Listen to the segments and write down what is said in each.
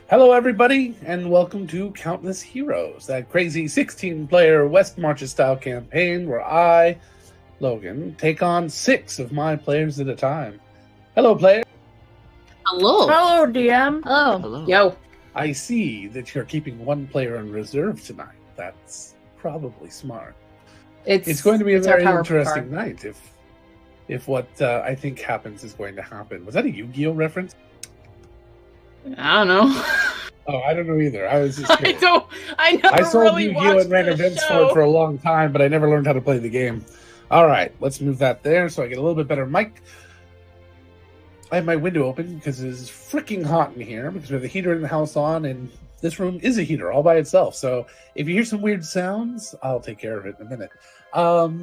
Hello, everybody, and welcome to Countless Heroes, that crazy 16-player West Marches style campaign where I, Logan, take on 6 of my players at a time. Hello, player. Hello. Hello, DM. Hello. Yo. I see that you're keeping 1 player in reserve tonight. That's probably smart. It's going to be a very interesting night if what I think happens is going to happen. Was that a Yu-Gi-Oh reference? I don't know. Oh, I don't know either. I was just curious. I sold really Yu-Gi-Oh and ran events for it for a long time, but I never learned how to play the game. All right, let's move that there so I get a little bit better mic. I have my window open because it is freaking hot in here because we have the heater in the house on, and this room is a heater all by itself. So if you hear some weird sounds, I'll take care of it in a minute.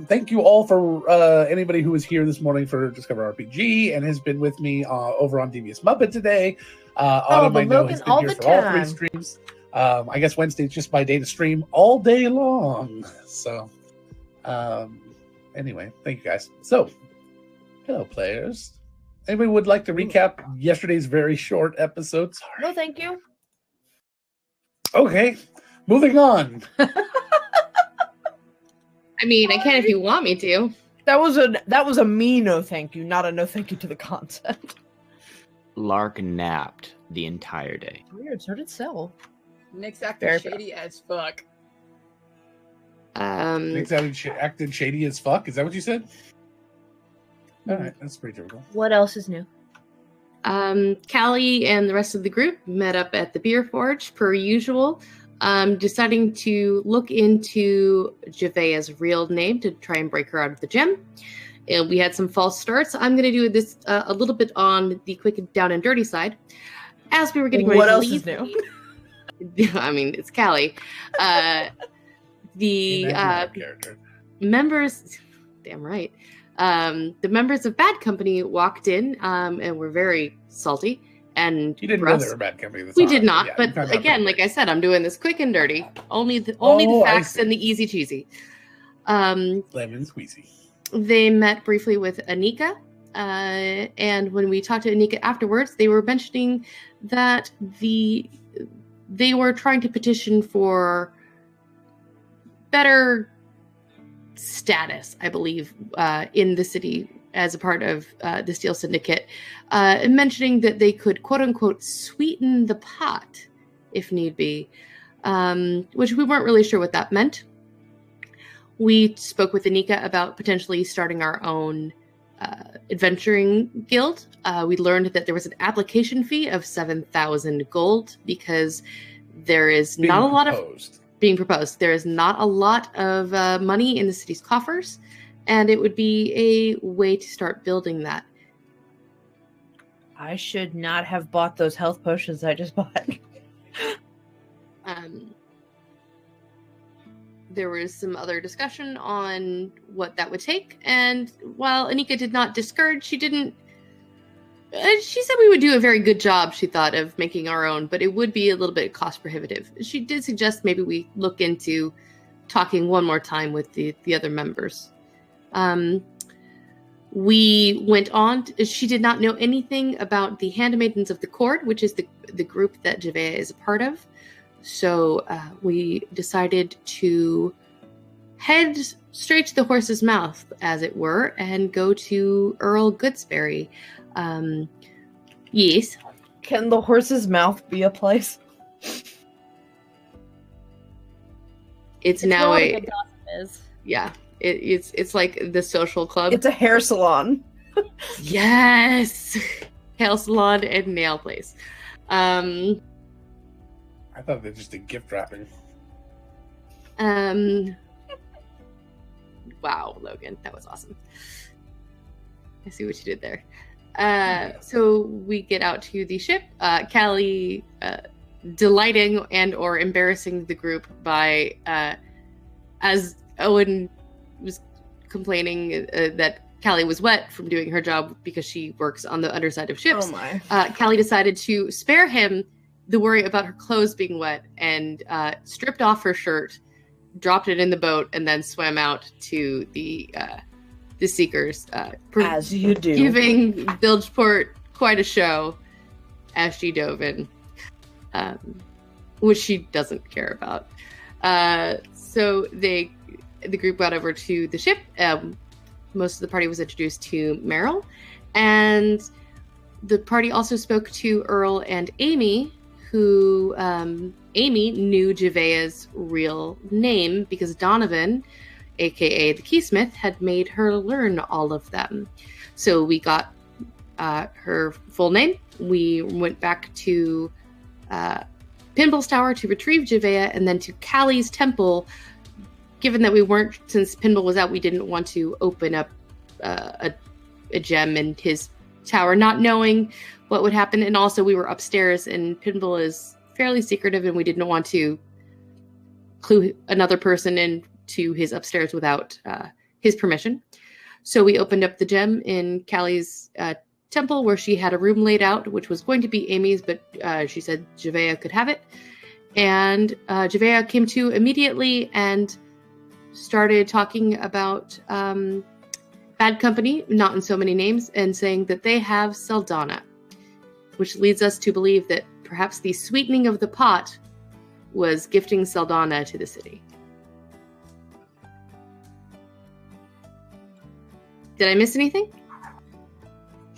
Thank you all for anybody who was here this morning for Discover RPG and has been with me over on Devious Muppet today. Autumn, I know, has been here for all 3 streams. I guess Wednesday's just my day to stream all day long. So, anyway, thank you guys. So, hello, players. Anybody would like to recap yesterday's very short episode? Sorry. No, thank you. Okay, moving on. I mean, I can if you want me to. That was a me no thank you, not a no thank you to the concept. Lark napped the entire day. Weird, so did Sel. Nick's acting shady as fuck. Nick's acted shady as fuck? Is that what you said? All right, that's pretty typical. What else is new? Callie and the rest of the group met up at the Beer Forge per usual, deciding to look into Javea's real name to try and break her out of the gym. And we had some false starts. I'm going to do this a little bit on the quick and down and dirty side. As we were getting ready to leave. What else is new? I mean, it's Callie. The members, damn right. The members of Bad Company walked in and were very salty and you didn't know they were Bad Company. We did not, but again, like I said, I'm doing this quick and dirty. Only the facts and the easy cheesy. Lemon squeezy. They met briefly with Anika, and when we talked to Anika afterwards, they were mentioning that they were trying to petition for better status, I believe, in the city as a part of the Steel Syndicate, mentioning that they could, quote unquote, sweeten the pot if need be, which we weren't really sure what that meant. We spoke with Anika about potentially starting our own adventuring guild. We learned that there was an application fee of 7,000 gold because there is not a lot of being proposed. There is not a lot of money in the city's coffers, and it would be a way to start building that. I should not have bought those health potions I just bought. There was some other discussion on what that would take, and while Anika did not discourage, she didn't. She said we would do a very good job, she thought, of making our own, but it would be a little bit cost prohibitive. She did suggest maybe we look into talking one more time with the other members. We went on. She did not know anything about the Handmaidens of the Cord, which is the group that Javea is a part of. So we decided to head straight to the horse's mouth, as it were, and go to Earl Goodsbury. Yes. Can the horse's mouth be a place? It's now a gossip is. Yeah. It's like the social club. It's a hair salon. Yes. Hair salon and nail place. I thought they just did gift wrapping. Wow, Logan, that was awesome. I see what you did there. So we get out to the ship. Callie delighting and or embarrassing the group by, as Owen was complaining that Callie was wet from doing her job because she works on the underside of ships. Oh my. Callie decided to spare him the worry about her clothes being wet and stripped off her shirt, dropped it in the boat, and then swam out to the Seekers. As you do. Giving Bilgeport quite a show as she dove in. which she doesn't care about. So the group got over to the ship. Most of the party was introduced to Meryl, and the party also spoke to Earl and Amy, who Amy knew Javea's real name because Donovan, aka the Keysmith, had made her learn all of them. So we got her full name. We went back to Pinball's Tower to retrieve Javea, and then to Callie's temple. Given that since Pinball was out, we didn't want to open up a gem in his tower, not knowing what would happen. And also we were upstairs, and Pinball is fairly secretive, and we didn't want to clue another person into his upstairs without his permission. So we opened up the gem in Callie's temple, where she had a room laid out, which was going to be Amy's, but she said Javea could have it. And Javea came to immediately and started talking about Bad Company, not in so many names, and saying that they have Saldana, which leads us to believe that perhaps the sweetening of the pot was gifting Saldana to the city. Did I miss anything?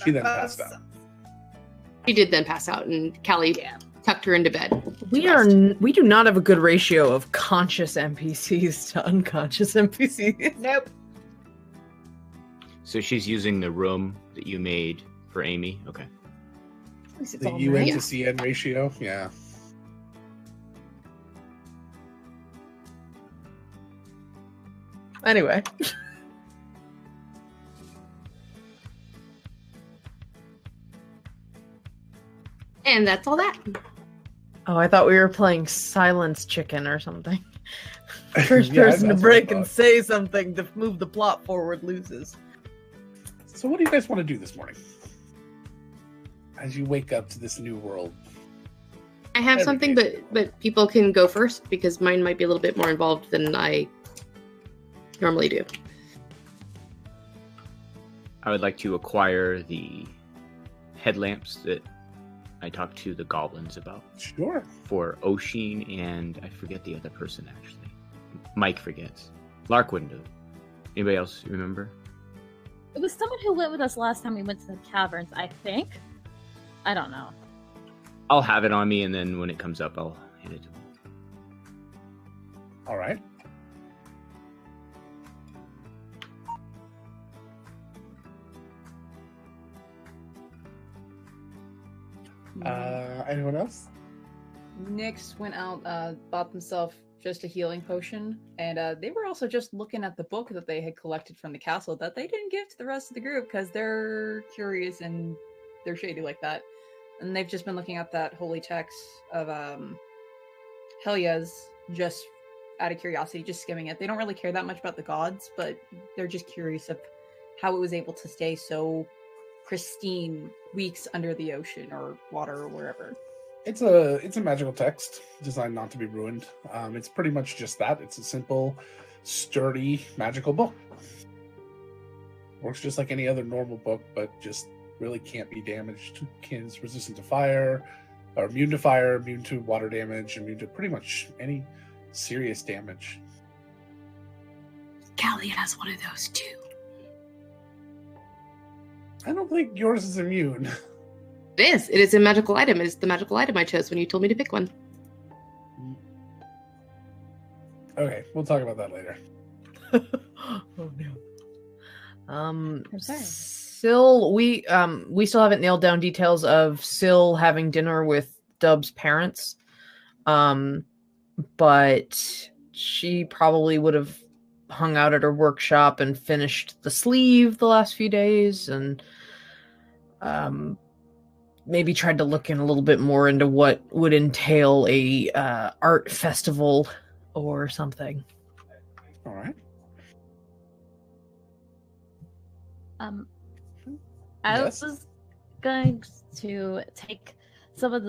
She then passed out. She did then pass out, and Callie tucked her into bed. We do not have a good ratio of conscious NPCs to unconscious NPCs. Nope. So she's using the room that you made for Amy? Okay. The UN to CN ratio? Yeah. Anyway. And that's all that. Oh, I thought we were playing Silence Chicken or something. First person to break and say something to move the plot forward loses. So what do you guys want to do this morning? As you wake up to this new world. I have something, but people can go first because mine might be a little bit more involved than I normally do. I would like to acquire the headlamps that I talked to the goblins about. Sure. For Oshin and I forget the other person actually. Mike forgets. Lark wouldn't do. Anybody else remember? It was someone who went with us last time we went to the caverns, I think. I don't know. I'll have it on me, and then when it comes up, I'll hand it to him. All right. Anyone else? Nyx went out, bought themselves just a healing potion, and they were also just looking at the book that they had collected from the castle that they didn't give to the rest of the group because they're curious and they're shady like that. And they've just been looking at that holy text of Helia's just out of curiosity, just skimming it. They don't really care that much about the gods, but they're just curious of how it was able to stay so pristine weeks under the ocean or water or wherever. It's a magical text designed not to be ruined. It's pretty much just that. It's a simple, sturdy, magical book. Works just like any other normal book, but just really can't be damaged. Is resistant to fire, or immune to fire, immune to water damage, immune to pretty much any serious damage. Callie has one of those too. I don't think yours is immune. It is. It is a magical item. It is the magical item I chose when you told me to pick one. Okay, we'll talk about that later. Oh no. Syl, we still haven't nailed down details of Syl having dinner with Dub's parents. But she probably would have hung out at her workshop and finished the sleeve the last few days, and maybe tried to look in a little bit more into what would entail a art festival or something. All right. I Yes? was going to take some of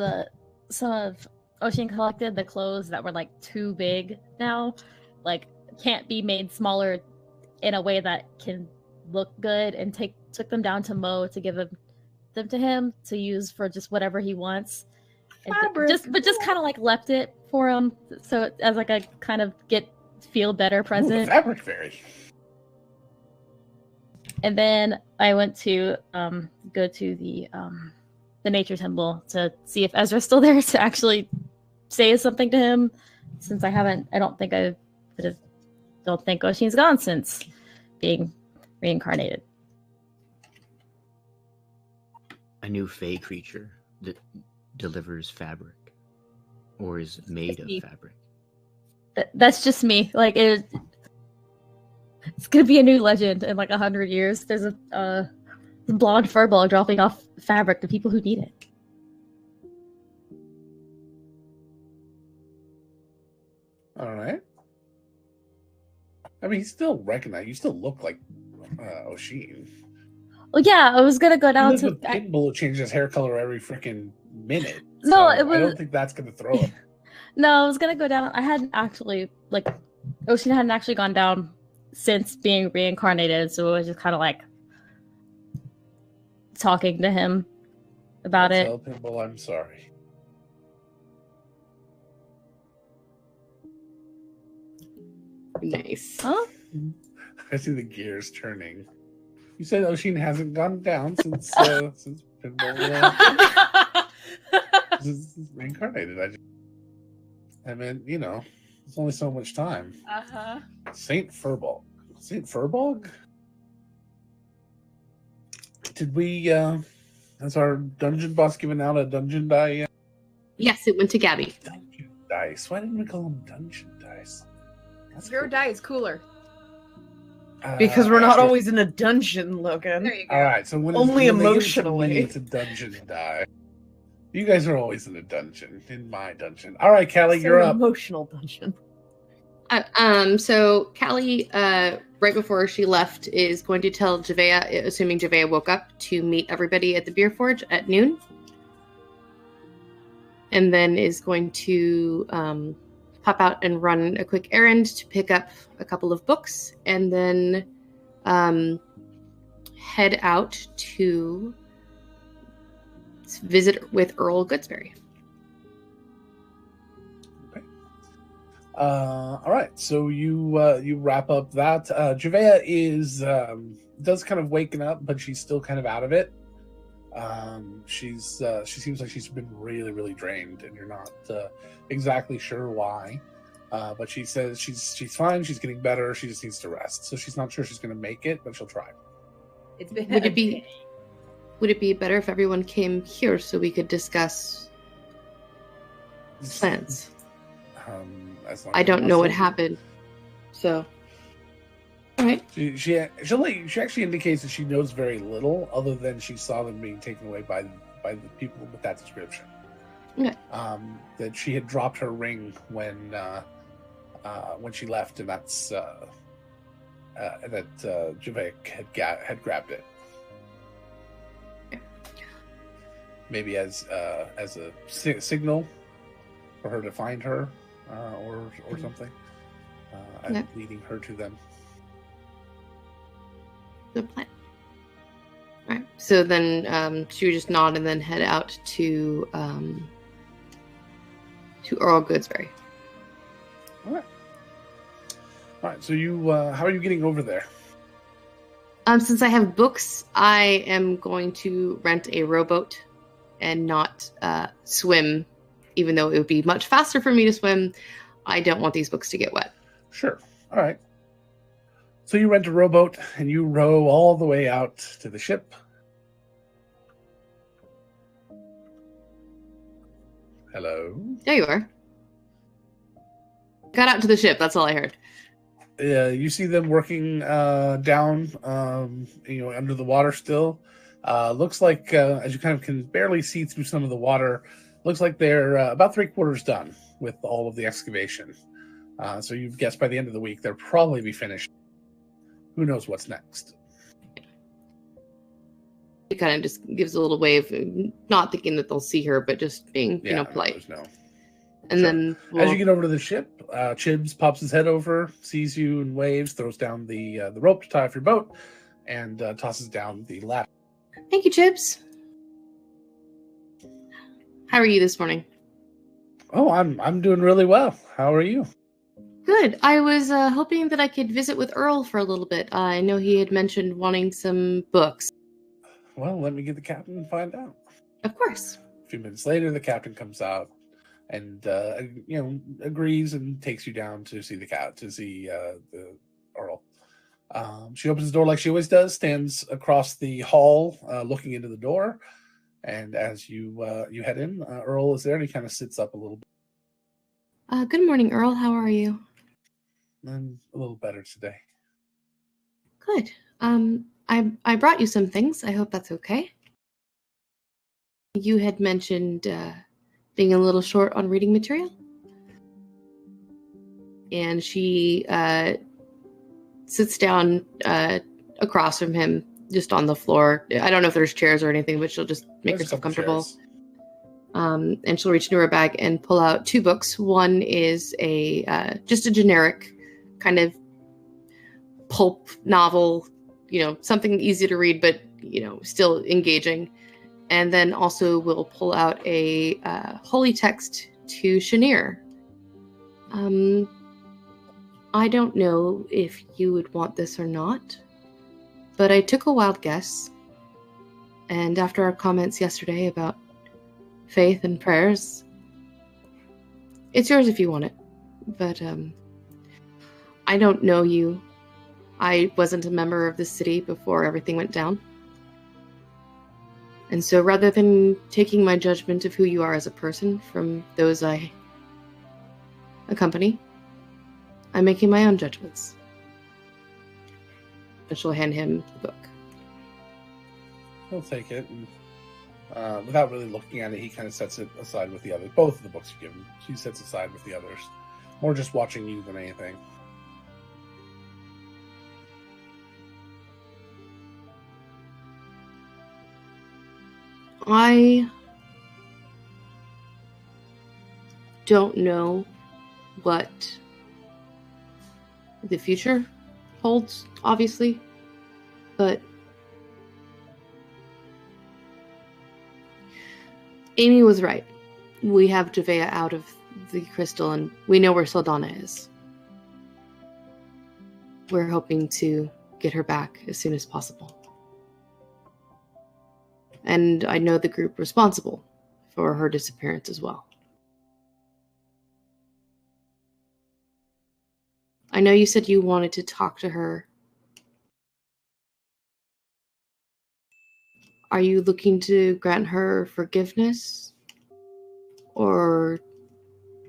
Oshin collected the clothes that were like too big now, like can't be made smaller in a way that can look good, and took them down to Mo to give them to him to use for just whatever he wants. fabric. Just kind of like left it for him, so as like a kind of feel better Ooh, the present. fabric fairy. And then I went to go to the nature temple to see if Ezra's still there to actually say something to him, since I don't think Oshin's gone since being reincarnated. A new fey creature that delivers fabric or is made of fabric. That's just me. Like it's gonna be a new legend in like 100 years. There's a blonde furball dropping off fabric to people who need it. All right. I mean, he's still recognized. You still look like Oshin. Well, yeah, I was gonna go down to. Pitbull changes his hair color every freaking minute. No, so it was. I don't think that's gonna throw him. No, I was gonna go down. I hadn't actually Oshin hadn't actually gone down since being reincarnated, so it was just kind of like talking to him about it. Tell Pitbull I'm sorry. Nice. Huh? I see the gears turning. You said Oshin hasn't gone down since Pitbull is reincarnated. I mean, you know, it's only so much time. Uh-huh. Saint Furbolg. Saint Furbolg? Did we, has our dungeon boss given out a dungeon die? Yes, it went to Gabby. Dungeon dice. Why didn't we call them dungeon dice? That's Your cool. die is cooler. Because we're not Actually- always in a dungeon, Logan. There you go. All right, so when Only when they give it to emotionally. me, it's a dungeon die. You guys are always in a dungeon, in my dungeon. All right, Callie, It's you're an up. emotional dungeon. So Callie, right before she left, is going to tell Javea, assuming Javea woke up, to meet everybody at the Beer Forge at noon. And then is going to pop out and run a quick errand to pick up a couple of books, and then head out to visit with Earl Goodsbury. All right, so you wrap up that. Javea is does kind of waking up, but she's still kind of out of it. She seems like she's been really, really drained, and you're not exactly sure why. But she says she's fine. She's getting better. She just needs to rest. So she's not sure she's going to make it, but she'll try. It's been Would it be better if everyone came here so we could discuss plans? As long I as don't know what possible. happened. So, all right. She actually indicates that she knows very little, other than she saw them being taken away by the people with that description. Okay. That she had dropped her ring when she left, and that's that Javea had grabbed it. Okay. Maybe as a signal for her to find her, or something, and Okay. leading her to them. Good plan. All right. So then she would just nod and then head out to Earl Goodsbury. All right. So you, how are you getting over there? Since I have books, I am going to rent a rowboat and not swim, even though it would be much faster for me to swim. I don't want these books to get wet. Sure. All right. So you rent a rowboat and you row all the way out to the ship. Hello. There you are. Got out to the ship. That's all I heard. You see them working down, under the water still. Looks like, as you kind of can barely see through some of the water, looks like they're about 3/4 done with all of the excavation. So you've guessed by the end of the week, they'll probably be finished. Who knows what's next? It kind of just gives a little wave, not thinking that they'll see her, but just being, polite. No. And Sure. then As you get over to the ship, Chibs pops his head over, sees you and waves, throws down the rope to tie off your boat, and tosses down the ladder. Thank you, Chibs. How are you this morning? Oh, I'm doing really well. How are you? Good. I was hoping that I could visit with Earl for a little bit. I know he had mentioned wanting some books. Well, let me get the captain and find out. Of course. A few minutes later, the captain comes out and agrees and takes you down to see the the Earl. She opens the door like she always does, stands across the hall, looking into the door, and as you head in, Earl is there, and he kind of sits up a little bit. Good morning, Earl. How are you? I'm a little better today. Good. I brought you some things. I hope that's okay. You had mentioned being a little short on reading material, and she sits down across from him, just on the floor. I don't know if there's chairs or anything, but she'll just make herself comfortable. And she'll reach into her bag and pull out 2 books. One is just a generic kind of pulp novel, something easy to read, but still engaging. And then also we'll pull out a holy text to Shanir. I don't know if you would want this or not, but I took a wild guess. And after our comments yesterday about faith and prayers, it's yours if you want it. But I don't know you. I wasn't a member of the city before everything went down. And so rather than taking my judgment of who you are as a person from those I accompany, I'm making my own judgments. And she'll hand him the book. He'll take it, and without really looking at it, he kind of sets it aside with the others. Both of the books you give him, she sets aside with the others. More just watching you than anything. I don't know what the future holds, obviously, but Amy was right. We have Javea out of the crystal, and we know where Saldana is. We're hoping to get her back as soon as possible. And I know the group responsible for her disappearance as well. I know you said you wanted to talk to her. Are you looking to grant her forgiveness? Or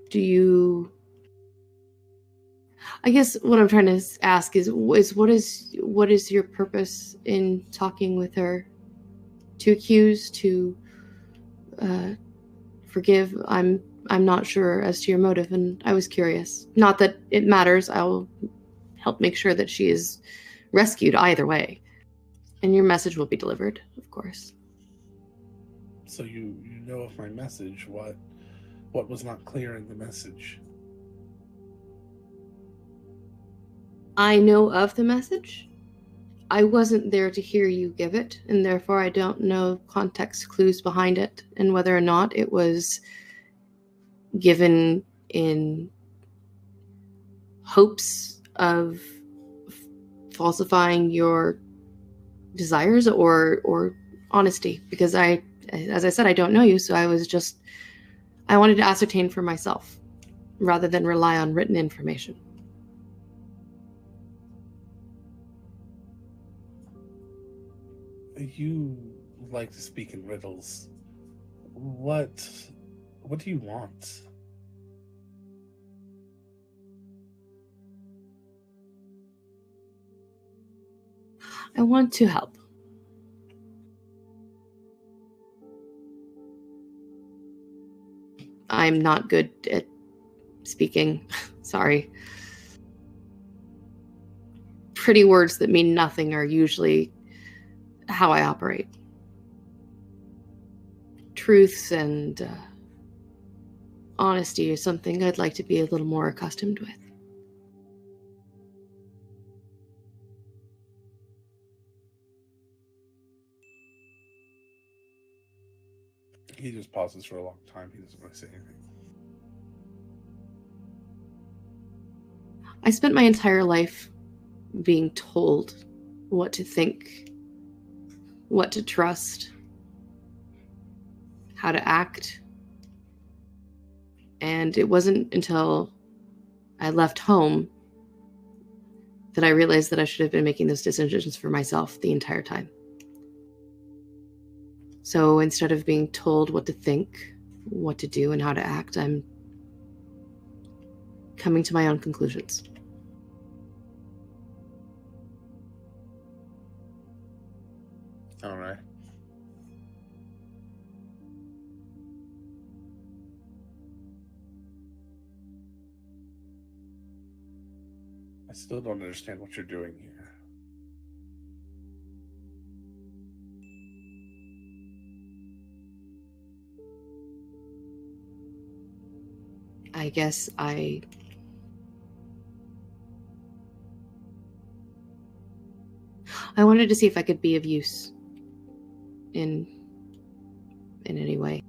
do you... I guess what I'm trying to ask is what is your purpose in talking with her? To accuse, to forgive? I'm not sure as to your motive, and I was curious. Not that it matters. I'll help make sure that she is rescued either way. And your message will be delivered, of course. So you know of my message. What was not clear in the message? I know of the message. I wasn't there to hear you give it, and therefore I don't know context clues behind it, and whether or not it was given in hopes of falsifying your desires or honesty. Because as I said, I don't know you, so I wanted to ascertain for myself, rather than rely on written information. You like to speak in riddles. What do you want? I want to help. I'm not good at speaking. Sorry. Pretty words that mean nothing are usually how I operate. Truths and honesty is something I'd like to be a little more accustomed with. He just pauses for a long time. He doesn't really say anything. I spent my entire life being told what to think, what to trust, how to act. And it wasn't until I left home that I realized that I should have been making those decisions for myself the entire time. So instead of being told what to think, what to do, and how to act, I'm coming to my own conclusions. All right. I still don't understand what you're doing here. I guess I wanted to see if I could be of use in any way.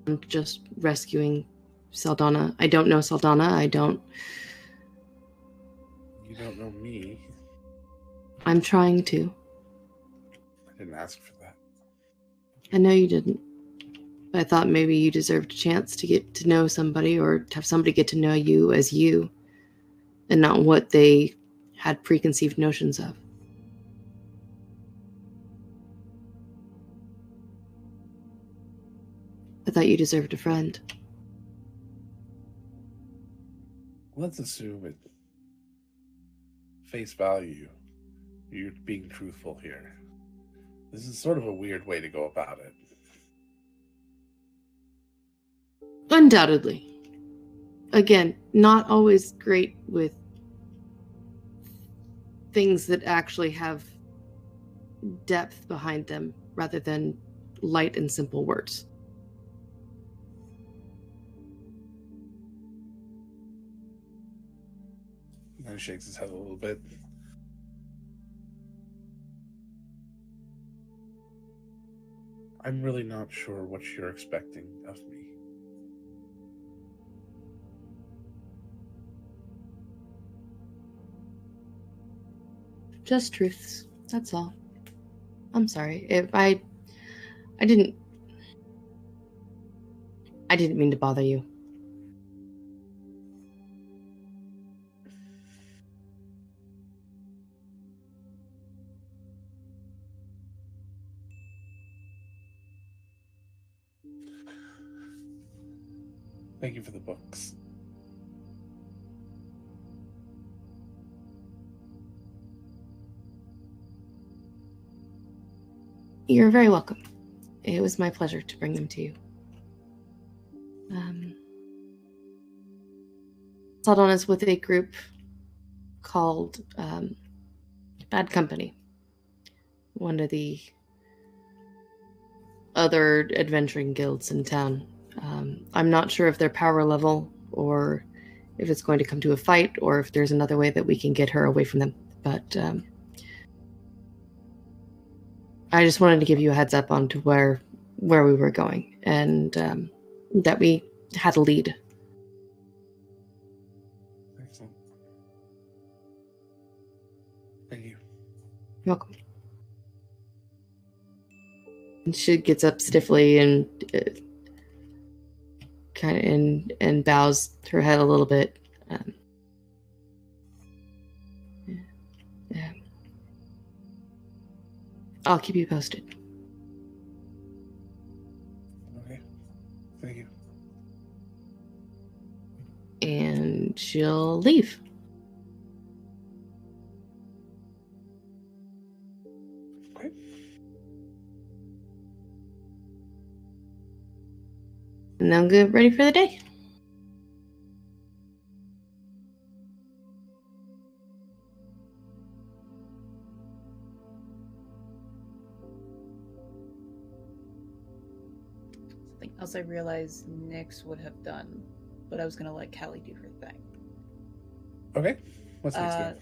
I'm just rescuing Saldana. I don't know Saldana. You don't know me. I'm trying to. I didn't ask for that. I know you didn't. But I thought maybe you deserved a chance to get to know somebody, or to have somebody get to know you as you, and not what they had preconceived notions of. I thought you deserved a friend. Let's assume at face value you're being truthful here. This is sort of a weird way to go about it. Undoubtedly. Again, not always great with things that actually have depth behind them rather than light and simple words. And he shakes his head a little bit. I'm really not sure what you're expecting of me. Just truths. That's all. I'm sorry. If I didn't mean to bother you. Thank you for the books. You're very welcome. It was my pleasure to bring them to you. Saldana's with a group called Bad Company. One of the other adventuring guilds in town. I'm not sure if their power level, or if it's going to come to a fight, or if there's another way that we can get her away from them. But I just wanted to give you a heads up on to where we were going, and that we had a lead. Excellent. Thank you. You're welcome. And she gets up stiffly and and bows her head a little bit. Yeah. I'll keep you posted. Okay. Thank you. And she'll leave. Okay. And I'm get ready for the day. Something else I realized Nyx would have done, but I was gonna let Callie do her thing. Okay. What's next?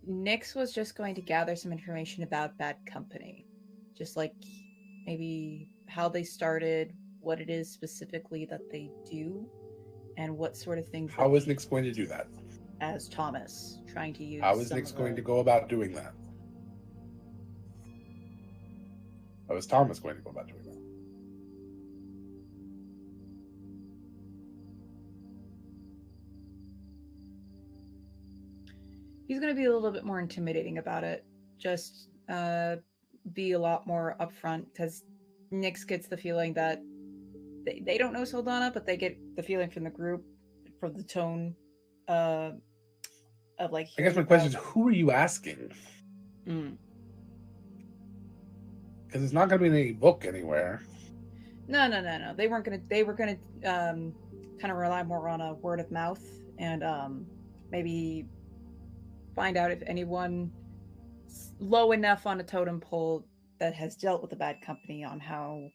Nyx was just going to gather some information about Bad Company. Just like maybe how they started, what it is specifically that they do and what sort of things. How is Nyx going to do that? As Thomas, trying to use. How is Nyx going to go about doing that? How is Thomas going to go about doing that? He's going to be a little bit more intimidating about it. Just be a lot more upfront, because Nyx gets the feeling that they don't know Saldana, but they get the feeling from the group, from the tone of like. I guess my question is, who are you asking? Mm. Because it's not going to be in any book anywhere. No. They weren't gonna. They were gonna kind of rely more on a word of mouth and maybe find out if anyone low enough on a totem pole that has dealt with the bad company on how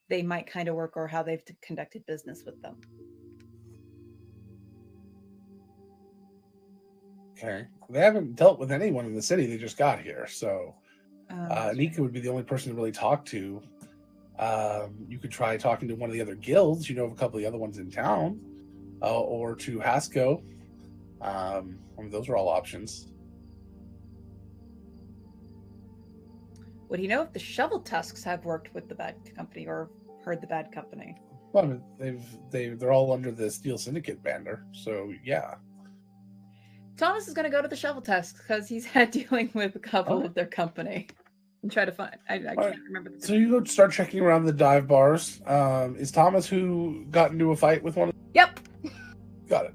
they might kind of work or how they've conducted business with them. Okay. They haven't dealt with anyone in the city. They just got here. So Nika would be the only person to really talk to. You could try talking to one of the other guilds. You know of a couple of the other ones in town. Or to Hasco. I mean, those are all options. Would he know if the Shovel Tusks have worked with the bad company or heard the bad company? Well, I mean, they're all under the Steel Syndicate banner, so yeah. Thomas is going to go to the Shovel Tusks because he's had dealing with a couple of their company and try to find. I can't remember. So you go start checking around the dive bars. Is Thomas who got into a fight with one of them? Yep. Got it.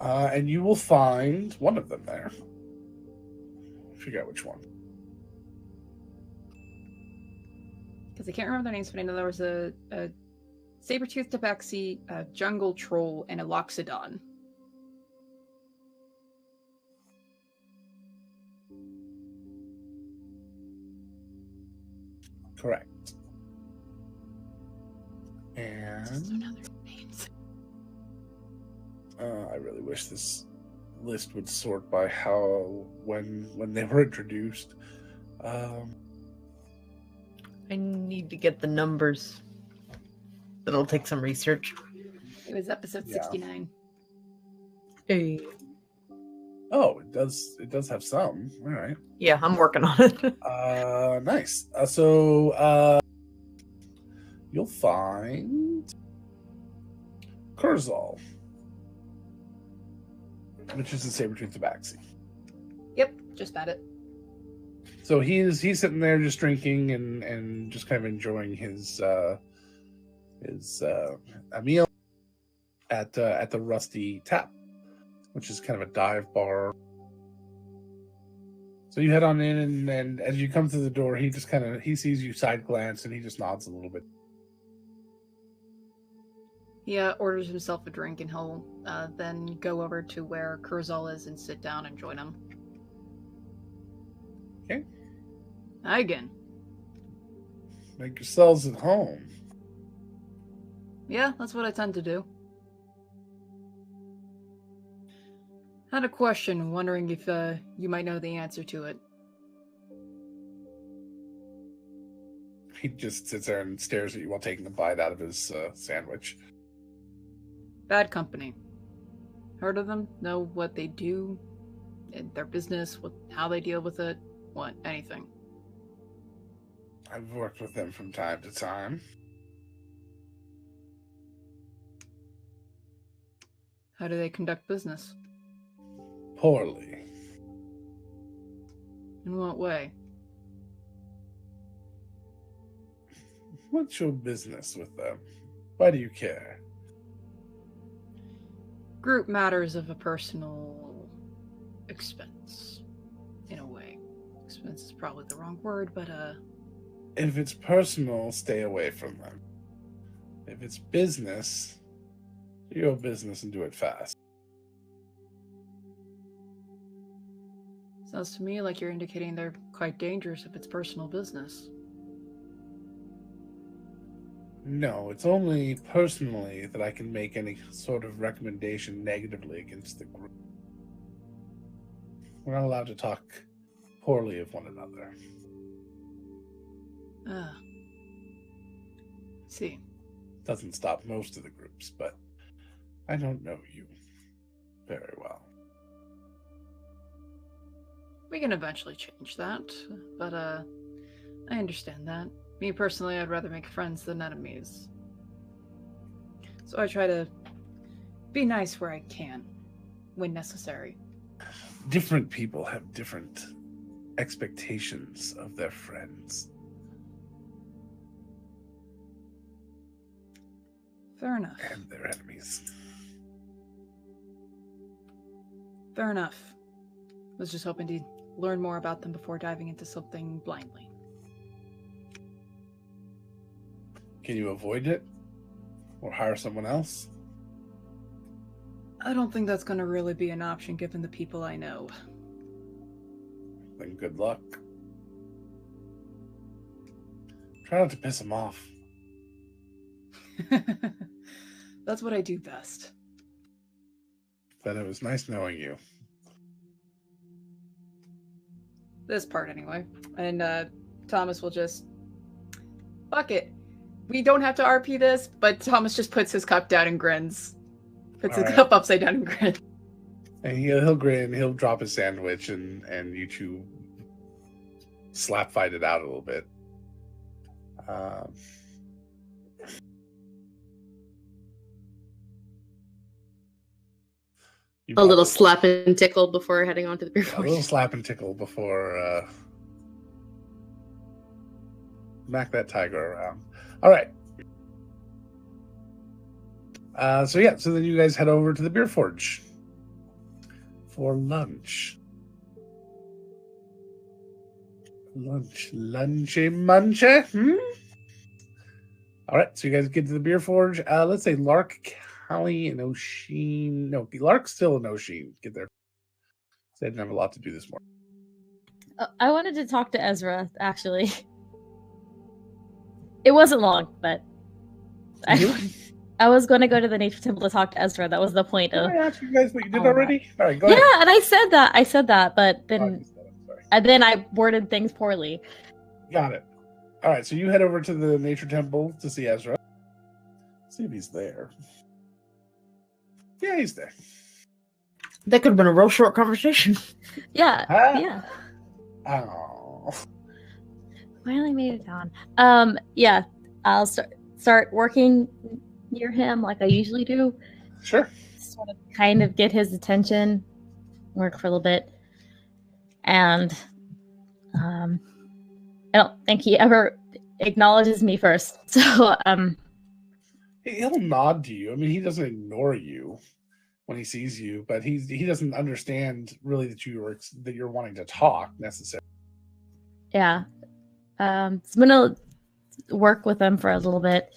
And you will find one of them there. Figure out which one. Because I can't remember their names, but I know there was a saber-toothed tabaxi, a jungle troll, and a loxodon. Correct. And I really wish this list would sort by when they were introduced. I need to get the numbers. It'll take some research. It was episode 69. Hey. Oh, it does have some. All right. Yeah, I'm working on it. Nice. So you'll find Kurzal, which is the saber-toothed tabaxi. Yep, just about it. So he's sitting there just drinking and just kind of enjoying his meal at the Rusty Tap, which is kind of a dive bar. So you head on in, and as you come through the door, he sees you side glance and he just nods a little bit. He orders himself a drink, and he'll then go over to where Kurzal is and sit down and join him. Okay. Hi again. Make yourselves at home. Yeah, that's what I tend to do. Had a question, wondering if you might know the answer to it. He just sits there and stares at you while taking a bite out of his sandwich. Bad company. Heard of them? Know what they do? Their business? How they deal with it? What? Anything? I've worked with them from time to time. How do they conduct business? Poorly. In what way? What's your business with them? Why do you care? Group matters of a personal expense, in a way. Expense is probably the wrong word, but If it's personal, stay away from them. If it's business, do your business and do it fast. sounds to me like you're indicating they're quite dangerous if it's personal business. No, it's only personally that I can make any sort of recommendation negatively against the group. We're not allowed to talk poorly of one another. See. Doesn't stop most of the groups, but I don't know you very well. We can eventually change that, but I understand that. Me personally, I'd rather make friends than enemies. So I try to be nice where I can, when necessary. Different people have different expectations of their friends. Fair enough. And their enemies. Fair enough. Was just hoping to learn more about them before diving into something blindly. Can you avoid it? Or hire someone else? I don't think that's going to really be an option given the people I know. Then good luck. Try not to piss them off. That's what I do best. But it was nice knowing you. This part, anyway. And Thomas will just... Fuck it. We don't have to RP this, but Thomas just puts his cup down and grins. Puts his cup upside down and grins. And he'll grin, he'll drop his sandwich, and you two slap fight it out a little bit. A little slap and tickle before heading on to the beer A forge. little slap and tickle before smack that tiger around. All right. So then you guys head over to the beer forge for lunch. Lunchy munchy. All right, so you guys get to the beer forge. Let's say Lark, Callie, and Oshin. No, Lark's still in Oshin. Get there. They didn't have a lot to do this morning. I wanted to talk to Ezra, actually. It wasn't long, but I was going to go to the nature temple to talk to Ezra. That was the point of. Did I ask you guys what you did already? All right, go ahead. Yeah, and I said that, but then I worded things poorly. Got it. All right, so you head over to the nature temple to see Ezra. See if he's there. Yeah, he's there. That could have been a real short conversation. Yeah, Huh? yeah. Oh. Finally made it down. Yeah, I'll start working near him like I usually do. Sure. Sort of kind of get his attention, work for a little bit. And I don't think he ever acknowledges me first. So He'll nod to you. I mean, he doesn't ignore you when he sees you, but he doesn't understand really that you're wanting to talk necessarily. yeah. So I'm gonna work with him for a little bit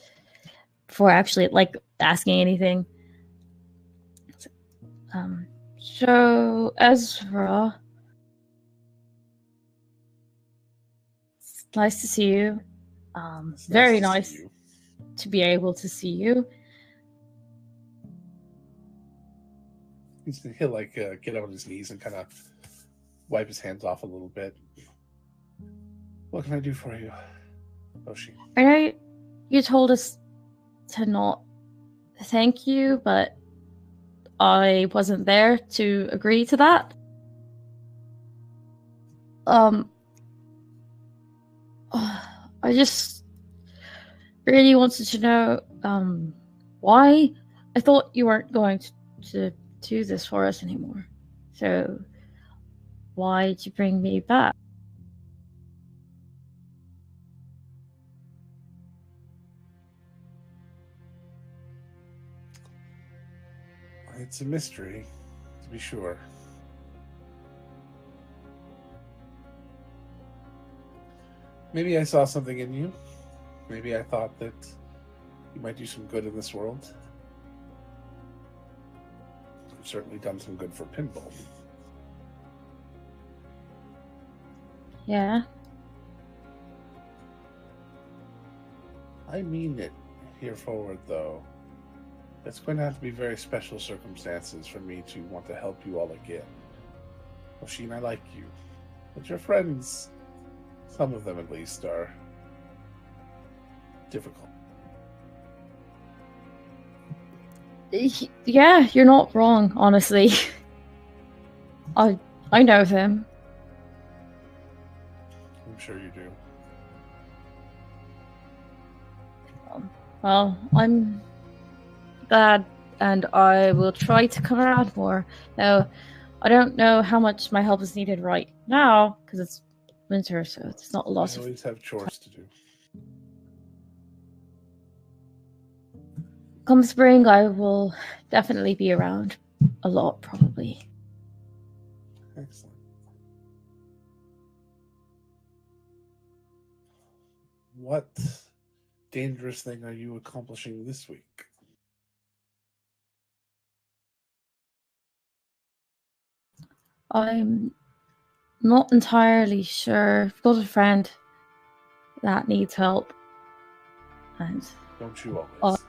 before actually like asking anything. So Ezra, it's nice to see you. It's Very to see nice you. to be able to see you. He'll like get on his knees and kind of wipe his hands off a little bit. What can I do for you, Oshi? I know you told us to not thank you, but I wasn't there to agree to that. I just really wanted to know why. I thought you weren't going to do this for us anymore. So why did you bring me back? It's a mystery, to be sure. Maybe I saw something in you. Maybe I thought that you might do some good in this world. You've certainly done some good for Pinball. Yeah. I mean it here forward, though. It's going to have to be very special circumstances for me to want to help you all again. Oshin, I like you. But your friends, some of them at least, are difficult. Yeah, you're not wrong, honestly. I know him. I'm sure you do. Well, I'm glad, and I will try to come around more. Though I don't know how much my help is needed right now because it's winter, so it's not a I lot of. always have chores to do. Come spring, I will definitely be around a lot, probably. Excellent. What dangerous thing are you accomplishing this week? I'm not entirely sure. I've got a friend that needs help, and Don't you always?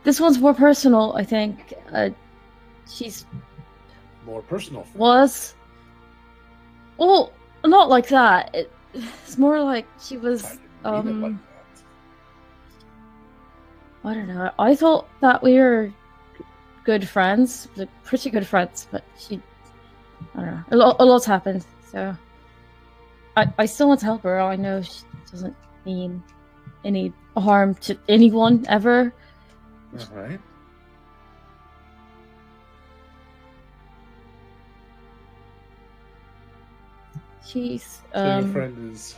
this one's more personal, I think. She's More personal. was. Well, not like that. It's more like she was. I didn't mean it like that. I don't know. I thought that we were good friends, like, pretty good friends, but she. I don't know. A lot's happened, so. I still want to help her. I know she doesn't mean any harm to anyone ever. All right. She's So your friend is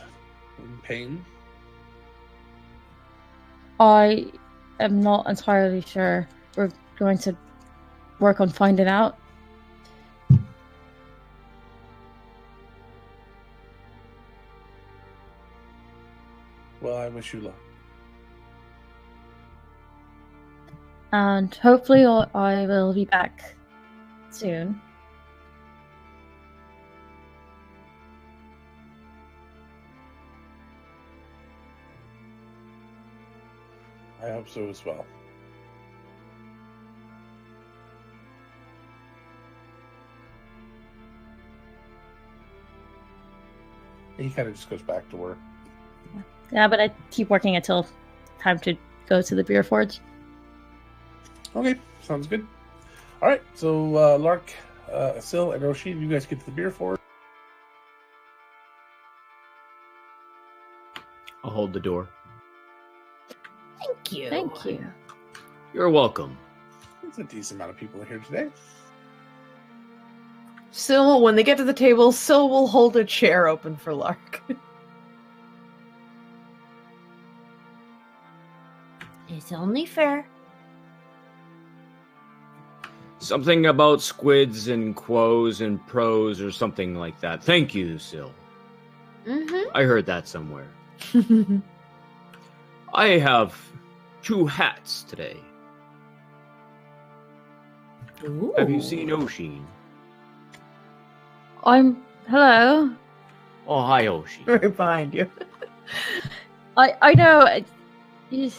in pain? I am not entirely sure. We're going to work on finding out. Well, I wish you luck. And hopefully I will be back soon. I hope so as well. He kind of just goes back to work. Yeah, but I keep working until time to go to the beer forge. Okay, sounds good. All right, so Lark, Sil, and Roshin, you guys get to the beer forge. I'll hold the door. Thank you. Thank you. You're welcome. There's a decent amount of people here today. Syl, when they get to the table, Syl will hold a chair open for Lark. It's only fair. Something about squids and quos and pros or something like that. Thank you, Syl. Mm-hmm. I heard that somewhere. I have 2 hats today. Ooh. Have you seen Oshin? Hello. Oh, hi, Oshin. Right behind you. I know. You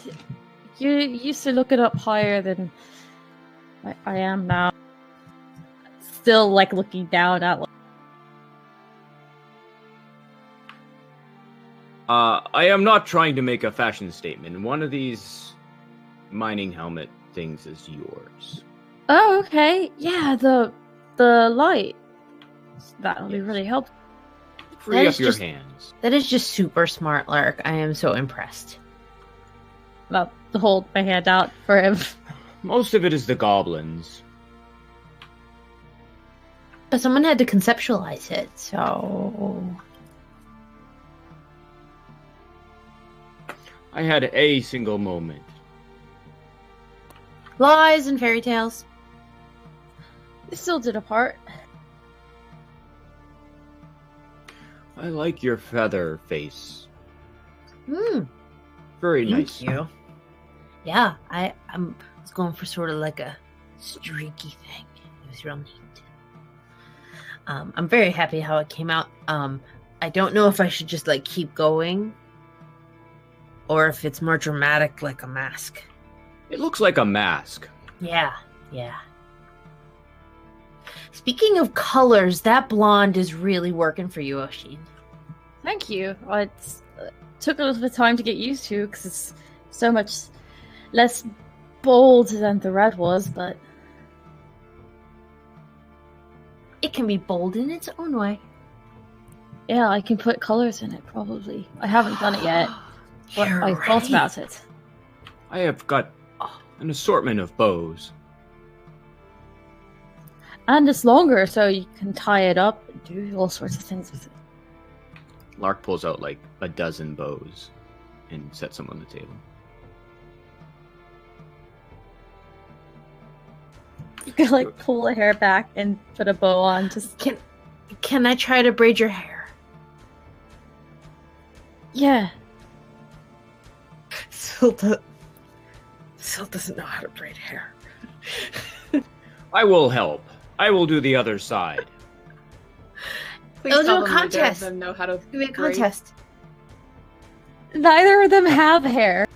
used to look it up higher than I am now. Still, like, looking down at. I am not trying to make a fashion statement. One of these mining helmet things is yours. Oh, okay. Yeah, the light. That'll be really helpful. Free That up is your just- hands. That is just super smart, Lark. I am so impressed. Well, to hold my hand out for him. Most of it is the goblins. But someone had to conceptualize it, so... I had a single moment. Lies and fairy tales. We still did a part. I like your feather face. Hmm. Very Thank nice. you. Yeah, I was going for sort of like a streaky thing. It was real neat. I'm very happy how it came out. I don't know if I should just like keep going, or if it's more dramatic, like a mask. It looks like a mask. Yeah. Speaking of colors, that blonde is really working for you, Oshin. Thank you. It took a little bit of time to get used to because it's so much less bold than the red was, but It can be bold in its own way. yeah, I can put colors in it probably. I haven't done it yet, but You're I thought about it. I have got an assortment of bows. And it's longer, so you can tie it up and do all sorts of things with it. Lark pulls out like a dozen bows and sets them on the table. You can like pull the hair back and put a bow on. Just Can I try to braid your hair? yeah. Syl doesn't know how to braid hair. I will help. I will do the other side. Please It'll do tell a them neither of contest. them know how to Give me a braid. contest. Neither of them have hair.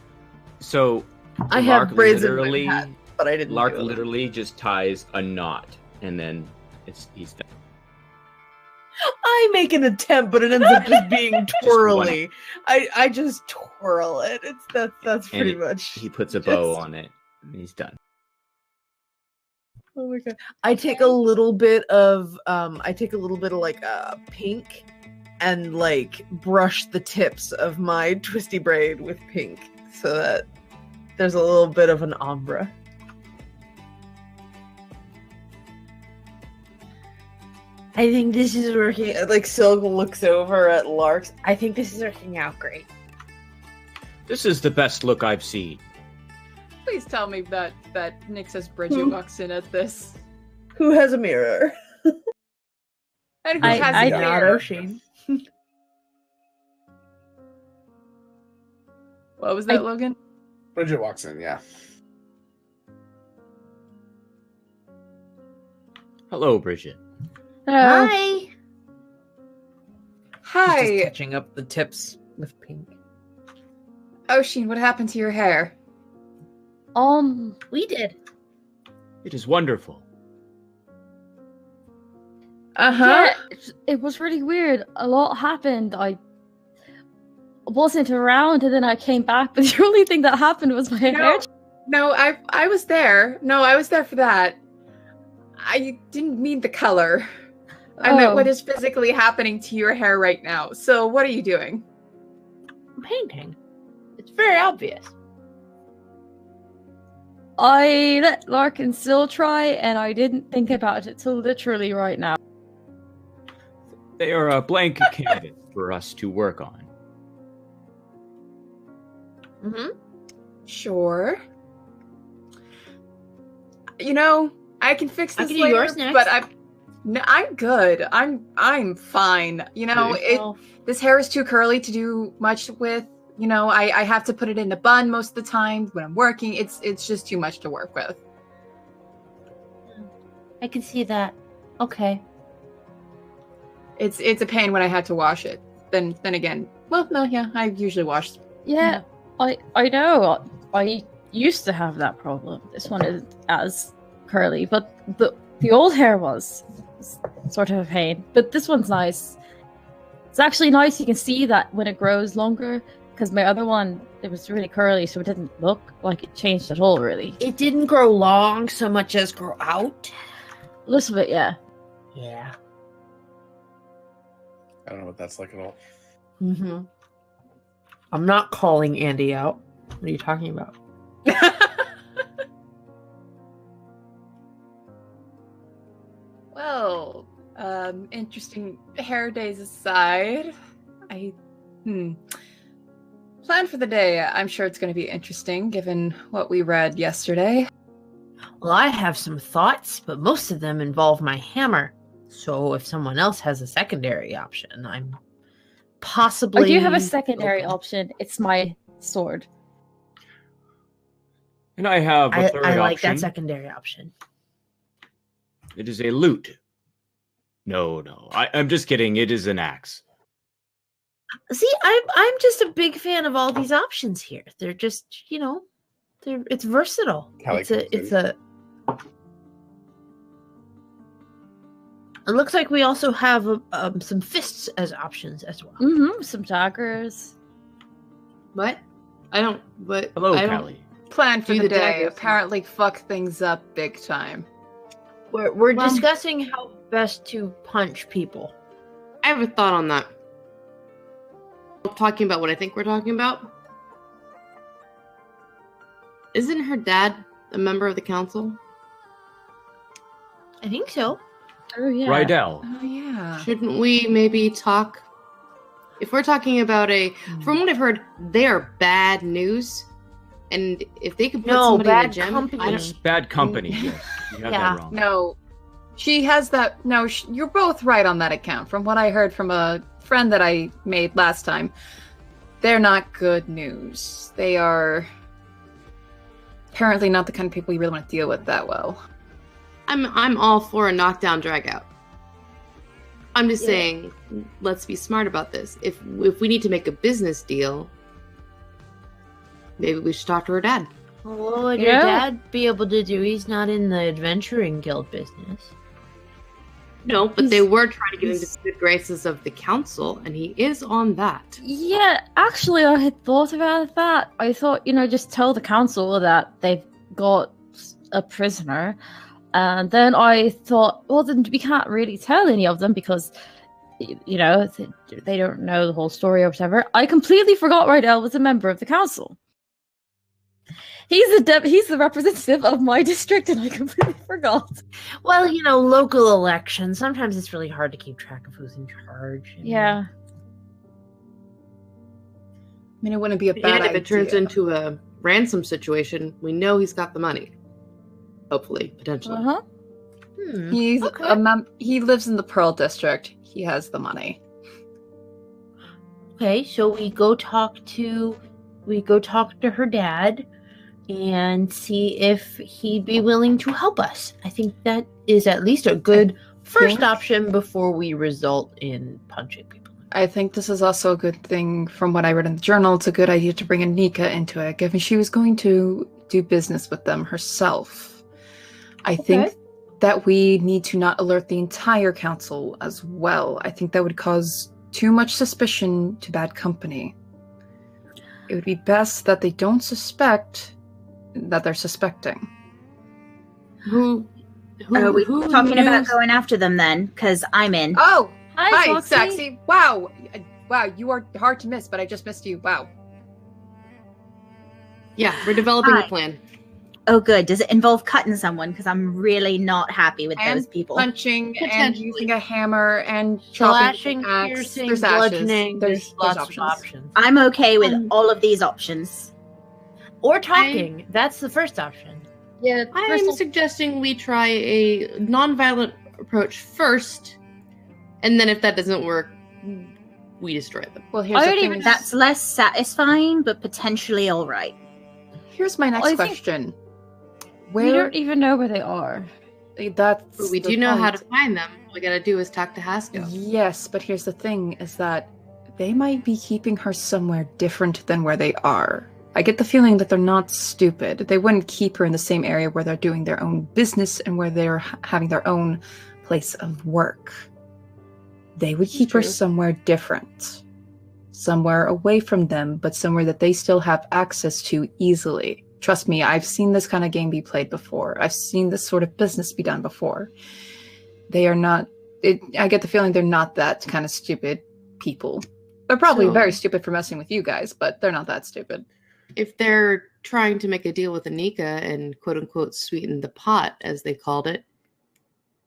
So I have Lark braids in my literally, hat, but I didn't. Lark do it. literally just ties a knot, and then he's done. I make an attempt, but it ends up just being twirly. I just twirl it. That's pretty And much. He puts a bow just- on it, and he's done. Oh my god! I take a little bit of like pink, and like brush the tips of my twisty braid with pink, so that there's a little bit of an ombre. I think this is working. Like Silk looks over at Lark's. I think this is working out great. This is the best look I've seen. Please tell me that Nick says Bridget Hmm. walks in at this. Who has a mirror? And who I- has I a do. Not mirror? O'Shane. What was that, Logan? Bridget walks in, yeah. Hello, Bridget. Hello. Hi. She's Hi, just touching up the tips with pink. Oshin. What happened to your hair? We did. It is wonderful. Yeah, it was really weird. A lot happened. I wasn't around, and then I came back. But the only thing that happened was my hair. No, I was there. No, I was there for that. I didn't mean the color. I meant Oh. what is physically happening to your hair right now. So what are you doing? Painting. It's very obvious. I let Larkin still try, and I didn't think about it till literally right now. They are a blank canvas for us to work on. Mm-hmm. Sure. You know, I can fix I this can do later, yours next. but I'm good. I'm fine. You know, this hair is too curly to do much with. You know, I have to put it in a bun most of the time when I'm working. It's just too much to work with. I can see that. Okay. It's a pain when I had to wash it. Then again, well, no, yeah, I usually wash. Yeah, I know. I used to have that problem. This one isn't as curly, but the old hair was sort of a pain. But this one's nice. It's actually nice. You can see that when it grows longer, because my other one, it was really curly, so it didn't look like it changed at all, really. It didn't grow long so much as grow out. A little bit, yeah. Yeah. I don't know what that's like at all. Mm-hmm. I'm not calling Andy out. What are you talking about? Well, interesting hair days aside, plan for the day. I'm sure it's going to be interesting given what we read yesterday. Well, I have some thoughts, but most of them involve my hammer. So if someone else has a secondary option, I'm possibly. I do have a secondary open. option. It's my sword. And I have a third I like option. that secondary option. It is a lute. No. I'm just kidding. It is an axe. See, I'm just a big fan of all these options here. They're just, it's versatile. Callie It's a. It looks like we also have some fists as options as well. Mm-hmm. Some daggers. What? I don't. But Hello, I don't Callie. plan for Do the the day daggers. apparently fucked things up big time. We're Well- discussing how best to punch people. I have a thought on that. Talking about what I think we're talking about. Isn't her dad a member of the council? I think so. Oh yeah. Rydell. Oh yeah. Shouldn't we maybe talk? If we're talking about from what I've heard, they are bad news, and if they could put No, somebody in a bad gem, company. I It's don't. bad company. Yes, you have Yeah. that wrong. No, she has that. No, you're both right on that account. From what I heard from a friend that I made last time, they're not good news. They are apparently not the kind of people you really want to deal with that well. I'm all for a knockdown drag out. I'm just Yeah. saying, let's be smart about this. If we need to make a business deal, maybe we should talk to her dad. Well, what would Yeah. your dad be able to do? He's not in the adventuring guild business. No, but they He's- were trying to get into he's- the good graces of the council, and he is on that. Yeah, actually, I had thought about that. I thought, just tell the council that they've got a prisoner. And then I thought, well, then we can't really tell any of them because, they don't know the whole story or whatever. I completely forgot Rydell was a member of the council. He's the representative of my district, and I completely forgot. Well, local elections. Sometimes it's really hard to keep track of who's in charge. Yeah. I mean, it wouldn't be a bad And if idea. it turns into a ransom situation, we know he's got the money. Hopefully, potentially. Uh-huh. He's Okay. he lives in the Pearl District. He has the money. Okay, so we go talk to her dad and see if he'd be willing to help us. I think that is at least a good first think- option before we result in punching people. I think this is also a good thing from what I read in the journal. It's a good idea to bring Anika into it, given she was going to do business with them herself. I think that we need to not alert the entire council as well. I think that would cause too much suspicion to bad company. It would be best that they don't suspect that they're suspecting. Who Are we who talking about knows- going after them then? Because I'm in. Oh, hi, Foxy. Saxy. Wow. Wow, you are hard to miss, but I just missed you. Wow. Yeah, we're developing Hi. a plan. Oh, good. Does it involve cutting someone? Because I'm really not happy with And those people. Punching and Potentially. using a hammer and chopping Slashing, with an axe. piercing, There's ashes. bludgeoning. There's lots of options. I'm okay with Um, all of these options. Or talking. That's the first option. Yeah, I'm suggesting we try a non-violent approach first, and then if that doesn't work, we destroy them. Well, here's I the don't thing. even- That's less satisfying, but potentially all right. Here's my next I think- question. we Where don't even know where they are. that's But we the do know how point. to find them. All we gotta do is talk to Haskell. Yes, but here's the thing: is that they might be keeping her somewhere different than where they are. I get the feeling that they're not stupid. They wouldn't keep her in the same area where they're doing their own business and where they're having their own place of work. They would keep her true. somewhere different. Somewhere away from them, but somewhere that they still have access to easily. Trust me, I've seen this kind of game be played before. I've seen this sort of business be done before. They are not... I get the feeling they're not that kind of stupid people. They're probably So- very stupid for messing with you guys, but they're not that stupid. If they're trying to make a deal with Anika and quote-unquote sweeten the pot, as they called it,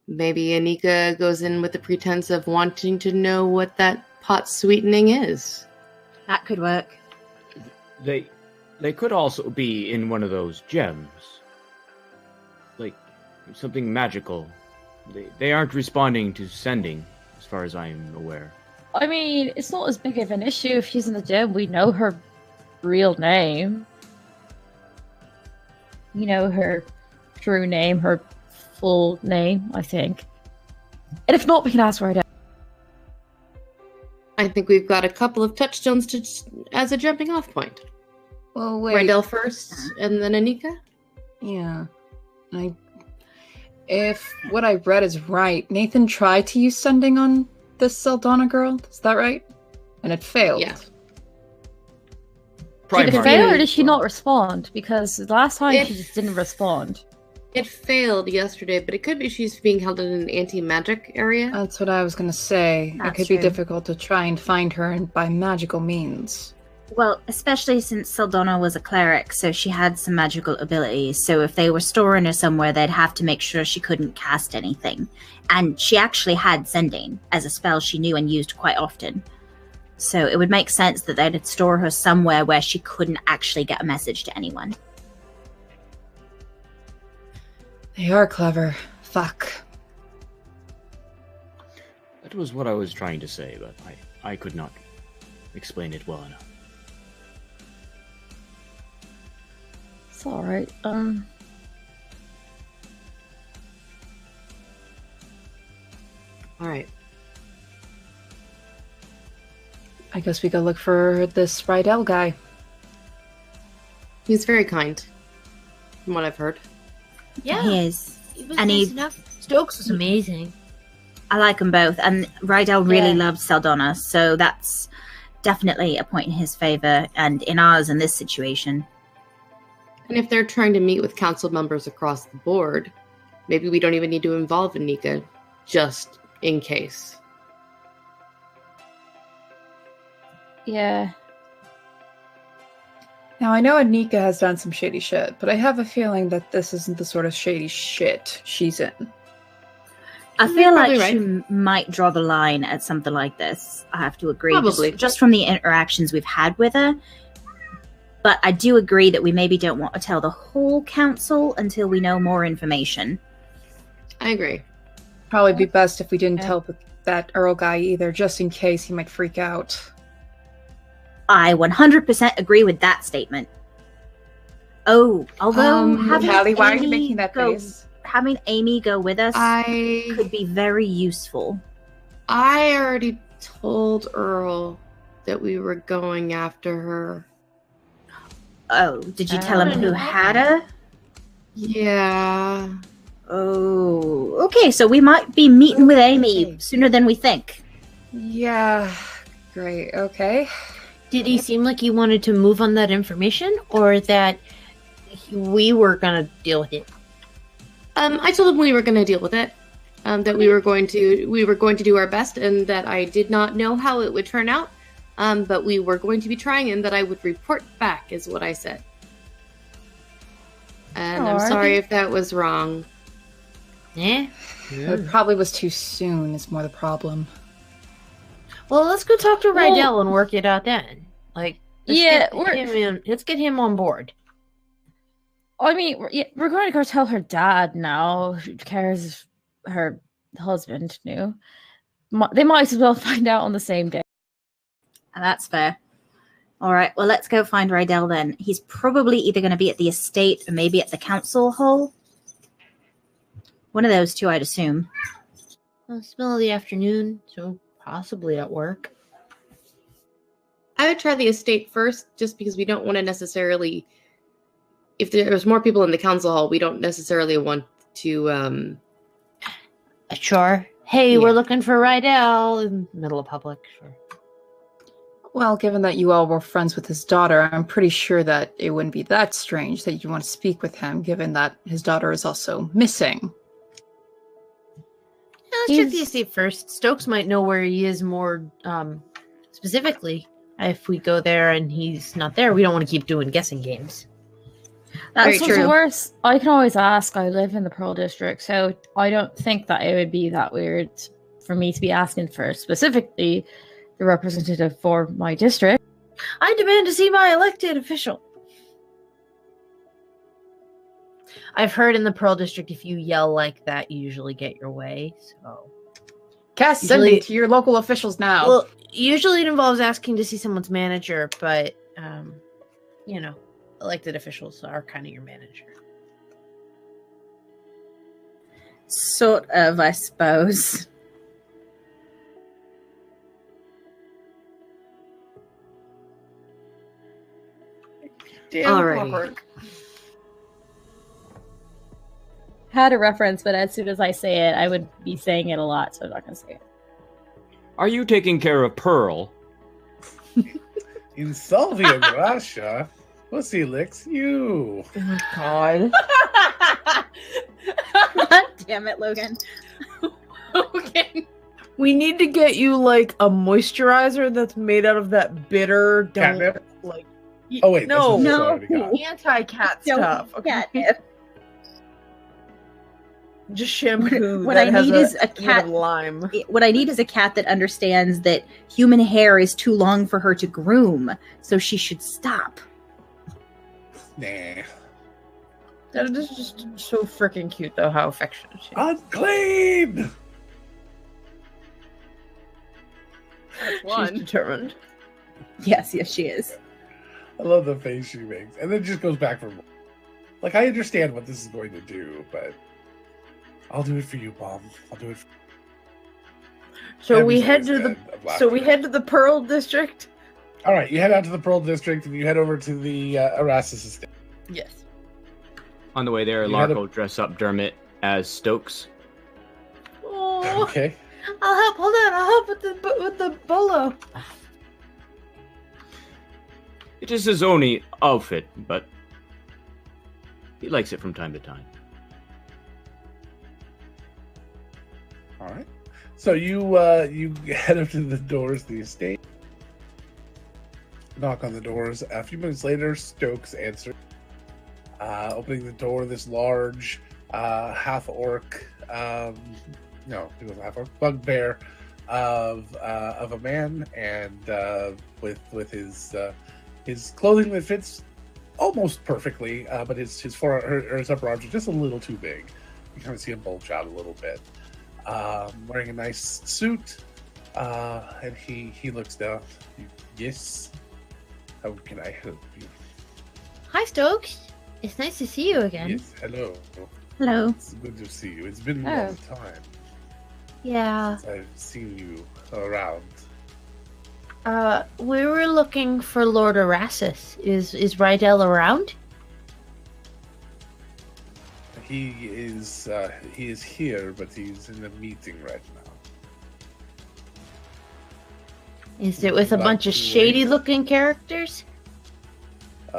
maybe Anika goes in with the pretense of wanting to know what that pot sweetening is. That could work. They could also be in one of those gems. Like something magical. They aren't responding to sending, as far as I'm aware. I mean, it's not as big of an issue if she's in the gym. We know her real name. You know her true name, her full name, I think. And if not, we can ask Rydell. I think we've got a couple of touchstones as a jumping off point. Well, wait. Rydell first, and then Anika? Yeah. If what I read is right, Nathan tried to use sending on this Saldana girl. Is that right? And it failed. Yeah. Did it Primarch fail or did did she well. not respond? Because last time It- she just didn't respond. It failed yesterday, but it could be she's being held in an anti-magic area. That's what I was gonna say. It That's could be true. difficult to try and find her by magical means. Well, especially since Saldana was a cleric, so she had some magical abilities. So if they were storing her somewhere, they'd have to make sure she couldn't cast anything. And she actually had Sending as a spell she knew and used quite often. So it would make sense that they'd store her somewhere where she couldn't actually get a message to anyone. They are clever. Fuck. That was what I was trying to say, but I could not explain it well enough. It's alright. All right. I guess we go look for this Rydell guy. He's very kind, from what I've heard. Yeah, He is. he was and nice he- enough. Stokes was amazing. I like them both. And Rydell really Yeah. loves Saldana, so that's definitely a point in his favor and in ours in this situation. And if they're trying to meet with council members across the board, maybe we don't even need to involve Anika, just in case. Yeah. Now, I know Anika has done some shady shit, but I have a feeling that this isn't the sort of shady shit she's in. I You're feel like probably she might draw the line at something like this. I have to agree. Probably. Just from the interactions we've had with her. But I do agree that we maybe don't want to tell the whole council until we know more information. I agree. Probably be best if we didn't Yeah. tell that Earl guy either, just in case he might freak out. I 100% agree with that statement. Oh, although having Callie, why are you Amy making that go- face? Having Amy go with us I could be very useful. already told Earl that we were going after her. Oh, did you tell him who had her? Yeah. Oh, okay. So we might be meeting with Amy sooner than we think. Yeah, great, okay. Did he seem like he wanted to move on that information, or that we were gonna deal with it? I told him we were going to deal with it. That we were going to do our best, and that I did not know how it would turn out. But we were going to be trying, and that I would report back, is what I said. And I'm Alrighty. sorry if that was wrong. Yeah. It probably was too soon, is more the problem. Well, let's go talk to Well- Rydell and work it out then. Like, Yeah, let's get him on board. I mean, we're going to go tell her dad now. Who cares if her husband knew? They might as well find out on the same day. And that's fair. All right, well, let's go find Rydell then. He's probably either going to be at the estate or maybe at the council hall. One of those two, I'd assume. Well, it's middle of the afternoon, so possibly at work. I would try the estate first, just because we don't want to necessarily. If there's more people in the council hall, we don't necessarily want to. Sure. Hey, Yeah. we're looking for Rydell in the middle of public. Sure. Well, given that you all were friends with his daughter, I'm pretty sure that it wouldn't be that strange that you want to speak with him, given that his daughter is also missing. Yeah, let's check the estate first. Stokes might know where he is more specifically. If we go there and he's not there, we don't want to keep doing guessing games. That's Very What's true. worse, I can always ask. I live in the Pearl District, so I don't think that it would be that weird for me to be asking for specifically the representative for my district. I demand to see my elected official. I've heard in the Pearl District, if you yell like that, you usually get your way. So, Cast Usually- sending to your local officials now. well, usually it involves asking to see someone's manager, but elected officials are kind of your manager. Sort of, I suppose. Alrighty. Had a reference, but as soon as I say it, I would be saying it a lot, so I'm not going to say it. Are you taking care of Pearl? In Soviet Russia, pussy licks you. Oh my god. Damn it, Logan. Okay. We need to get you like a moisturizer that's made out of that bitter Catnip? like Oh wait, that's no, what No. I already got. anti-cat Don't stuff. Okay. catnip. Just shampoo. What that I has need is a hint cat- of lime. What I need is a cat that understands that human hair is too long for her to groom, so she should stop. Nah. That is just so freaking cute, though. How affectionate she is. Unclean! She's determined. Yes, she is. I love the face she makes. And then just goes back for more. Like, I understand what this is going to do, but I'll do it for you, Mom. I'll do it for So we Abby's head always to the. dead of laughter. So we head to the Pearl District. All right, you head out to the Pearl District and you head over to the Erastus estate. Yes. On the way there, You had Lark will dress up Dermot as Stokes. Oh, Okay. I'll help. Hold on. I'll help with the bolo. It is his only outfit, but he likes it from time to time. All right. So you head up to the doors of the estate. Knock on the doors. A few minutes later, Stokes answers. Opening the door, this large half orc, no, he wasn't half orc, bugbear of a man, and with his clothing that fits almost perfectly, but his upper arms are just a little too big. You kind of see him bulge out a little bit. Wearing a nice suit, and he looks down. Yes. How can I help you? Hi, Stokes. It's nice to see you again. Yes. Hello. Hello. It's good to see you. It's been a long time Yeah. since I've seen you around. We were looking for Lord Erastus. Is Rydell around? He is here, but he's in a meeting right now. Is it with a Like bunch of to wait? shady-looking characters?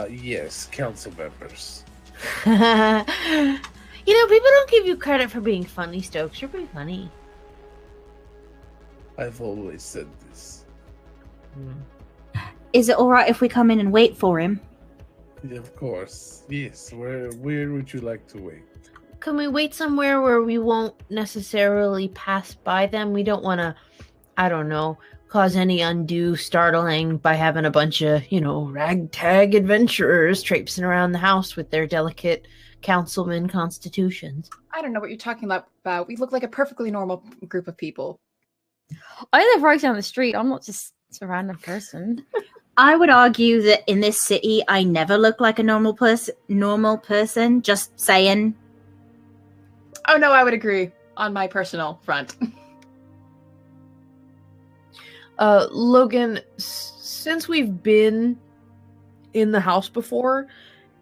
Yes, council members. You know, people don't give you credit for being funny, Stokes. You're pretty funny. I've always said this. Is it alright if we come in and wait for him? Yeah, of course. Yes. Where would you like to wait? Can we wait somewhere where we won't necessarily pass by them? We don't want to, I don't know, cause any undue startling by having a bunch of, ragtag adventurers traipsing around the house with their delicate councilman constitutions. I don't know what you're talking about. We look like a perfectly normal group of people. I live right down the street. I'm not just a random person. I would argue that in this city, I never look like a normal person. Just saying. Oh no, I would agree on my personal front. Logan, since we've been in the house before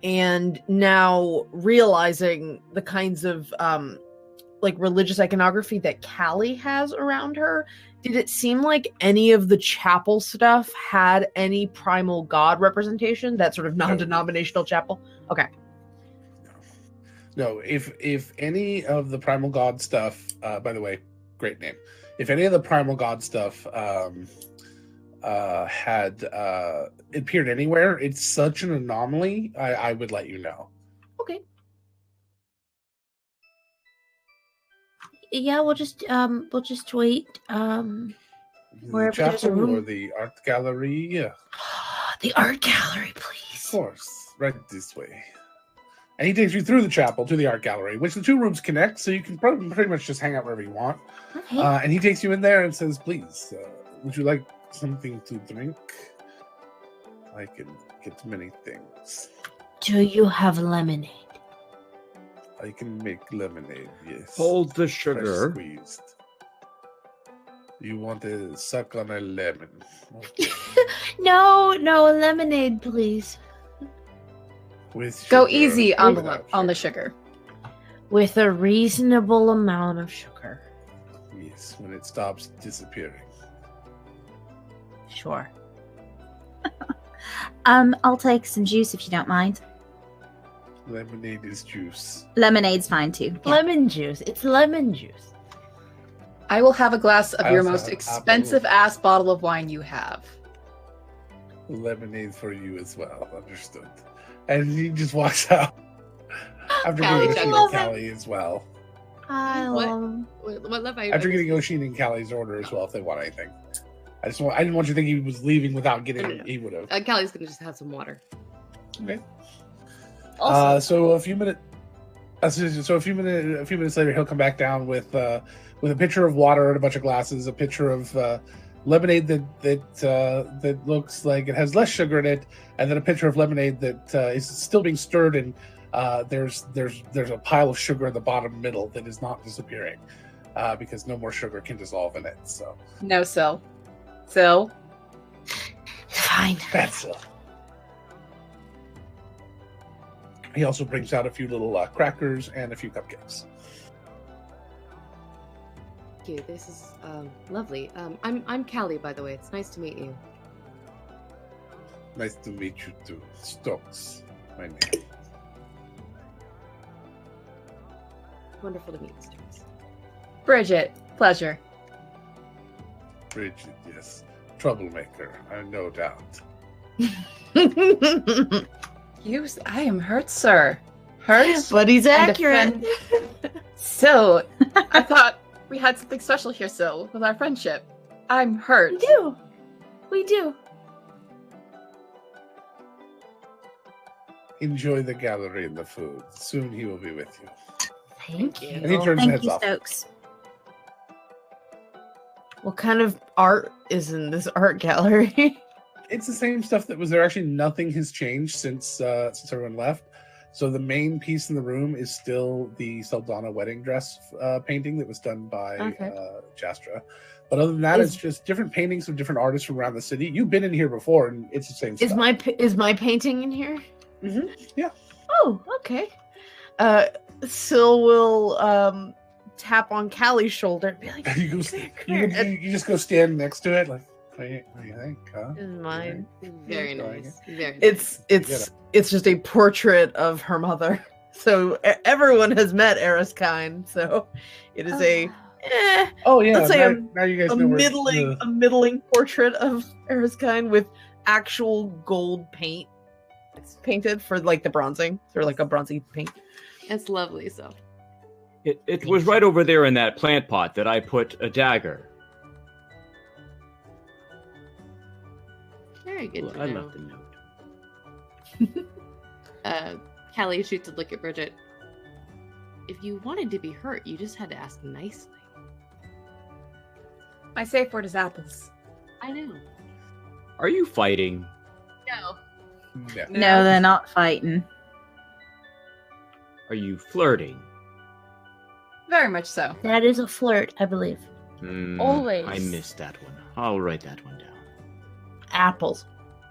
and now realizing the kinds of religious iconography that Callie has around her, did it seem like any of the chapel stuff had any primal god representation? That sort of non-denominational chapel? Okay. No, if any of the primal god stuff, by the way, great name. If any of the primal god stuff had appeared anywhere, it's such an anomaly. I would let you know. Okay. Yeah, we'll just wait. The Wherever there's a chapel or room. the art gallery, yeah, The art gallery, of please. course, right this way. And he takes you through the chapel to the art gallery, which the two rooms connect, so you can pretty much just hang out wherever you want. Okay. And he takes you in there and says, "Please, would you like something to drink? I can get many things. Do you have lemonade? I can make lemonade, yes. Hold the Fresh sugar. squeezed. You want to suck on a lemon? Okay. No, lemonade, please. With Go sugar easy or on without the sugar. With a reasonable amount of sugar. Yes, when it stops disappearing. Sure. I'll take some juice if you don't mind. Lemonade is juice. Lemonade's fine too. Yeah. Lemon juice. It's lemon juice. I will have a glass of I your also most have expensive ass bottle of wine you have. Lemonade for you as well. Understood. And he just walks out. After Callie getting chuckles. Callie as well. I What? love 'em. What love I After getting Oshin and Callie's order as well, if they want anything. I didn't want you to think he was leaving without getting. No. He would have. Callie's gonna just have some water. Okay. Also, So a few minutes. So a few minutes later, he'll come back down with a pitcher of water and a bunch of glasses, a pitcher of lemonade that looks like it has less sugar in it, and then a pitcher of lemonade that is still being stirred, and there's a pile of sugar in the bottom middle that is not disappearing because no more sugar can dissolve in it. So No, Sil. Sil. Fine. that's it. He also brings out a few little crackers and a few cupcakes. Thank you. This is lovely. I'm Callie, by the way. It's nice to meet you. Nice to meet you too, Stokes. My name. Wonderful to meet you, Stokes. Bridget. Pleasure. Bridget, yes. Troublemaker, I have no doubt. I am hurt, sir. Hurt? But he's And accurate. Sil, I thought we had something special here, Sil, with our friendship. I'm hurt. We do. We do. Enjoy the gallery and the food. Soon he will be with you. Thank you. And he turns Thank heads you, off. Stokes. What kind of art is in this art gallery? It's the same stuff that was there. Actually, nothing has changed since everyone left. So the main piece in the room is still the Saldana wedding dress painting that was done by Jastra. But other than that, it's just different paintings of different artists from around the city. You've been in here before, and it's the same Is stuff. my painting in here? Mm-hmm. Yeah. Oh, okay. Sil will tap on Callie's shoulder and be like, you, go, "Come here." you just go stand next to it, like, what do you think, huh? This is mine. Very nice. Very nice. It's just a portrait of her mother. So everyone has met Ereskine. So it is a Oh yeah, let's say now you guys a know where middling portrait of Ereskine with actual gold paint. It's painted for like the bronzing, or like a bronzy paint. It's lovely. So It was right over there in that plant pot that I put a dagger. very good. Well, to I know. left a note. Callie shoots a look at Bridget. If you wanted to be hurt, you just had to ask nicely. My safe word is apples. I know. Are you fighting? No. Yeah. No, they're not fighting. Are you flirting? Very much so. That is a flirt, I believe. Always. I missed that one. I'll write that one down. Apples.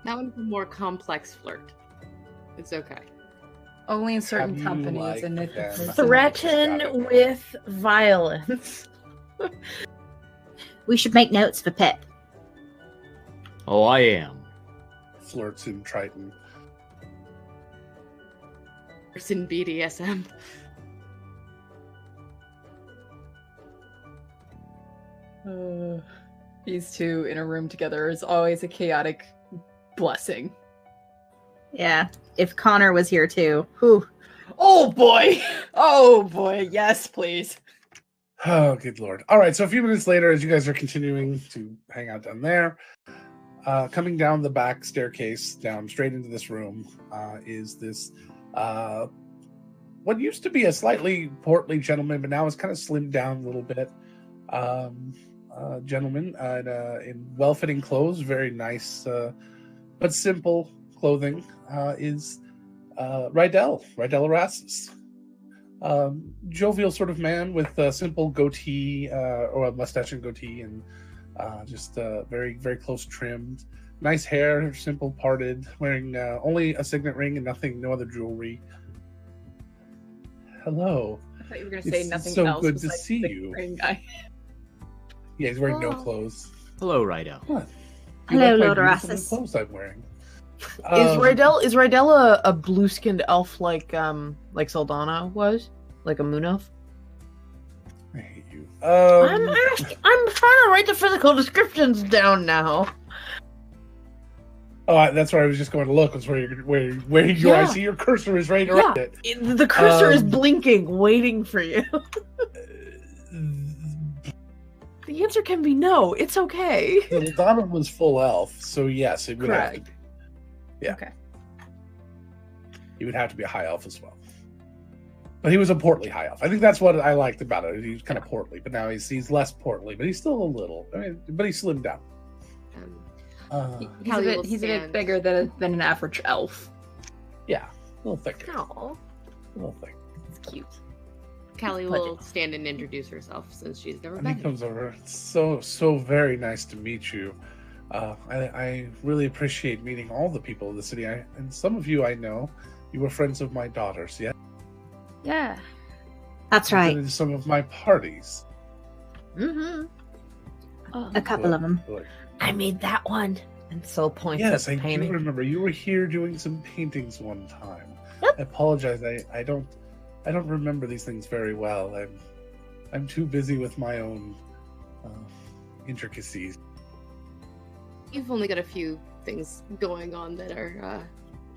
That one's a more complex flirt. It's okay. Only in certain Have you companies liked and if them? it's got it. Threaten with violence. We should make notes for Pip. Oh, I am. Flirts in Triton. It's in BDSM. These two in a room together is always a chaotic blessing. Yeah. If Connor was here too. Whew. Oh boy! Oh boy, yes, please. Oh, good lord. All right, so a few minutes later, as you guys are continuing to hang out down there, coming down the back staircase, down straight into this room, is this, what used to be a slightly portly gentleman, but now is kind of slimmed down a little bit. Gentleman in well-fitting clothes, very nice, but simple clothing, is Rydell Erastus. Jovial sort of man with a simple goatee, or a mustache and goatee, and just very, very close trimmed. Nice hair, simple parted, wearing only a signet ring and no other jewelry. Hello. I thought you were going to say It's nothing so else. good to besides see the you. ring guy. Yeah, he's wearing no Oh. clothes. Hello, Rydell. What? You Hello, like my Lord beautiful Erastus. clothes I'm wearing. Is Rydell a blue-skinned elf like Saldana was? Like a moon elf? I hate you. I'm trying to write the physical descriptions down now. Oh, that's where I was just going to look. That's where you are. I see your cursor is right around it. The cursor is blinking, waiting for you. The answer can be no. It's okay. Saldana was full elf, so yes, it would have to be. Yeah. Okay. He would have to be a high elf as well. But he was a portly high elf. I think that's what I liked about it. He was kind of portly, but now he's less portly, but he's still a little. I mean, but he slimmed down. He's a bit bigger than an average elf. Yeah, a little thicker. No. A little thick. It's cute. Callie will stand and introduce herself since she's never And met he him. comes over. It's so very nice to meet you. I really appreciate meeting all the people of the city. And some of you I know. You were friends of my daughter's, yeah? Yeah. That's You've right. been to some of my parties. Mm-hmm. Oh. A couple of them. Like, I made that one. And Syl points yes, at I the do painting. remember. You were here doing some paintings one time. Yep. I apologize. I don't remember these things very well. I'm too busy with my own intricacies. You've only got a few things going on that are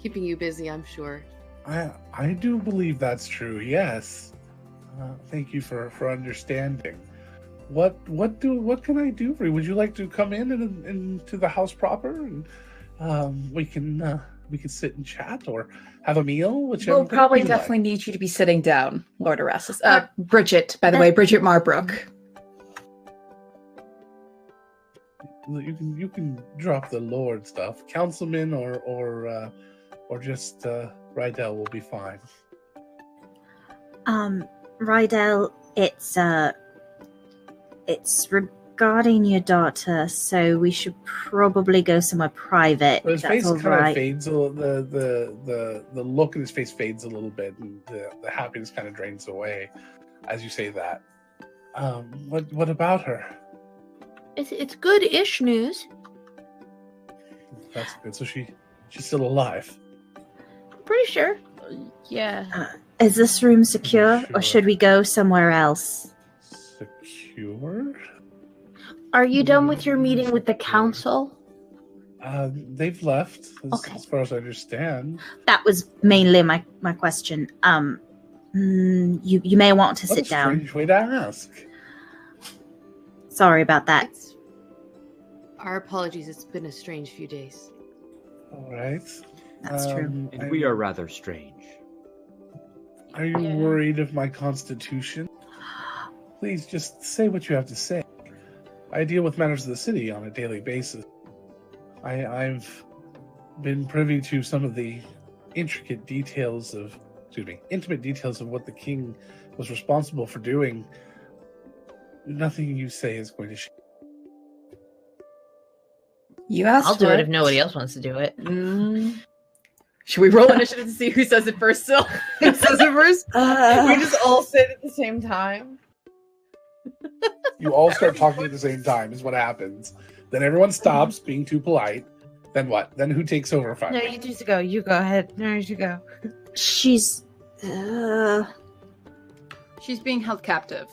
keeping you busy, I'm sure. I do believe that's true. Yes. Thank you for understanding. What can I do for you? Would you like to come into the house proper, and we can sit and chat or have a meal? Whichever. We'll probably you like. definitely need you to be sitting down, Lord Erastus. Bridget, by the way, Bridget Marbrook. You can drop the Lord stuff. Councilman or just Rydell will be fine. Rydell, it's regarding your daughter, so we should probably go somewhere private. But his if face that's all kind of right. fades. The look in his face fades a little bit, and the happiness kind of drains away as you say that. What about her? It's good-ish news. That's good. So she's still alive. I'm pretty sure. Yeah. Is this room secure, Sure. or should we go somewhere else? Secure? Are you done with your meeting with the council? They've left, Okay. as far as I understand. That was mainly my question. You may want to What a sit down. strange way to ask. Sorry about that. Our apologies. It's been a strange few days. All right. That's true. And we are rather strange. Are you Yeah. worried of my constitution? Please just say what you have to say. I deal with matters of the city on a daily basis. I've been privy to some of the intimate details of what the king was responsible for doing. Nothing you say is going to change. You asked I'll do for it if nobody else wants to do it. Should we roll initiative to see who says it first, Syl? Who says it first? We just all sit at the same time. You all start talking at the same time is what happens. Then everyone stops being too polite. Then what? Then who takes over No, finally? you just go. You go ahead. No, you go. She's. She's being held captive.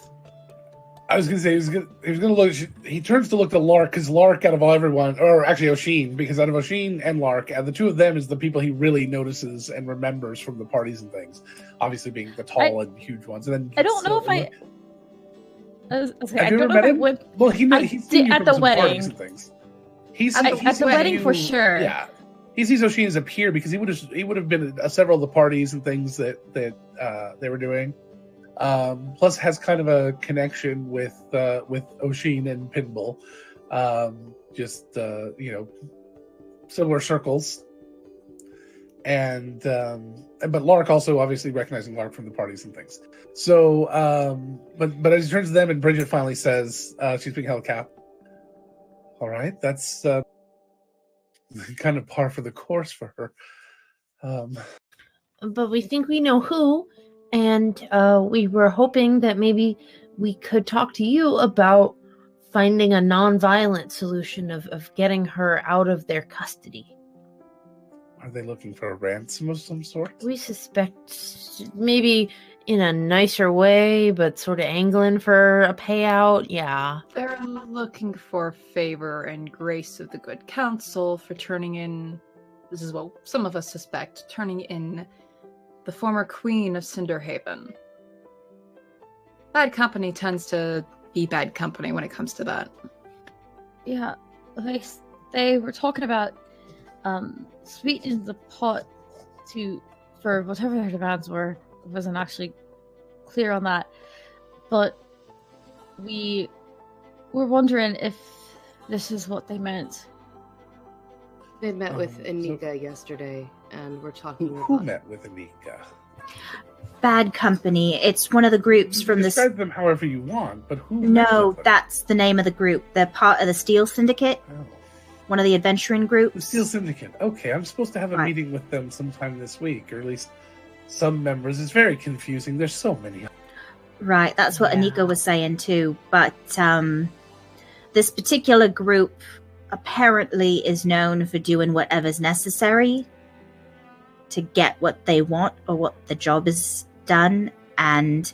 I was gonna say he was gonna look. He turns to look at Lark because Lark, out of all everyone, or actually Oshin, because out of Oshin and Lark, the two of them is the people he really notices and remembers from the parties and things. Obviously, being the tall and huge ones. And then I don't know if I Have I you don't ever know met if I him? would. Well, he's I seen did you at from the some parties wedding. and things. He's At the wedding for sure. Yeah, he sees Oshin as a peer because he would have been at several of the parties and things that they were doing. Plus, has kind of a connection with Oshin and Pinball. Similar circles. And but Lark also obviously recognizing Lark from the parties and things. So, but as he turns to them and Bridget finally says she's being held cap. All right, that's kind of par for the course for her. But we think we know who, and we were hoping that maybe we could talk to you about finding a non-violent solution of getting her out of their custody. Are they looking for a ransom of some sort? We suspect maybe in a nicer way, but sort of angling for a payout. Yeah. They're looking for favor and grace of the good council for turning in, this is what some of us suspect, turning in the former queen of Cinderhaven. Bad company tends to be bad company when it comes to that. Yeah, they were talking about sweetening the pot for whatever their demands were. It wasn't actually clear on that, but we were wondering if this is what they meant. They met with Anika yesterday, and we're talking Who about... met with Anika? Bad company. It's one of the groups from this. Describe them however you want, but who? met No, with them? that's the name of the group. They're part of the Steel Syndicate, Oh. one of the adventuring The groups. Steel Syndicate. Okay, I'm supposed to have a Right. meeting with them sometime this week, or at least some members. It's very confusing. There's so many. Right, that's what Yeah. Anika was saying too. But this particular group apparently is known for doing whatever's necessary to get what they want or what the job is done. And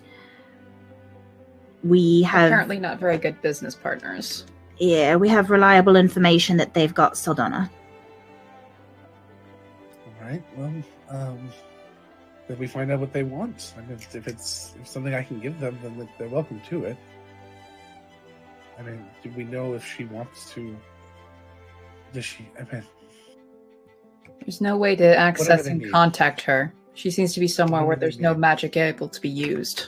we have Apparently not very good business partners. yeah, we have reliable information that they've got Saldana. All right. Well, then we find out what they want. I mean, if something I can give them, then they're welcome to it. I mean, do we know if she wants to? Does she? I mean, There's no way to access they and need. contact her. She seems to be somewhere where Whatever they there's no need. magic able to be used.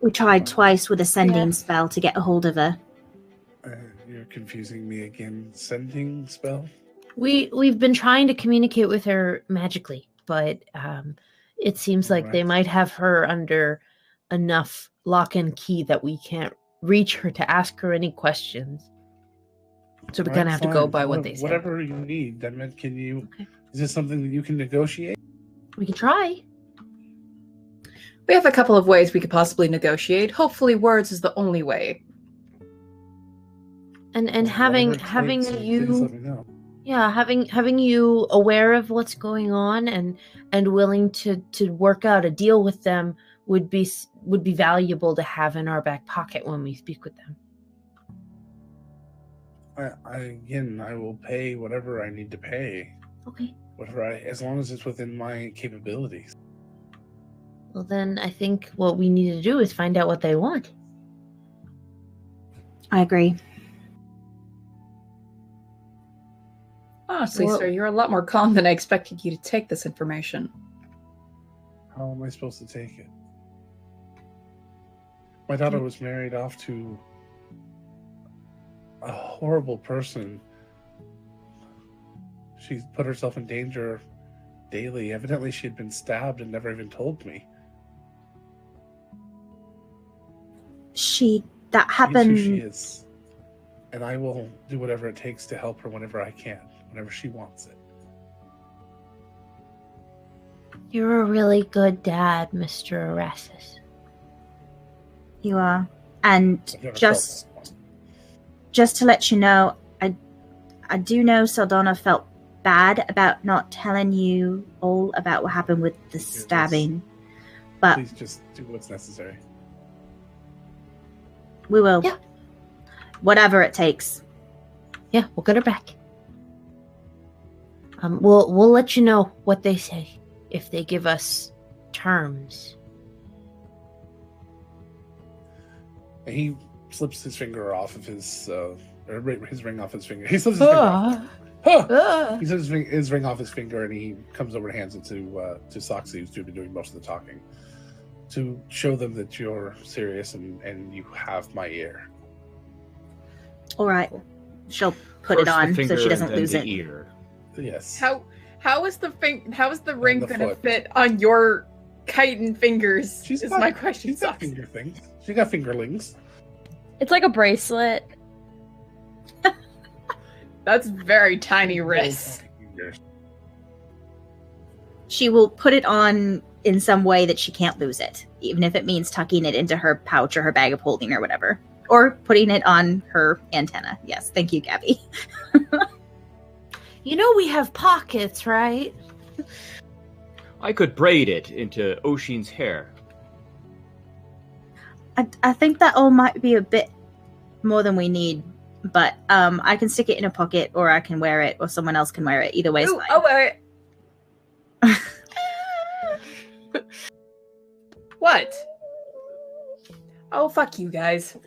We tried twice with a sending Yeah. spell to get a hold of her. you're confusing me again. Sending spell. We've been trying to communicate with her magically, but it seems like they Right. might have her under enough lock and key that we can't reach her to ask her any questions. So we All kind right, of have to go fine. by what Well, they say. Whatever you need. I mean, can you? Okay. Is this something that you can negotiate? We can try. We have a couple of ways we could possibly negotiate. Hopefully words is the only way. And Whatever having it having takes, please you let me know. yeah, having you aware of what's going on and willing to work out a deal with them would be valuable to have in our back pocket when we speak with them. I will pay whatever I need to pay. Okay. As long as it's within my capabilities. Well, then I think what we need to do is find out what they want. I agree. Honestly, Well- sir, you're a lot more calm than I expected you to take this information. How am I supposed to take it? My daughter was married off to a horrible person. She put herself in danger daily. Evidently, she had been stabbed and never even told me. That She's happened. who she is. And I will do whatever it takes to help her whenever I can, whenever she wants it. You're a really good dad, Mr. Erasmus. You are. And I've never just felt that. just to let you know, I do know Saldana felt bad about not telling you all about what happened with the stabbing. But Please just do what's necessary. we will. Yeah. Whatever it takes. Yeah, we'll get her back. We'll let you know what they say if they give us terms. And he slips his finger off of his ring off his finger. He slips his finger off. Huh! He slips his ring off his finger, and he comes over and hands it to Soxy, who's been doing most of the talking, to show them that you're serious and you have my ear. All right. She'll put First it on the so finger she and doesn't then lose the it. ear. Yes. How is the ring the gonna foot. fit on your chitin fingers? She's is got- my question. She's got Sucks. finger things. She got fingerlings. It's like a bracelet. That's very tiny wrists. Fingers. She will put it on in some way that she can't lose it, even if it means tucking it into her pouch or her bag of holding or whatever. Or putting it on her antenna. Yes, thank you, Gabby. You know we have pockets, right? I could braid it into Oshin's hair. I think that all might be a bit more than we need, but I can stick it in a pocket, or I can wear it, or someone else can wear it. Either way is Ooh, fine. I'll wear it. What? Oh, fuck you guys.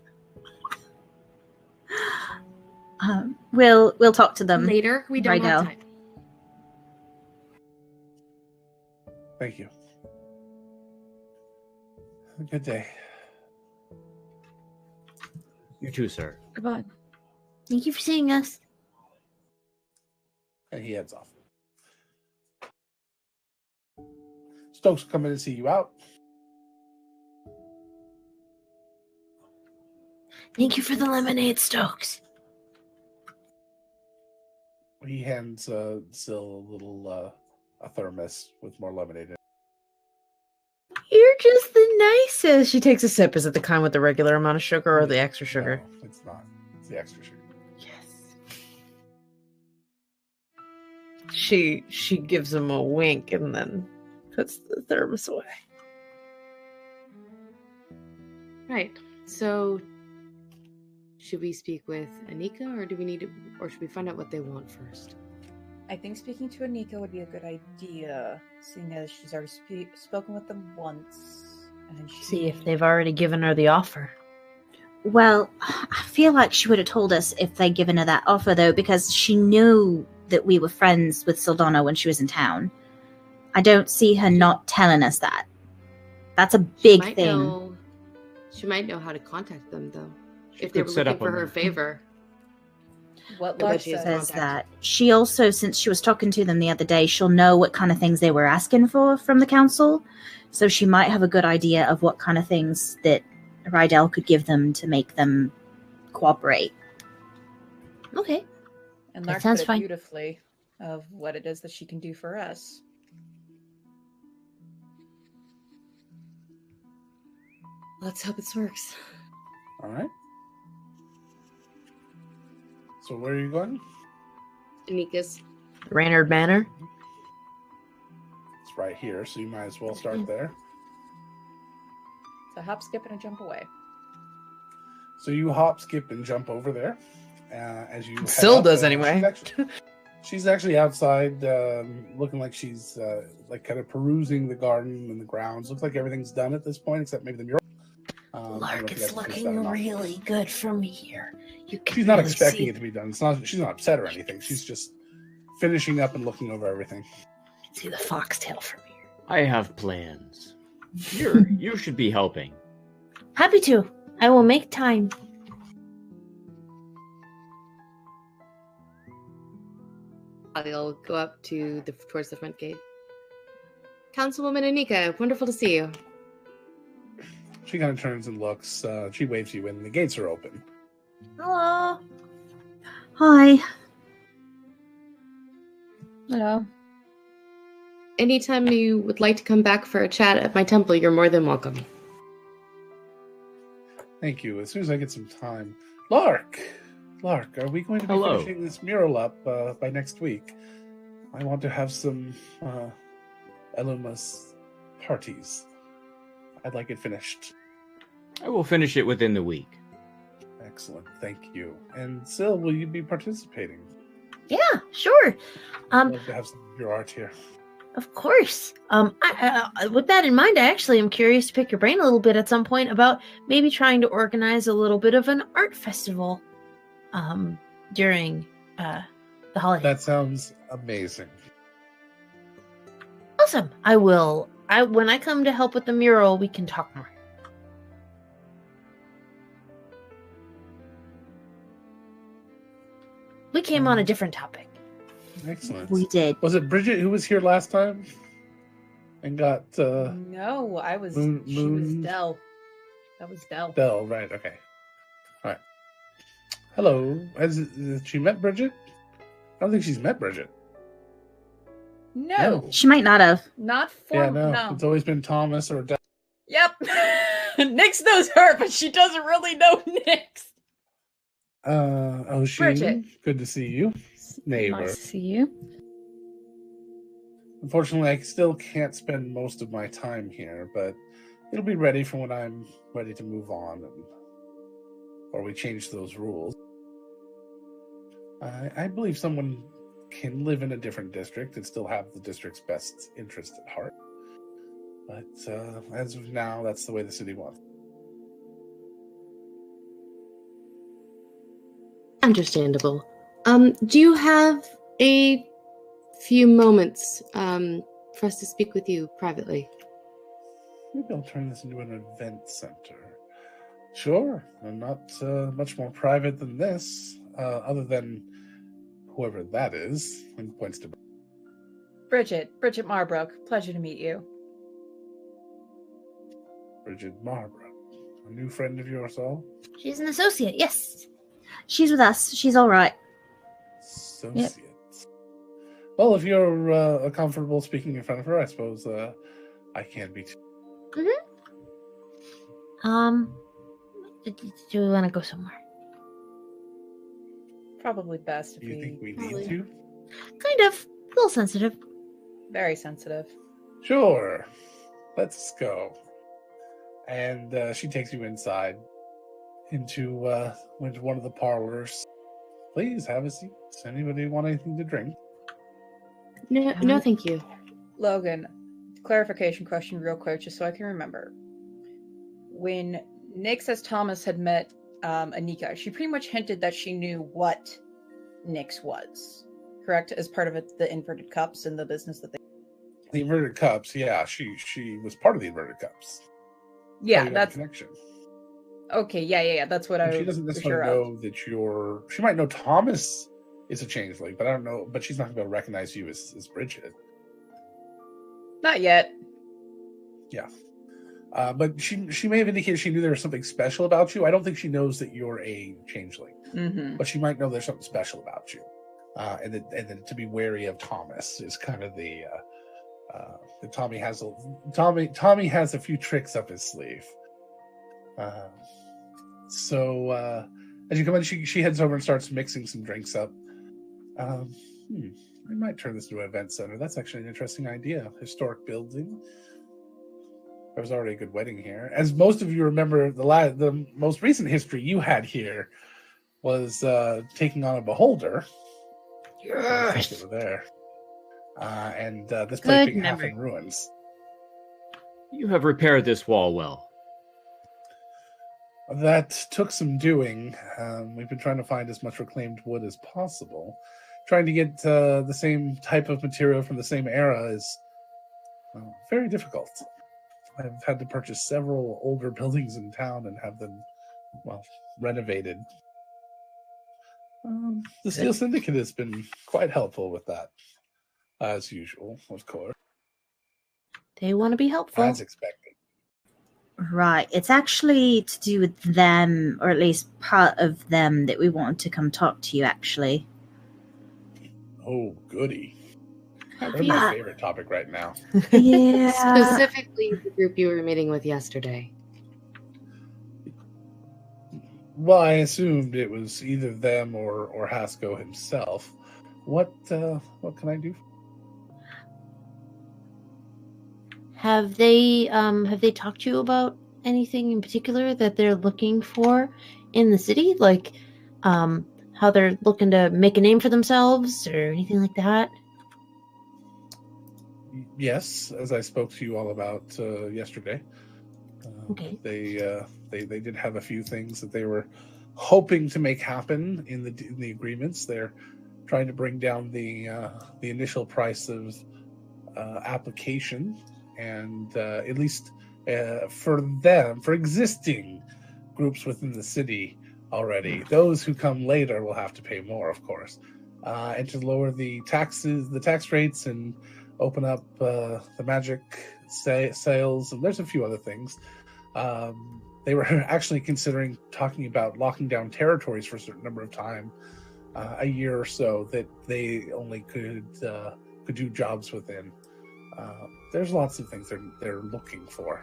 We'll talk to them Later, we don't right have now. time. Thank you. Good day. You too, sir. Goodbye. Thank you for seeing us. And he heads off. Stokes will come in and see you out. Thank you for the lemonade, Stokes. He hands Syl a little a thermos with more lemonade in it. You're just the nicest. She takes a sip. Is it the kind with the regular amount of sugar or the extra sugar? No, it's not. It's the extra sugar. Yes. She gives him a wink and then puts the thermos away. Right. So, should we speak with Anika, or do we need to, or should we find out what they want first? I think speaking to Anika would be a good idea, seeing as she's already spoken with them once. And See if they've already given her the offer. Well, I feel like she would have told us if they'd given her that offer, though, because she knew that we were friends with Sildana when she was in town. I don't see her not telling us that. That's a big thing. She might know how to contact them, though. She If they could were set looking up for a- her favor. What But Lark she has Says contact. that. She also, since she was talking to them the other day, she'll know what kind of things they were asking for from the council. So she might have a good idea of what kind of things that Rydell could give them to make them cooperate. Okay. And That Lark sounds put it fine. beautifully of what it is that she can do for us. Let's hope this works. All right. So where are you going? Anika's. Raynard Manor. It's right here, so you might as well start there. So hop, skip, and a jump away. So you hop, skip, and jump over there. As you head Syl up, does anyway. She's actually outside, looking like she's like kind of perusing the garden and the grounds. Looks like everything's done at this point, except maybe the mural. I don't know Lark, if you it's guys finished that or looking not. really good from here. You can She's not really expecting see, it to be done. It's not. She's not upset or anything. She's just finishing up and looking over everything. see the foxtail from here. I have plans. You should be helping. Happy to. I will make time. I'll go up to towards the front gate. Councilwoman Anika, wonderful to see you. She kind of turns and looks. She waves you in. The gates are open. Hello. Hi. Hello. Anytime you would like to come back for a chat at my temple, you're more than welcome. Thank you. As soon as I get some time, Lark, are we going to be Hello. finishing this mural up by next week? I want to have some Eluma's parties. I'd like it finished. I will finish it within the week. Excellent. Thank you. And Syl, will you be participating? Yeah, sure. I'd love to have some of your art here. Of course. With that in mind, I actually am curious to pick your brain a little bit at some point about maybe trying to organize a little bit of an art festival during the holidays. That sounds amazing. Awesome. I will. When I come to help with the mural, we can talk more. We came on a different topic. Excellent. We did. Was it Bridget who was here last time and got No, I was. She was Moon- Dell. That was Dell. Bell? Right. Okay. All right. Hello. Has she met Bridget? I don't think she's met Bridget. No, She might not have. not Yeah, for no. It's always been Thomas or Del. Yep. Nyx knows her, but she doesn't really know Nyx. Oshin, Bridget. good to see you. Neighbor. Nice to see you. Unfortunately, I still can't spend most of my time here, but it'll be ready for when I'm ready to move on, or we change those rules. I believe someone can live in a different district and still have the district's best interest at heart. But as of now, that's the way the city wants. Understandable. Do you have a few moments for us to speak with you privately? Maybe I'll turn this into an event center. Sure, I'm not much more private than this, other than whoever that is, and points to Bridget Marbrook. Pleasure to meet you. Bridget Marbrook. A new friend of yours all? She's an associate, yes. She's with us. She's all right. Associates. Yep. Well, if you're comfortable speaking in front of her, I suppose I can be too. Do we want to go somewhere? Probably best if Do you think we Probably. need to? Kind of. A little sensitive. Very sensitive. Sure. Let's go. And she takes you inside into one of the parlors. Please have a seat. Does anybody want anything to drink? No, thank you. Logan, clarification question real quick, just so I can remember. When Nick says Thomas had met Anika, she pretty much hinted that she knew what Nyx was, correct? As part of the inverted cups and the business that they... The inverted cups, yeah. She was part of the inverted cups. Yeah, So you have a that's... connection. Okay, yeah. That's what I She was doesn't sure necessarily of. know that you're... She might know Thomas is a changeling, but I don't know. But she's not going to be able to recognize you as Bridget. Not yet. Yeah. But she may have indicated she knew there was something special about you. I don't think she knows that you're a changeling, Mm-hmm. but she might know there's something special about you. And then to be wary of Thomas is kind of the that Tommy has a few tricks up his sleeve. So as you come in, she heads over and starts mixing some drinks up. I might turn this into an event center. That's actually an interesting idea. Historic building. There was already a good wedding here. As most of you remember, the most recent history you had here was taking on a beholder. Yes. Over there. And this place Good being half memory. in ruins. You have repaired this wall well. That took some doing. We've been trying to find as much reclaimed wood as possible. Trying to get the same type of material from the same era is very difficult. I've had to purchase several older buildings in town and have them, renovated. The Steel Syndicate has been quite helpful with that, as usual, of course, They want to be helpful. as expected. Right. It's actually to do with them, or at least part of them, that we wanted to come talk to you, actually. Oh, goody. Have They're you- my favorite topic right now. Yeah. Specifically, the group you were meeting with yesterday. Well, I assumed it was either them or Haskell himself. What can I do? Have they talked to you about anything in particular that they're looking for in the city? Like how they're looking to make a name for themselves or anything like that? Yes, as I spoke to you all about yesterday. Okay. They did have a few things that they were hoping to make happen in the agreements. They're trying to bring down the initial price of application, and at least for existing groups within the city already. Those who come later will have to pay more, of course, and to lower the tax rates and open up the magic sales. And there's a few other things. They were actually considering talking about locking down territories for a certain number of time, a year or so, that they only could do jobs within. There's lots of things they're looking for.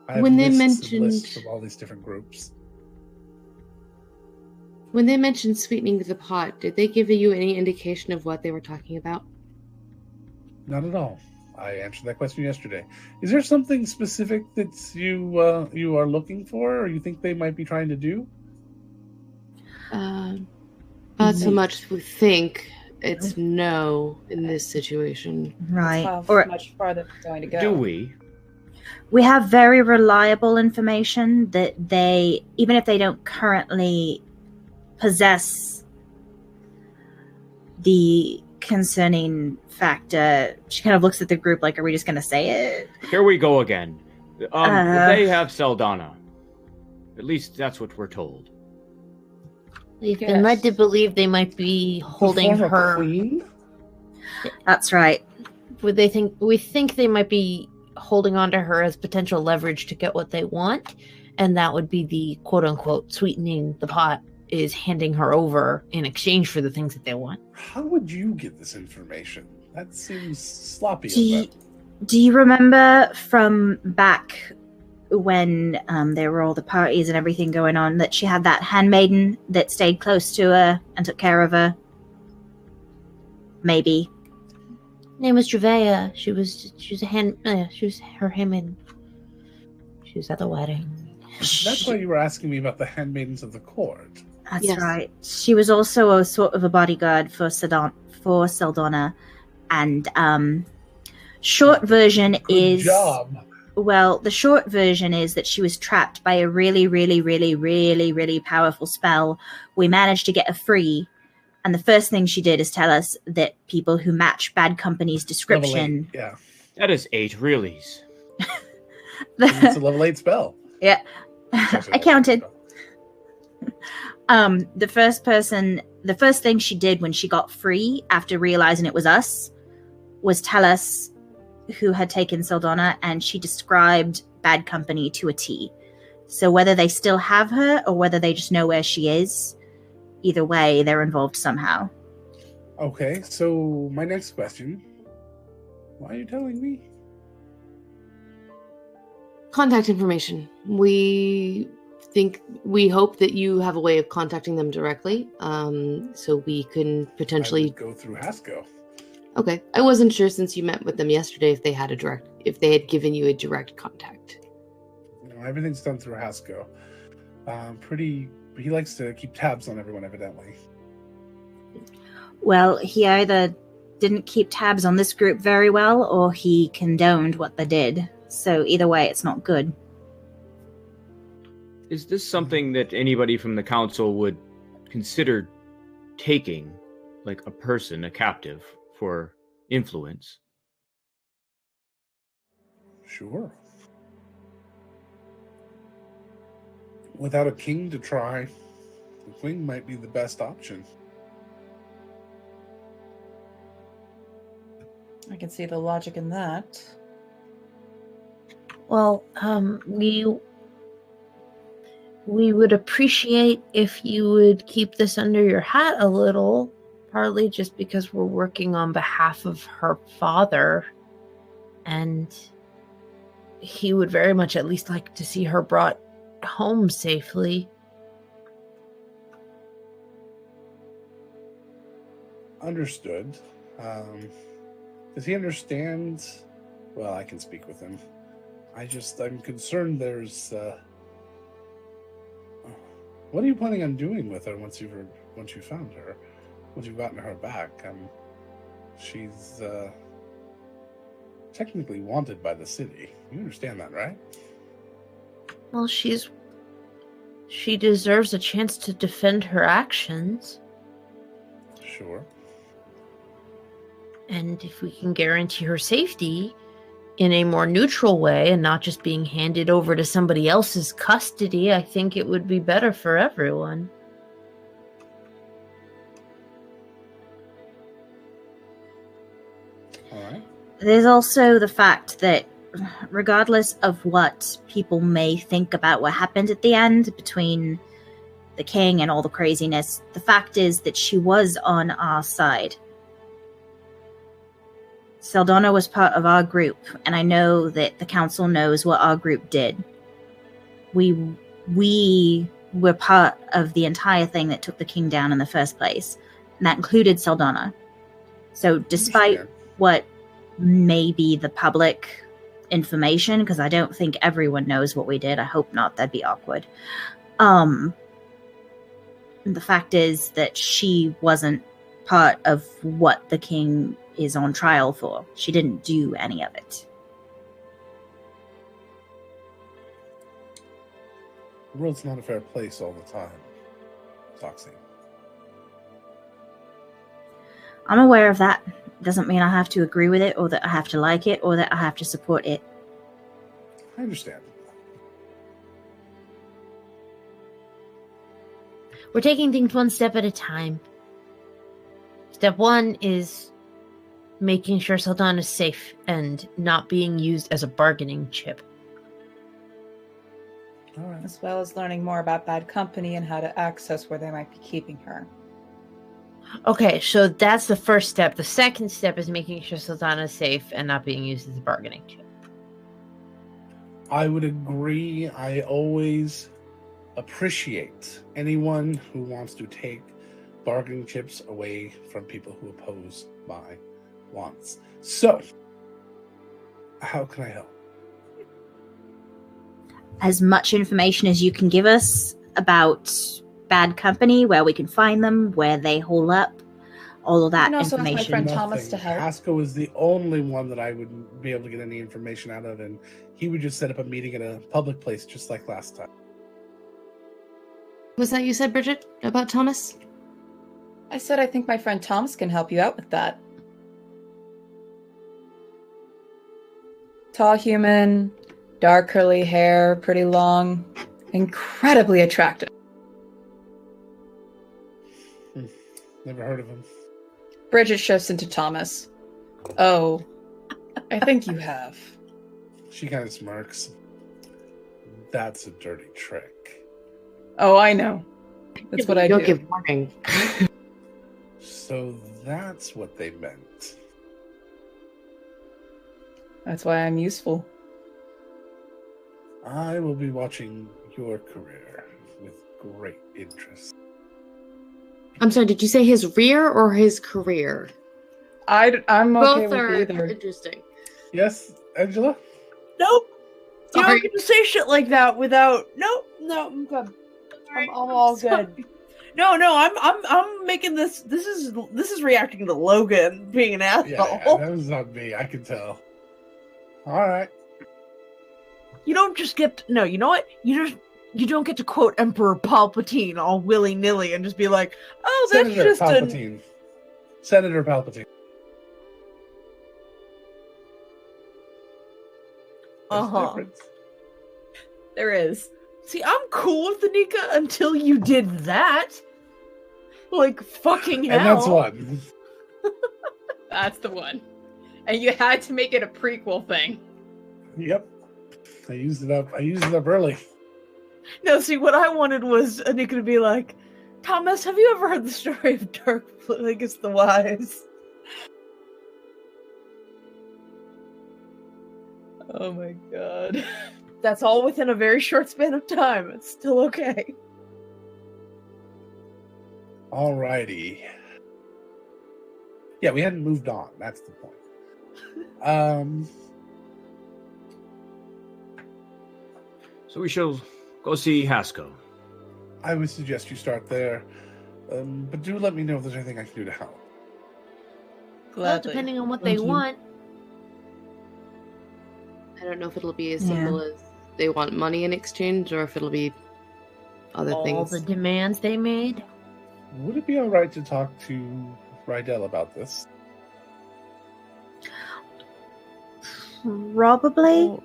I have When they lists and mentioned- lists of all these different groups. When they mentioned sweetening the pot, did they give you any indication of what they were talking about? Not at all. I answered that question yesterday. Is there something specific that you are looking for, or you think they might be trying to do? Not so much we think. It's no in this situation. Right. How Or much farther it's going to go? Do we? we have very reliable information that they, even if they don't currently possess the concerning factor, she kind of looks at the group like, are we just going to say it? Here we go again. They have Saldana. At least that's what we're told. They're Yes. led to believe they might be holding The former her. queen? That's right. We think they might be holding on to her as potential leverage to get what they want, and that would be the quote unquote sweetening the pot, is handing her over in exchange for the things that they want. How would you get this information? That seems sloppy. Do you remember from back when there were all the parties and everything going on that she had that handmaiden that stayed close to her and took care of her? Maybe. Name was Javea. She was her handmaiden. She was at the wedding. That's why you were asking me about the handmaidens of the court. That's Yes. right. She was also a sort of a bodyguard for Saldana, and short version Good is job. well, the short version is that she was trapped by a really, really, really, really, really powerful spell. We managed to get her free, and the first thing she did is tell us that people who match Bad Company's Level description. 8, yeah. That is 8 reallys. It's a level 8 spell. Yeah. It's actually a I level 8 counted. spell. The first thing she did when she got free after realizing it was us was tell us who had taken Saldana, and she described Bad Company to a T. So whether they still have her or whether they just know where she is, either way, they're involved somehow. Okay, so my next question. Why are you telling me? Contact information. We hope that you have a way of contacting them directly, so we can I potentially. would go through Hasco. Okay, I wasn't sure since you met with them yesterday if they had given you a direct contact. Everything's done through Hasco. He likes to keep tabs on everyone, evidently. Well, he either didn't keep tabs on this group very well, or he condoned what they did. So either way, it's not good. Is this something that anybody from the council would consider taking, like a person, a captive, for influence? Sure. Without a king to try, the queen might be the best option. I can see the logic in that. Well, we would appreciate if you would keep this under your hat a little, partly just because we're working on behalf of her father, and he would very much at least like to see her brought home safely. Understood. Does he understand? Well, I can speak with him. I'm concerned there's... What are you planning on doing with her once you've found her? Once you've gotten her back? She's technically wanted by the city. You understand that, right? Well, she deserves a chance to defend her actions. Sure. And if we can guarantee her safety in a more neutral way and not just being handed over to somebody else's custody, I think it would be better for everyone. All right. There's also the fact that regardless of what people may think about what happened at the end between the king and all the craziness, the fact is that she was on our side. Saldana was part of our group, and I know that the council knows what our group did. We were part of the entire thing that took the king down in the first place. And that included Saldana. So despite what may be the public information, because I don't think everyone knows what we did. I hope not. That'd be awkward. The fact is that she wasn't part of what the king is on trial for. She didn't do any of it. The world's not a fair place all the time, Foxy. I'm aware of that. Doesn't mean I have to agree with it, or that I have to like it, or that I have to support it. I understand. We're taking things one step at a time. Step one is making sure Saldana is safe and not being used as a bargaining chip. All right. As well as learning more about Bad Company and how to access where they might be keeping her. Okay, so that's the first step. The second step is making sure Saldana is safe and not being used as a bargaining chip. I would agree. I always appreciate anyone who wants to take bargaining chips away from people who oppose my wants. So, how can I help? As much information as you can give us about Bad Company, where we can find them, where they hole up, all of that And also ask my information. friend Thomas to help. Pasco is the only one that I would be able to get any information out of, and he would just set up a meeting at a public place just like last time. Was that you said, Bridget, about Thomas? I said I think my friend Thomas can help you out with that. Tall human, dark curly hair, pretty long, incredibly attractive. Never heard of him. Bridget shifts into Thomas. Oh, I think you have. She kind of smirks. That's a dirty trick. Oh, I know. That's what I do. Don't give warning. So that's what they meant. That's why I'm useful. I will be watching your career with great interest. I'm sorry, did you say his rear or his career? I'm okay Both with are either. interesting. Yes, Angela? Nope. You Sorry. don't get to say shit like that without. Nope. No, I'm good. I'm all good. No, I'm making this. This is reacting to Logan being an asshole. Yeah, that was not me. I can tell. All right. You don't just get. No, you know what? You don't get to quote Emperor Palpatine all willy nilly and just be like, "Oh, that's Senator just Palpatine. Senator Palpatine. There's a Uh-huh. difference. There is. See, I'm cool with Anika until you did that. Like fucking hell. And that's one. That's the one. And you had to make it a prequel thing. Yep. I used it up. I used it up early. No, see, what I wanted was Anika to be like, Thomas, have you ever heard the story of Dark Plagueis the Wise? Oh my god. That's all within a very short span of time. It's still okay. Alrighty. Yeah, we hadn't moved on. That's the point. So we shall go see Hasko. I would suggest you start there. But do let me know if there's anything I can do to help. Well, depending on what they Thank you. want. I don't know if it'll be as simple as they want money in exchange or if it'll be other All things. the demands they made. Would it be alright to talk to Rydell about this? Probably,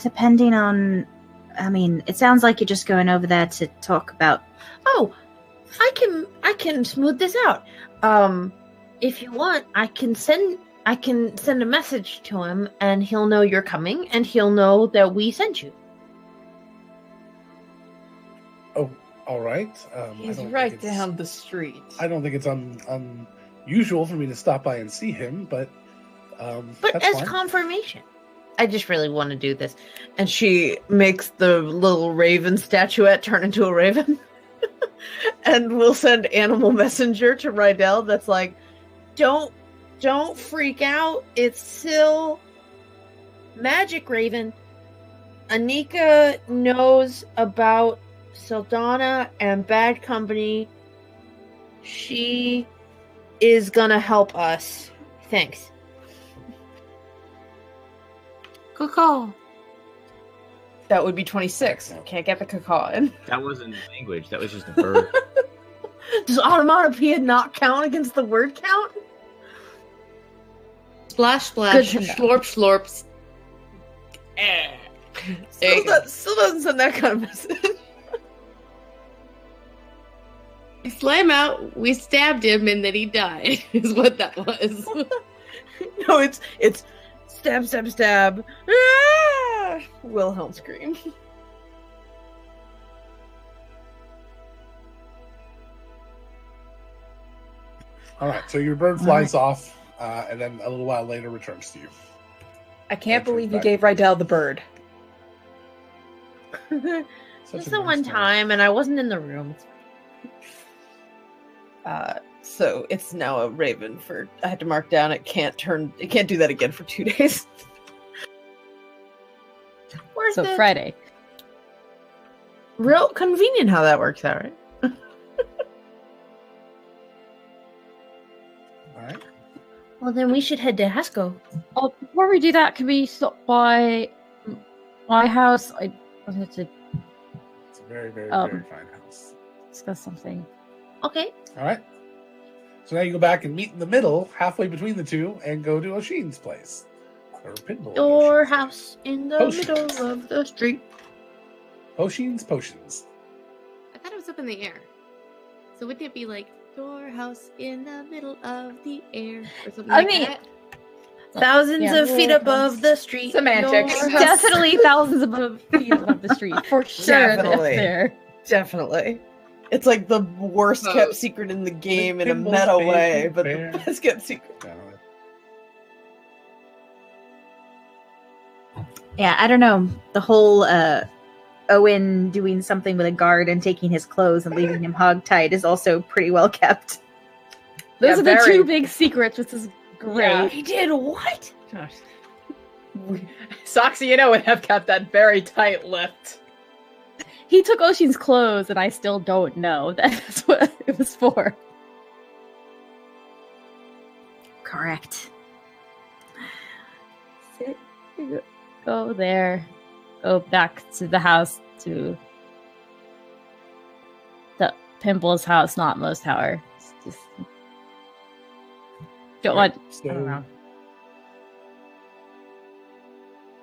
depending on. I mean, it sounds like you're just going over there to talk about. Oh, I can smooth this out. If you want, I can send a message to him and he'll know you're coming and he'll know that we sent you. Oh, alright. He's I don't right think it's- down the street. I don't think it's unusual for me to stop by and see him, but But that's as fine. confirmation. I just really want to do this. And she makes the little raven statuette turn into a raven. And we'll send animal messenger to Rydell that's like, Don't freak out. It's still magic, Raven. Anika knows about Saldana and Bad Company. She is gonna help us. Thanks. Caw. that would be 26. Can't get the caca in. That wasn't language. That was just a verb. Does onomatopoeia not count against the word count? Splash, splash, Good to know. slorp, slorps. Still doesn't send that kind of message. We slam out, we stabbed him, and then he died, is what that was. No, it's stab, stab, stab. Ah! Wilhelm scream. All right, so your bird flies off, and then a little while later returns to you. I can't Returns believe you back. gave Rydell the bird. Such Just a the nice one bird. time, and I wasn't in the room. So it's now a raven for. I had to mark down. It can't do that again for 2 days. Where's So the Friday. Real convenient how that works out, right? All right. Well, then we should head to Haskell. Oh, before we do that, can we stop by my house? I wanted to It's a very, very, Um, very fine house. discuss something. Okay. All right. So now you go back and meet in the middle, halfway between the two, and go to Oshin's place. Or Pinball. Your Oshin's house in the Potions. middle of the street. place. Oshin's Potions. I thought it was up in the air. So wouldn't it be like, your house in the middle of the air, or something I like mean- that? Thousands Yeah. of feet above the street. Semantics. Your house- Definitely thousands of feet above the street. For sure. Definitely. There. Definitely. It's like the worst kept Both. secret in the game in a Pinball's meta favorite way, but bear. the best kept secret. Yeah, I don't know. The whole Owen doing something with a guard and taking his clothes and leaving him hogtied is also pretty well kept. Those Yeah, are the very. two big secrets, which is great. Yeah. He did what? Gosh. Soxy and Owen have kept that very tight-lipped. He took Oshin's clothes, and I still don't know that that's what it was for. Correct. Sit, go there, go back to the house, to the Pimple's house, not Mo's tower. It's just don't want. I don't know.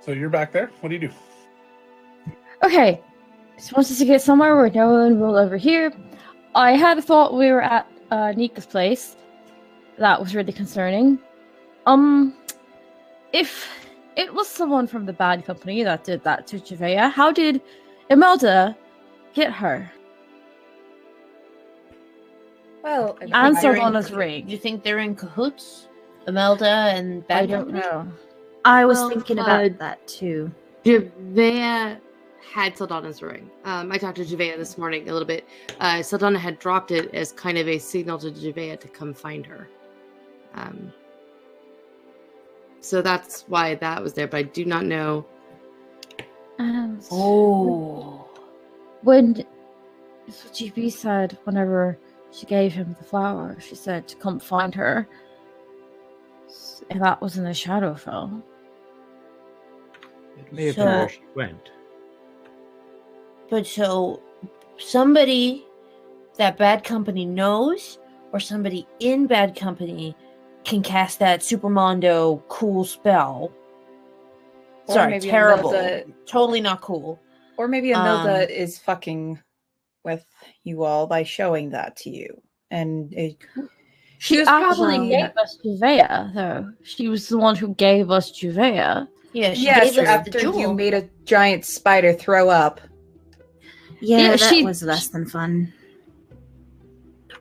So you're back there. What do you do? Okay, just wanted to get somewhere where no one will overhear. I had thought we were at Nika's place. That was really concerning. If it was someone from the bad company that did that to Javea, how did Imelda get her? Well, And they're in- Saldana's ring. You think they're in cahoots? Imelda and Bad I don't Company? know. I was Well, thinking about uh, that too. Javea had Saldana's ring. I talked to Javea this morning a little bit. Saldana had dropped it as kind of a signal to Javea to come find her. So that's why that was there, but I do not know. Oh. When so GB said whenever she gave him the flower, she said to come find her. And that was in the Shadowfell. It may have So- been where she went. But so somebody that Bad Company knows, or somebody in Bad Company can cast that Supermondo cool spell. Or Sorry, maybe terrible. Imelda- Totally not cool. Or maybe Imelda Um, is fucking with you all by showing that to you. And She was actually probably- gave us Juvea, though. She was the one who gave us Juvea. Yeah, she yes, gave us after the jewel. you made a giant spider throw up. Yeah, Yeah, that she- was less than fun.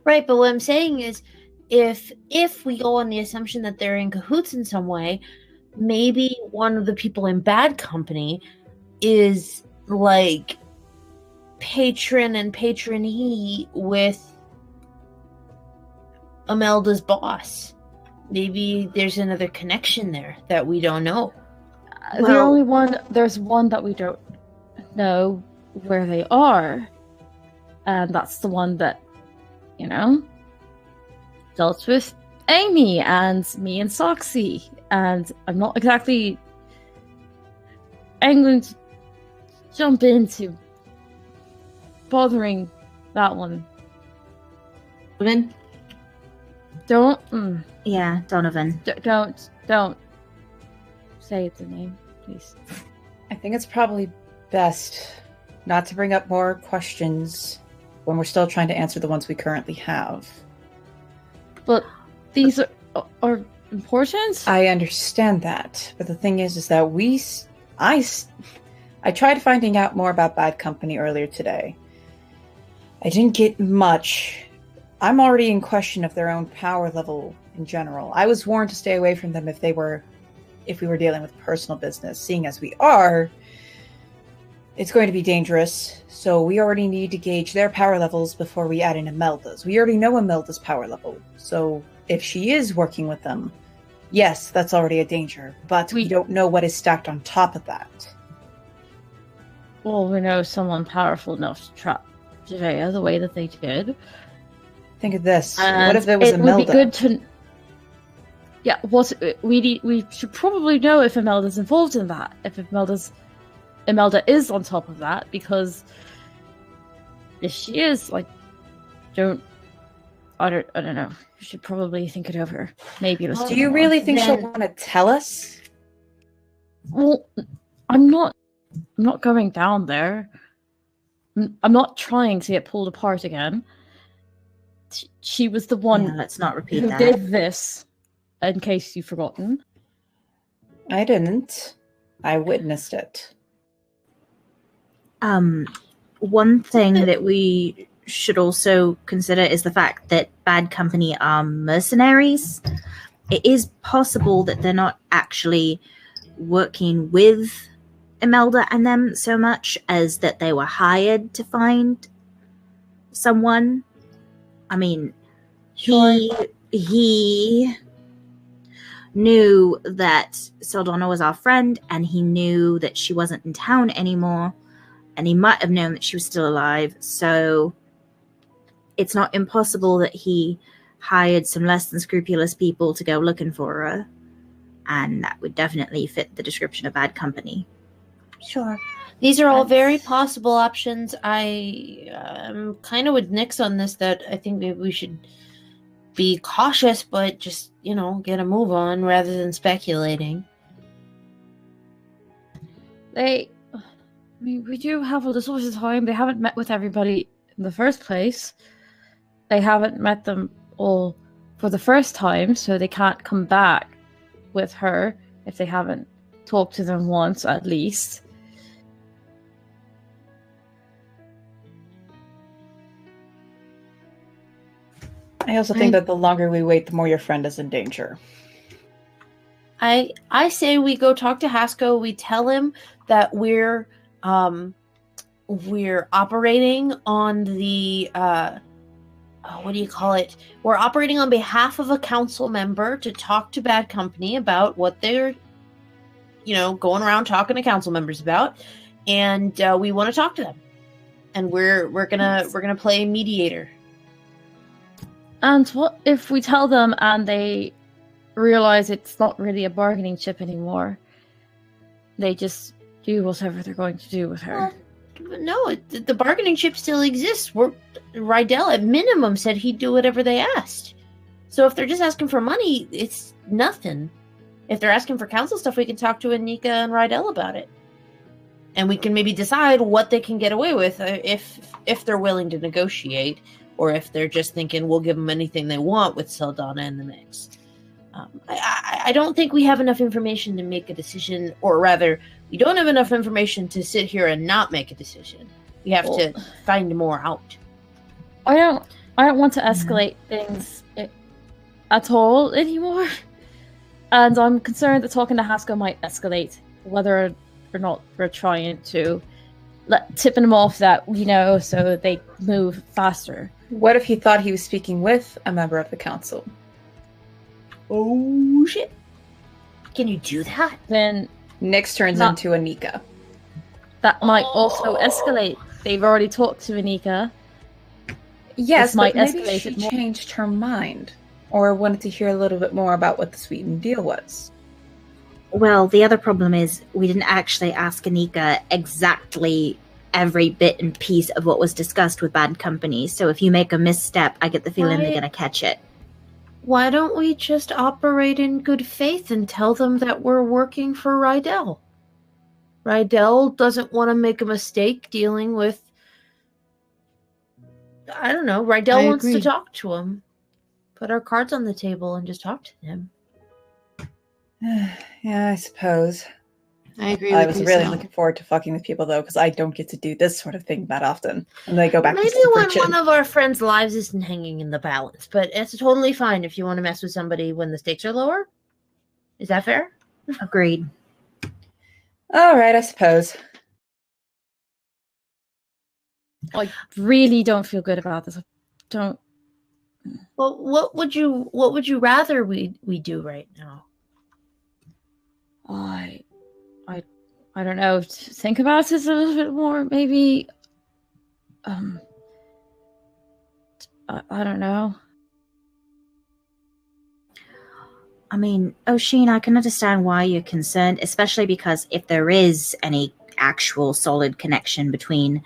Right, but what I'm saying is if we go on the assumption that they're in cahoots in some way, maybe one of the people in Bad Company is like patron and patronee with Imelda's boss. Maybe there's another connection there that we don't know. There's one that we don't know where they are. And that's the one that, dealt with Amy and me and Soxy. And I'm not exactly angling to jump into bothering that one. Donovan? Don't. Yeah, Donovan. Don't say the name, please. I think it's probably best not to bring up more questions when we're still trying to answer the ones we currently have. But these are important? I understand that, but the thing is that I tried finding out more about Bad Company earlier today. I didn't get much. I'm already in question of their own power level in general. I was warned to stay away from them if we were dealing with personal business. Seeing as we are, it's going to be dangerous. So we already need to gauge their power levels before we add in Imelda's. We already know Imelda's power level. So if she is working with them, yes, that's already a danger. But we don't know what is stacked on top of that. Well, we know someone powerful enough to trap Jaya the way that they did. Think of this. And what if there was Imelda? It would be good to... Yeah, we should probably know if Imelda's involved in that. If Imelda is on top of that, because if she is, I don't know. You should probably think it over. Maybe let's do you really think she'll want to tell us? Well, I'm not going down there. I'm not trying to get pulled apart again. She was the one. Yeah, let's not repeat who that. did this. In case you've forgotten. I didn't. I witnessed it. One thing that we should also consider is the fact that Bad Company are mercenaries. It is possible that they're not actually working with Imelda and them so much as that they were hired to find someone. I mean, he knew that Saldana was our friend, and he knew that she wasn't in town anymore, and he might have known that she was still alive, so it's not impossible that he hired some less than scrupulous people to go looking for her, and that would definitely fit the description of Bad Company. Sure. These are all very possible options. I am kind of with Nyx on this, that I think maybe we should be cautious, but just, get a move on rather than speculating. We do have all the source of time. They haven't met with everybody in the first place. They haven't met them all for the first time, so they can't come back with her if they haven't talked to them once at least. I also think that the longer we wait, the more your friend is in danger. I say we go talk to Haskell. We tell him that we're operating on the what do you call it? We're operating on behalf of a council member to talk to Bad Company about what they're, going around talking to council members about, and we want to talk to them, and we're gonna play mediator. And what if we tell them and they realize it's not really a bargaining chip anymore? They just do whatever they're going to do with her. Well, no, the bargaining chip still exists. Rydell at minimum said he'd do whatever they asked. So if they're just asking for money, it's nothing. If they're asking for council stuff, we can talk to Anika and Rydell about it. And we can maybe decide what they can get away with if they're willing to negotiate. Or if they're just thinking we'll give them anything they want with Saldana in the mix. I don't think we have enough information to make a decision, or rather, we don't have enough information to sit here and not make a decision. We have to find more out. I don't want to escalate things at all anymore. And I'm concerned that talking to Haskell might escalate, whether or not we're trying to tipping them off that we know so they move faster. What if he thought he was speaking with a member of the council? Oh shit! Can you do that? Then Nyx turns No. into Anika. that might also escalate. They've already talked to Anika. Yes, This might but maybe escalate she it more. changed her mind. Or wanted to hear a little bit more about what the sweetened deal was. Well, the other problem is we didn't actually ask Anika exactly every bit and piece of what was discussed with Bad Company. So if you make a misstep, I get the feeling they're Why- going to catch it. Why don't we just operate in good faith and tell them that we're working for Rydell? Rydell doesn't want to make a mistake dealing with. I don't know. Rydell I wants to agree. talk to him. Put our cards on the table and just talk to him. Yeah, I suppose. I agree I with was you. really Sal. looking forward to fucking with people though, because I don't get to do this sort of thing that often. And they go back Maybe to super when chin. one of our friends' lives isn't hanging in the balance, but it's totally fine if you want to mess with somebody when the stakes are lower. Is that fair? Agreed. All right, I suppose. I really don't feel good about this. I don't. Well, what would you rather we do right now? I don't know. Think about this a little bit more, maybe. I don't know. I mean, Oshin, I can understand why you're concerned, especially because if there is any actual solid connection between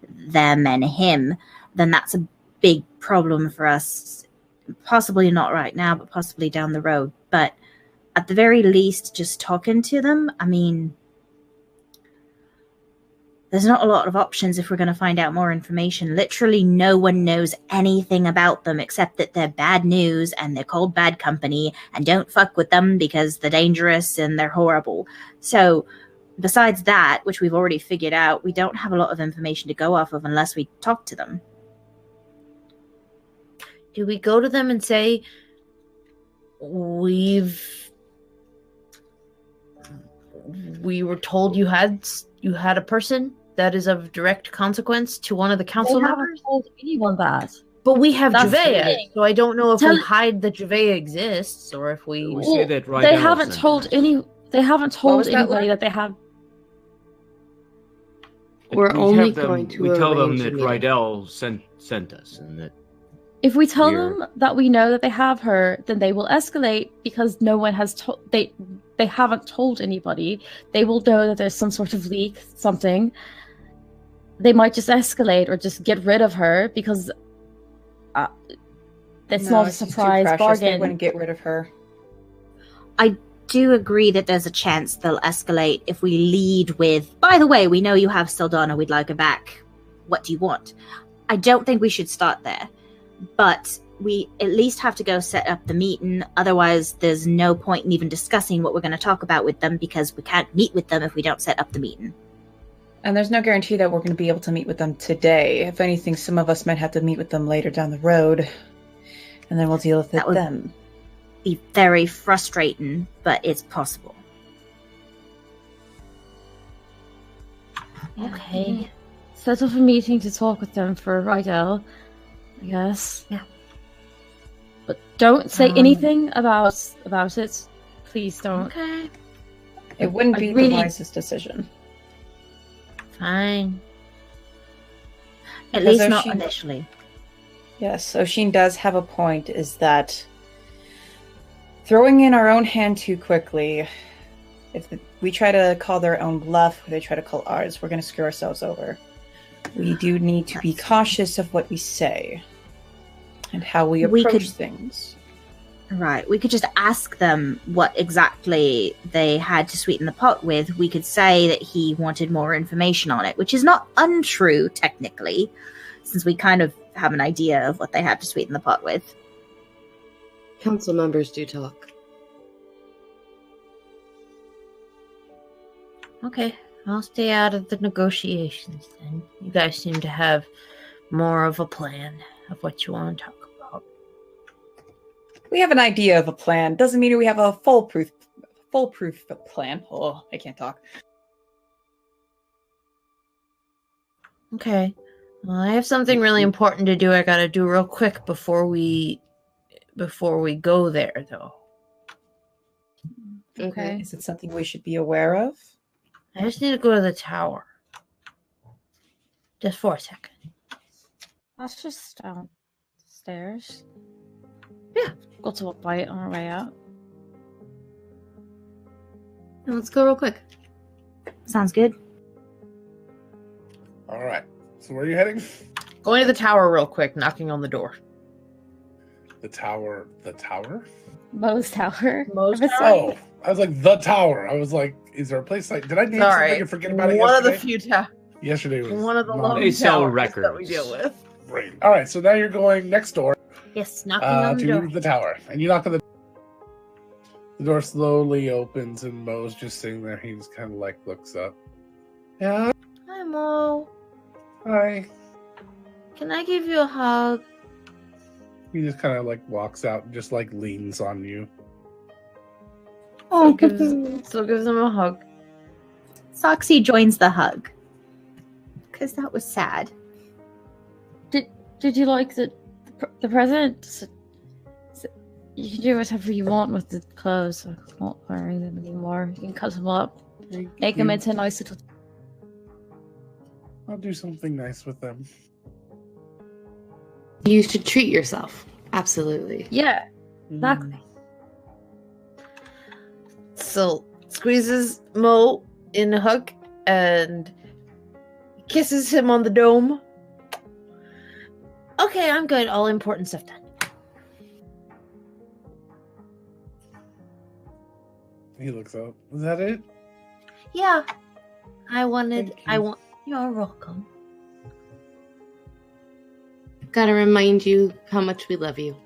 them and him, then that's a big problem for us. Possibly not right now, but possibly down the road. But at the very least, just talking to them, I mean, there's not a lot of options if we're going to find out more information. Literally no one knows anything about them except that they're bad news and they're called Bad Company and don't fuck with them because they're dangerous and they're horrible. So besides that, which we've already figured out, we don't have a lot of information to go off of unless we talk to them. Do we go to them and say we were told you had a person that is of direct consequence to one of the council They haven't members? told anyone that. But we have That's the Javea, thing. so I don't know if Tell- we hide that Javea exists or if we. We say that They Rydell haven't sent told us. any. They haven't told was that anybody line? that they have. We're We only have them- going to We tell them arrange a that meeting. Rydell sent us, and that If we tell Weird. them that we know that they have her, then they will escalate because no one has told. They haven't told anybody. They will know that there's some sort of leak, something. They might just escalate or just get rid of her because it's No, not a she's too surprise precious. They bargain. wouldn't get rid of her. Do agree that there's a chance they'll escalate if we lead with, by the way, we know you have Saldana, we'd like her back. What do you want? I don't think we should start there. But we at least have to go set up the meeting. Otherwise, there's no point in even discussing what we're going to talk about with them because we can't meet with them if we don't set up the meeting. And there's no guarantee that we're going to be able to meet with them today. If anything, some of us might have to meet with them later down the road. And then we'll deal with it That would- then. Be very frustrating, but it's possible. Okay. Set up a meeting to talk with them for Rydell, I guess. Yeah. But don't say Um, anything about it. Please don't. Okay, It wouldn't I be really- the wisest decision. fine. At Because least not Oshin- initially. Yes, Oshin does have a point, is that throwing in our own hand too quickly, if we try to call their own bluff or they try to call ours, we're going to screw ourselves over. We do need to be cautious of what we say and how we We approach could- things. Right. We could just ask them what exactly they had to sweeten the pot with. We could say that he wanted more information on it, which is not untrue, technically, since we kind of have an idea of what they had to sweeten the pot with. Council members do talk. Okay, I'll stay out of the negotiations then. You guys seem to have more of a plan of what you want to talk about. We have an idea of a plan. Doesn't mean we have a foolproof plan. Oh, I can't talk. Okay. Well, I have something really important to do. I gotta do real quick before we go there, though. Okay. Is it something we should be aware of? I just need to go to the tower. Just for a second. That's just downstairs. Yeah. Go to a bite on our way out. Now let's go real quick. Sounds good. All right. So where are you heading? Going to the tower real quick, knocking on the door. The tower. The tower? Moe's Tower. Moe's If it's Tower? Oh, I was like the tower. I was like, is there a place like? Did I name Sorry. something and forget about it One of yesterday? the few towers. Yesterday was One of the not long They sell towers that we records. deal with. great. All right. So now you're going next door Yes, knocking on the to door. the tower, and you knock on the. The door slowly opens, and Mo's just sitting there. He just kind of like looks up. Yeah. Hi, Mo. Hi. Can I give you a hug? He just kind of like walks out and just like leans on you. Still gives him a hug. Soxy joins the hug. Because that was sad. Did you like the present? You can do whatever you want with the clothes. I'm not wearing them anymore. You can cut them up, make them into nice little. I'll do something nice with them. You should treat yourself. Absolutely. Yeah, exactly. So squeezes Mo in a hug and kisses him on the dome. Okay, I'm good. All important stuff done. He looks up. Is that it? Yeah. I wanted. Thank you. I want. You're welcome. Gotta remind you how much we love you.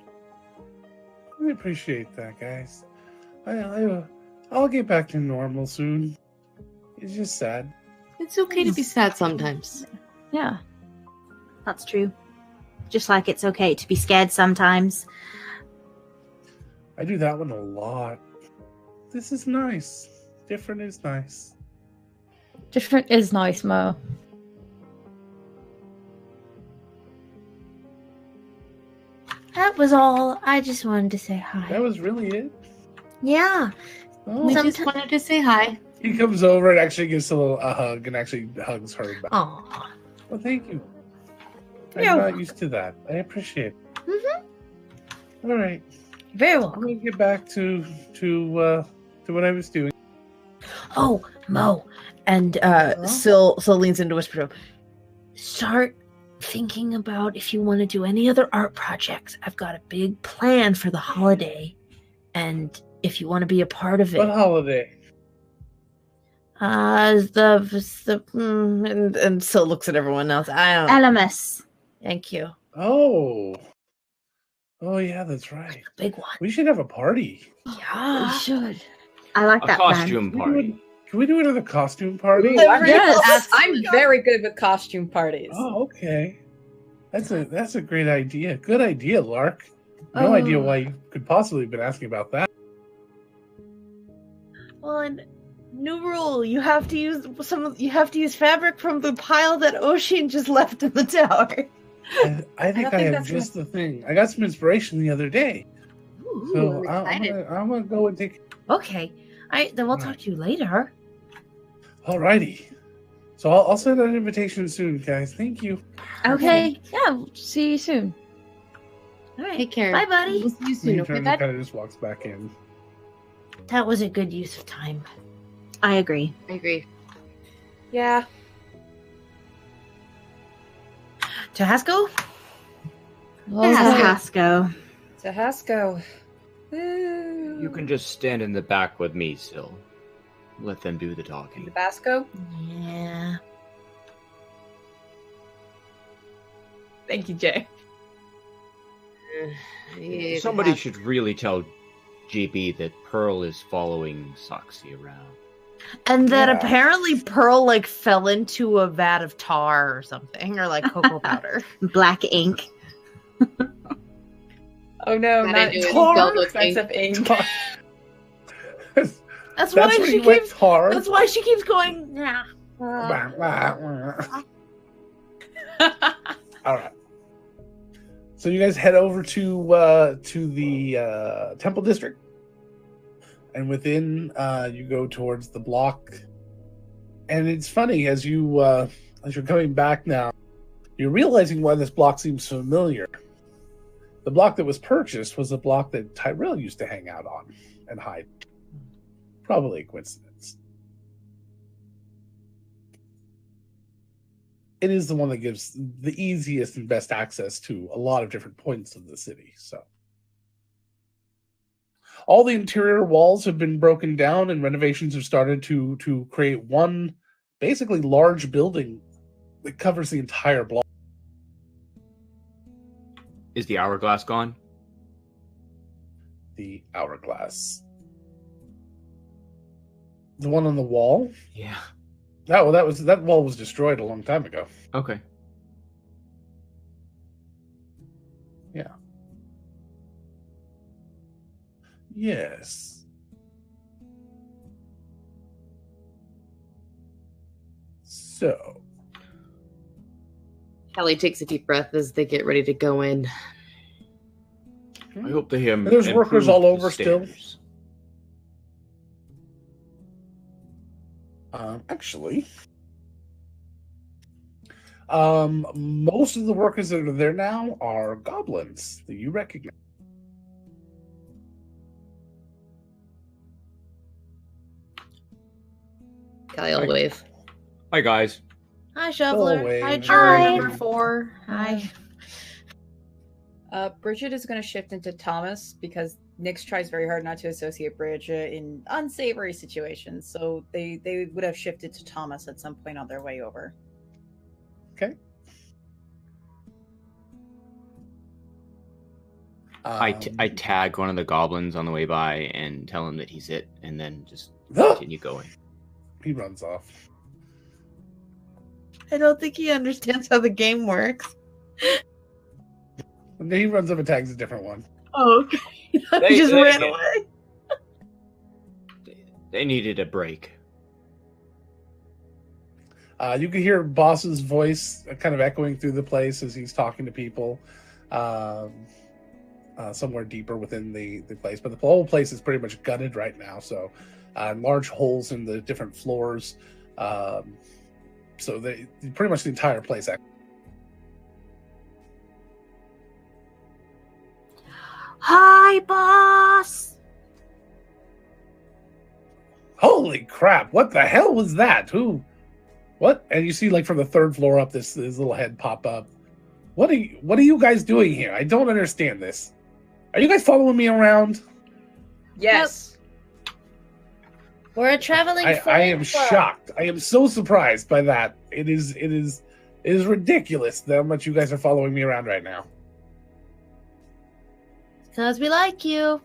I appreciate that, guys. I'll get back to normal soon. It's just sad. It's okay to be sad sometimes. Yeah. That's true. Just like it's okay to be scared sometimes. I do that one a lot. This is nice. Different is nice. Different is nice, Mo. That was all. I just wanted to say hi. That was really it. Yeah. Oh. We just Sometime- wanted to say hi. He comes over and actually gives a hug and actually hugs her back. Oh. Well, thank you. I'm You're not used to that. I appreciate it. Mm-hmm. All right. Very I'm welcome. gonna get back to what I was doing. Oh, Mo. And Huh? Syl leans in to whisper to him. Start thinking about if you want to do any other art projects. I've got a big plan for the holiday, and if you want to be a part of it, What holiday? and Syl looks at everyone else. I don't Elemus. Thank you. Oh yeah, that's right. big one. We should have a party. Yeah. We should. I like A that costume Can we party. do- Can we do another costume party? Ooh, I'm, Yes. I'm very good with costume parties. Oh, okay. That's a great idea. Good idea, Lark. No idea why you could possibly have been asking about that. Well, and new rule: you have to use fabric from the pile that Ocean just left in the tower. I think I think have that's just the thing. I got some inspiration the other day, Ooh, so I'm I'm excited. gonna go and take. Okay. Then we'll talk to you later. Alrighty. So I'll send out an invitation soon, guys. Thank you. Okay. Yeah. We'll see you soon. All right. Take care. Bye, buddy. We'll see you He soon. Okay, turns and bud? kind of just walks back in. That was a good use of time. I agree. I agree. Yeah. To Haskell? Hasco. To Hasco. You can just stand in the back with me, Sil. Let them do the talking. Tabasco. Yeah. Thank you, Jay. Yeah, Somebody perhaps. should really tell GB that Pearl is following Soxy around. And that Yeah. apparently Pearl like fell into a vat of tar or something, or like cocoa powder. Black ink. Oh no, Gotta not do it. tar, Spell looking. expensive ink. That's why where she you went keeps. tar. That's why she keeps going. "Nah." All right. So you guys head over to the Temple District, and within you go towards the block. And it's funny as you're coming back now, you're realizing why this block seems familiar. The block that was purchased was a block that Tyrell used to hang out on and hide. Probably a coincidence. It is the one that gives the easiest and best access to a lot of different points of the city. So all the interior walls have been broken down and renovations have started to create one basically large building that covers the entire block. Is the hourglass gone? The hourglass. The one on the wall? Yeah. That wall was destroyed a long time ago. Okay. Yeah. Yes. So. Callie takes a deep breath as they get ready to go in. I hope they have. There's workers all over still. Actually, most of the workers that are there now are goblins that you recognize. Callie will wave. Hi guys. Hi, Shoveler. away. Hi, Hi. Jury number 4. Hi. Bridget is going to shift into Thomas because Nyx tries very hard not to associate Bridget in unsavory situations. So they would have shifted to Thomas at some point on their way over. Okay. I tag one of the goblins on the way by and tell him that he's it, and then just continue going. He runs off. I don't think he understands how the game works. And then he runs up and tags a different one. Oh, okay. He just ran away. They needed a break. You can hear Boss's voice kind of echoing through the place as he's talking to people somewhere deeper within the place. But the whole place is pretty much gutted right now. So large holes in the different floors. So they pretty much the entire place. Hi, boss. Holy crap! What the hell was that? Who? What? And you see, like from the third floor up, this little head pop up. What are you guys doing here? I don't understand this. Are you guys following me around? Yes. We're a traveling. I am shocked. I am so surprised by that. It is ridiculous how much you guys are following me around right now. Because we like you.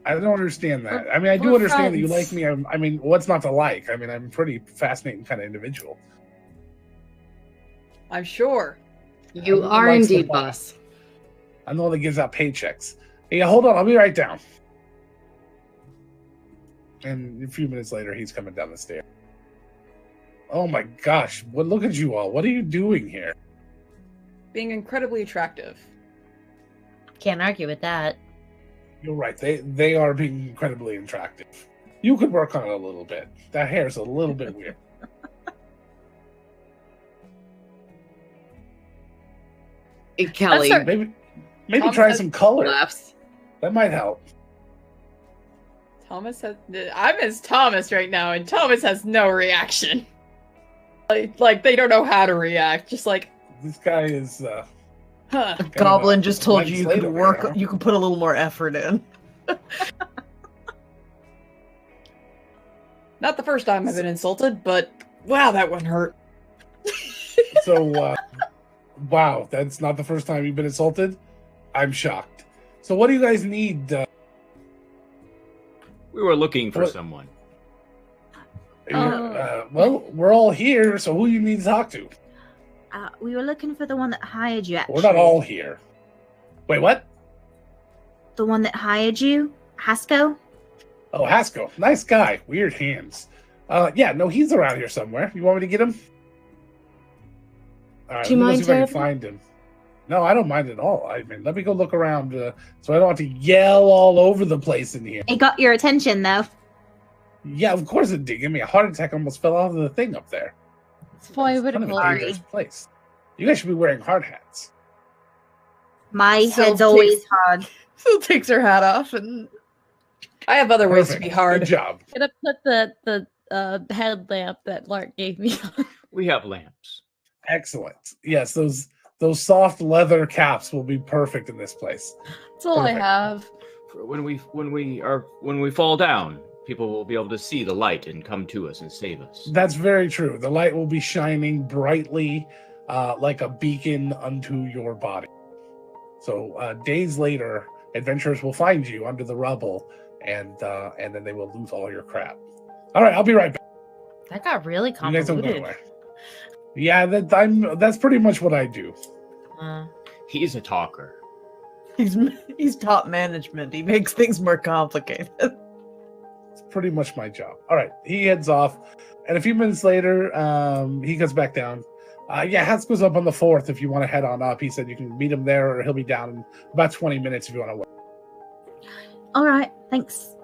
I don't understand that. We're- I mean, I do we're understand that you like friends. me. I mean, what's not to like? I mean, I'm a pretty fascinating kind of individual. I'm sure. You I'm are like indeed, somebody. boss. I'm the one that gives out paychecks. Hey, hold on. I'll be right down. And a few minutes later, he's coming down the stairs. Oh my gosh. Look at you all. What are you doing here? Being incredibly attractive. Can't argue with that. You're right. They are being incredibly attractive. You could work on it a little bit. That hair's a little bit weird. Hey, Callie sorry. Maybe Thomas try has some color. laughs. That might help. Thomas has. I'm as Thomas right now, and Thomas has no reaction. Like they don't know how to react. Just like, This guy is huh. The goblin just told Glenn you you Slater could there, work. huh? You could put a little more effort in. Not the first time I've been insulted, but wow, that one hurt. So wow, that's not the first time you've been insulted. I'm shocked. So what do you guys need? We were looking for What? someone. Well, we're all here, so who you need to talk to? We were looking for the one that hired you, actually. We're not all here. Wait, what? the one that hired you, Haskell? Oh, Haskell, nice guy. Weird hands. Yeah, no, he's around here somewhere. You want me to get him? All right, Do you let me mind, see if I can Ted? find him. No, I don't mind at all. I mean, let me go look around so I don't have to yell all over the place in here. It got your attention, though. Yeah, of course it did. Give me a heart attack. Almost fell off of the thing up there. It's fine It's with kind a of a glory. dangerous place. You guys should be wearing hard hats. My So head's always takes- hard. Phil takes her hat off and I have other ways to Perfect. be hard. Good job. Gonna put the headlamp that Lark gave me on. We have lamps. Excellent. Yes, those soft leather caps will be perfect in this place. That's all Perfect. I have. For when we fall down, people will be able to see the light and come to us and save us. That's very true. The light will be shining brightly like a beacon unto your body. So days later, adventurers will find you under the rubble, and then they will loot all your crap. All right, I'll be right back. That got really You guys don't go convoluted. anywhere. Yeah, that's pretty much what I do. He's a talker. he's top management. He makes things more complicated. It's pretty much my job. All right, he heads off, and a few minutes later, he comes back down. Yeah, Haskell's up on the 4th if you want to head on up. He said you can meet him there, or he'll be down in about 20 minutes if you want to wait. All right, thanks.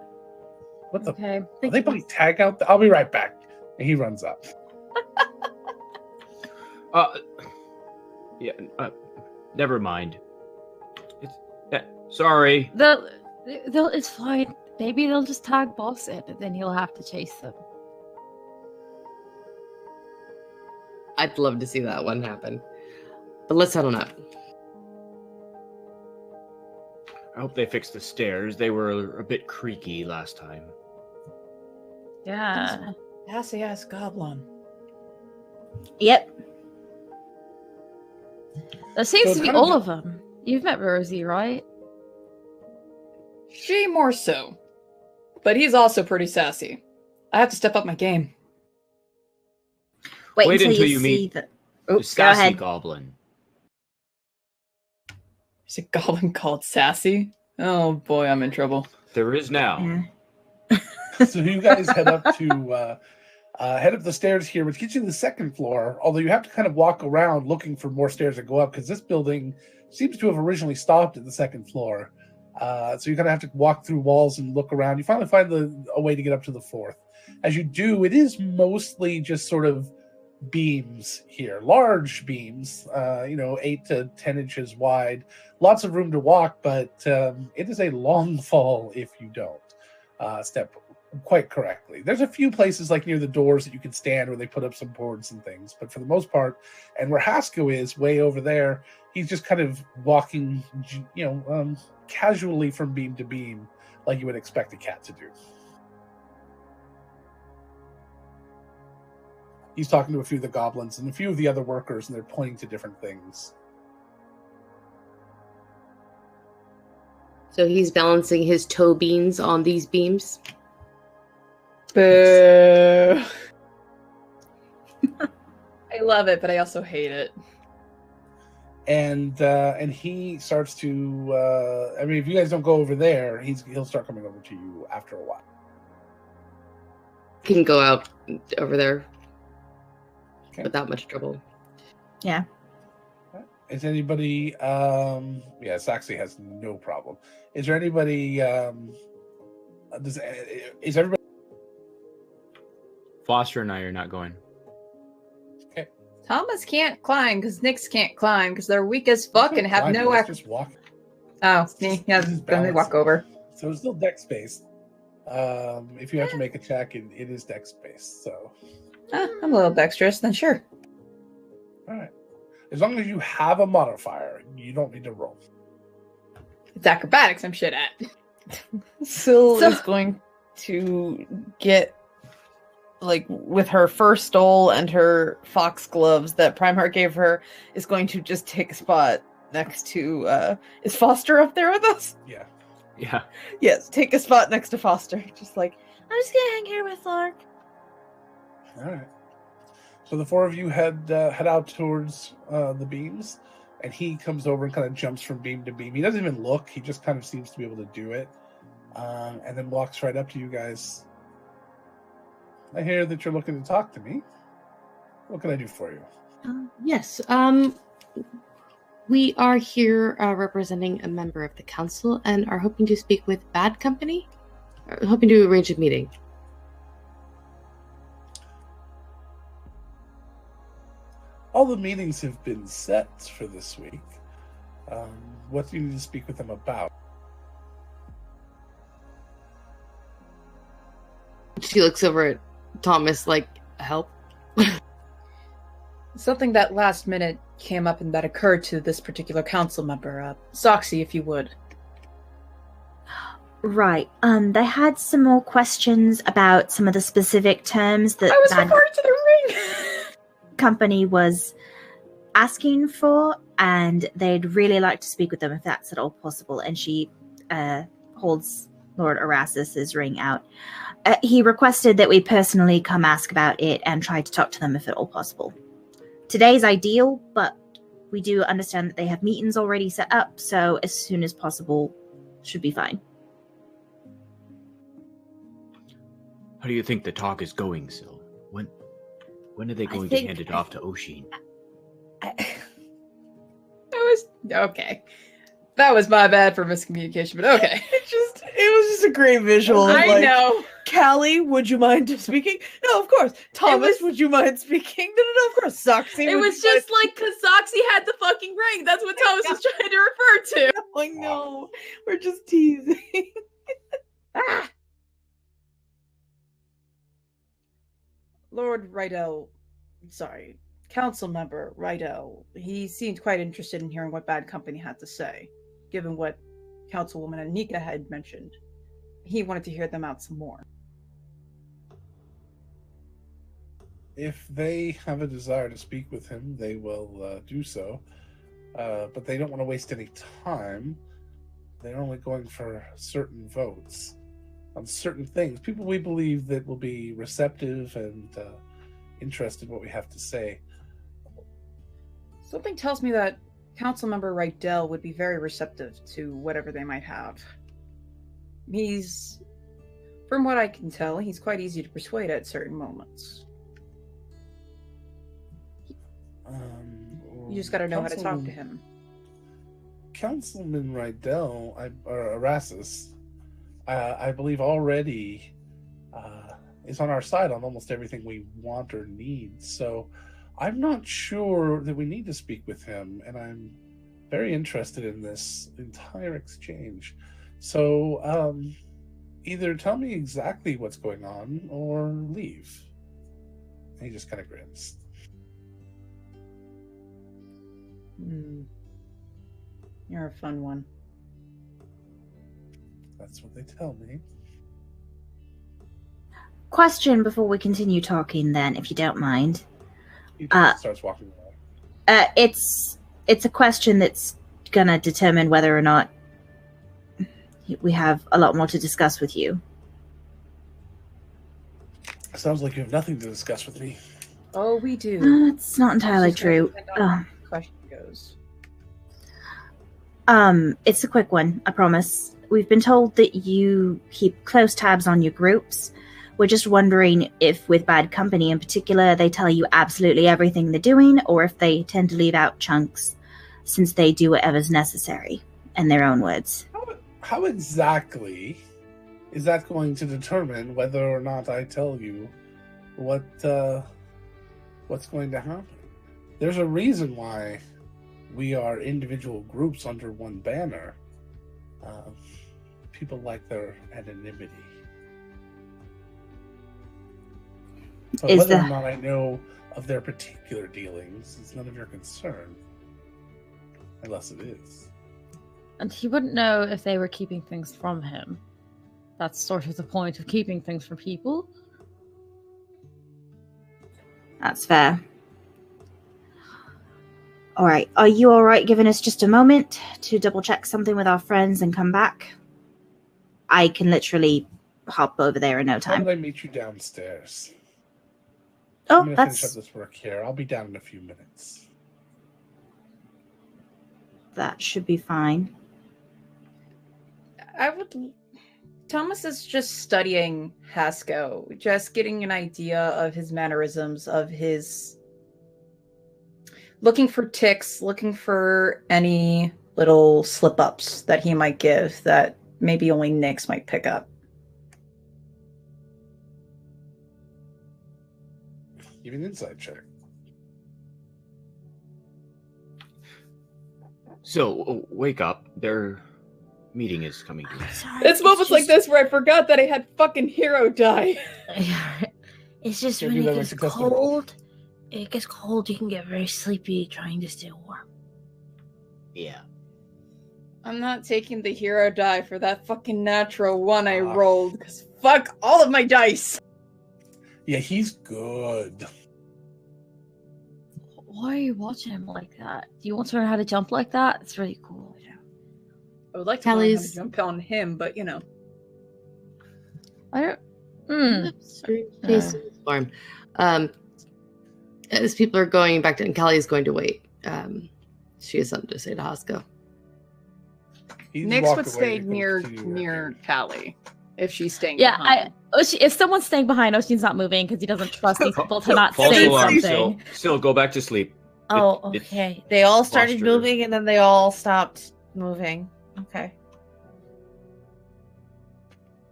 What the? Okay. Are they putting tag out? I'll be right back. And he runs up. Yeah. Never mind. Sorry. They'll, it's fine. Maybe they'll just tag Boss in, and then he'll have to chase them. I'd love to see that one happen. But let's head on up. I hope they fixed the stairs. They were a bit creaky last time. Yeah. Sassy ass goblin. Yep. That seems So to be kind of- all of them. You've met Rosie, right? She more so. But he's also pretty sassy. I have to step up my game. Wait, Wait until until you you see meet the. The Oh, go sassy ahead. goblin. Is a goblin called Sassy? Oh boy, I'm in trouble. There is now. Yeah. So you guys head up the stairs here, which gets you to the 2nd floor. Although you have to kind of walk around looking for more stairs to go up because this building seems to have originally stopped at the 2nd floor. So you're gonna have to walk through walls and look around. You finally find a way to get up to the 4th. As you do, it is mostly just sort of beams here, large beams, 8 to 10 inches wide. Lots of room to walk, but it is a long fall if you don't step quite correctly. There's a few places like near the doors that you can stand where they put up some boards and things, but for the most part, and where Haskell is way over there, he's just kind of walking, casually from beam to beam, like you would expect a cat to do. He's talking to a few of the goblins and a few of the other workers, and they're pointing to different things. So he's balancing his toe beans on these beams. Boo. I love it, but I also hate it. And he starts to. If you guys don't go over there, he'll start coming over to you after a while. Can go out over there Okay. without much trouble. Is anybody? Saxy has no problem. Is there anybody? Is everybody? Foster and I are not going. Thomas can't climb because Nyx can't climb because they're weak as fuck and have Fine, no let's act. just walk. Oh, yeah, This is let me walk balance. over. So it's still deck space. If you have to make a check, it is deck space. So, I'm a little dexterous, then sure. all right. As long as you have a modifier, you don't need to roll. It's acrobatics I'm shit at. Syl So- is going to get, with her fur stole and her fox gloves that Primeheart gave her, is going to just take a spot next to, is Foster up there with us? Yeah. Yeah. Yes, take a spot next to Foster. Just I'm just gonna hang here with Lark. All right. So the 4 of you head out towards the beams, and he comes over and kind of jumps from beam to beam. He doesn't even look. He just kind of seems to be able to do it, and then walks right up to you guys. I hear that you're looking to talk to me. What can I do for you? Yes. We are here representing a member of the council and are hoping to speak with Bad Company. Hoping to arrange a meeting. All the meetings have been set for this week. What do you need to speak with them about? She looks over at Thomas like, help? Something that last minute came up and that occurred to this particular council member. Soxy, if you would. Right. They had some more questions about some of the specific terms that I was Bad referring to the ring! Company was asking for, and they'd really like to speak with them if that's at all possible. And she holds Lord Erasmus's ring out. He requested that we personally come ask about it and try to talk to them if at all possible. Today's ideal, but we do understand that they have meetings already set up, so as soon as possible should be fine. How do you think the talk is going, Syl? When are they going to hand it off to Oshin? Okay. That was my bad for miscommunication, but okay. It was just a great visual. I know. Callie, would you mind speaking? No, of course. Thomas, would you mind speaking? No, of course. Soxy. It was just like because Soxy had the fucking ring. That's what Thomas was trying to refer to. I know. We're just teasing. Lord Rydell, sorry, council member Rydell, he seemed quite interested in hearing what Bad Company had to say, given what Councilwoman Anika had mentioned. He wanted to hear them out some more. If they have a desire to speak with him, they will do so. But they don't want to waste any time. They're only going for certain votes on certain things. People we believe that will be receptive and interested in what we have to say. Something tells me that Councilmember Rydell would be very receptive to whatever they might have. From what I can tell, he's quite easy to persuade at certain moments. You just gotta know how to talk to him. Councilman Rydell, or Erasmus, I believe already is on our side on almost everything we want or need. So I'm not sure that we need to speak with him, and I'm very interested in this entire exchange. So either tell me exactly what's going on or leave. And he just kind of grins. You're a fun one. That's what they tell me. Question before we continue talking, then, if you don't mind. He just starts walking away. It's a question that's gonna determine whether or not we have a lot more to discuss with you. Sounds like you have nothing to discuss with me. Oh, we do. It's not entirely true. Question goes. It's a quick one, I promise. We've been told that you keep close tabs on your groups. We're just wondering if with Bad Company in particular, they tell you absolutely everything they're doing, or if they tend to leave out chunks, since they do whatever's necessary, in their own words. How exactly is that going to determine whether or not I tell you what's going to happen? There's a reason why we are individual groups under one banner. People like their anonymity. So whether or not I know of their particular dealings is none of your concern. Unless it is. And he wouldn't know if they were keeping things from him. That's sort of the point of keeping things from people. That's fair. Alright, are you alright giving us just a moment to double check something with our friends and come back? I can literally hop over there in no time. How did I meet you downstairs? Oh, I'm going to finish up this work here. I'll be down in a few minutes. that should be fine. Thomas is just studying Hasko, just getting an idea of his mannerisms, of his looking for ticks, looking for any little slip-ups that he might give that maybe only Nyx might pick up. Even inside check. So, wake up. Their meeting is coming to. Sorry, It's moments like this where I forgot that I had fucking Hero die. It's just Can't when do it that gets like a custom roll. cold. It gets cold. You can get very sleepy trying to stay warm. Yeah. I'm not taking the hero die for that fucking natural one I Ah. rolled, because fuck all of my dice! Yeah, he's good. Why are you watching him like that? Do you want to learn how to jump like that? It's really cool. I would like to learn how to Callie's- jump on him, but you know. I don't. Hmm. Jason's farm. As people are going back to, and Callie is going to wait. She has something to say to Hasko. He's Nyx walked would away stay to near continue Callie if she's staying Yeah, behind. if someone's staying behind, Oshin's not moving because he doesn't trust these people to not False say alarm, something. Still, go back to sleep. Oh, It's okay. They all started posture. moving and then they all stopped moving. Okay.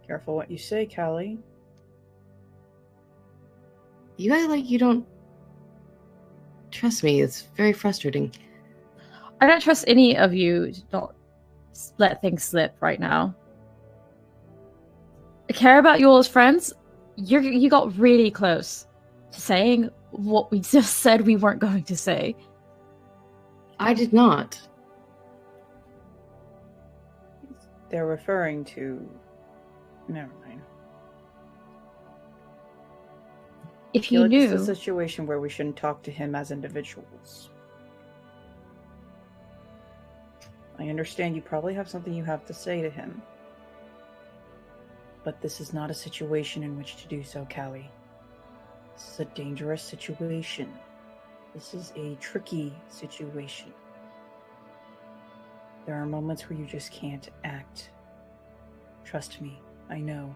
Careful what you say, Callie. You act like you don't trust me. It's very frustrating. I don't trust any of you to not let things slip right now. I care about you all as friends. You got really close to saying what we just said we weren't going to say. I did not. They're referring to... Never mind. If I feel you like knew, this is a situation where we shouldn't talk to him as individuals. I understand you probably have something you have to say to him. But this is not a situation in which to do so, Callie. This is a dangerous situation. This is a tricky situation. There are moments where you just can't act. Trust me, I know.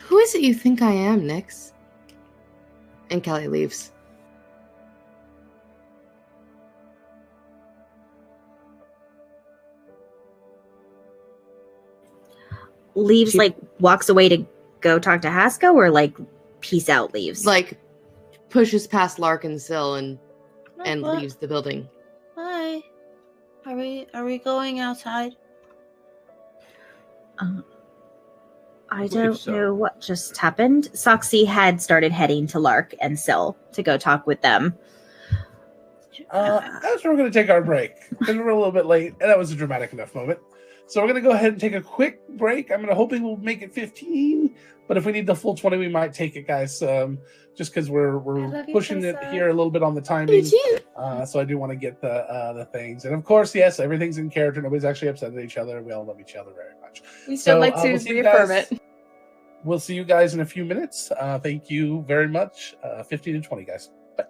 Who is it you think I am, Nyx? And Callie leaves. Leaves, She- like, walks away to go talk to Hasko, or, like, peace out leaves? Like, pushes past Larkinsill and What? leaves the building. Hi. Are we going outside? I believe don't so. know what just happened. Soxy had started heading to Lark and Syl to go talk with them. That's where we're going to take our break because we're a little bit late, and that was a dramatic enough moment. So we're going to go ahead and take a quick break. I'm hoping we'll make it 15, but if we need the full 20, we might take it, guys. Just because we're love you, pushing it Tessa. here a little bit on the timing. So I do want to get the things, and of course, yes, everything's in character. Nobody's actually upset at each other. We all love each other very much. We still So, like to we'll see you reaffirm guys- it. We'll see you guys in a few minutes. Thank you very much. 15 to 20, guys. Bye.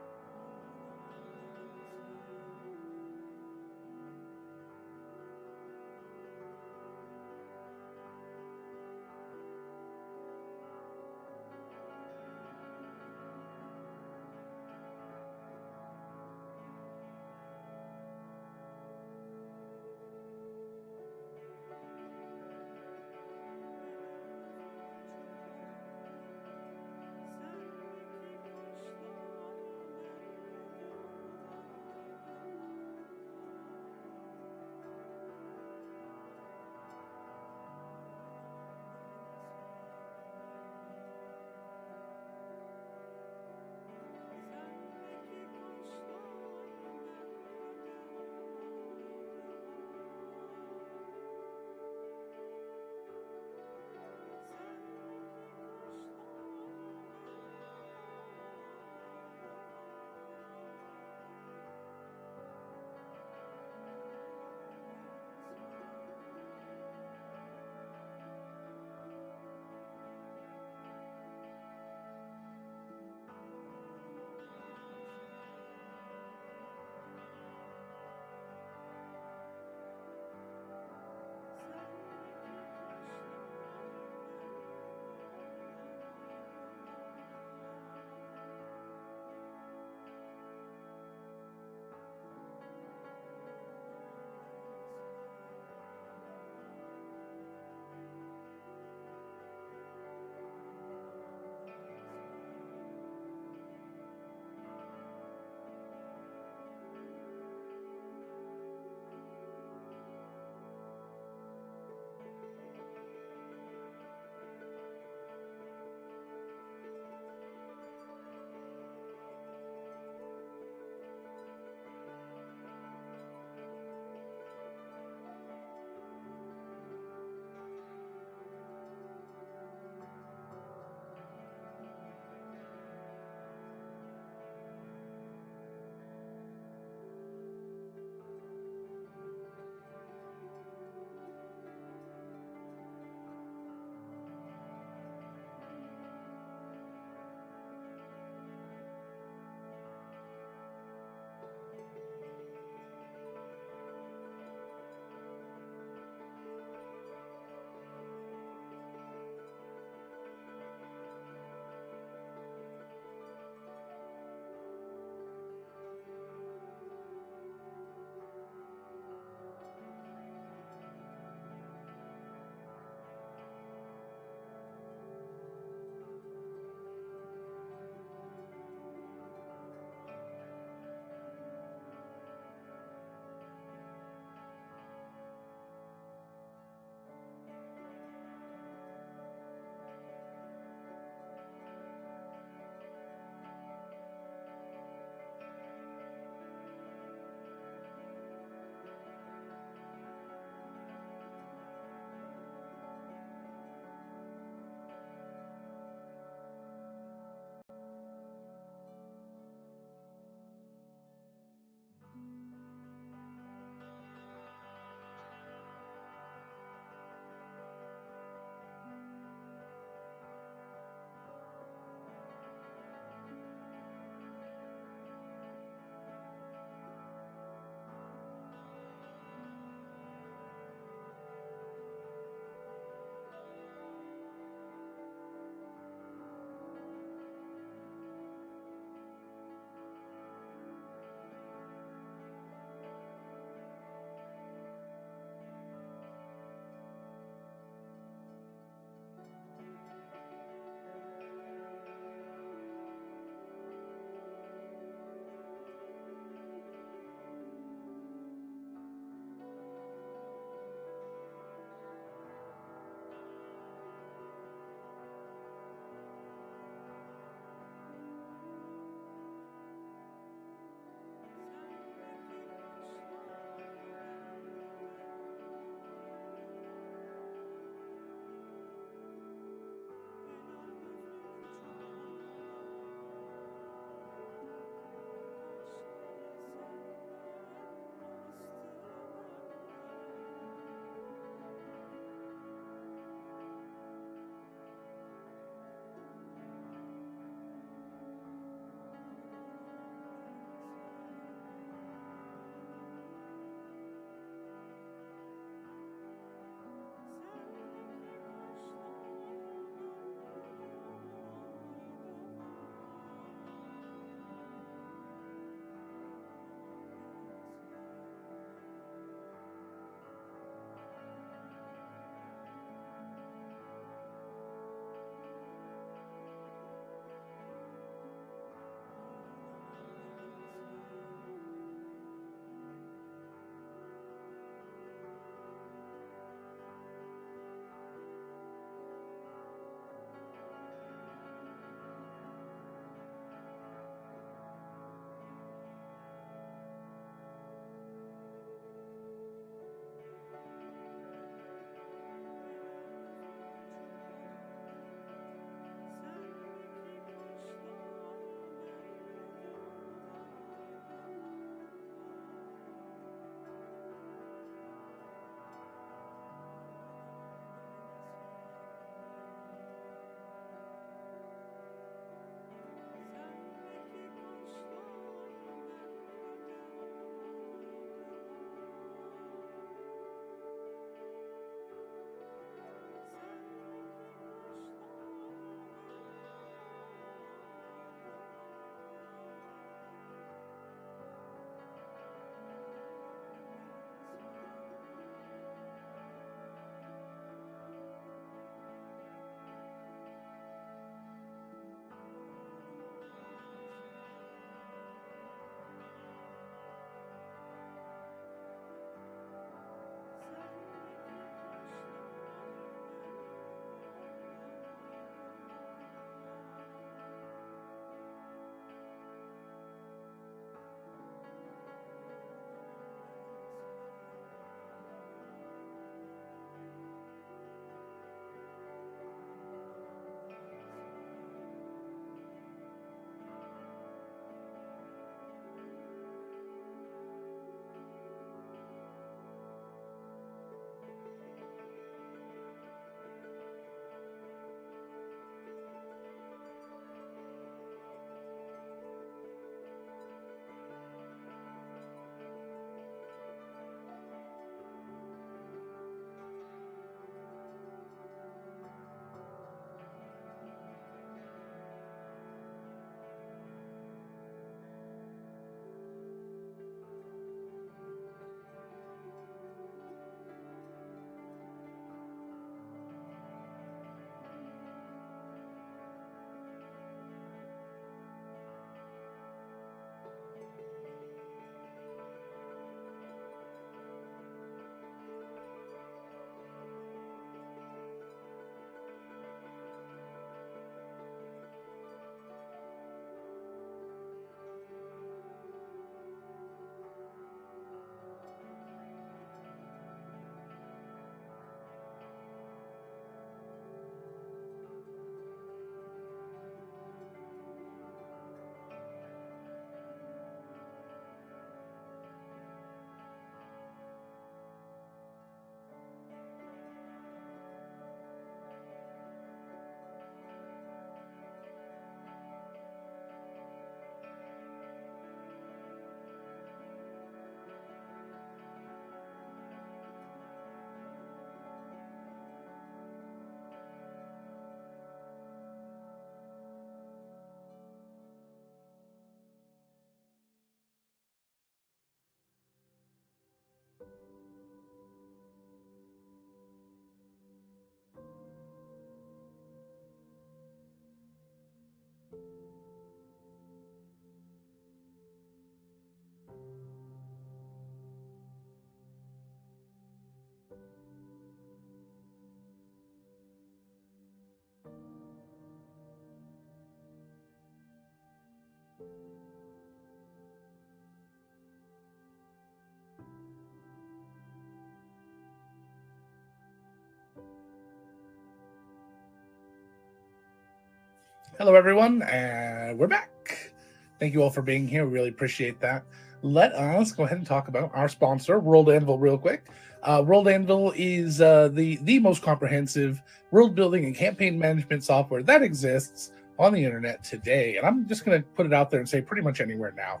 Hello, everyone, and we're back. Thank you all for being here. We really appreciate that. Let us go ahead and talk about our sponsor, World Anvil, real quick. World Anvil is the most comprehensive world building and campaign management software that exists on the internet today. And I'm just going to put it out there and say pretty much anywhere now.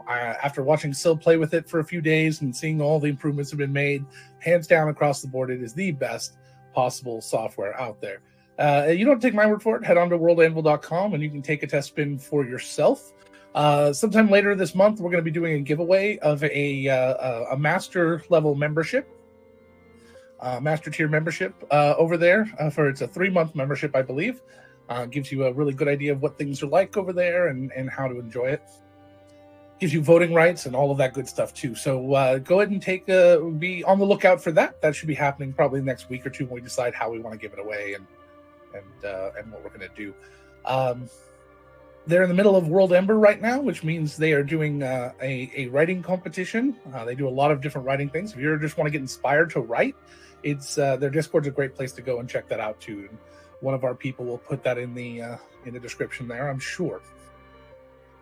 After watching Sil play with it for a few days and seeing all the improvements have been made, hands down across the board, it is the best possible software out there. You don't take my word for it. Head on to worldanvil.com and you can take a test spin for yourself. Sometime later this month, we're going to be doing a giveaway of a master level membership, master tier membership over there. It's a 3-month membership, I believe. Gives you a really good idea of what things are like over there and how to enjoy it. Gives you voting rights and all of that good stuff too. So go ahead and be on the lookout for that. That should be happening probably next week or two when we decide how we want to give it away and what we're going to do. They're in the middle of World Ember right now, which means they are doing a writing competition. They do a lot of different writing things. If you just want to get inspired to write, it's their Discord's a great place to go and check that out too. And one of our people will put that in the description there, I'm sure.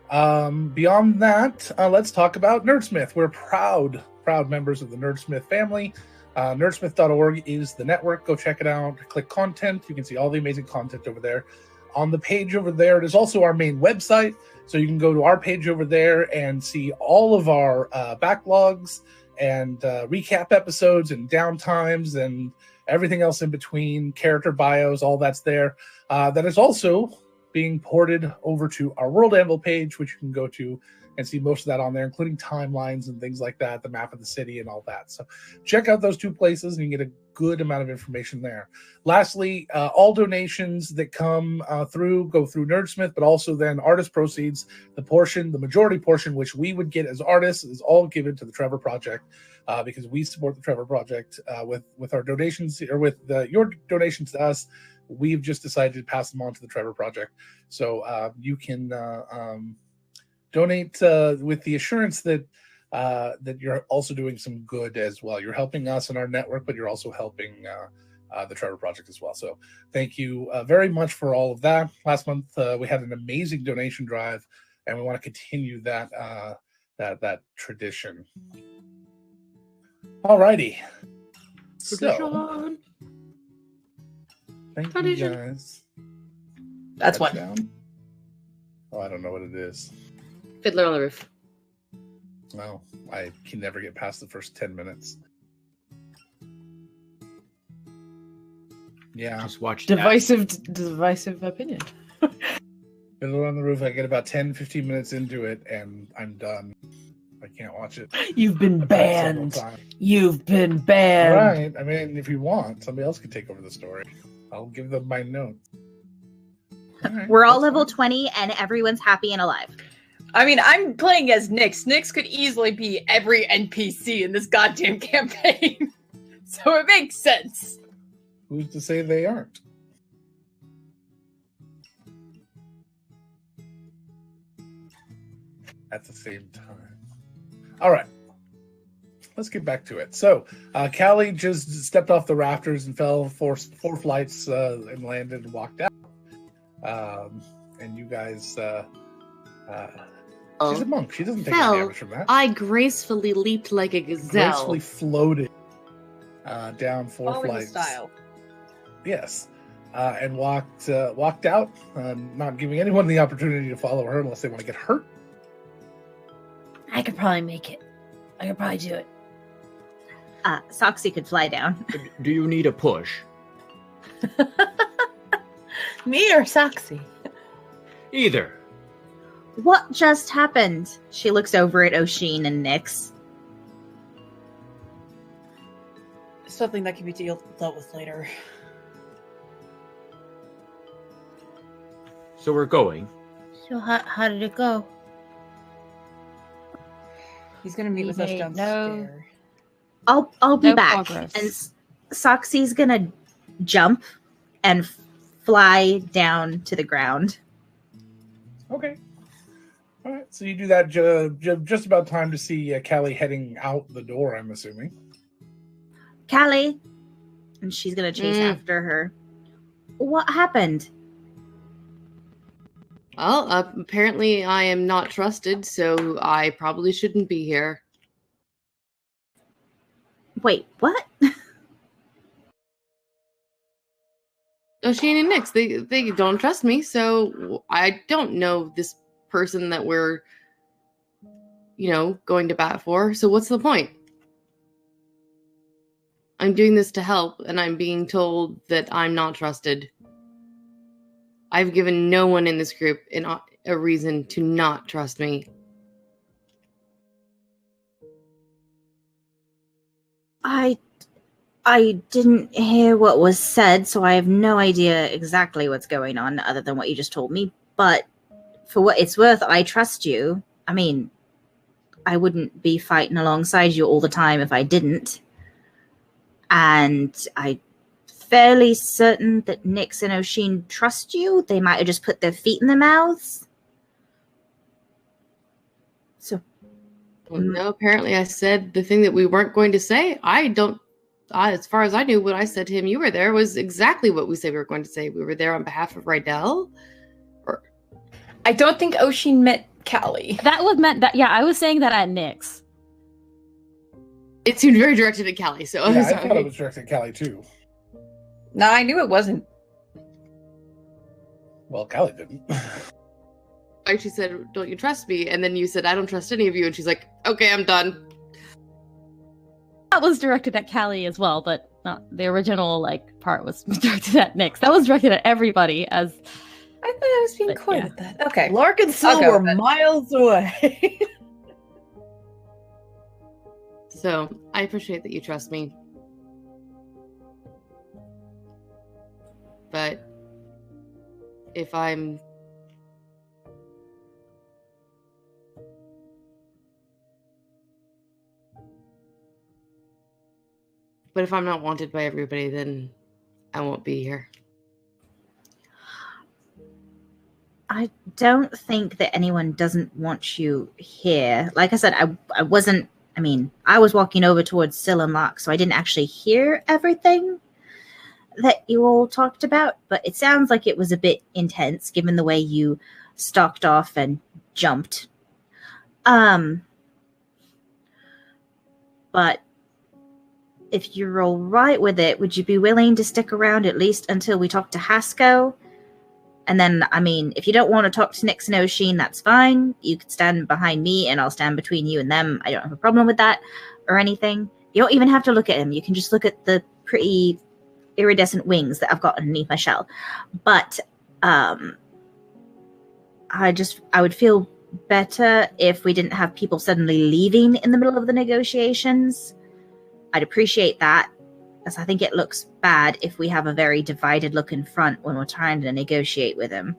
Beyond that, let's talk about Nerdsmith. We're proud members of the Nerdsmith family. Nerdsmith.org is the network. Go check it out. Click content. You can see all the amazing content over there. On the page over there, it is also our main website. So you can go to our page over there and see all of our backlogs and recap episodes and downtimes and everything else in between, character bios, all that's there. That is also being ported over to our World Anvil page, which you can go to and see most of that on there, including timelines and things like that, the map of the city and all that. So check out those two places and you can get a good amount of information there. Lastly, all donations that come through go through Nerdsmith, but also then artist proceeds, the majority portion, which we would get as artists, is all given to the Trevor Project because we support the Trevor Project with our donations, or with your donations to us. We've just decided to pass them on to the Trevor Project. So you can donate with the assurance that you're also doing some good as well. You're helping us and our network, but you're also helping the Trevor Project as well. So thank you very much for all of that. Last month we had an amazing donation drive, and we want to continue that tradition. Alrighty. So, thank you guys. That's what. Oh, I don't know what it is. Fiddler on the Roof. Well, I can never get past the first 10 minutes. Yeah. Just watch Divisive opinion. Fiddler on the Roof, I get about 10-15 minutes into it, and I'm done. I can't watch it. You've been banned. You've been banned. All right. I mean, if you want, somebody else can take over the story. I'll give them my notes. Right, we're all level 20 and everyone's happy and alive. I mean, I'm playing as Nyx. Nyx could easily be every NPC in this goddamn campaign. So it makes sense. Who's to say they aren't? At the same time. All right. Let's get back to it. So, Callie just stepped off the rafters and fell four flights and landed and walked out. And you guys... she's a monk. She doesn't take any damage from that. I gracefully leaped like a gazelle. Gracefully floated down 4 Following flights. style. Yes. And walked out, not giving anyone the opportunity to follow her unless they want to get hurt. I could probably make it. I could probably do it. Soxy could fly down. Do you need a push? Me or Soxy? Either. What just happened? She looks over at Oshin and Nyx. Something that can be dealt with later. So we're going. So how did it go? He's gonna meet with us downstairs. I'll be No back. progress. And Soxy's gonna jump and fly down to the ground. Okay. All right. So you do that just about time to see Callie heading out the door, I'm assuming. Callie, and she's gonna chase after her. What happened? Well, apparently I am not trusted, so I probably shouldn't be here. Wait, what? O'Shane and Nix, they don't trust me, so I don't know this person that we're, going to bat for. So what's the point? I'm doing this to help, and I'm being told that I'm not trusted. I've given no one in this group a reason to not trust me. I didn't hear what was said, so I have no idea exactly what's going on other than what you just told me. But for what it's worth, I trust you. I mean, I wouldn't be fighting alongside you all the time if I didn't. And I'm fairly certain that Nix and O'Sheen trust you. They might have just put their feet in their mouths. So, well, no, apparently I said the thing that we weren't going to say. As far as I knew, what I said to him, you were there, was exactly what we said we were going to say. We were there on behalf of Rydell. I don't think O'Sheen met Callie. That was meant that, yeah, I was saying that at Nix. It seemed very directed at Callie, so I'm Yeah, sorry. I thought it was directed at Callie too. No, I knew it wasn't. Well, Callie didn't. She said, don't you trust me? And then you said, I don't trust any of you. And she's like, okay, I'm done. That was directed at Callie as well, but not the original part was directed at Nix. That was directed at everybody as... I thought I was being coy yeah. with that. Okay. Lark and Syl Okay, were but- miles away. So I appreciate that you trust me. But if I'm... But if I'm not wanted by everybody, then I won't be here. I don't think that anyone doesn't want you here. Like I said, I wasn't... I mean, I was walking over towards Syl and Lark, so I didn't actually hear everything that you all talked about, but it sounds like it was a bit intense given the way you stalked off and jumped. But if you're all right with it, would you be willing to stick around at least until we talk to Hasko? And then, I mean, if you don't want to talk to Nix and O'Sheen, that's fine. You could stand behind me and I'll stand between you and them. I don't have a problem with that or anything. You don't even have to look at him. You can just look at the pretty iridescent wings that I've got underneath my shell. But I would feel better if we didn't have people suddenly leaving in the middle of the negotiations. I'd appreciate that, because I think it looks bad if we have a very divided look in front when we're trying to negotiate with him.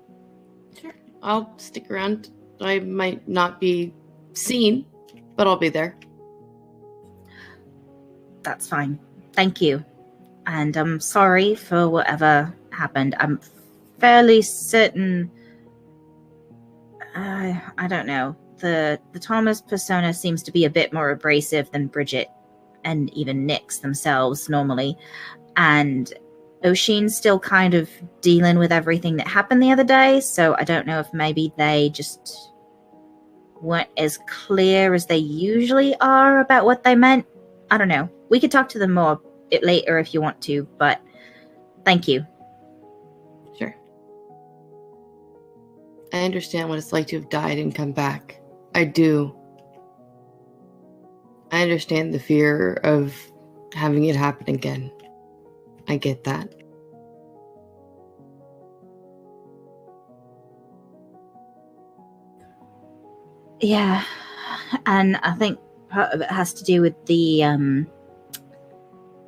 Sure. I'll stick around. I might not be seen, but I'll be there. That's fine. Thank you. And I'm sorry for whatever happened. I'm fairly certain... I don't know. The Thomas persona seems to be a bit more abrasive than Bridget and even Nix themselves normally. And O'Sheen's still kind of dealing with everything that happened the other day, so I don't know if maybe they just weren't as clear as they usually are about what they meant. I don't know. We could talk to them more later if you want to, but thank you. Sure. I understand what it's like to have died and come back. I do. I understand the fear of having it happen again. I get that. Yeah, and I think part of it has to do with the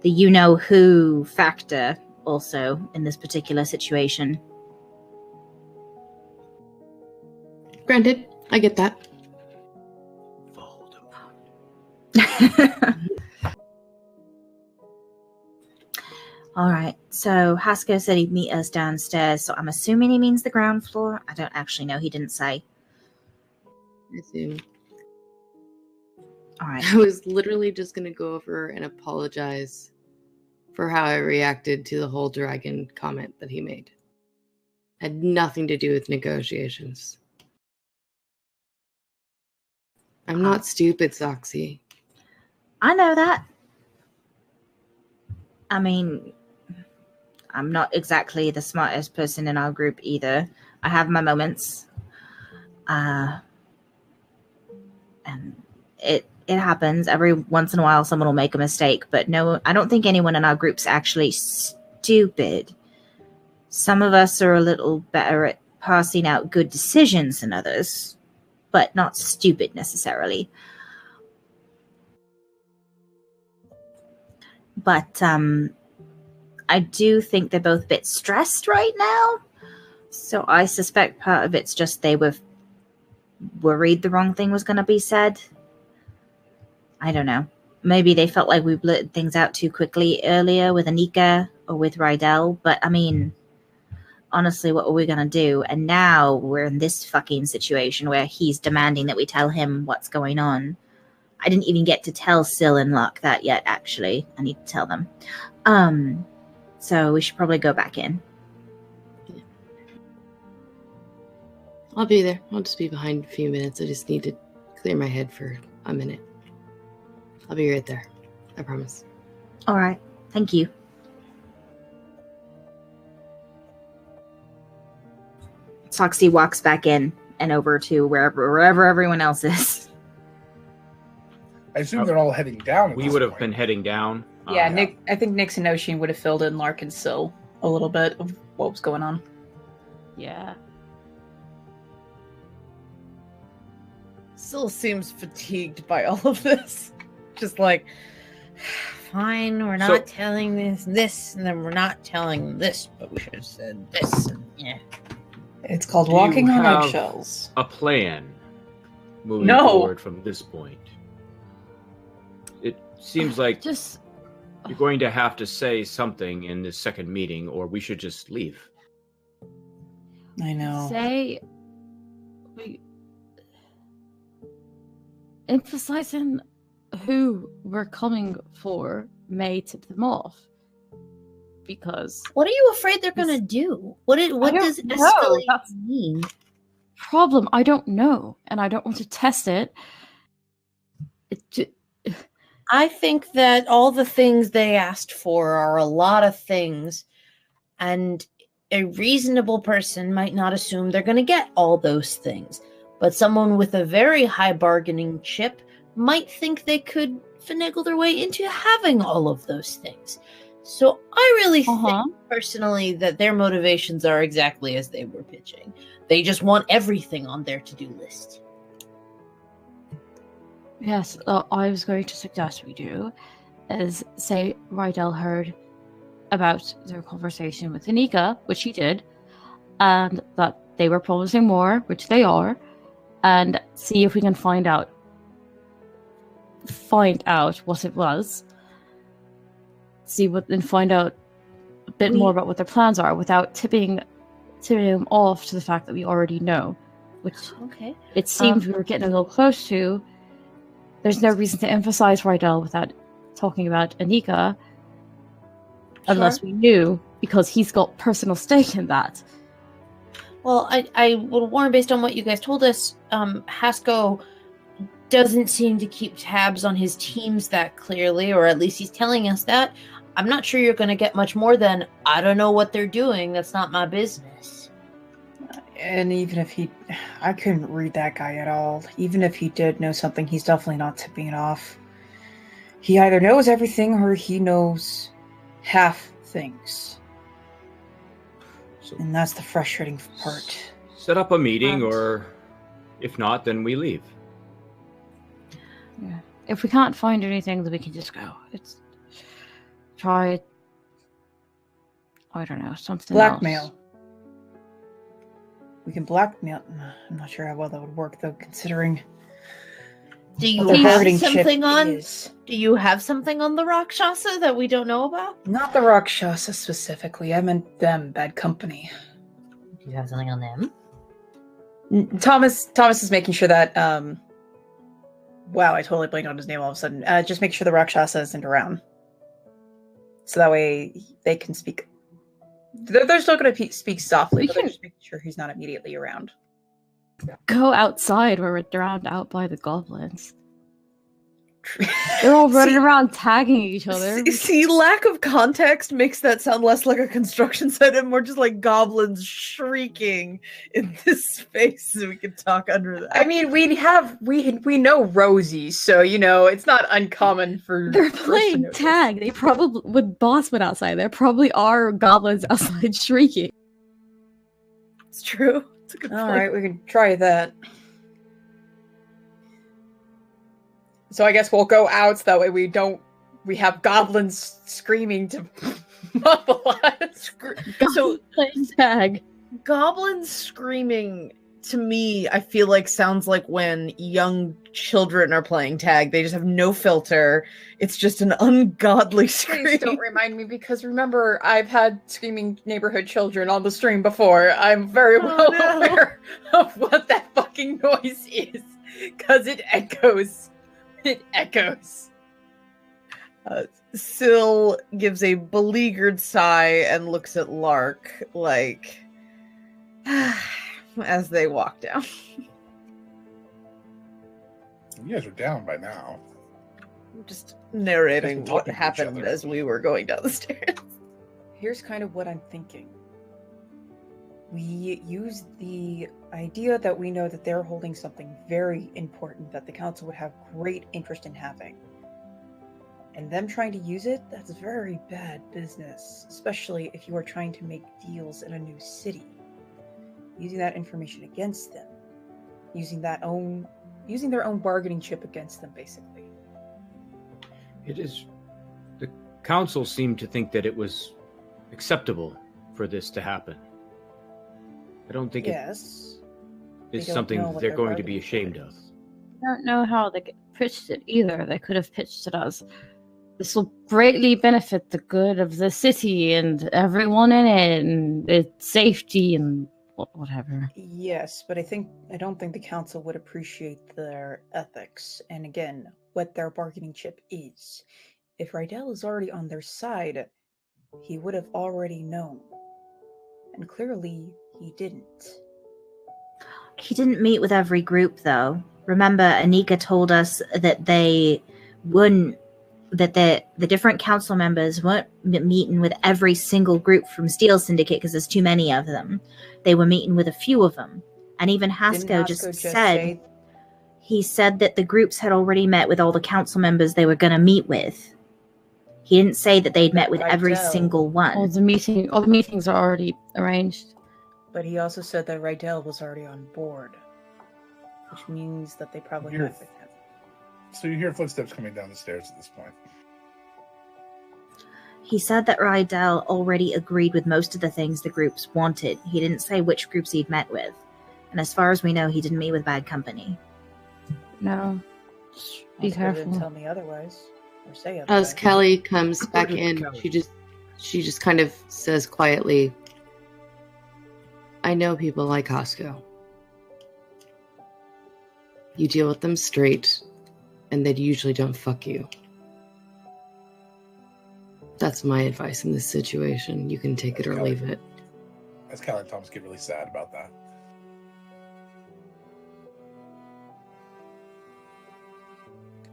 you-know-who factor also in this particular situation. Granted, I get that. All right, so Hasko said he'd meet us downstairs, so I'm assuming he means the ground floor. I don't actually know. He didn't say. I assume. All right. I was literally just going to go over and apologize for how I reacted to the whole dragon comment that he made. Had nothing to do with negotiations. I'm not stupid, Soxy. I know that. I mean, I'm not exactly the smartest person in our group either. I have my moments. And it happens. Every once in a while someone will make a mistake, but no, I don't think anyone in our group's actually stupid. Some of us are a little better at passing out good decisions than others, but not stupid necessarily. But I do think they're both a bit stressed right now. So I suspect part of it's just they were worried the wrong thing was going to be said. I don't know. Maybe they felt like we blurted things out too quickly earlier with Anika or with Rydell. But I mean, honestly, what were we going to do? And now we're in this fucking situation where he's demanding that we tell him what's going on. I didn't even get to tell Syl and Locke that yet, actually. I need to tell them. So we should probably go back in. I'll be there. I'll just be behind a few minutes. I just need to clear my head for a minute. I'll be right there. I promise. All right. Thank you. Soxy walks back in and over to wherever everyone else is. I assume they're all heading down. We would have been heading down. Yeah, Nick. I think Nyx and Oshin would have filled in Lark and Syl a little bit of what was going on. Yeah. Syl seems fatigued by all of this. Just like, Fine, we're not telling this, and then we're not telling this, but we should have said this. And, yeah. It's called Do walking you on have eggshells. a plan moving No. forward from this point? It seems like Just you're going to have to say something in this second meeting, or we should just leave. I know. say we emphasizing who we're coming for may tip them off. Because What are you afraid they're gonna do? What don't does know. escalate That's- mean? problem, I don't know, and I don't want to test it. I think that all the things they asked for are a lot of things, and a reasonable person might not assume they're going to get all those things. But someone with a very high bargaining chip might think they could finagle their way into having all of those things. So I really think personally that their motivations are exactly as they were pitching. They just want everything on their to-do list. Yes, I was going to suggest we do is say Rydell heard about their conversation with Anika, which he did, and that they were promising more, which they are, and see if we can find out what it was. Find out a bit more about what their plans are without tipping them off to the fact that we already know, which it seemed we were getting a little close to. There's no reason to emphasize Rydell without talking about Anika, unless we knew, because he's got personal stake in that. Well, I will warn, based on what you guys told us, Hasko doesn't seem to keep tabs on his teams that clearly, or at least he's telling us that. I'm not sure you're going to get much more than, I don't know what they're doing, that's not my business. And even if I couldn't read that guy at all. Even if he did know something, he's definitely not tipping it off. He either knows everything or he knows half things. So And that's the frustrating part. set up a meeting, or if not, then we leave. Yeah. If we can't find anything, then we can just go. Try, I don't know, something Blackmail. else. We can blackmail. I'm not sure how well that would work, though, considering Do you what the have bargaining chip something on? is. Do you have something on the Rakshasa that we don't know about? Not the Rakshasa specifically. I meant them, Bad Company. Do you have something on them? Thomas is making sure that. Wow, I totally blanked on his name all of a sudden. Just make sure the Rakshasa isn't around, so that way they can speak They're still going to speak softly, We but they're can- just making sure he's not immediately around. Go outside where we're drowned out by the goblins. They're all running around tagging each other. See, lack of context makes that sound less like a construction site and more just like goblins shrieking in this space, so we can talk under that. I mean, we know Rosie, so you know it's not uncommon for. They're for us to playing notice. tag. They probably, with Bossman outside, there probably are goblins outside shrieking. It's true. It's a good All point. right, we can try that. So I guess we'll go out so that way we have goblins screaming to muffle us. So Playing tag. goblins screaming to me, I feel like sounds like when young children are playing tag. They just have no filter. It's just an ungodly Please scream. don't remind me, because remember, I've had screaming neighborhood children on the stream before. I'm very well no. aware of what that fucking noise is, because it echoes. It echoes. Syl gives a beleaguered sigh and looks at Lark like as they walk down. You guys are down by now. Just narrating Just what talking to each happened other. as we were going down the stairs. Here's kind of what I'm thinking. We use the idea that we know that they're holding something very important that the council would have great interest in having. And them trying to use it, that's very bad business, especially if you are trying to make deals in a new city. Using that information against them. Using their own bargaining chip against them, basically. It is. The council seemed to think that it was acceptable for this to happen. I don't think Yes. it is They don't something know that what they're their going to be bargaining chip ashamed of. is. I don't know how they pitched it either. They could have pitched it as, this will greatly benefit the good of the city and everyone in it and its safety and whatever. Yes, but I don't think the council would appreciate their ethics, and again, what their bargaining chip is. If Rydell is already on their side, he would have already known. And clearly, he didn't. He didn't meet with every group, though. Remember, Anika told us that they wouldn't, that the different council members weren't meeting with every single group from Steel Syndicate because there's too many of them. They were meeting with a few of them. And even Didn't Hasko Hasko just just said, say- he said that the groups had already met with all the council members they were going to meet with. He didn't say that they'd met with every Rydell. single one. All the meetings are already arranged. But he also said that Rydell was already on board, which means that they probably You're- met with him. So you hear footsteps coming down the stairs at this point. He said that Rydell already agreed with most of the things the groups wanted. He didn't say which groups he'd met with. And as far as we know, he didn't meet with bad company. No. Just be Also, they didn't tell careful. me otherwise, or say As otherwise. Kelly comes back did in, Kelly? she just kind of says quietly, I know people like Costco. You deal with them straight, and they usually don't fuck you. That's my advice in this situation. You can take it or leave it. As Callie and Thomas get really sad about that.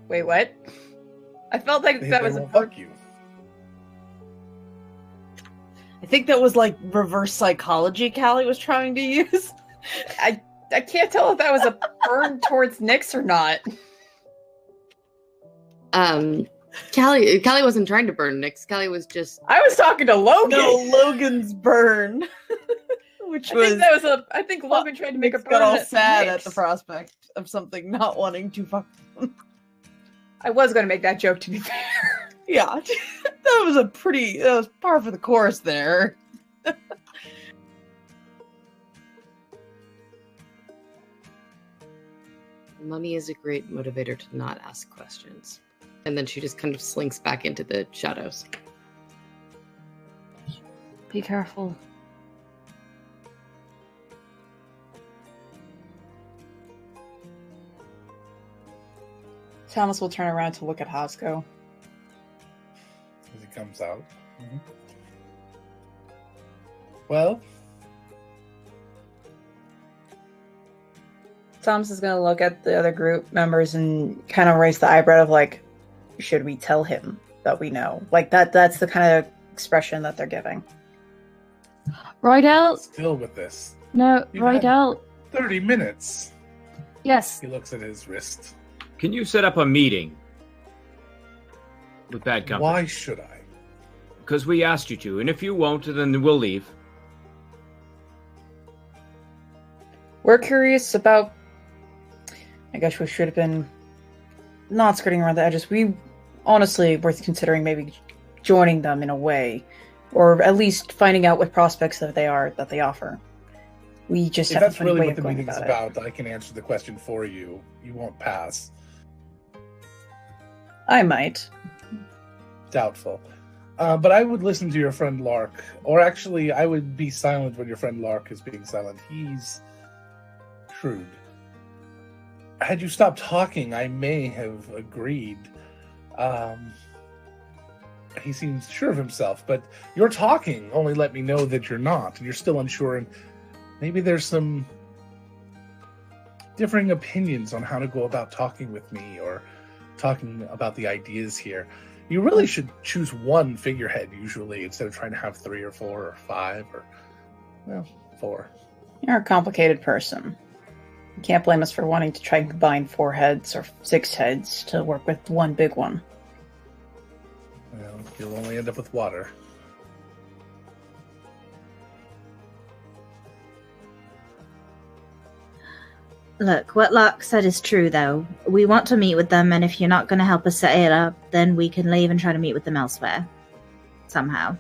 Wait, what? I felt like They that was a won't fuck you. I think that was like reverse psychology Callie was trying to use. I can't tell if that was a burn towards Nyx or not. Callie wasn't trying to burn Nyx. Callie was just I was talking to Logan. No, Logan's burn. Which I was think that was a. I think Logan tried to make a Nyx burn. got all at sad Nyx. at the prospect of something not wanting to fuck. I was going to make that joke, to be fair. Yeah, that was par for the course there. money is a great motivator to not ask questions. And then she just kind of slinks back into the shadows. Be careful. Thomas will turn around to look at Hasko. As he comes out. Well, Thomas is going to look at the other group members and kind of raise the eyebrow of like, should we tell him that we know? Like that's the kind of expression that they're giving. Right out. still with this. No, You've right had- out. 30 minutes. Yes. He looks at his wrist. Can you set up a meeting with Bad Company? Why should I? Because we asked you to, and if you won't, then we'll leave. We're curious about. I guess we should have been not skirting around the edges. We honestly were considering maybe joining them in a way, or at least finding out what prospects that they offer. We just If have to that's find a really way what of the going meeting's about it. about, I can answer the question for you. You won't pass. I might. Doubtful. But I would listen to your friend Lark. Or actually, I would be silent when your friend Lark is being silent. He's shrewd. Had you stopped talking, I may have agreed. He seems sure of himself, but your talking only let me know that you're not, and you're still unsure, and maybe there's some differing opinions on how to go about talking with me or talking about the ideas here. You really should choose one figurehead usually instead of trying to have 3 or 4 or 5 or, well, 4. You're a complicated person. You can't blame us for wanting to try and combine 4 heads or 6 heads to work with one big one. Well, you'll only end up with water. Look, what Lark said is true, though. We want to meet with them, and if you're not going to help us set it up, then we can leave and try to meet with them elsewhere. Somehow.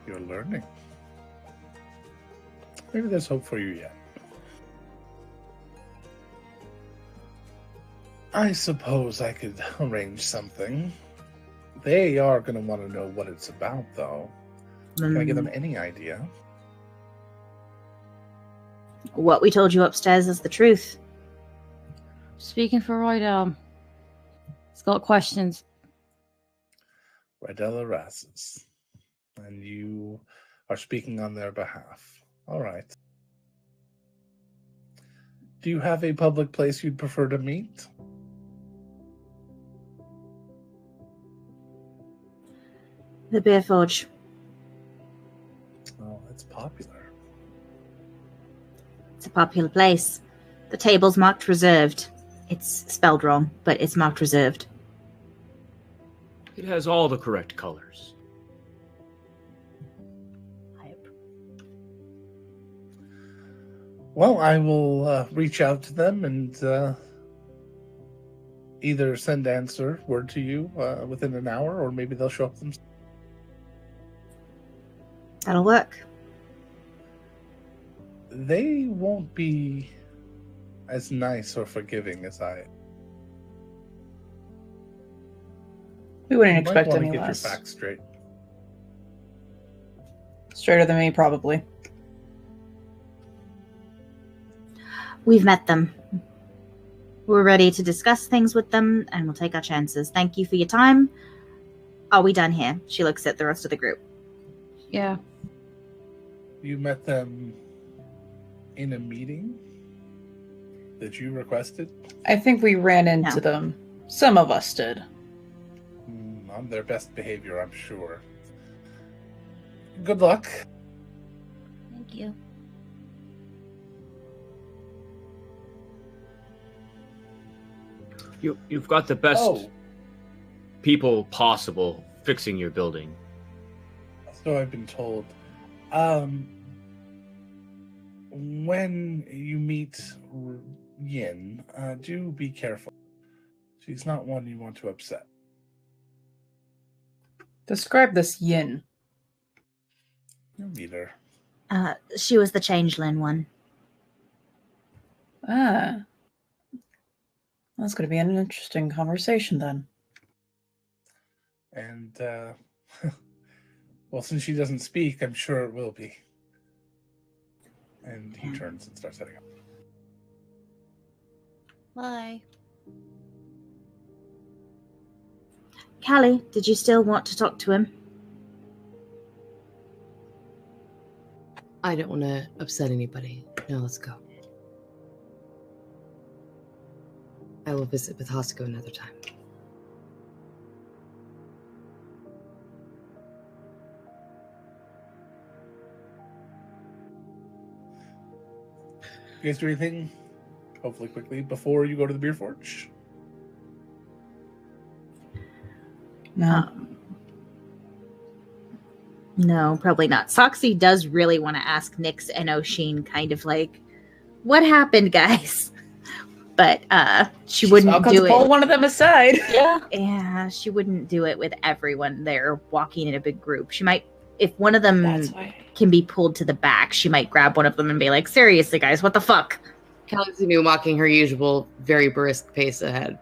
You're learning. Maybe there's hope for you yet. I suppose I could arrange something. They are going to want to know what it's about, though. Can I give them any idea? What we told you upstairs is the truth. Speaking for Roydell. He's got questions. Rydell Erasmus. And you are speaking on their behalf. All right. Do you have a public place you'd prefer to meet? The Beer Forge. Oh, it's popular. It's a popular place. The table's marked reserved. It's spelled wrong, but it's marked reserved. It has all the correct colors. Well, I will reach out to them and either send answer word to you within an hour, or maybe they'll show up themselves. That'll work. They won't be as nice or forgiving as I. We wouldn't You might expect wanna any get less. your facts straight. Straighter than me, probably. We've met them. We're ready to discuss things with them, and we'll take our chances. Thank you for your time. Are we done here? She looks at the rest of the group. Yeah. You met them in a meeting that you requested? I think we ran into No. them. Some of us did. On their best behavior, I'm sure. Good luck. Thank you. You've got the best Oh, people possible fixing your building. so I've been told. When you meet Yin, do be careful. She's not one you want to upset. Describe this yin. You'll meet her. She was the changeling one. Ah. That's going to be an interesting conversation then. And, well, since she doesn't speak, I'm sure it will be. And he turns and starts heading up. Bye. Callie, did you still want to talk to him? I don't want to upset anybody. No, let's go. I will visit with Hosko another time. You guys do anything, hopefully quickly, before you go to the Beer Forge? No. No, probably not. Soxy does really want to ask Nyx and Oshin kind of like, what happened, guys? But she wouldn't do it. Pull one of them aside. Yeah, she wouldn't do it with everyone there walking in a big group. She might, if one of them can be pulled to the back, she might grab one of them and be like, seriously, guys, what the fuck? Callie's new walking her usual very brisk pace ahead.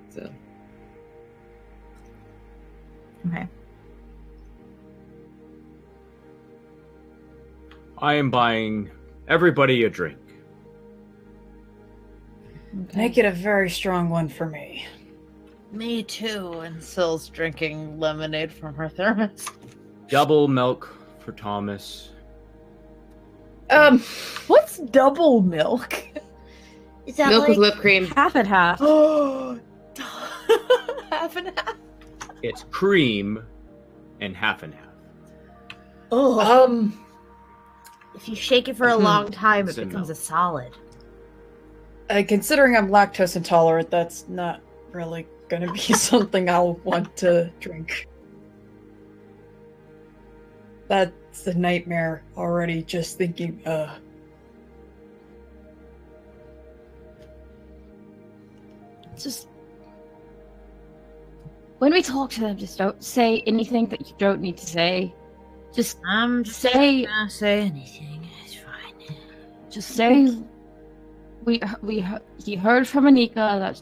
So. Okay. I am buying everybody a drink. Make it a very strong one for me. Me too. And Syl's drinking lemonade from her thermos. Double milk for Thomas. What's double milk? Is that Milk with whipped cream. Half and half. Oh, half and half. It's cream and half and half. Oh, If you shake it for a long time, it It's a becomes milk. a solid. Considering I'm lactose intolerant, that's not really going to be something I'll want to drink. That's a nightmare already, just thinking, Just when we talk to them, just don't say anything that you don't need to say. Just I'm just say, not gonna say anything. It's fine. just say, he heard from Anika that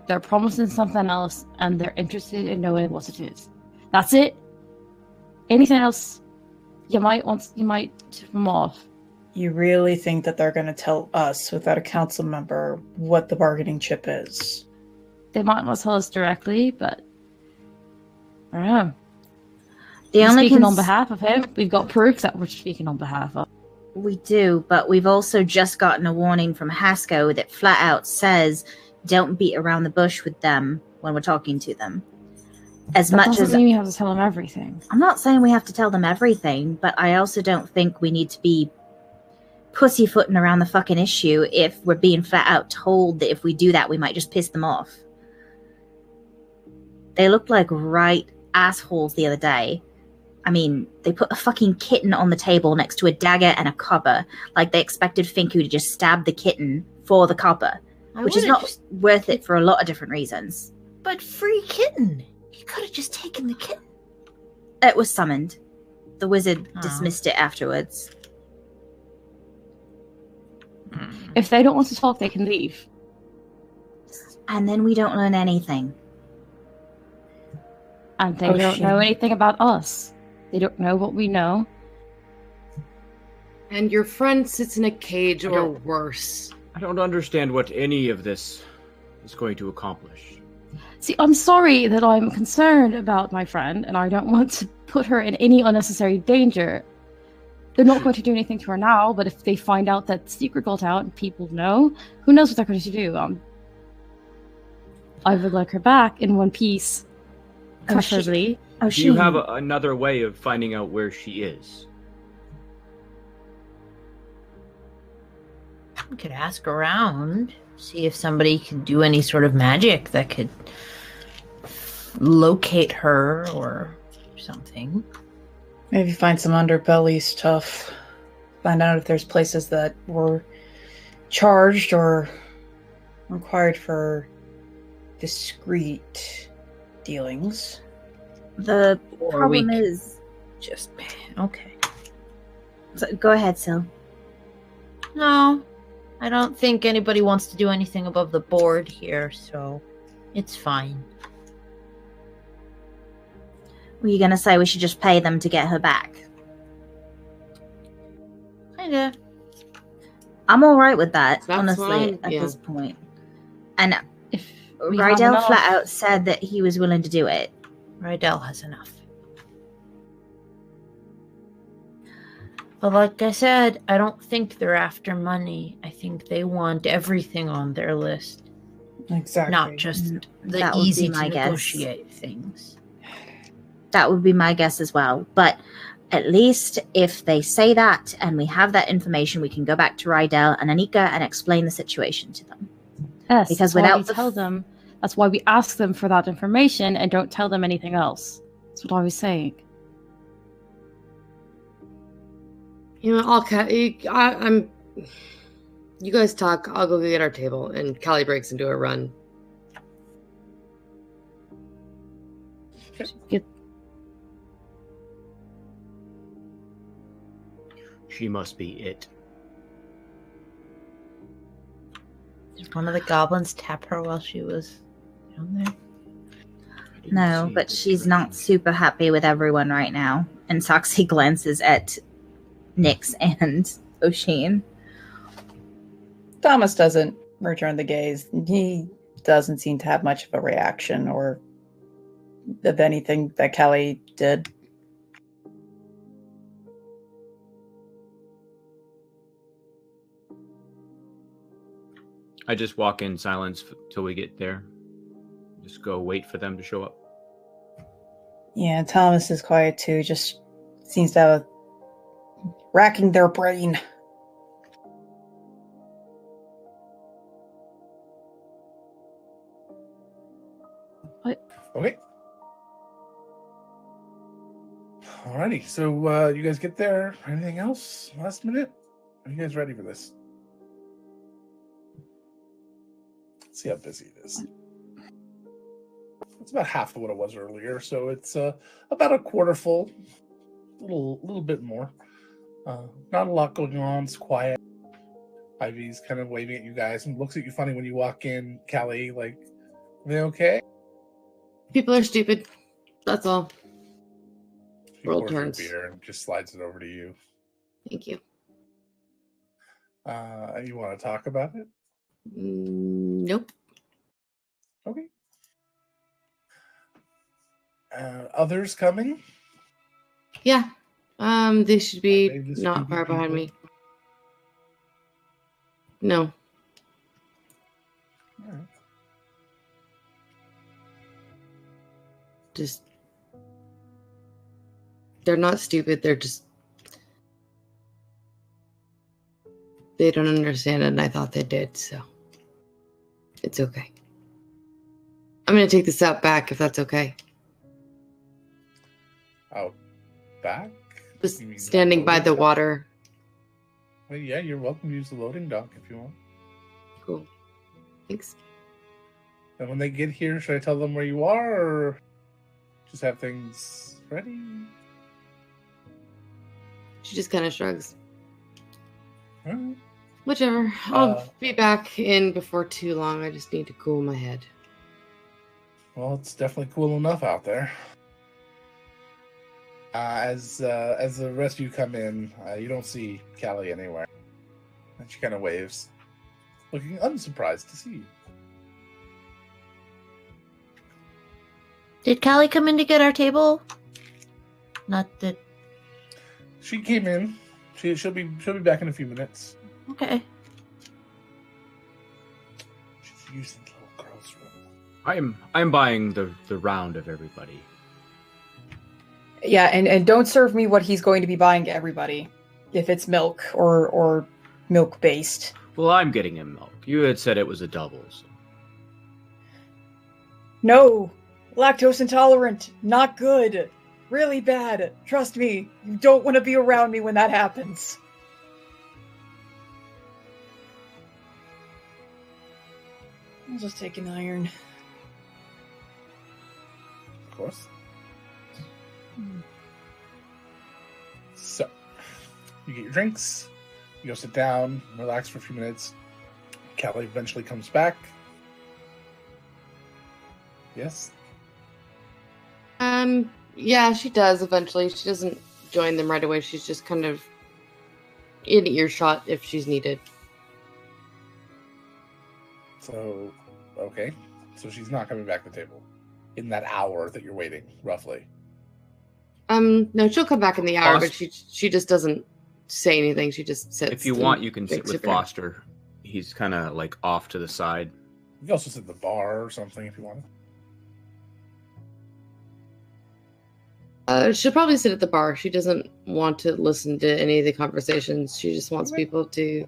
they're promising something else, and they're interested in knowing what it is. That's it. Anything else, you might tip them off. you really think that they're going to tell us, without a council member, what the bargaining chip is? They might not tell us directly, but I don't know. The We're only speaking on behalf of him. We've got proof that we're speaking on behalf of. We do, but we've also just gotten a warning from Hasco that flat out says don't beat around the bush with them when we're talking to them. As That much doesn't as mean you have to tell them everything. I'm not saying we have to tell them everything, but I also don't think we need to be pussyfooting around the fucking issue if we're being flat out told that if we do that, we might just piss them off. They looked like right assholes the other day. I mean, they put a fucking kitten on the table next to a dagger and a copper, like they expected Finku to just stab the kitten for the copper, which is not worth it for a lot of different reasons. But free kitten. You could have just taken the kitten. It was summoned. The wizard Oh. dismissed it afterwards. If they don't want to talk, they can leave. And then we don't learn anything. And they Oh, don't shit. know anything about us. They don't know what we know. And your friend sits in a cage I or don't- worse. I don't understand what any of this is going to accomplish. See, I'm sorry that I'm concerned about my friend, and I don't want to put her in any unnecessary danger. They're not going to do anything to her now, but if they find out that the secret got out and people know, who knows what they're going to do? I would like her back in one piece, preferably. Oh, Do you have another way of finding out where she is? We could ask around, see if somebody can do any sort of magic that could locate her or something. Maybe find some underbelly stuff. Find out if there's places that were charged or required for discreet dealings. The Or problem we is... just okay. So, go ahead, Sil. No, I don't think anybody wants to do anything above the board here, so it's fine. Were you going to say we should just pay them to get her back? Kinda. I'm all right with that, That's honestly, fine, at yeah. this point. And If We have Rydell enough. flat out said that he was willing to do it. Rydell has enough. But like I said, I don't think they're after money. I think they want everything on their list, Exactly. not just the That would be easy to my guess. negotiate things. That would be my guess as well. But at least if they say that and we have that information, we can go back to Rydell and Anika and explain the situation to them. Yes, Because that's why without we the tell them. That's why we ask them for that information and don't tell them anything else. That's what I was saying. You know, I'm. You guys talk. I'll go get our table, and Callie breaks into a run. She must be it. Did one of the goblins tap her while she was down there? I didn't No, see but the she's not description. super happy with everyone right now. And Soxy glances at Nyx and O'Sheen. Thomas doesn't return the gaze. He doesn't seem to have much of a reaction or of anything that Kelly did. I just walk in silence till we get there. Just go wait for them to show up. Yeah, Thomas is quiet too. Just seems to have racking their brain. Okay. Alrighty, so you guys get there. Anything else last minute? Are you guys ready for this? Let's see how busy it is. It's about half of what it was earlier, so it's about a quarter full. A little bit more. Not a lot going on. It's quiet. Ivy's kind of waving at you guys and looks at you funny when you walk in. Callie, like, are they okay? People are stupid. That's all. She World pours you a turns. beer and just slides it over to you. Thank you. You want to talk about it? Nope. Okay. Others coming? Yeah. They should be Maybe the not spooky far behind people. me. No. All right. Just. They're not stupid. They're just. They don't understand it, and I thought they did, so. It's okay. I'm going to take this out back if that's okay. Out back? Just You mean standing by loading the dock? water. Well, yeah, you're welcome to use the loading dock if you want. Cool. Thanks. And when they get here, should I tell them where you are, or just have things ready? She just kind of shrugs. All right. Whichever. I'll Uh, be back in before too long. I just need to cool my head. Well, it's definitely cool enough out there. As the rest of you come in, you don't see Callie anywhere, and she kind of waves, looking unsurprised to see you. Did Callie come in to get our table? Not that. She came in. She'll be back in a few minutes. Okay. She's using the little girl's room. I'm buying the round of everybody. Yeah, and don't serve me what he's going to be buying to everybody. If it's milk or milk based. Well, I'm getting him milk. You had said it was a double. So. No! Lactose intolerant. Not good. Really bad. Trust me. You don't want to be around me when that happens. I'll just take an iron. Of course. So, you get your drinks, you go sit down, relax for a few minutes. Callie eventually comes back. Yes? Yeah, she does eventually. She doesn't join them right away. She's just kind of in earshot if she's needed. So, okay. so she's not coming back to the table in that hour that you're waiting, roughly. No, she'll come back in the hour, Foster- but she just doesn't say anything. She just sits. If you and want, you can sit drinks with her beer. Foster. He's kind of like off to the side. You can also sit at the bar or something if you want. She'll probably sit at the bar. She doesn't want to listen to any of the conversations. She just wants people to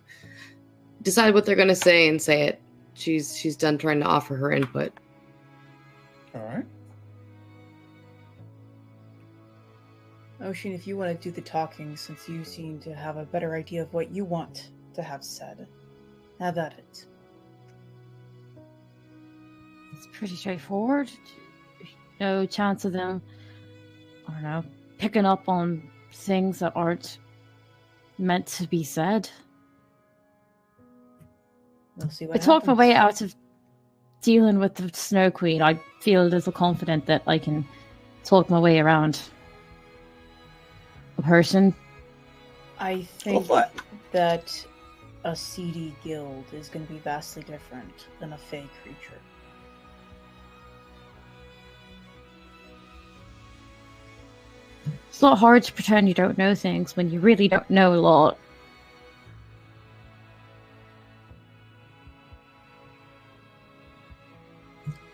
decide what they're going to say and say it. She's done trying to offer her input. All right. Ocean, if you want to do the talking, since you seem to have a better idea of what you want to have said, have at it. It's pretty straightforward. No chance of them, I don't know, picking up on things that aren't meant to be said. We'll see what I talked my happens. way out of dealing with the Snow Queen. I feel a little confident that I can talk my way around a person. I think what? that a seedy guild is going to be vastly different than a fey creature. It's not hard to pretend you don't know things when you really don't know a lot.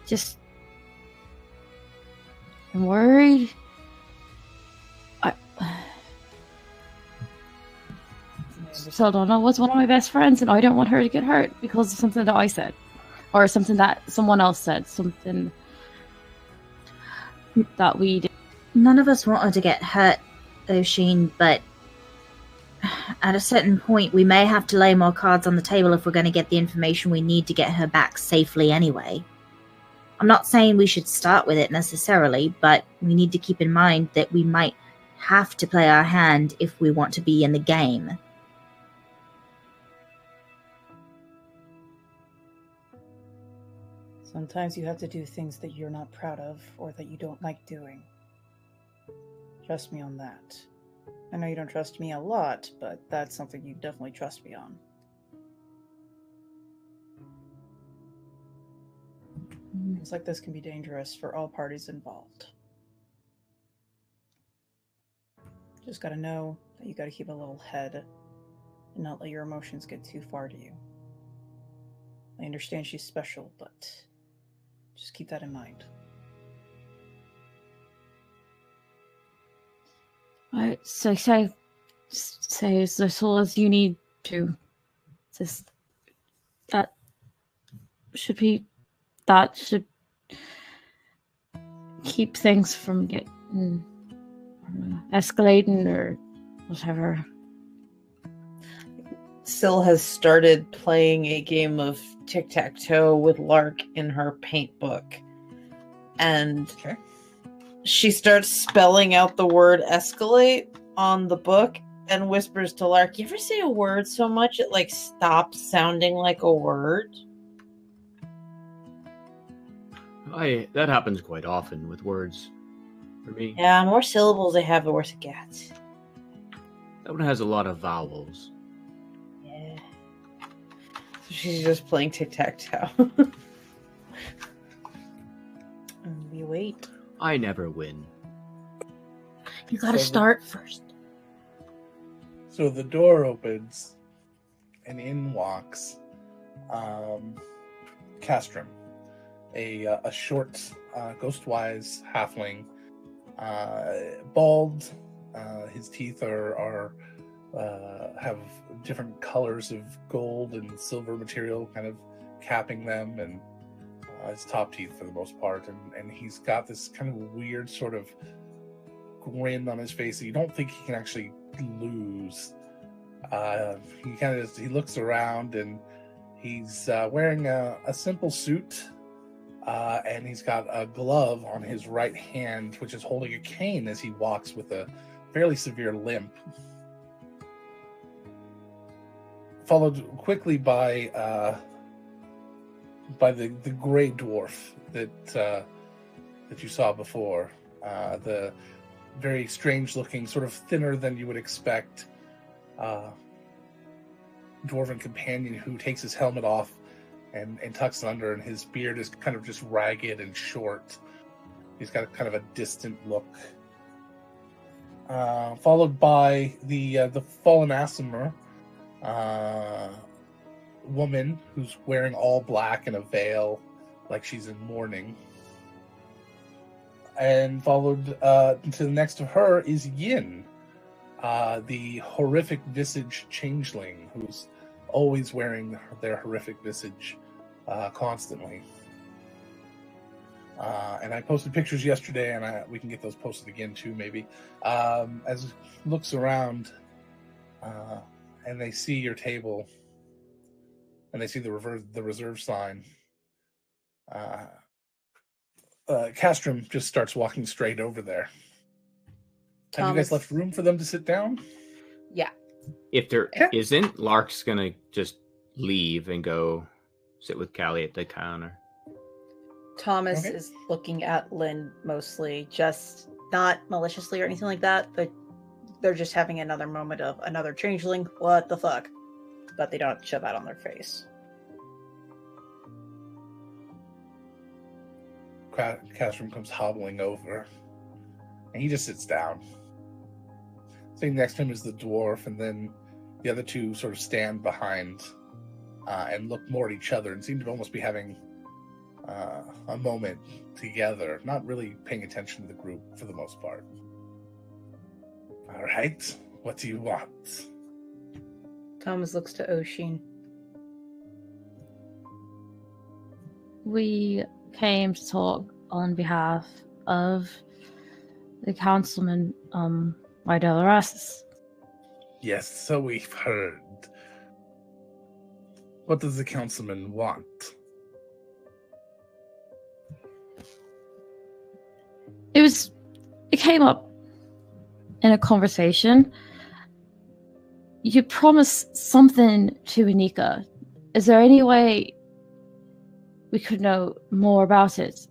Just... I'm worried. Saldana was one of my best friends, and I don't want her to get hurt because of something that I said. Or something that someone else said. Something that we did. None of us want her to get hurt, Oshin, but at a certain point, we may have to lay more cards on the table if we're going to get the information we need to get her back safely anyway. I'm not saying we should start with it necessarily, but we need to keep in mind that we might have to play our hand if we want to be in the game. Sometimes you have to do things that you're not proud of or that you don't like doing. Trust me on that. I know you don't trust me a lot, but that's something you definitely trust me on. Things like this can be dangerous for all parties involved. Just gotta know that you gotta keep a level head and not let your emotions get too far to you. I understand she's special, but just keep that in mind. Right, so say as all as you need to. Just that should keep things from getting escalating or whatever. Syl has started playing a game of tic-tac-toe with Lark in her paint book. And Okay. she starts spelling out the word escalate on the book and whispers to Lark, "You ever say a word so much it like stops sounding like a word?" That happens quite often with words. For me, Yeah, more syllables I have, the worse it gets. that one has a lot of vowels. Yeah. So she's just playing tic-tac-toe. And we wait. I never win. You gotta So the- start first. So the door opens, and in walks Castrum, a short, ghost-wise halfling, bald. His teeth are have different colors of gold and silver material, kind of capping them, and his top teeth for the most part, and he's got this kind of weird sort of grin on his face that you don't think he can actually lose. He kind of he looks around, and he's wearing a simple suit, and he's got a glove on his right hand, which is holding a cane as he walks with a fairly severe limp. Followed quickly by the gray dwarf that you saw before, the very strange looking, sort of thinner than you would expect dwarven companion who takes his helmet off and tucks under, and his beard is kind of just ragged and short. He's got kind of a distant look. Followed by the fallen Aasimar woman who's wearing all black and a veil, like she's in mourning. And followed to the next to her is Yin, the horrific visage changeling who's always wearing their horrific visage constantly. And I posted pictures yesterday, and we can get those posted again too, maybe. As it looks around, and they see your table, and they see the reserve sign. Castrum just starts walking straight over there. Have you guys left room for them to sit down? Yeah. If there isn't, Lark's gonna just leave and go sit with Callie at the counter. Thomas is looking at Lynn mostly, just not maliciously or anything like that, but they're just having another moment of another changeling. What the fuck? But they don't shove that on their face. Castrum comes hobbling over, and he just sits down. Sitting next to him is the dwarf, and then the other two sort of stand behind and look more at each other and seem to almost be having a moment together, not really paying attention to the group for the most part. All right, what do you want? Thomas looks to Oshin. We came to talk on behalf of the councilman, Rydell Erastus. Yes, so we've heard. What does the councilman want? It came up in a conversation. You promised something to Anika. Is there any way we could know more about it?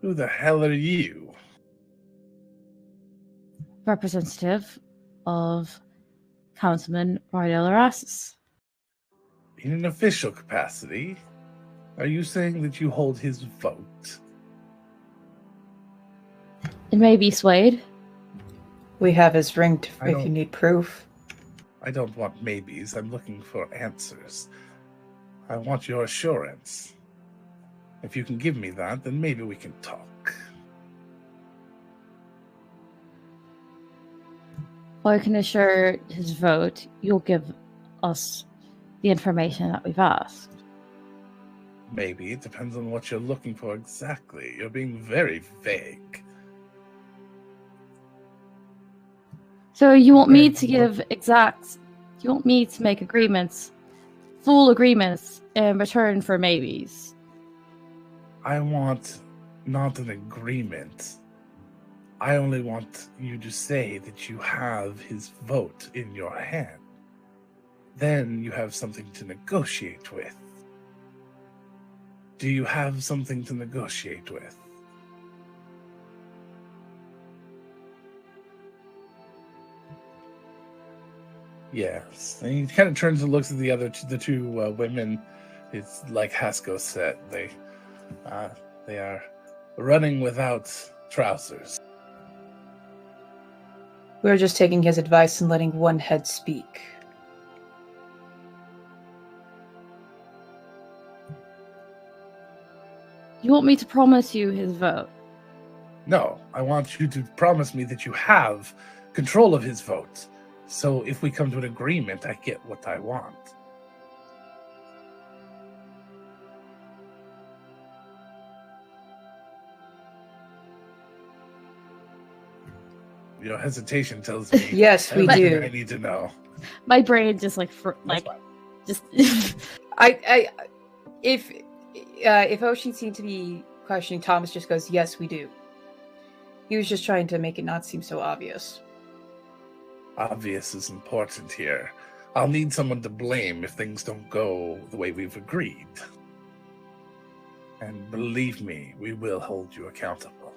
Who the hell are you? Representative of Councilman Rydell Erastus. In an official capacity, are you saying that you hold his vote? It may be swayed. We have his ring if you need proof. I don't want maybes. I'm looking for answers. I want your assurance. If you can give me that, then maybe we can talk. Well, I can assure his vote you'll give us the information that we've asked. Maybe. It depends on what you're looking for exactly. You're being very vague. So you want me to give you want me to make agreements, full agreements, in return for maybes? I want not an agreement. I only want you to say that you have his vote in your hand. Then you have something to negotiate with. Do you have something to negotiate with? Yes. And he kind of turns and looks at the two women. It's like Haskell said. They are running without trousers. We're just taking his advice and letting one head speak. You want me to promise you his vote? No, I want you to promise me that you have control of his vote. So if we come to an agreement, I get what I want. Your hesitation tells me yes, we do. I need to know. My brain just just. If Oshin seemed to be questioning, Thomas just goes, "Yes, we do." He was just trying to make it not seem so obvious. Obvious is important here. I'll need someone to blame if things don't go the way we've agreed. And believe me, we will hold you accountable.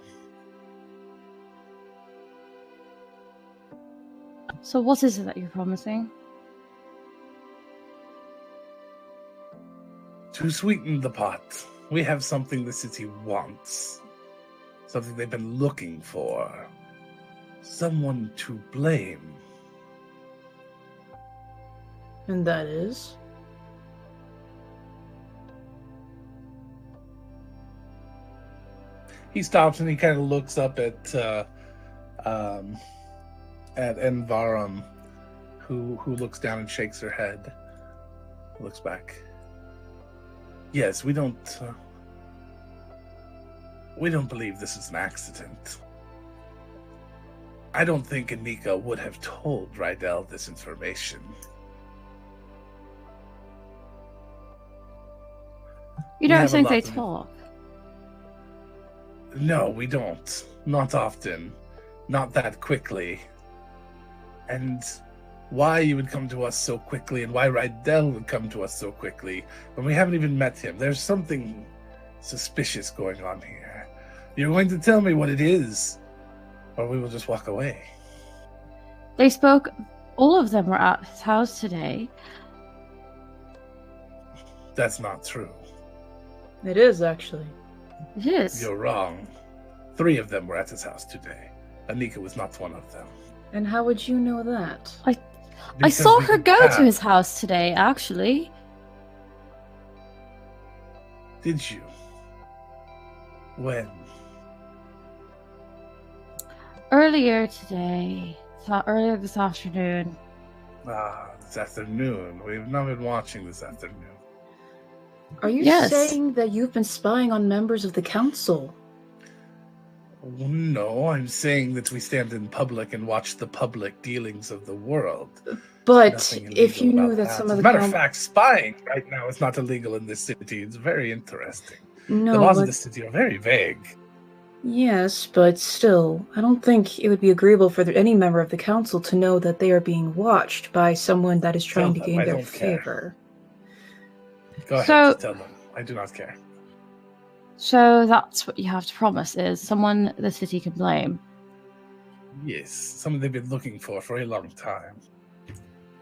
So what is it that you're promising? To sweeten the pot, we have something the city wants. Something they've been looking for. Someone to blame. And that is? He stops and he kind of looks up at Envarum, who looks down and shakes her head. Looks back. Yes, we don't believe this is an accident. I don't think Anika would have told Rydell this information. You don't think they talk? No, we don't. Not often. Not that quickly. And why you would come to us so quickly and why Rydell would come to us so quickly when we haven't even met him. There's something suspicious going on here. You're going to tell me what it is, or we will just walk away. They spoke, all of them were at his house today. That's not true. It is, actually. It is. You're wrong. 3 of them were at his house today. Anika was not one of them. And how would you know that? I Because saw we her could go have- to his house today, actually. Did you? When? Earlier today. Earlier this afternoon. This afternoon. We've not been watching this afternoon. Are you Yes. saying that you've been spying on members of the council? No, I'm saying that we stand in public and watch the public dealings of the world. But Nothing if you illegal knew about that some As of a the matter of coun- fact, spying right now is not illegal in this city. It's very interesting. No, The laws but of the city are very vague. yes, but still, I don't think it would be agreeable for any member of the council to know that they are being watched by someone that is trying to Tell them gain I their don't care. favor. Go ahead, So- tell them. I do not care. So that's what you have to promise, is someone the city can blame. Yes, someone they've been looking for a long time.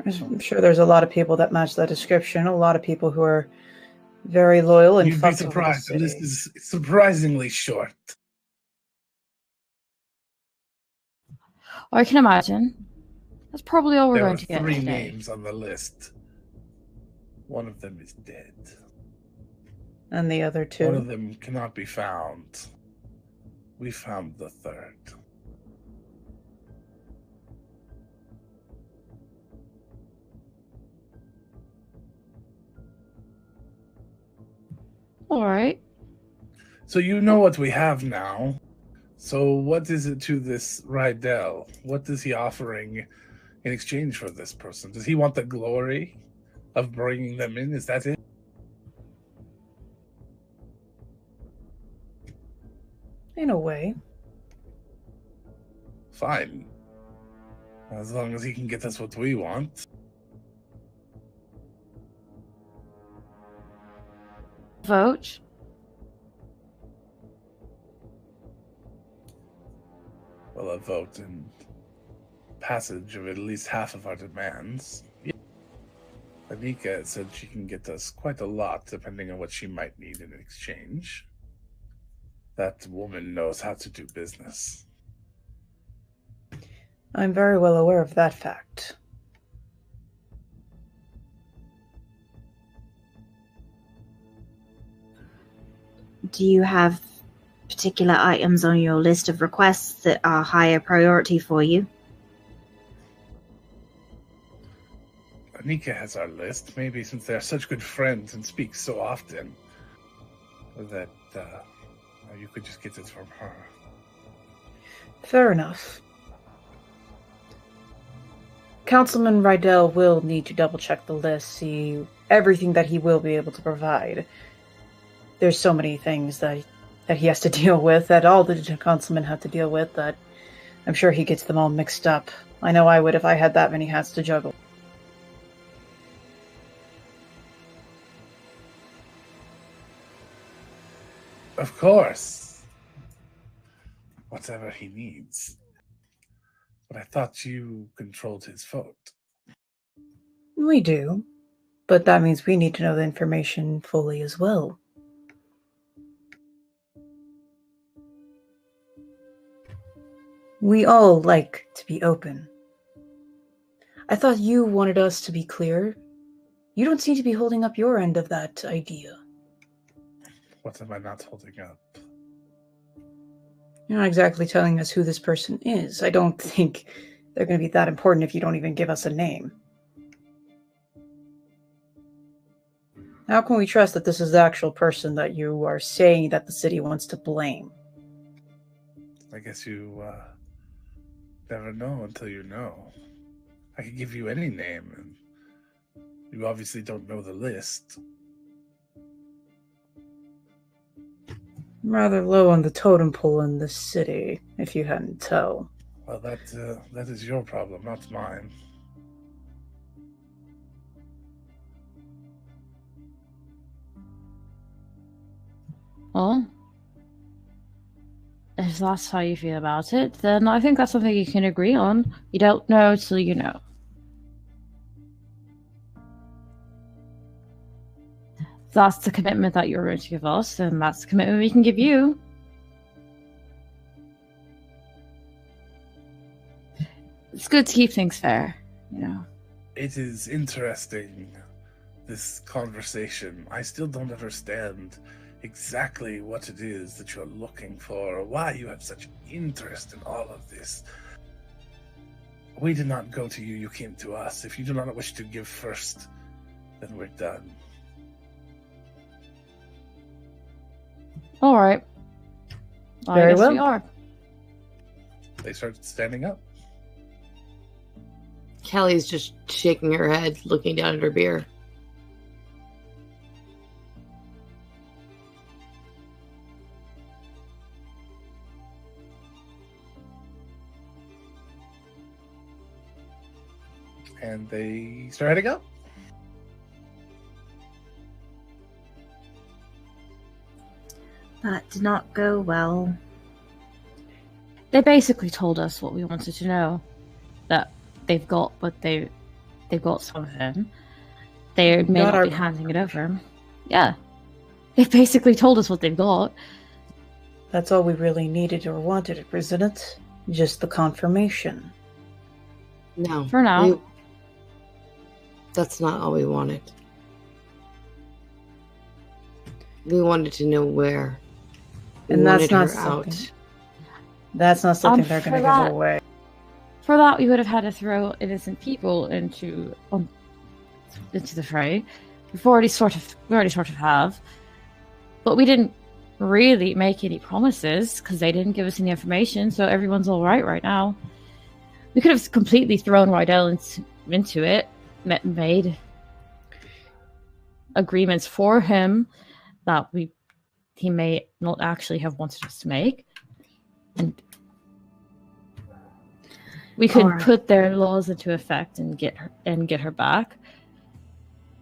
I'm sure there's a lot of people that match that description. A lot of people who are very loyal and You'd be fussy with the surprised. The list city. is surprisingly short. I can imagine. That's probably all we're There going are to get 3 today. names on the list. One of them is dead. And the other One of two. them cannot be found. We found the 3rd. All right. So you know what we have now. So what is it to this Rydell? What is he offering in exchange for this person? Does he want the glory of bringing them in? Is that it? In a way. Fine. As long as he can get us what we want. Vote. Well, a vote and passage of at least half of our demands. Yeah. Anika said she can get us quite a lot, depending on what she might need in exchange. That woman knows how to do business. I'm very well aware of that fact. Do you have particular items on your list of requests that are higher priority for you? Anika has our list. Maybe since they're such good friends and speak so often, that you could just get it from her. Fair enough. Councilman Rydell will need to double check the list, see everything that he will be able to provide. There's so many things that he has to deal with, that all the councilmen have to deal with, that I'm sure he gets them all mixed up. I know I would if I had that many hats to juggle. Of course. Whatever he needs. But I thought you controlled his vote. We do. But that means we need to know the information fully as well. We all like to be open. I thought you wanted us to be clear. You don't seem to be holding up your end of that idea. What am I not holding up? You're not exactly telling us who this person is. I don't think they're going to be that important if you don't even give us a name. How can we trust that this is the actual person that you are saying that the city wants to blame? I guess you never know until you know. I could give you any name, and you obviously don't know the list. I'm rather low on the totem pole in this city, if you hadn't tell. Well, that is your problem, not mine. Well, if that's how you feel about it, then I think that's something you can agree on. You don't know till you know. If that's the commitment that you're going to give us, then that's the commitment we can give you. It's good to keep things fair, you know. It is interesting, this conversation. I still don't understand exactly what it is that you're looking for, or why you have such interest in all of this. We did not go to you, you came to us. If you do not wish to give first, then we're done. All right. Very I guess well. we are. They started standing up. Kelly's just shaking her head, looking down at her beer. And they start heading up. That did not go well. They basically told us what we wanted to know. That they've got what they've got some of him. They may not be handing it over. Yeah. They basically told us what they've got. That's all we really needed or wanted, isn't it? Just the confirmation. No. For now. That's not all we wanted. We wanted to know where. And that's not something. That's not something they're going to give away. For that, we would have had to throw innocent people into the fray. We already sort of have, but we didn't really make any promises because they didn't give us any information. So everyone's all right now. We could have completely thrown Rydell into it, made agreements for him that he may not actually have wanted us to make, and we could put their laws into effect and get her back.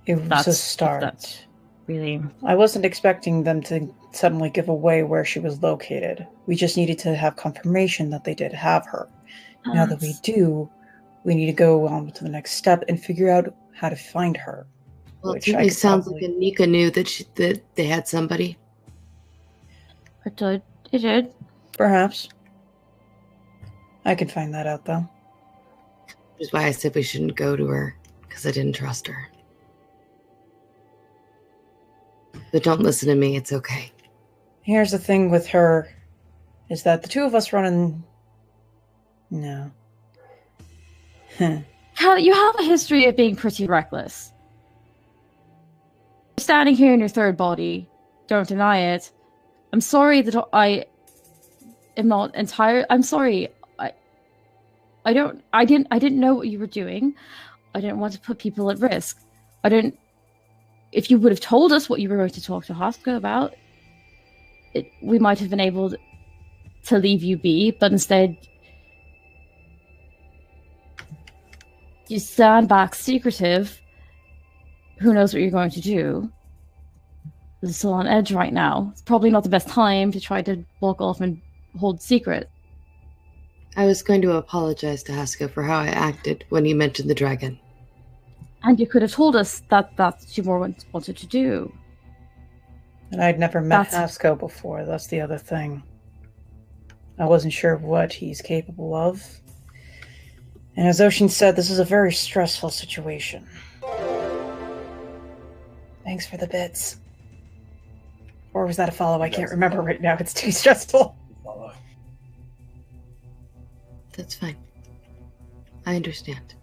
It was a start. That's really. I wasn't expecting them to suddenly give away where she was located. We just needed to have confirmation that they did have her. Now that we do, we need to go on to the next step and figure out how to find her. Well, it sounds like Anika knew that they had somebody. It did. Perhaps. I can find that out, though. Which is why I said we shouldn't go to her, because I didn't trust her. But don't listen to me, it's okay. Here's the thing with her, is that the two of us running... No. You have a history of being pretty reckless. You're standing here in your third body. Don't deny it. I'm sorry that I am not entire. I'm sorry. I didn't know what you were doing. I didn't want to put people at risk. If you would have told us what you were going to talk to Haska about, we might have been able to leave you be, but instead you stand back secretive. Who knows what you're going to do? It's still on edge right now. It's probably not the best time to try to walk off and hold secret. I was going to apologize to Haska for how I acted when he mentioned the dragon. And you could have told us that that's what you more wanted to do. And I'd never met That's- Haskell before. That's the other thing. I wasn't sure what he's capable of. And as Ocean said, this is a very stressful situation. Thanks for the bits. Or was that a follow? I can't remember right now. It's too stressful. That's fine. I understand.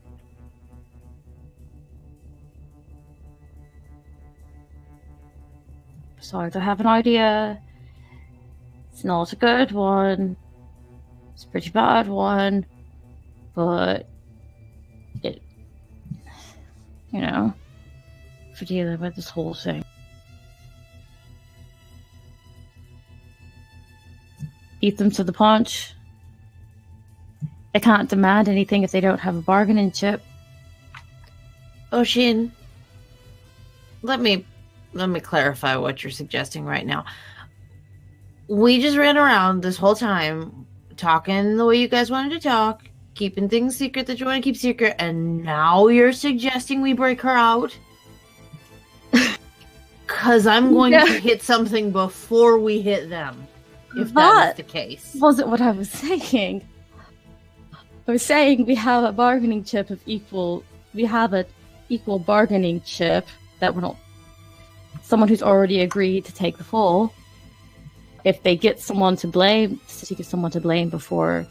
Besides, I have an idea. It's not a good one. It's a pretty bad one. But it, for dealing with this whole thing. Beat them to the punch. They can't demand anything if they don't have a bargaining chip. Oshin, let me clarify what you're suggesting right now. We just ran around this whole time talking the way you guys wanted to talk, keeping things secret that you want to keep secret, and now you're suggesting we break her out? Because I'm going to hit something before we hit them, if that is the case. Wasn't what I was saying. I was saying we have a bargaining chip of equal. We have an equal bargaining chip that we're not. Someone who's already agreed to take the fall. If they get someone to blame, the city gets someone to blame before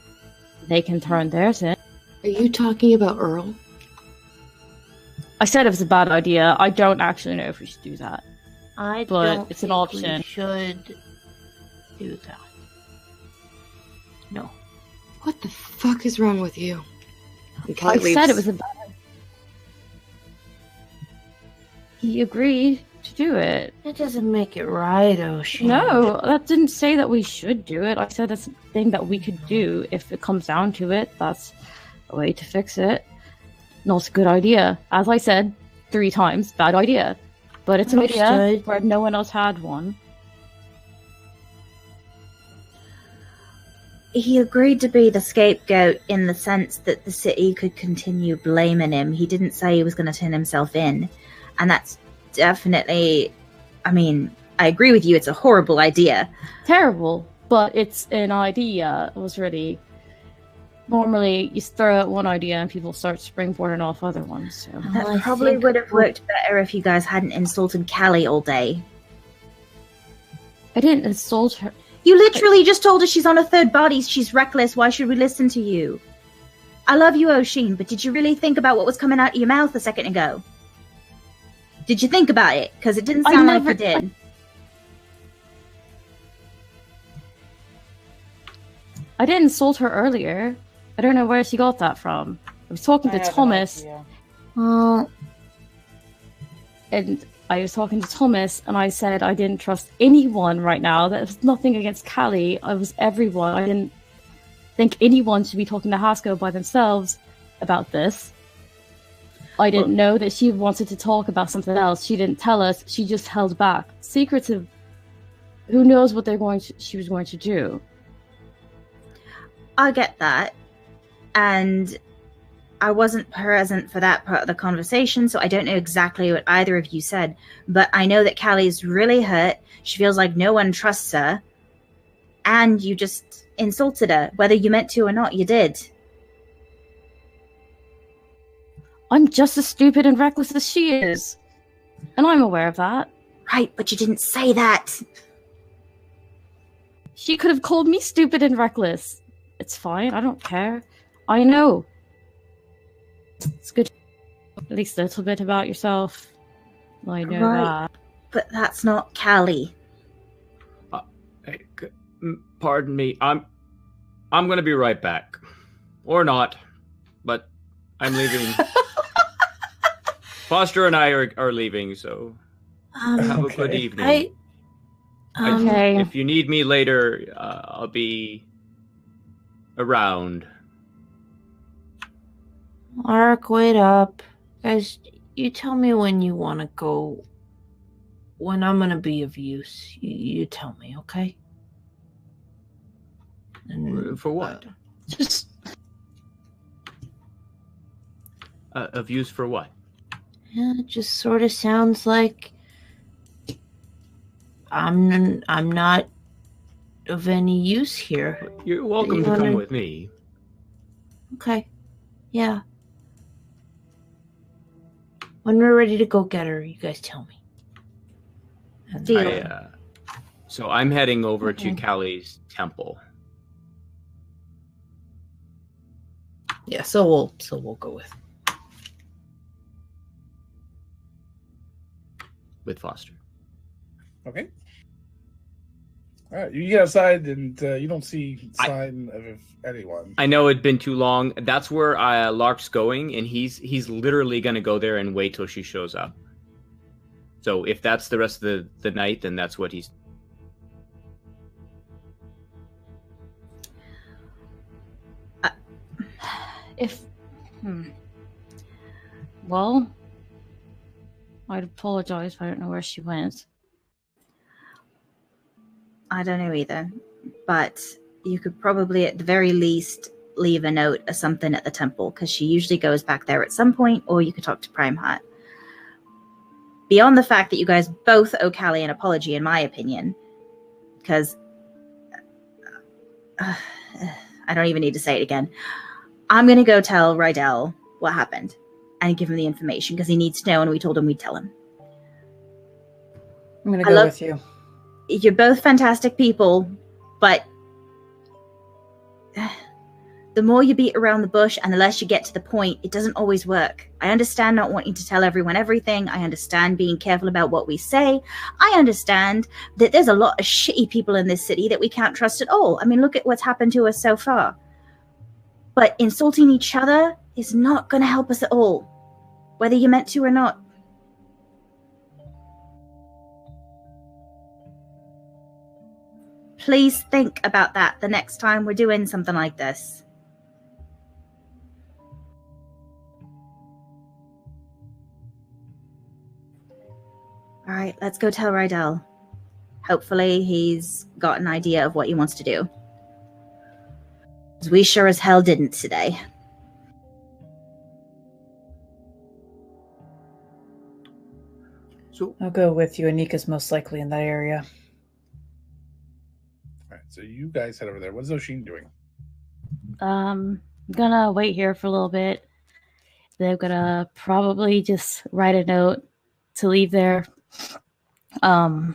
they can turn theirs in. Are you talking about Earl? I said it was a bad idea. I don't actually know if we should do that. But But it's an option. We should do that. No. What the fuck is wrong with you? And I Kelly leaves. said it was a bad. He agreed to do it. That doesn't make it right, Ocean. No, that didn't say that we should do it. I said that's a thing that we could do if it comes down to it. That's a way to fix it. Not a good idea. As I said 3 times, bad idea. But it's an idea Understood. where no one else had one. He agreed to be the scapegoat in the sense that the city could continue blaming him. He didn't say he was going to turn himself in. And that's definitely, I mean, I agree with you, it's a horrible idea. Terrible, but it's an idea. It was really... Normally, you throw out one idea and people start springboarding off other ones. So. That I probably think- would have worked better if you guys hadn't insulted Callie all day. I didn't insult her. You literally just told her she's on her third body, she's reckless, why should we listen to you? I love you, Oshin, but did you really think about what was coming out of your mouth a second ago? Did you think about it? Because it didn't I sound like never- you did. I didn't insult her earlier. I don't know where she got that from. I was talking to Thomas, and I was talking to Thomas, and I said I didn't trust anyone right now. That was nothing against Callie. I was everyone. I didn't think anyone should be talking to Haskell by themselves about this. I didn't know that she wanted to talk about something else. She didn't tell us. She just held back. Secrets of who knows what she was going to do. I get that. And I wasn't present for that part of the conversation, so I don't know exactly what either of you said. But I know that Callie's really hurt. She feels like no one trusts her. And you just insulted her. Whether you meant to or not, you did. I'm just as stupid and reckless as she is. And I'm aware of that. Right, but you didn't say that. She could have called me stupid and reckless. It's fine. I don't care. I know. It's good. At least a little bit about yourself. I know Right. that. But that's not Callie. Hey, pardon me. I'm gonna be right back, or not, but I'm leaving. Foster and I are leaving, so have a good evening. Okay. If you need me later, I'll be around. Ark, wait up. Guys, you tell me when you want to go. When I'm going to be of use. You tell me, okay? And, For what? Just Of use for what? Yeah, it just sort of sounds like I'm not of any use here. You're welcome to come with me. Okay. Yeah. When we're ready to go get her, you guys tell me. Deal. So I'm heading over to Callie's temple. Yeah, so we'll go with Foster. Okay. All right, you get outside and you don't see sign of anyone. I know it'd been too long. That's where Lark's going, and he's literally going to go there and wait till she shows up. So if that's the rest of the night, then that's what he's... Well, I'd apologize if I don't know where she went. I don't know either, but you could probably at the very least leave a note or something at the temple, because she usually goes back there at some point, or you could talk to Prime Heart. Beyond the fact that you guys both owe Callie an apology, in my opinion, because I don't even need to say it again. I'm going to go tell Rydell what happened and give him the information, because he needs to know, and we told him we'd tell him. I'm going to go with you. You're both fantastic people, but the more you beat around the bush and the less you get to the point, it doesn't always work. I understand not wanting to tell everyone everything. I understand being careful about what we say. I understand that there's a lot of shitty people in this city that we can't trust at all. I mean, look at what's happened to us so far. But insulting each other is not going to help us at all, whether you meant to or not. Please think about that the next time we're doing something like this. All right, let's go tell Rydell. Hopefully he's got an idea of what he wants to do. 'Cause we sure as hell didn't today. So I'll go with you. Anika's most likely in that area. All right, so you guys head over there. What is Oshin doing? I'm gonna wait here for a little bit. They're gonna probably just write a note to leave there. I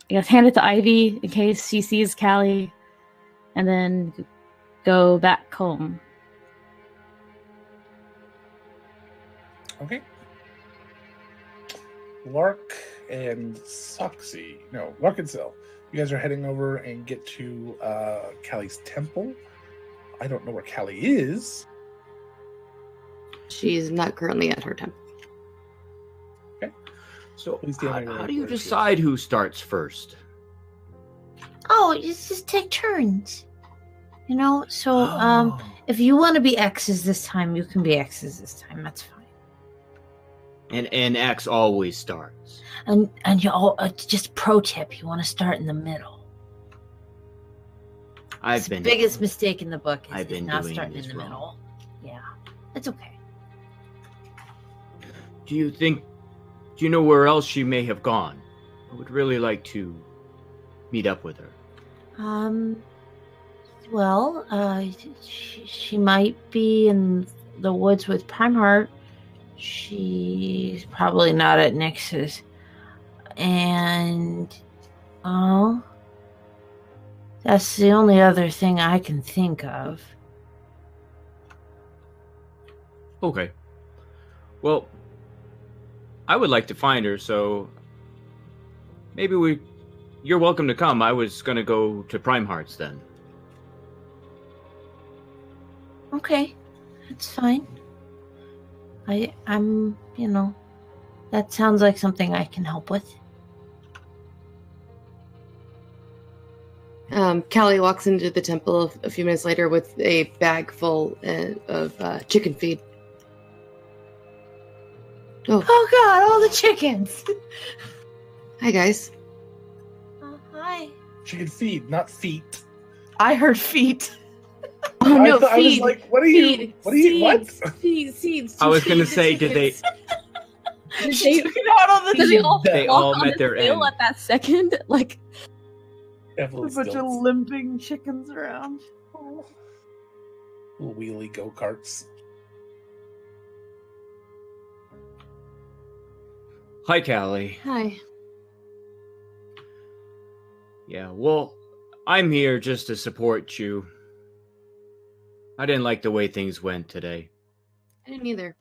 guess hand it to Ivy in case she sees Callie, and then go back home. Okay. Lark and Soxy. No, Lark and Syl. You guys are heading over and get to Callie's temple. I don't know where Callie is. She's not currently at her temple. Okay. So how do you decide who starts first? Oh, just take turns. You know, so if you want to be X's this time, you can be X's this time. That's fine. And X always starts. And you all just pro tip: you want to start in the middle. The biggest mistake in the book is not starting in the middle. Yeah, it's okay. Do you know where else she may have gone? I would really like to meet up with her. Well, she might be in the woods with Primeheart. She's probably not at Nyx's. And, that's the only other thing I can think of. Okay. Well, I would like to find her, so maybe you're welcome to come. I was going to go to Primeheart's then. Okay, that's fine. I'm, that sounds like something I can help with. Callie walks into the temple a few minutes later with a bag full of chicken feed. Oh God, all the chickens! Hi, guys. Hi. Chicken feed, not feet. I heard feet. Oh no, I was like, what are you? What are you? What? Seeds. I was going to say, did they? She took it out on the Did they all They walk all on met the their tail end. at that second? Like, a bunch of limping chickens around. Little wheelie go-karts. Hi, Callie. Hi. Yeah, well, I'm here just to support you. I didn't like the way things went today. I didn't either.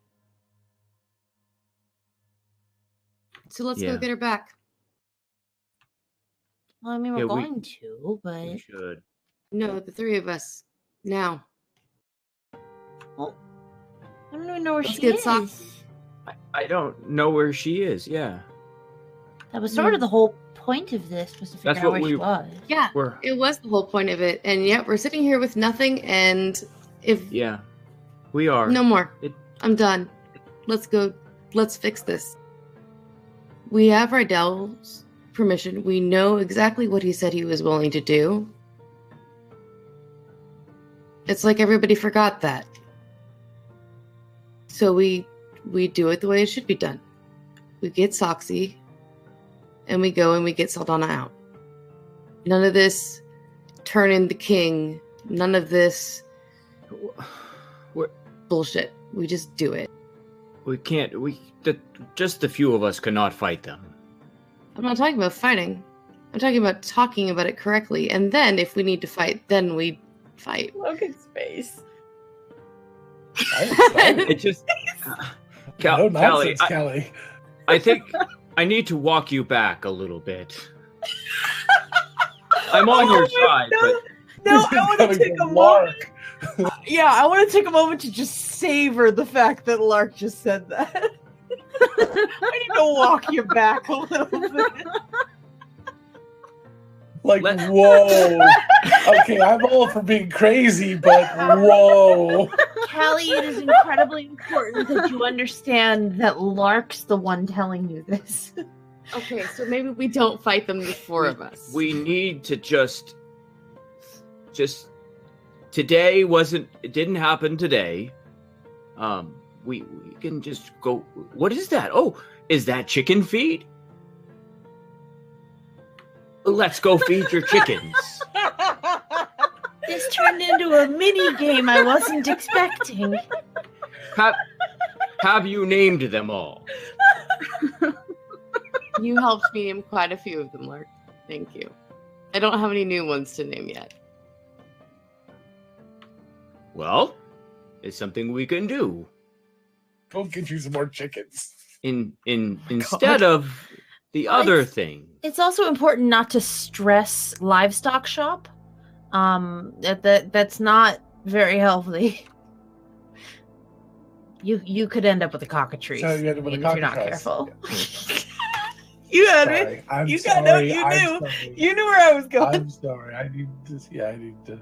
So let's Yeah. go get her back. Well, I mean, we're Yeah, we- going to, but We should. No, the three of us. Now. I don't even know where Let's she get is. Sock- I don't know where she is. Yeah, That was sort of the whole point of this, was to figure That's out what where she we- was. Yeah, we're it was the whole point of it. And yet we're sitting here with nothing, and if yeah, we are. no more. It- I'm done. Let's go. Let's fix this. We have Rydell's permission. We know exactly what he said he was willing to do. It's like everybody forgot that. So we do it the way it should be done. We get Soxy, and we go and we get Saldana out. None of this turn in the king. None of this We're, bullshit. We just do it. we can't. Just the few of us cannot fight them. I'm not talking about fighting. I'm talking about talking about it correctly. And then if we need to fight, then we fight. Logan's face. It just. No Callie, nonsense, Callie. I think I need to walk you back a little bit. I'm on your side, but No, I want to take a moment. Yeah, I want to take a moment to just savor the fact that Lark just said that. I need to walk you back a little bit. Like, whoa. Okay, I'm all for being crazy, but whoa. Callie, it is incredibly important that you understand that Lark's the one telling you this. Okay, so maybe we don't fight them, the four of us. we need to just today it didn't happen today. We can just go. What is that? Oh, is that chicken feed? Let's go feed your chickens. This turned into a mini game I wasn't expecting. Have you named them all? You helped me name quite a few of them, Lark. Thank you. I don't have any new ones to name yet. Well, it's something we can do. Go get you some more chickens. Instead of the other thing. It's also important not to stress livestock shop. That's not very healthy. You could end up with a cockatrice So you end up with a if you're not cockatrice. careful. You had Sorry, it. I'm You sorry. got no. You I'm knew. sorry. You knew where I was going. I'm sorry. I need to.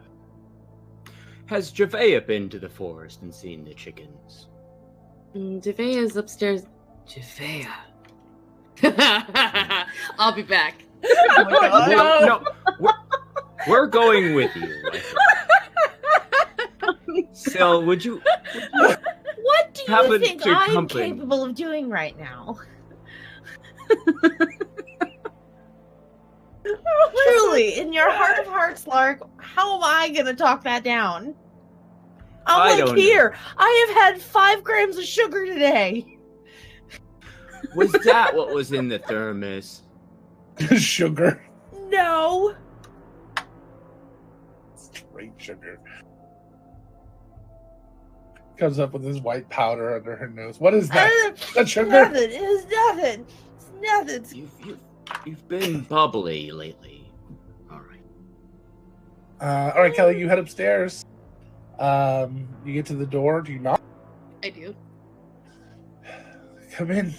Has Javea been to the forest and seen the chickens? Javea is upstairs. Javea. I'll be back. Oh my God. No, we're going with you. Sil, would you? What do you Happen think to I'm company. capable of doing right now? Truly, in your heart of hearts, Lark, how am I going to talk that down? I I'm don't like, know. here, I have had 5 grams of sugar today. Was that what was in the thermos? Sugar. No. Straight sugar. Comes up with this white powder under her nose. What is that? That sugar? Nothing. It is nothing. It's nothing. You've been bubbly lately. All right. All right, Kelly, you head upstairs. You get to the door. Do you knock? I do. Come in.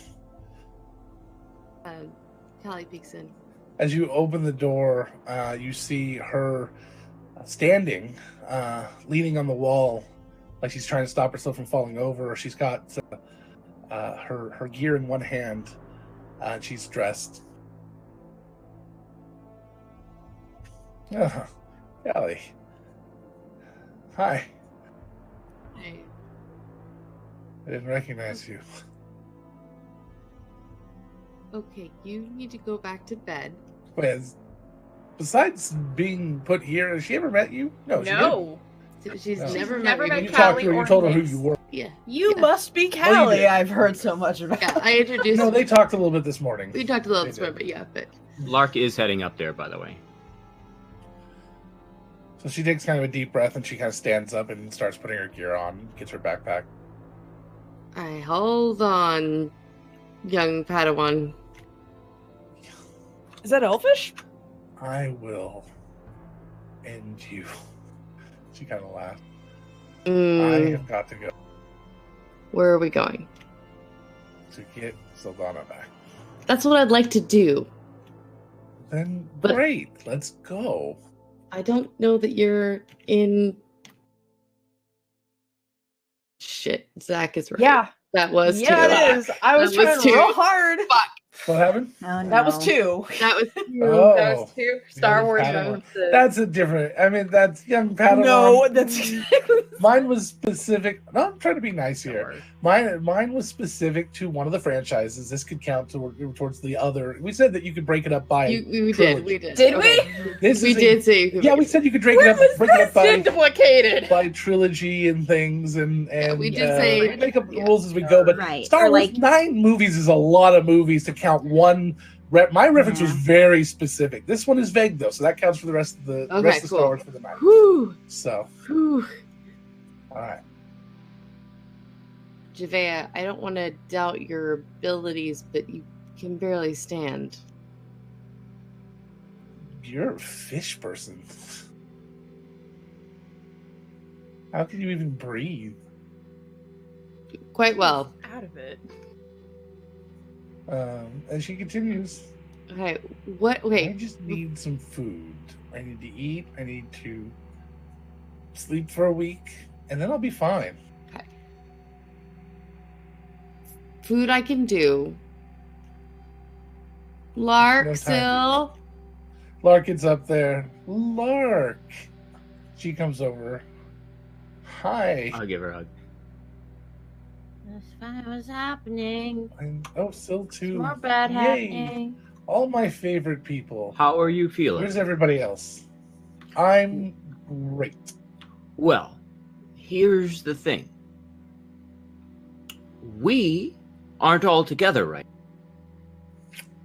Callie peeks in. As you open the door, you see her standing, leaning on the wall, like she's trying to stop herself from falling over. She's got her gear in one hand, and she's dressed. Callie. Hi. Hey. I didn't recognize you. Okay, you need to go back to bed. Wait, besides being put here, has she ever met you? No, she didn't. She's No. never never met met me. You talked Callie to her. You or told her who Nyx. you were. Yeah. You yeah. must be Well, you Callie. did. I've heard so much about. Yeah, I introduced. No, they talked a little bit this morning. We talked a little They this morning, did. but yeah, but Lark is heading up there, by the way. So she takes kind of a deep breath and she kind of stands up and starts putting her gear on, gets her backpack. I hold on, young Padawan. Is that Elfish? I will end you. She kind of laughed. I Mm, have got to go where are we going? to get Saldana back. That's what I'd like to do. Then But- great, let's go. I don't know that you're in. Shit, Zach is right. Yeah. That was Yeah, too. it is. I was That was trying too- real hard. What happened? Oh, no. That was 2. That was Oh, That was 2 Star young Wars Padawan. references. That's a different. I mean, that's young Padawan. No, that's Mine was specific. No, I'm trying to be nice here. Mine was specific to one of the franchises. This could count towards the other. We said that you could break it up by. we trilogy. did. Did Okay. This We is a- did say you could Yeah, make we it. said you could break Where it up. was Break it this up by duplicated? trilogy and things, and we did say- we make up the yeah. rules as we go. But Right, Star or Wars like- 9 movies is a lot of movies to count one. My reference was Yeah. very specific. This one is vague though, so that counts for the rest of the Okay, rest of cool. Star Wars for the 9. Whew, So, whew. all right. Javea, I don't want to doubt your abilities, but you can barely stand. You're a fish person. How can you even breathe? Quite well. Out of it. And she continues. Okay, what? I Wait, just need some food. I need to eat. I need to sleep for a week, and then I'll be fine. food I can do. Lark, No time Sil. Lark gets up there. Lark. She comes over. Hi. I'll give her a hug. That's fine. What's happening? And, oh, Sil too. More bad Yay. happening. All my favorite people. How are you feeling? Where's everybody else? I'm great. Well, here's the thing. We aren't all together, right?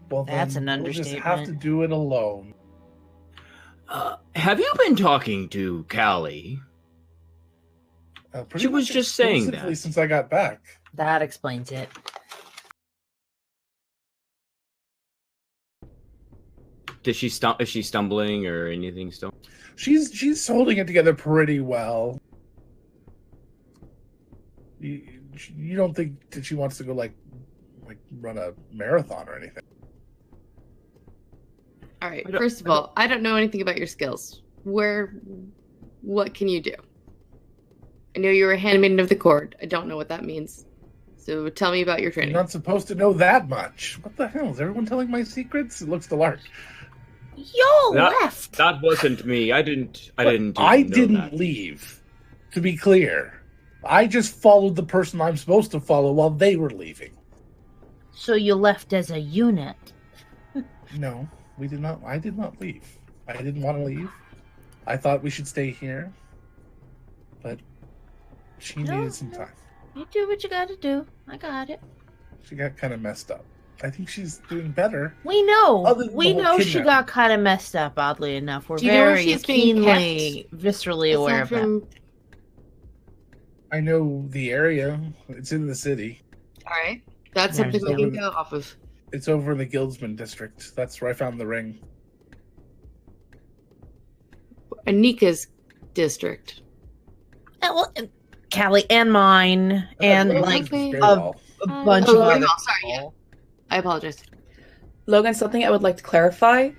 Well, That's then an we'll just have to understatement. do it alone. Have you been talking to Callie? Pretty She was much just saying exclusively that. since I got back. That explains it. Is she stumbling or anything still? She's holding it together pretty well. You don't think that she wants to go like run a marathon or anything? All right. I don't- First of all, I don't know anything about your skills. What can you do? I know you were a handmaiden of the court. I don't know what that means. So tell me about your You're training. not supposed to know that much. What the hell? Is everyone telling my secrets? It looks to Lark. Yo, That- left. That wasn't me. I didn't I know didn't that. leave. To be clear, I just followed the person I'm supposed to follow while they were leaving. So you left as a unit. No, we did not. I did not leave. I didn't want to leave. I thought we should stay here, but she No, needed some no. time. You do what you gotta do. I got it. She got kind of messed up. I think she's doing better. We know. Other than We the whole know she kidnapping. got kind of messed up, oddly enough. We're Do you know where very she's being keenly, viscerally aware of that. All I know the area. It's in the city. right. That's Yeah, something we so can with- go off of. It's over in the Guildsman district. That's where I found the ring. Anika's district. Callie and mine, and Okay. like Okay. Very a- well. a bunch Oh, of Ring other Hall, sorry, yeah. people. I apologize. Logan, something I would like to clarify.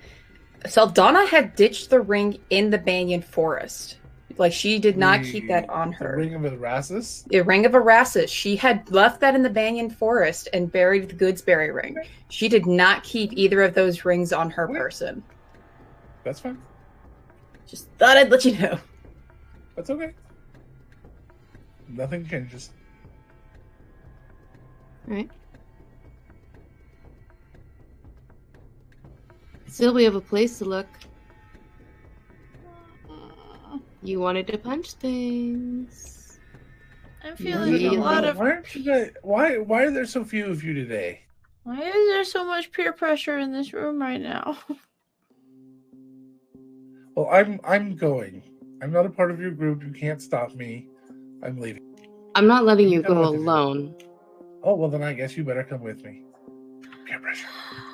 Saldana had ditched the ring in the Banyan Forest. Like, she did not keep that on The her. ring of Erasmus. The Ring of Erasmus. She had left that in the Banyan Forest and buried the Goodsberry ring. She did not keep either of those rings on her person. That's fine. Just thought I'd let you know. That's okay. Nothing changes. All right. Still, we have a place to look. You wanted to punch things. I'm feeling a lot of. Why are there so few of you today? Why is there so much peer pressure in this room right now? Well, I'm going. I'm not a part of your group. You can't stop me. I'm leaving. I'm not letting you go alone. Oh, well, then I guess you better come with me. Peer pressure.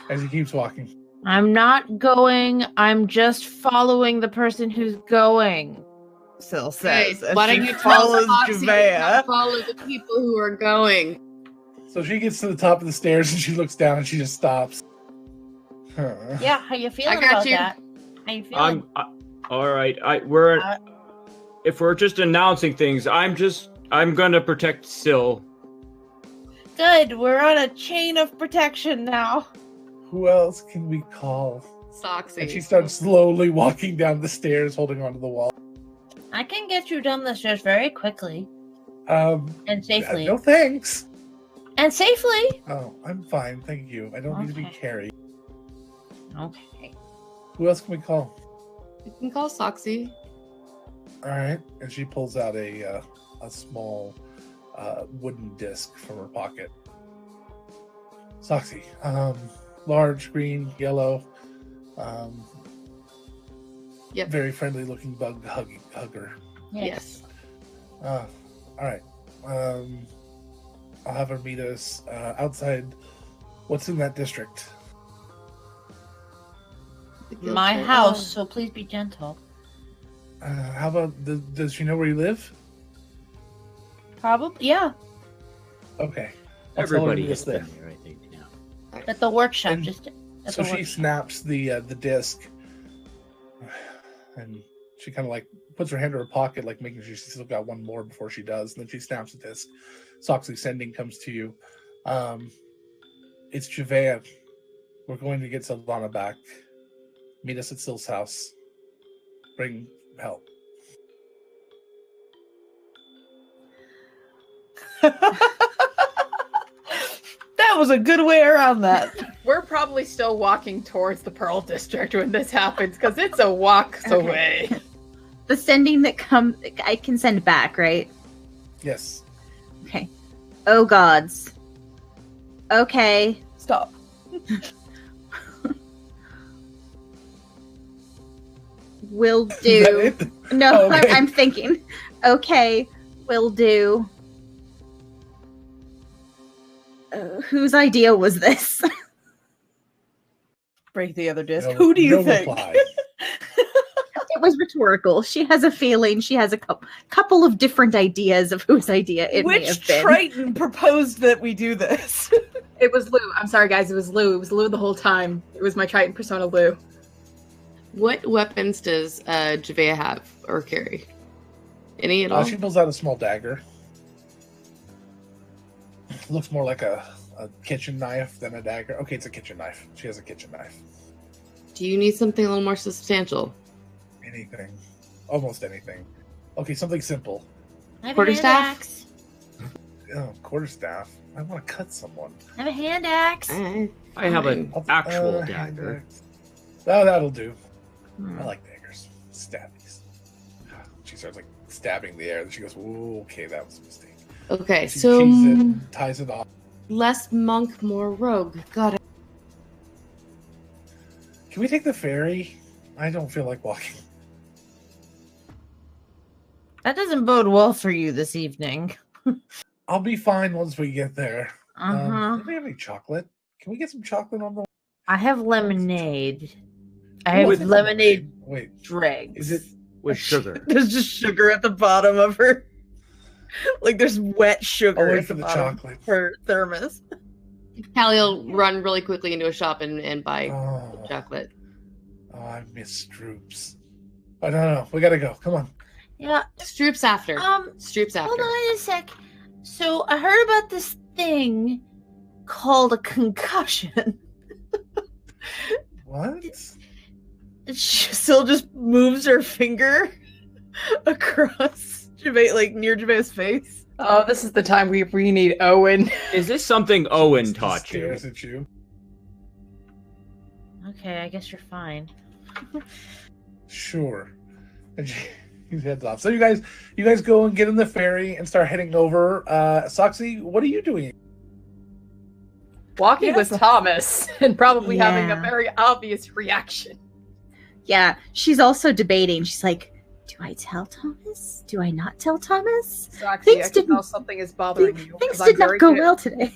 As he keeps walking. I'm not going. I'm just following the person who's going. Syl says. Why don't you follow follow the people who are going? So she gets to the top of the stairs and she looks down and she just stops. Huh. Yeah, how you feeling I got about you. that? How you feeling? All right. If we're just announcing things, I'm gonna protect Syl. Good. We're on a chain of protection now. Who else can we call? Soxy. And she starts slowly walking down the stairs, holding onto the wall. I can get you down the stairs very quickly. And safely. No thanks. And safely. Oh, I'm fine, thank you. I don't need to be carried. Okay. Who else can we call? You can call Soxy. All right, and she pulls out a small wooden disc from her pocket. Soxy, large, green, yellow, yep. Very friendly looking bug hugger. Yes. All right. I'll have her meet us outside. What's in that district? My house, so please be gentle. How about, does she know where you live? Probably, yeah. Okay. Everybody has been there, I think, now. At the workshop, And just at so the she workshop. snaps the disc, and she kind of like puts her hand in her pocket, like making sure she's still got one more before she does. And then she snaps the disc. Soxy sending comes to you. It's Javea. We're going to get Sildana back. Meet us at Syl's house. Bring help. That was a good way around that. We're probably still walking towards the Pearl District when this happens, because it's a walk away. The sending that I can send back, right? Yes. Okay. Oh gods. Okay. Stop. Will Is that do. it? No, Oh, okay. I'm thinking. Okay, will do. Whose idea was this? Break the other disc. No- Who do you no think? reply. It was rhetorical. She has a feeling. She has a couple of different ideas of whose idea it may Which have been. Triton proposed that we do this? It was Lou. I'm sorry, guys. It was Lou. It was Lou the whole time. It was my Triton persona, Lou. What weapons does Javea have or carry? Any at all? She pulls out a small dagger. Looks more like a kitchen knife than a dagger. Okay, it's a kitchen knife. She has a kitchen knife. Do you need something a little more substantial? Anything. Almost anything. Okay, something simple. I have a Quarterstaff? hand axe. Oh, quarterstaff. I want to cut someone. I have a hand axe. I have an I'll- actual hand dagger. axe. Oh, that'll do. Hmm. I like daggers. Stabbies. She starts like stabbing the air. Then she goes, "Ooh, okay, that was a mistake." Okay, She so cheats it and ties it off. less monk, more rogue. Got it. Can we take the ferry? I don't feel like walking. That doesn't bode well for you this evening. I'll be fine once we get there. Uh-huh. Do we have any chocolate? Can we get some chocolate on the I have lemonade. I Ooh, have lemonade Wait, Dregs. is it? With sugar. There's just sugar at the bottom of her. Like there's wet sugar I'll wait at for the the bottom chocolate. of her thermos. Callie will run really quickly into a shop and buy Oh, chocolate. I miss Stroops. I don't know. We gotta go. Come on. Yeah. Stroops after. Stroops after. Hold on a sec. So I heard about this thing called a concussion. What? Syl just moves her finger across Javea, like near Javea's face. Oh, this is the time we need Owen. Is this something Owen Just taught you? stares at you. Okay, I guess you're fine. Sure. And he heads off. So you guys go and get in the ferry and start heading over. Soxy, what are you doing? Walking with Thomas and probably having a Yeah. very obvious reaction. Yeah, she's also debating. She's like, do I tell Thomas? Do I not tell Thomas? Soxy, Things I can tell didn't- something is bothering you. Things 'cause I'm did not very go good- well today.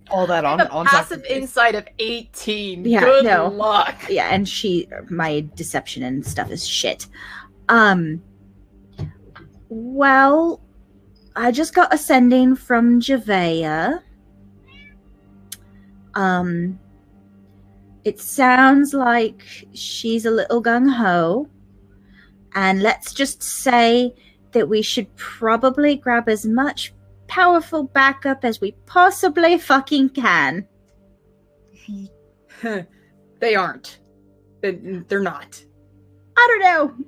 All that I on have a on passive Soxy's face. insight of 18. Yeah, Good no. luck. Yeah, and my deception and stuff is shit. Well, I just got a sending from Javea. It sounds like she's a little gung-ho. And let's just say that we should probably grab as much powerful backup as we possibly fucking can. They aren't. They're not. I don't know.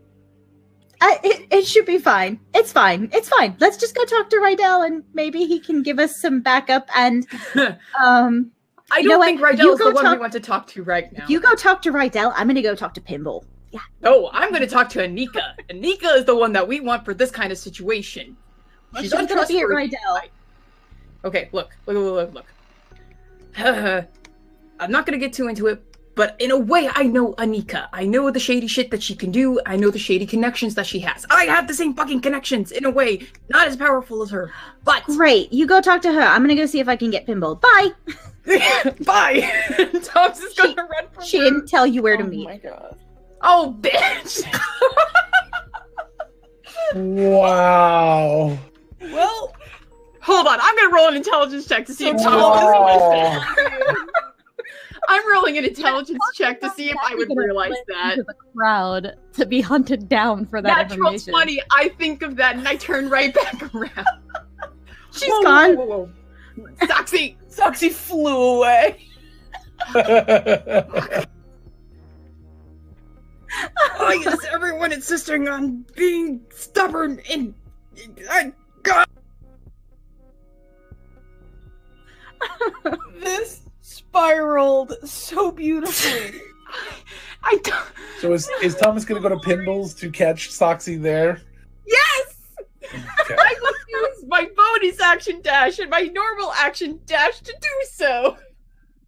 It should be fine. It's fine. It's fine. Let's just go talk to Rydell and maybe he can give us some backup and I You know don't what? think You Rydell is the go one we talk- want to talk to right now. if you go talk to Rydell, I'm gonna go talk to Pinball. Yeah. No, I'm going to talk to Anika. Anika is the one that we want for this kind of situation. She's She's gonna be at untrustworthy. Rydell. Okay, look. I'm not going to get too into it, but in a way, I know Anika. I know the shady shit that she can do. I know the shady connections that she has. I have the same fucking connections, in a way. Not as powerful as her, but... Great. You go talk to her. I'm gonna go see if I can get Pinball. Bye. Bye! Thomas is going to run from She her. didn't tell you where to Oh meet. my god. Oh, bitch! Wow. Well, hold on. I'm gonna roll an intelligence check to see if Wow. Thomas realized that. I'm rolling an intelligence check to see if I would realize that. To the crowd to be hunted down for that Natural information. 20. I think of that and I turn right back around. She's gone. Whoa. Soxy! Soxy flew away. Why is everyone insisting on being stubborn and... God! This spiraled so beautifully. I don't... So is Thomas going to go to Pinballs to catch Soxy there? Yes! Okay. I will use my bonus action dash and my normal action dash to do so.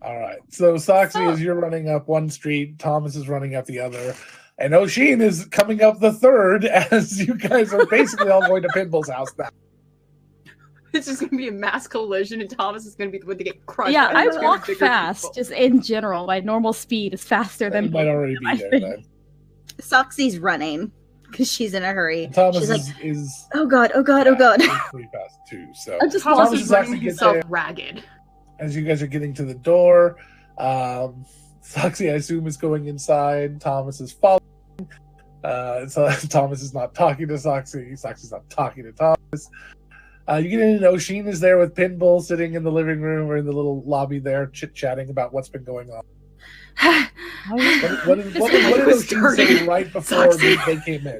All right. So Soxy, as you're running up one street, Thomas is running up the other, and O'Sheen is coming up the third as you guys are basically all going to Pinball's house now. It's just going to be a mass collision and Thomas is going to be the one to get crushed. Yeah, by I these walk bigger fast. people. Just in general, my normal speed is faster You than might already be I there think. then. Soxy's running because she's in a hurry. Thomas She's like, is oh god, oh god, oh god. he's pretty fast too. So I'm just Thomas walking. is running Soxy gets himself there. ragged. As you guys are getting to the door, Soxy, I assume, is going inside. Thomas is following. So Thomas is not talking to Soxy. Soxy's not talking to Thomas. You get in, and O'Sheen is there with Pinball sitting in the living room or in the little lobby there, chit-chatting about what's been going on. What did was O'Sheen dirty. say right before Soxy. they came in?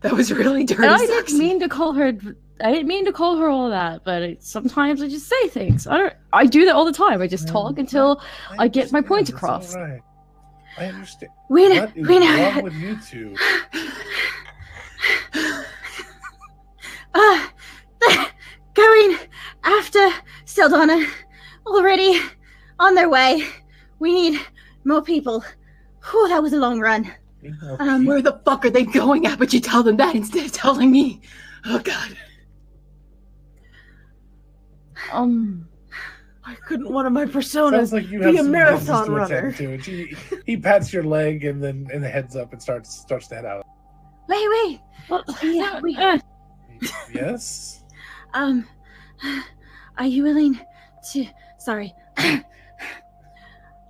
That was really dirty. And I Soxy. didn't mean to call her. I didn't mean to call her all that, but sometimes I just say things. I do that all the time. I just talk until I get my understand. points It's across. all right. I understand. We What is know. wrong with you two? Going after Sildana. Already on their way. We need more people. Whew, that was a long run. Where the fuck are they going at? But you tell them that instead of telling me. Oh god. Why couldn't one of my personas Sounds like you be have a some marathon business to runner? attend to. He pats your leg and then heads up and starts to head out. Wait. Well, Yeah, we- Yes. Are you willing to... Sorry.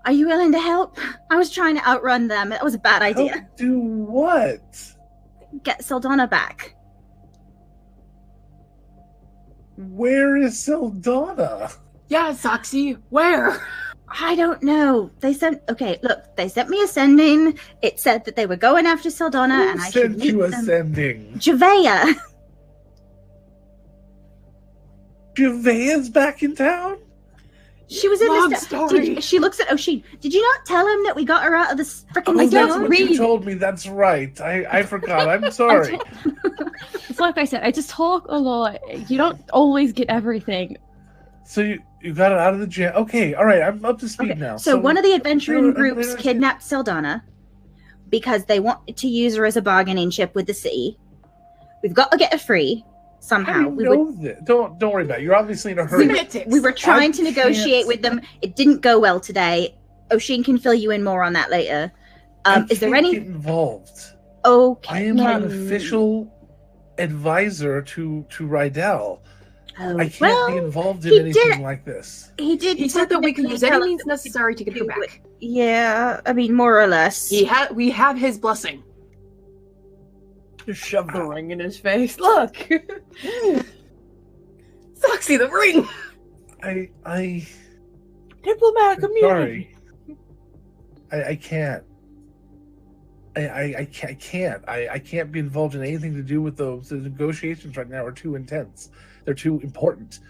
Are you willing to help? I was trying to outrun them. That was a bad idea. Help do what? Get Sildana back. Where is Sildana? Yeah, Soxy, where? I don't know. They sent... Okay, look. They sent me a sending. It said that they were going after Sildana Who and I should sent meet you them. ascending? Javea. Javea's back in town? She was in Long the story. She looks at Oshin. Did you not tell him that we got her out of the freaking Oh, that's stone? what you told me. That's right. I forgot. I'm sorry. It's like I said, I just talk a lot. You don't always get everything. So you got it out of the jam. Okay, all right. I'm up to speed now. So one of the adventuring I groups understand. kidnapped Saldana because they want to use her as a bargaining chip with the city. We've got to get her free somehow. How do you know that? Don't worry about it. You're obviously in a hurry. We were trying to I negotiate can't- with them. It didn't go well today. Oshin can fill you in more on that later. I Is there can't any? get involved? Okay. I am an official advisor to Rydell. I can't be involved in anything like this. He did. He said that we could use any means necessary to get her back. Yeah, I mean, more or less. We have his blessing. Just shove the ring in his face. Look! Soxy, the ring! I Diplomatic I'm immunity. sorry. I can't. I can't. I can't be involved in anything to do with those. The negotiations right now are too intense. They're too important.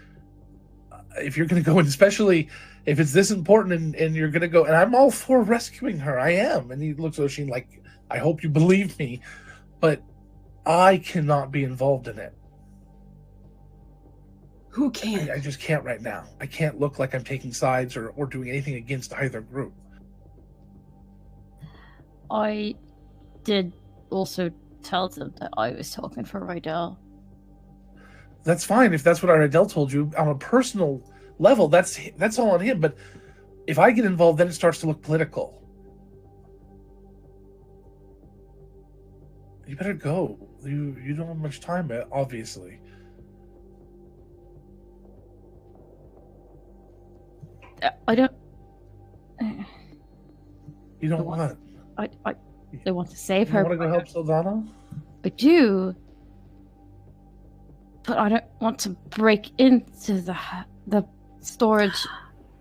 If you're going to go in, especially if it's this important, and you're going to go, and I'm all for rescuing her. I am. And he looks at Oshin like, I hope you believe me, but I cannot be involved in it. Who can? I just can't right now. I can't look like I'm taking sides or doing anything against either group. I did also tell them that I was talking for Rydell. That's fine if that's what Rydell told you on a personal level. That's all on him. But if I get involved, then it starts to look political. You better go. You don't have much time, obviously. I don't. You don't want. They want to save You her. want to go help Saldana? I do, but I don't want to break into the storage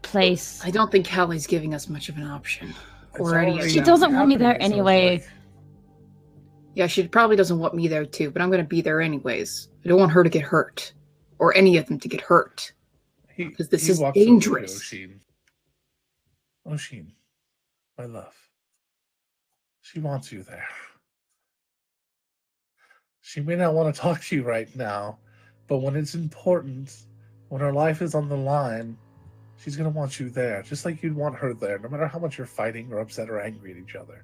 place. I don't think Callie's giving us much of an option. It's Or any of already She them. doesn't want me there happening, it sounds anyway. like. Yeah, she probably doesn't want me there too, but I'm going to be there anyways. I don't want her to get hurt. Or any of them to get hurt. Because this He is walks over to dangerous. Oshin. Oshin, my love. She wants you there. She may not want to talk to you right now, but when it's important, when her life is on the line, she's going to want you there, just like you'd want her there, no matter how much you're fighting or upset or angry at each other.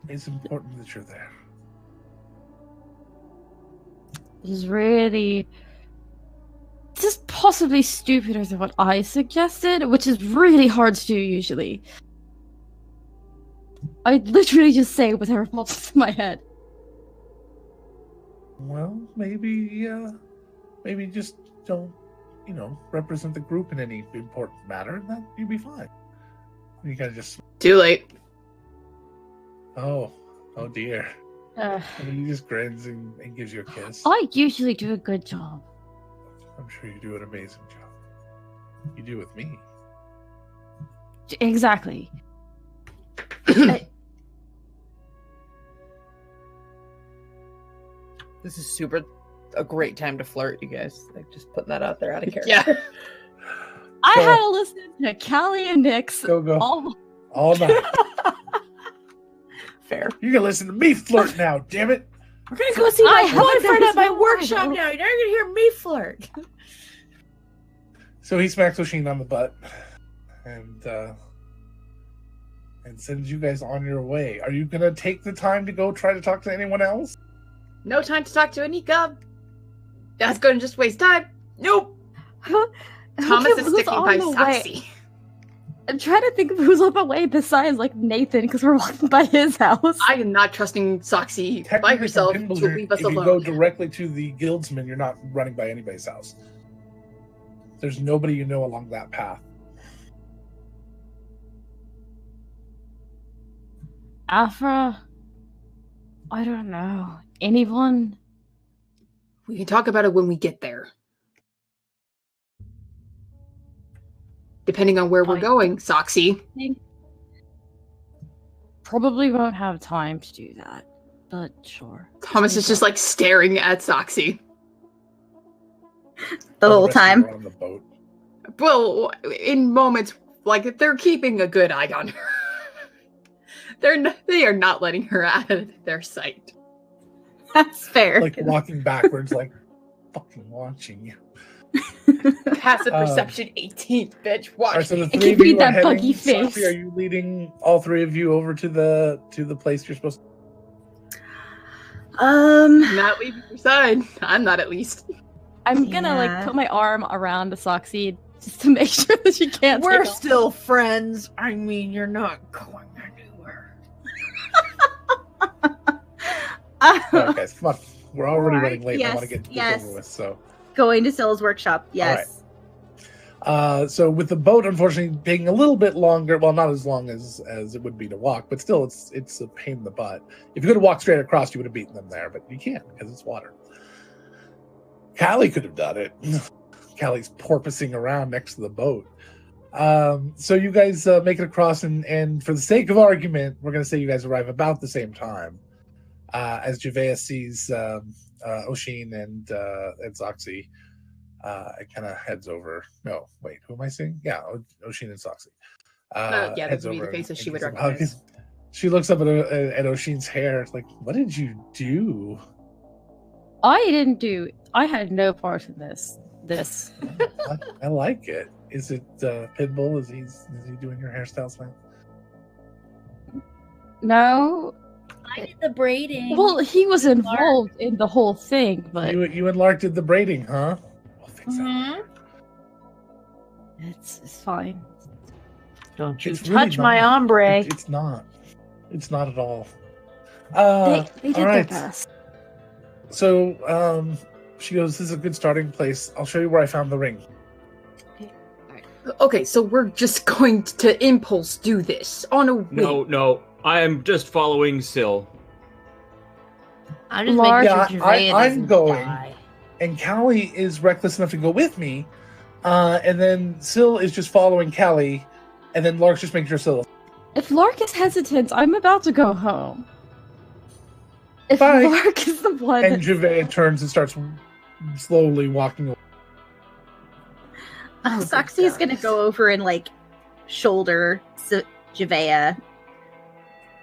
It's important that you're there. This is really. This is possibly stupider than what I suggested, which is really hard to do usually. I literally just say whatever pops in my head. Well, maybe just don't, represent the group in any important matter, and that you'll be fine. You gotta just. Too late. Oh dear. Uh, And he just grins and gives you a kiss. I usually do a good job. I'm sure you do an amazing job. You do with me. Exactly. This is a great time to flirt, you guys. Like, just putting that out there out of character. Yeah. I Go. had to listen to Callie and Nyx Go. all All night. Fair. You can listen to me flirt now, damn it. We're gonna go see I my haven't boyfriend been at my so workshop long. now. You're gonna hear me flirt. So he smacks Oshin on the butt and sends you guys on your way. Are you gonna take the time to go try to talk to anyone else? No time to talk to Anika. That's going to just waste time. Nope. Thomas is Who's sticking on by the way? Soxy. I'm trying to think of who's on my way besides like Nathan because we're walking by his house. I am not trusting Soxy by Technically, herself from to Pimblesbury, leave us if you go alone. directly to the guildsman, you're not running by anybody's house. There's nobody you know along that path. Afra, I don't know. Anyone? We can talk about it when we get there. Depending on where we're going, Soxy. Probably won't have time to do that, but sure. Thomas is just like staring at Soxy. The While whole rest of you time. are on the boat. Well, in moments like they're keeping a good eye on her. They are not letting her out of their sight. That's fair. Like walking backwards, like fucking watching you. Passive perception 18th, bitch. Watch. All right, so the me. three can of you read are that heading. buggy face. Sophie, are you leading all three of you over to the place you're supposed to? Not leaving your side. I'm not, at least. I'm gonna like put my arm around the Soxy just to make sure that she can't. We're take off. still friends. I mean, you're not going anywhere. All right, guys, come on. We're already Alright, running late. I want to yes, get this yes. over with. So, Going to Sill's workshop. Yes. so with the boat, unfortunately, taking a little bit longer. Well, not as long as it would be to walk, but still, it's a pain in the butt. If you could have walked straight across, you would have beaten them there, but you can't because it's water. Callie could have done it. Callie's porpoising around next to the boat. So you guys make it across, and for the sake of argument, we're going to say you guys arrive about the same time as Javea sees Oshin and Zoxy. It kind of heads over. No, wait, who am I seeing? Yeah, Oshin and Zoxy. Yeah, heads those would be the over faces and she would gives them a hug. recognize. She looks up at Oshin's hair. It's like, what did you do? I didn't do. I had no part in this. I like it. Is it Pitbull? Is he doing your hairstyles now? No. I did the braiding. Well, he was involved in the whole thing, but You and Lark did the braiding, huh? We'll fix that. Mhm. it's fine. Don't you It's touch really my not. ombre. It's not. It's not at all. They did all their right. best. So she goes, "This is a good starting place. I'll show you where I found the ring." Okay, so we're just going to impulse do this on a whim. No. I am just following Sill. I'm just Large- making Yeah, sure Javea I'm doesn't going. die. And Callie is reckless enough to go with me, and then Syl is just following Callie, and then Lark's just making sure Syl. If Lark is hesitant, I'm about to go home. If Bye. Lark is the one, And Javea turns and starts slowly walking away. Oh, Soxy is going to go over and like shoulder Javea,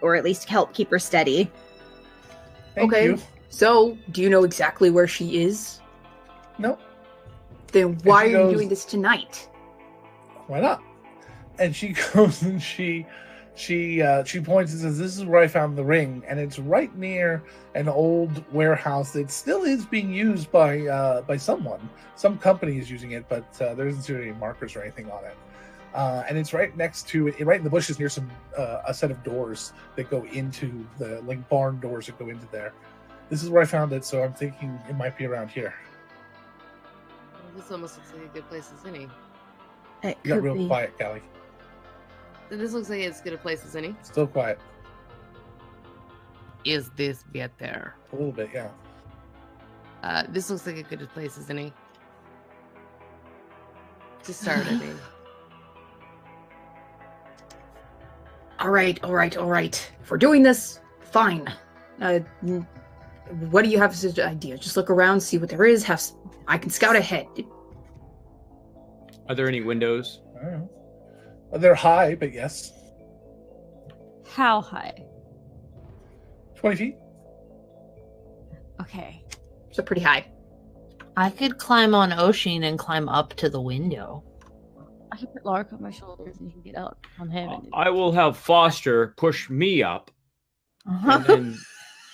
or at least help keep her steady. Thank Okay. you. So, do you know exactly where she is? Nope. Then why she are you goes- doing this tonight? Why not? And she goes and she points and says, "This is where I found the ring," and it's right near an old warehouse that still is being used by someone. Some company is using it, but there isn't any markers or anything on it. And it's right next to it, right in the bushes near some a set of doors that go into the like barn doors that go into there. This is where I found it, so I'm thinking it might be around here. This almost looks like a good place as any. It You got could real be. quiet, Callie. This looks like as good a place as any. Still quiet. Is this better? A little bit, yeah. This looks like a good place as any. To start, I think. All right. If we're doing this, fine. What do you have as an idea? Just look around, see what there is. I can scout ahead. Are there any windows? I don't know. They're high, but yes. how high? 20 feet. Okay. So pretty high. I could climb on Oshin and climb up to the window. I can put Lark on my shoulders and he can get out on him. And I will have Foster push me up and then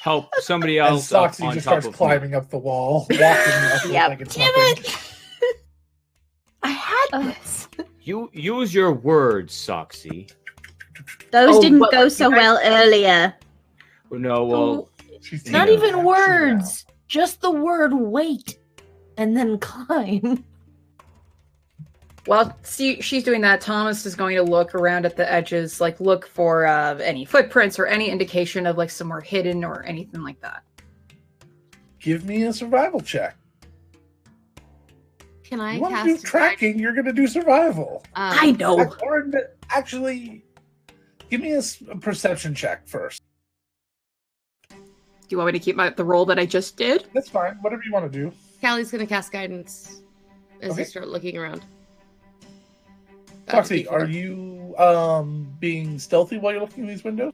help somebody And else up Soxy on just top starts of me. climbing up the wall, walking up it Yep. like it's Damn nothing. it! I had Ugh. this. You use your words, Soxy. Those Oh, didn't well, go you so guys- well earlier. No, well, She's Not taking even action words. Just the word wait and then climb. While she's doing that, Thomas is going to look around at the edges, like look for any footprints or any indication of like somewhere hidden or anything like that. Give me a survival check. Can I You want to cast do a tracking, you're going to do survival. I know. Or actually, give me a perception check first. Do you want me to keep the roll that I just did? That's fine. Whatever you want to do. Callie's gonna cast guidance. as Okay. you start looking around. Foxy, are you being stealthy while you're looking at these windows?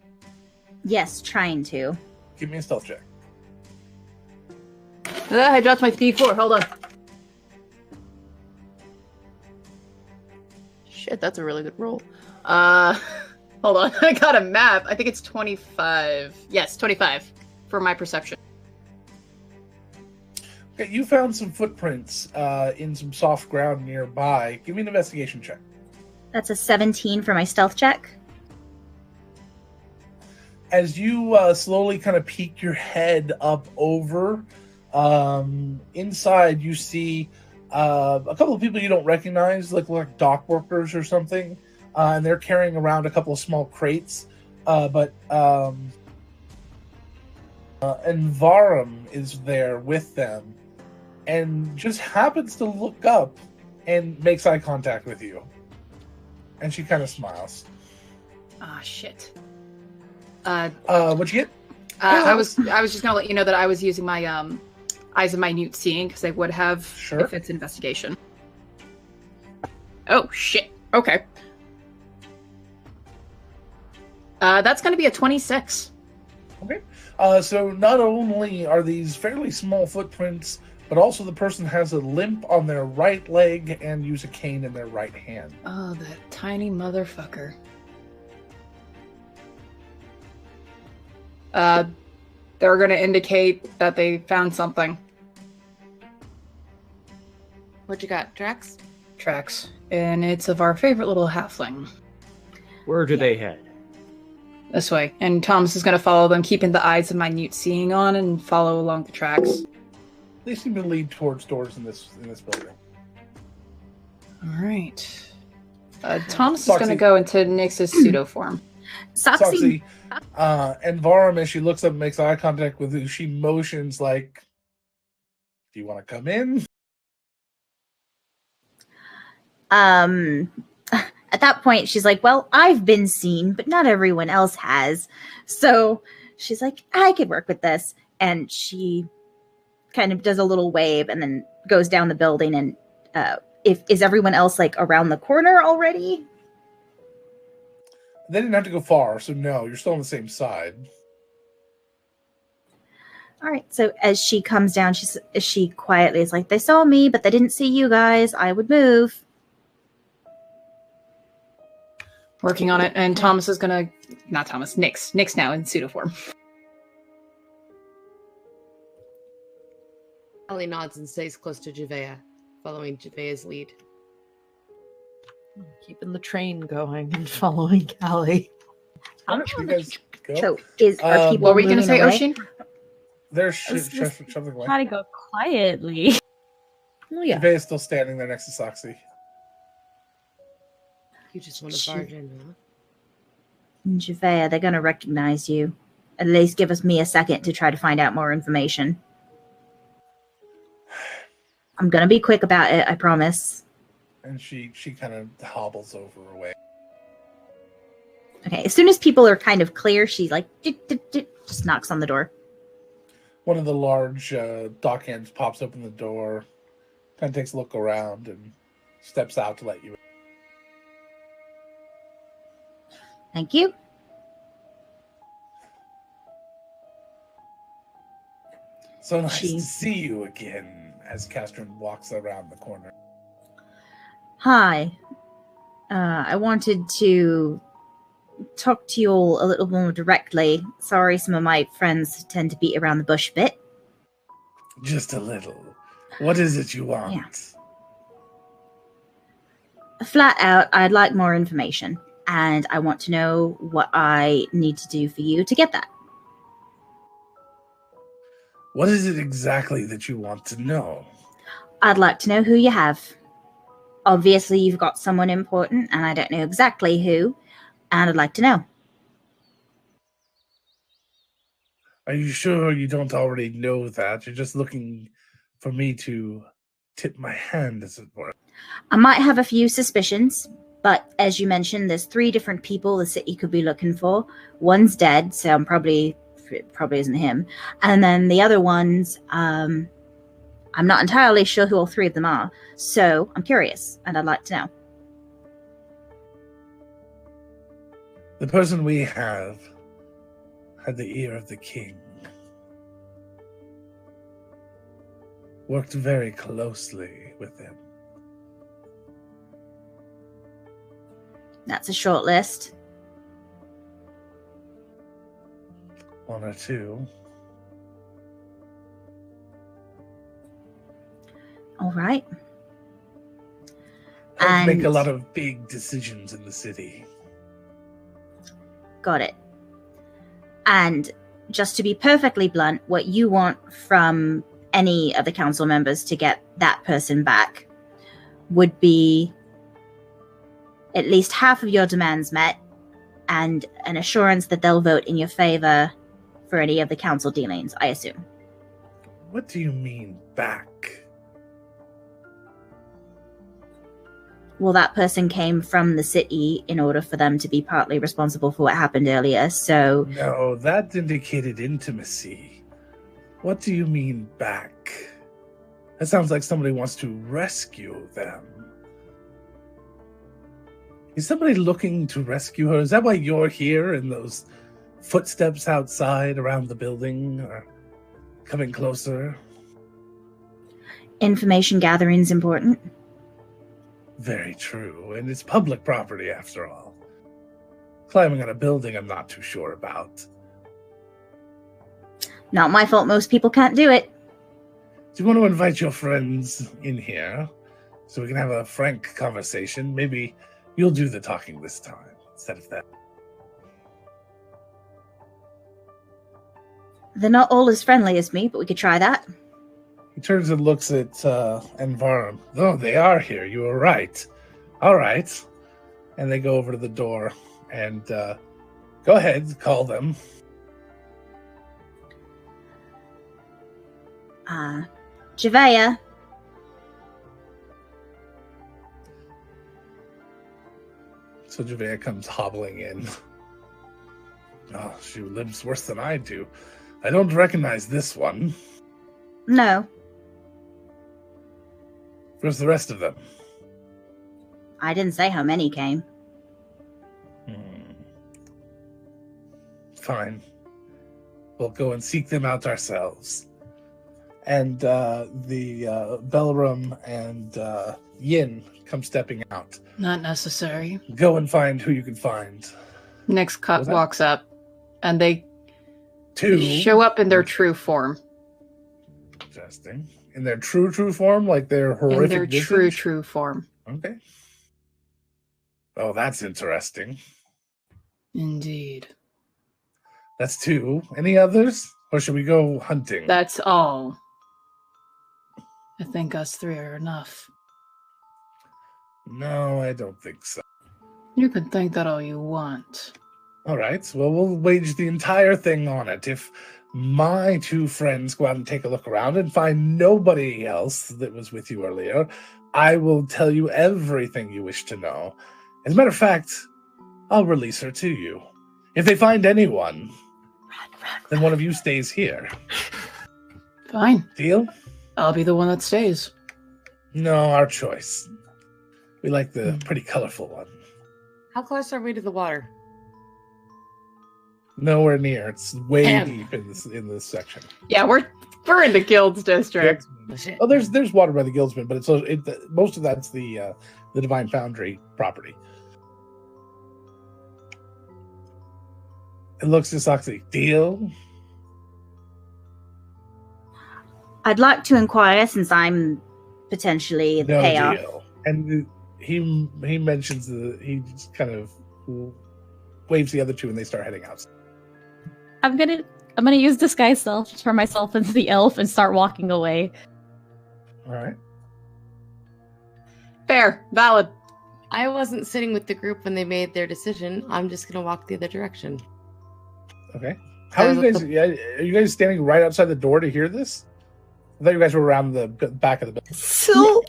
Yes, trying to. Give me a stealth check. I dropped my D4. Hold on. Shit, that's a really good roll. Hold on. I got a map. I think it's 25. Yes, 25 for my perception. Okay, you found some footprints in some soft ground nearby. Give me an investigation check. That's a 17 for my stealth check. As you slowly kind of peek your head up over, inside you see a couple of people you don't recognize, like dock workers or something, and they're carrying around a couple of small crates. But Envarum is there with them, and just happens to look up and makes eye contact with you. And she kind of smiles. Ah, shit. What'd you get? I was just gonna let you know that I was using my eyes of minute seeing because I would have if it's investigation. Oh shit. Okay. That's gonna be a 26. Okay. So not only are these fairly small footprints, but also the person has a limp on their right leg and use a cane in their right hand. Oh, that tiny motherfucker. They're going to indicate that they found something. What you got, Drax? Tracks. And it's of our favorite little halfling. Where do they head? This way. And Thomas is going to follow them, keeping the eyes of minute seeing on and follow along the tracks. They seem to lead towards doors in this building. All right. Thomas is going to go into Nyx's pseudo form. Soxy, Envarum, as she looks up and makes eye contact with you, she motions like, do you want to come in? At that point, she's like, well, I've been seen, but not everyone else has. So she's like, I could work with this. And she kind of does a little wave and then goes down the building. And is everyone else like around the corner already? They didn't have to go far, so no, you're still on the same side. All right. So as she comes down, she quietly is like, they saw me, but they didn't see you guys. I would move. Working on it. And Thomas is going to... Not Thomas. Nyx now in pseudo form. Ellie nods and stays close to Javea, following Javea's lead. Keeping the train going and following Callie. You guys go. So are people what were you going to moving say, away? Ocean? They're Let's just shuffling away. try to go quietly. Oh yeah. Javea's still standing there next to Soxy. You just want to barge in, huh? Javea, they're going to recognize you. At least give me a second to try to find out more information. I'm going to be quick about it, I promise. And she kind of hobbles over away. Okay, as soon as people are kind of clear, she like just knocks on the door. One of the large dock hands pops open the door, kind of takes a look around, and steps out to let you in. Thank you. So nice to see you again, as Castron walks around the corner. Hi. I wanted to talk to you all a little more directly. Sorry, some of my friends tend to beat around the bush a bit. Just a little. What is it you want? Yeah. Flat out, I'd like more information, and I want to know what I need to do for you to get that. What is it exactly that you want to know? I'd like to know who you have. Obviously, you've got someone important, and I don't know exactly who, and I'd like to know. Are you sure you don't already know that? You're just looking for me to tip my hand, as it were. I might have a few suspicions, but as you mentioned, there's 3 different people the city could be looking for. One's dead, so it probably isn't him. And then the other ones, I I'm not entirely sure who all three of them are, so I'm curious, and I'd like to know. The person we have had the ear of the king. Worked very closely with him. That's a short list. One or two. All right. Helped make a And- lot of big decisions in the city. Got it. And just to be perfectly blunt, what you want from any of the council members to get that person back would be at least half of your demands met and an assurance that they'll vote in your favor for any of the council dealings, I assume. What do you mean back? Well, that person came from the city in order for them to be partly responsible for what happened earlier, so No, that indicated intimacy. What do you mean back? That sounds like somebody wants to rescue them. Is somebody looking to rescue her? Is that why you're here in those footsteps outside around the building? Or coming closer? information gathering's important. Very true, and it's public property after all. Climbing on a building I'm not too sure about. Not my fault most people can't do it. Do you want to invite your friends in here so we can have a frank conversation? Maybe you'll do the talking this time instead of that. They're not all as friendly as me, but we could try that. He turns and looks at Envarum. Oh, they are here. You were right. All right. And they go over to the door and go ahead, call them. Javea. So Javea comes hobbling in. Oh, she lives worse than I do. I don't recognize this one. No, Where's the rest of them? I didn't say how many came. Fine. We'll go and seek them out ourselves. And the Belram and Yin come stepping out. Not necessary. Go and find who you can find. Nyx What was that? walks up, and they Two. show up in their true form. Interesting. In their true form, like their horrific In their visage? true form. Okay. Oh, that's interesting. Indeed. That's two. Any others? Or should we go hunting? That's all. I think us three are enough. No, I don't think so. You can think that all you want. All right. Well, we'll wage the entire thing on it. If my two friends go out and take a look around and find nobody else that was with you earlier, I will tell you everything you wish to know. As a matter of fact, I'll release her to you. If they find anyone, then one of you stays here. Fine. Deal? I'll be the one that stays. No, our choice. We like the pretty colorful one. How close are we to the water? Nowhere near. It's way Damn. deep in this section. Yeah, we're in the guild's district. Oh, there's water by the Guildsman, but most of that's the Divine Foundry property. It looks to Soxy. Deal? I'd like to inquire, since I'm potentially the No payoff. deal. And he mentions he just kind of waves the other two, and they start heading out. I'm gonna use disguise self for myself into the elf and start walking away. All right. Fair. Valid. I wasn't sitting with the group when they made their decision. I'm just gonna walk the other direction. Okay. How are you guys? Are you guys standing right outside the door to hear this? I thought you guys were around the back of the building.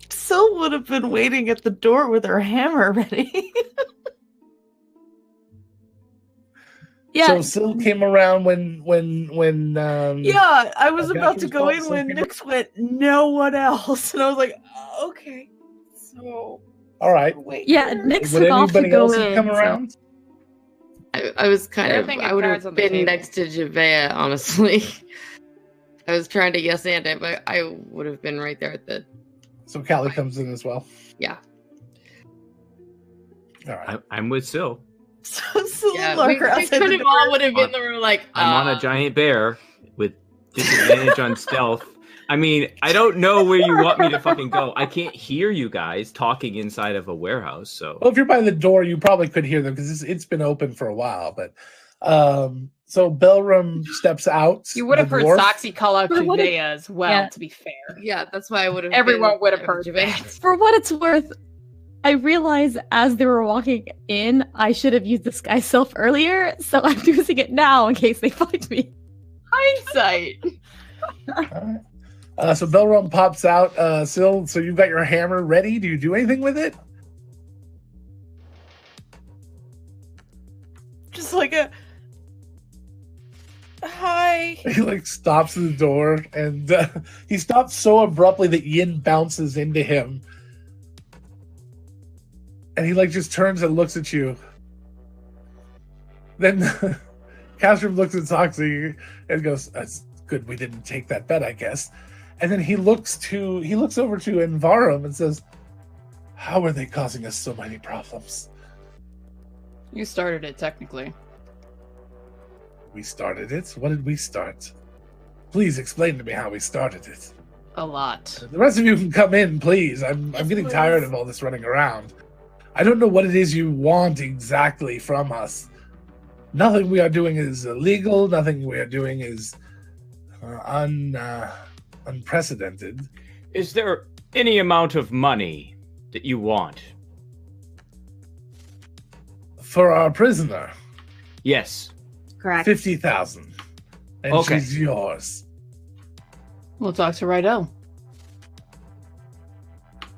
Syl would have been waiting at the door with her hammer ready. Yeah. So Syl came around when Yeah, I was Gotcha about to was go called in when something. Nyx went, no one else. And I was like, okay. So, all right. wait. Yeah, here. Nyx Would took off to anybody go else in. come so- around? I was kind They're of. thinking I would cards have on the been table. next to Javea, honestly. I was trying to yes and it, but I would have been right there at the. So Callie comes in as well. Yeah. All right. I'm with Syl. So Syl Yeah, and we Lark are outside could the have all door. would have been there like. I'm on a giant bear with disadvantage on stealth. I mean, I don't know where you want me to fucking go. I can't hear you guys talking inside of a warehouse, so. Well, if you're by the door, you probably could hear them because it's been open for a while. But so Belram steps out. You would have the heard dwarf. Soxy call out For what Javea as well, Yeah. to be fair. Yeah, that's why I would have. Everyone would have heard Javea. that. For what it's worth, I realized as they were walking in, I should have used disguise self earlier, so I'm using it now in case they find me. Hindsight. All right. So Belram pops out. Syl, so you've got your hammer ready. Do you do anything with it? Just like a hi. He like stops at the door, and he stops so abruptly that Yin bounces into him, and he like just turns and looks at you. Then Castrum looks at Soxy and goes, "That's good. We didn't take that bet, I guess." And then he looks over to Envarum and says, "How are they causing us so many problems?" You started it, technically. We started it. What did we start? Please explain to me how we started it. A lot. The rest of you can come in, please. I'm Yes, getting please. tired of all this running around. I don't know what it is you want exactly from us. Nothing we are doing is illegal. Nothing we are doing is unprecedented. Is there any amount of money that you want? For our prisoner, Yes. Correct. 50,000, and Okay. she's yours. We'll talk to Rydell.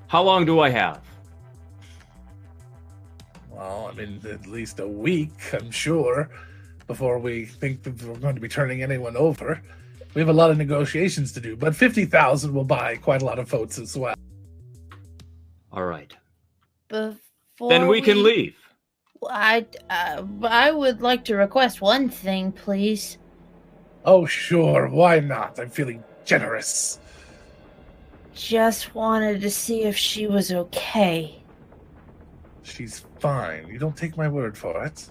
How long do I have? Well, I mean, at least a week, I'm sure, before we think that we're going to be turning anyone over. We have a lot of negotiations to do, but 50,000 will buy quite a lot of votes as well. All right. Before Then we can leave. I would like to request one thing, please. Oh, sure, why not? I'm feeling generous. Just wanted to see if she was okay. She's fine. You don't take my word for it.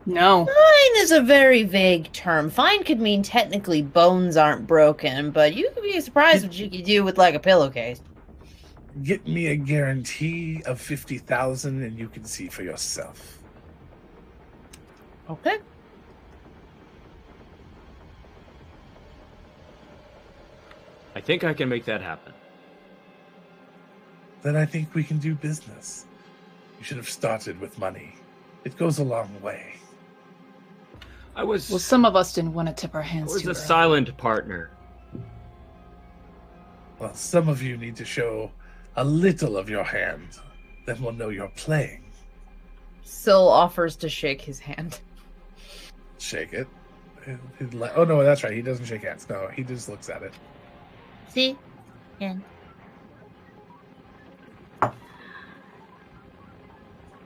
No. Fine is a very vague term. Fine could mean technically bones aren't broken, but you could be surprised what you could do with like a pillowcase. Get me a guarantee of 50,000 and you can see for yourself. Okay. I think I can make that happen. Then I think we can do business. You should have started with money. It goes a long way. Well, some of us didn't want to tip our I hands was too a early. silent partner. Well, some of you need to show a little of your hand. Then we'll know you're playing. Syl offers to shake his hand. Shake it. Oh, no, that's right. He doesn't shake hands. No, he just looks at it. See? And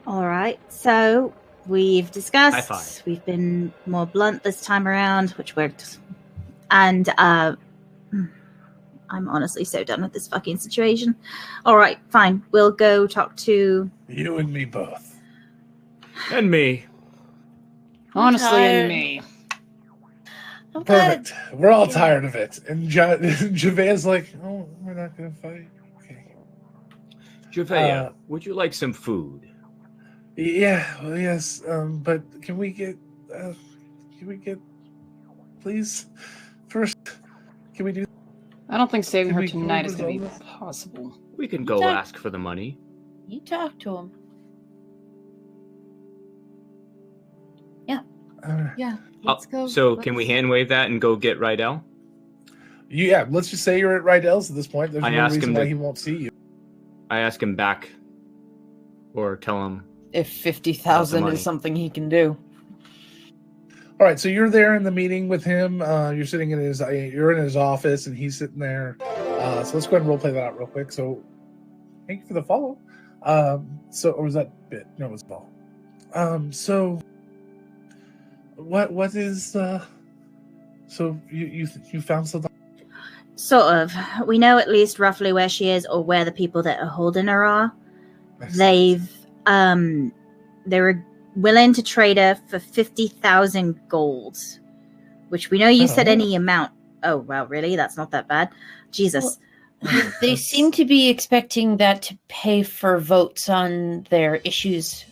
All right, so we've High discussed. five. We've been more blunt this time around, which worked. And I'm honestly so done with this fucking situation. All right, fine. We'll go talk to. You and me both. And me. Honestly, tired. and me. I'm glad Perfect. We're all tired of it. And Javea's like, oh, we're not going to fight. Okay. Javea, would you like some food? Yeah, well, yes. But can we get, please, first, can we do? I don't think saving Can her we tonight is going to resolve be this? possible. We can go Okay. ask for the money. you talk to him. Yeah, let's go. So can we hand wave that and go get Rydell? Yeah, let's just say you're at Rydell's at this point. There's I no ask reason him why to- he won't see you. I ask him back. Or tell him. If 50,000 money. is something he can do. All right, so you're there in the meeting with him. You're sitting in you're in his office, and he's sitting there. So let's go ahead and roleplay that out real quick. So, thank you for the follow. Or was that bit? No, it was ball. So, what is So you found something? Sort of. We know at least roughly where she is or where the people that are holding her are. They were willing to trade her for 50,000 gold, which we know you said any amount. Oh, well, really? That's not that bad. Jesus. Well, they seem to be expecting that to pay for votes on their issues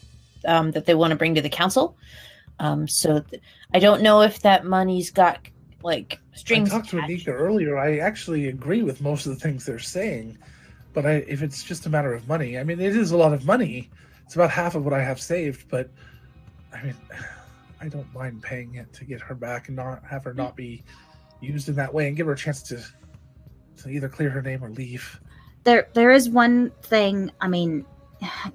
that they want to bring to the council. So I don't know if that money's got like strings. I talked to Anika earlier. I actually agree with most of the things they're saying, but if it's just a matter of money, I mean, it is a lot of money. It's about half of what I have saved, but I mean, I don't mind paying it to get her back and not have her not be used in that way and give her a chance to either clear her name or leave. There is one thing, I mean,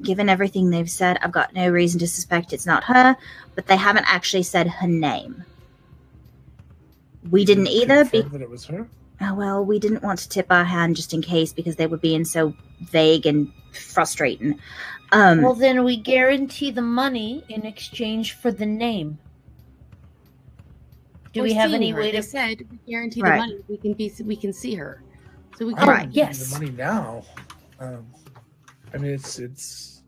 given everything they've said, I've got no reason to suspect it's not her, but they haven't actually said her name. We didn't either. That it was her? Oh, well, we didn't want to tip our hand just in case because they were being so vague and frustrating. Well, then we guarantee the money in exchange for the name. Do we have any way to said we guarantee the money? We can see her. So we can. All right. Yes. The money now. I mean, it's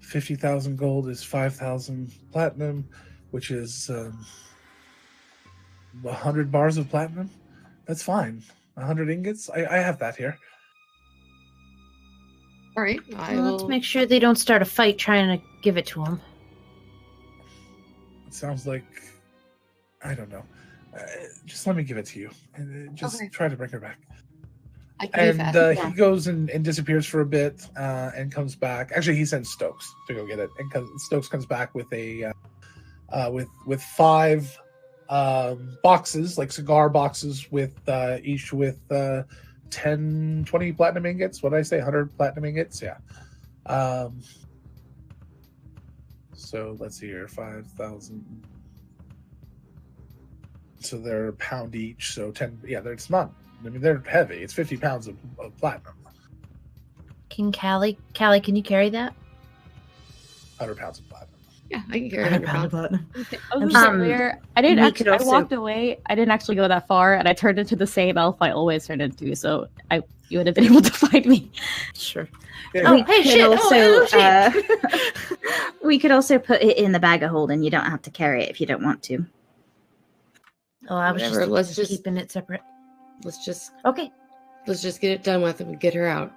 50,000 gold is 5,000 platinum, which is 100 bars of platinum. That's fine. 100 ingots. I have that here. All right. Let's make sure they don't start a fight trying to give it to him. It sounds like, I don't know. Just let me give it to you, and try to bring her back. I can do that. He goes and disappears for a bit, and comes back. Actually, he sends Stokes to go get it, and Stokes comes back with a with 5 boxes, like cigar boxes, with each with 10, 20 platinum ingots. What did I say? 100 platinum ingots? Yeah. So let's see here, 5,000. So they're a pound each. So 10. Yeah, it's not. I mean, they're heavy. It's 50 pounds of platinum. Can Callie, can you carry that? 100 pounds of platinum. Yeah, I can carry 100 pounds of platinum. I walked away. I didn't actually go that far, and I turned into the same elf I always turned into. So you would have been able to find me. Sure. Yeah. We could also put it in the bag of holding. You don't have to carry it if you don't want to. Oh, I was just keeping it separate. Let's just get it done with and get her out.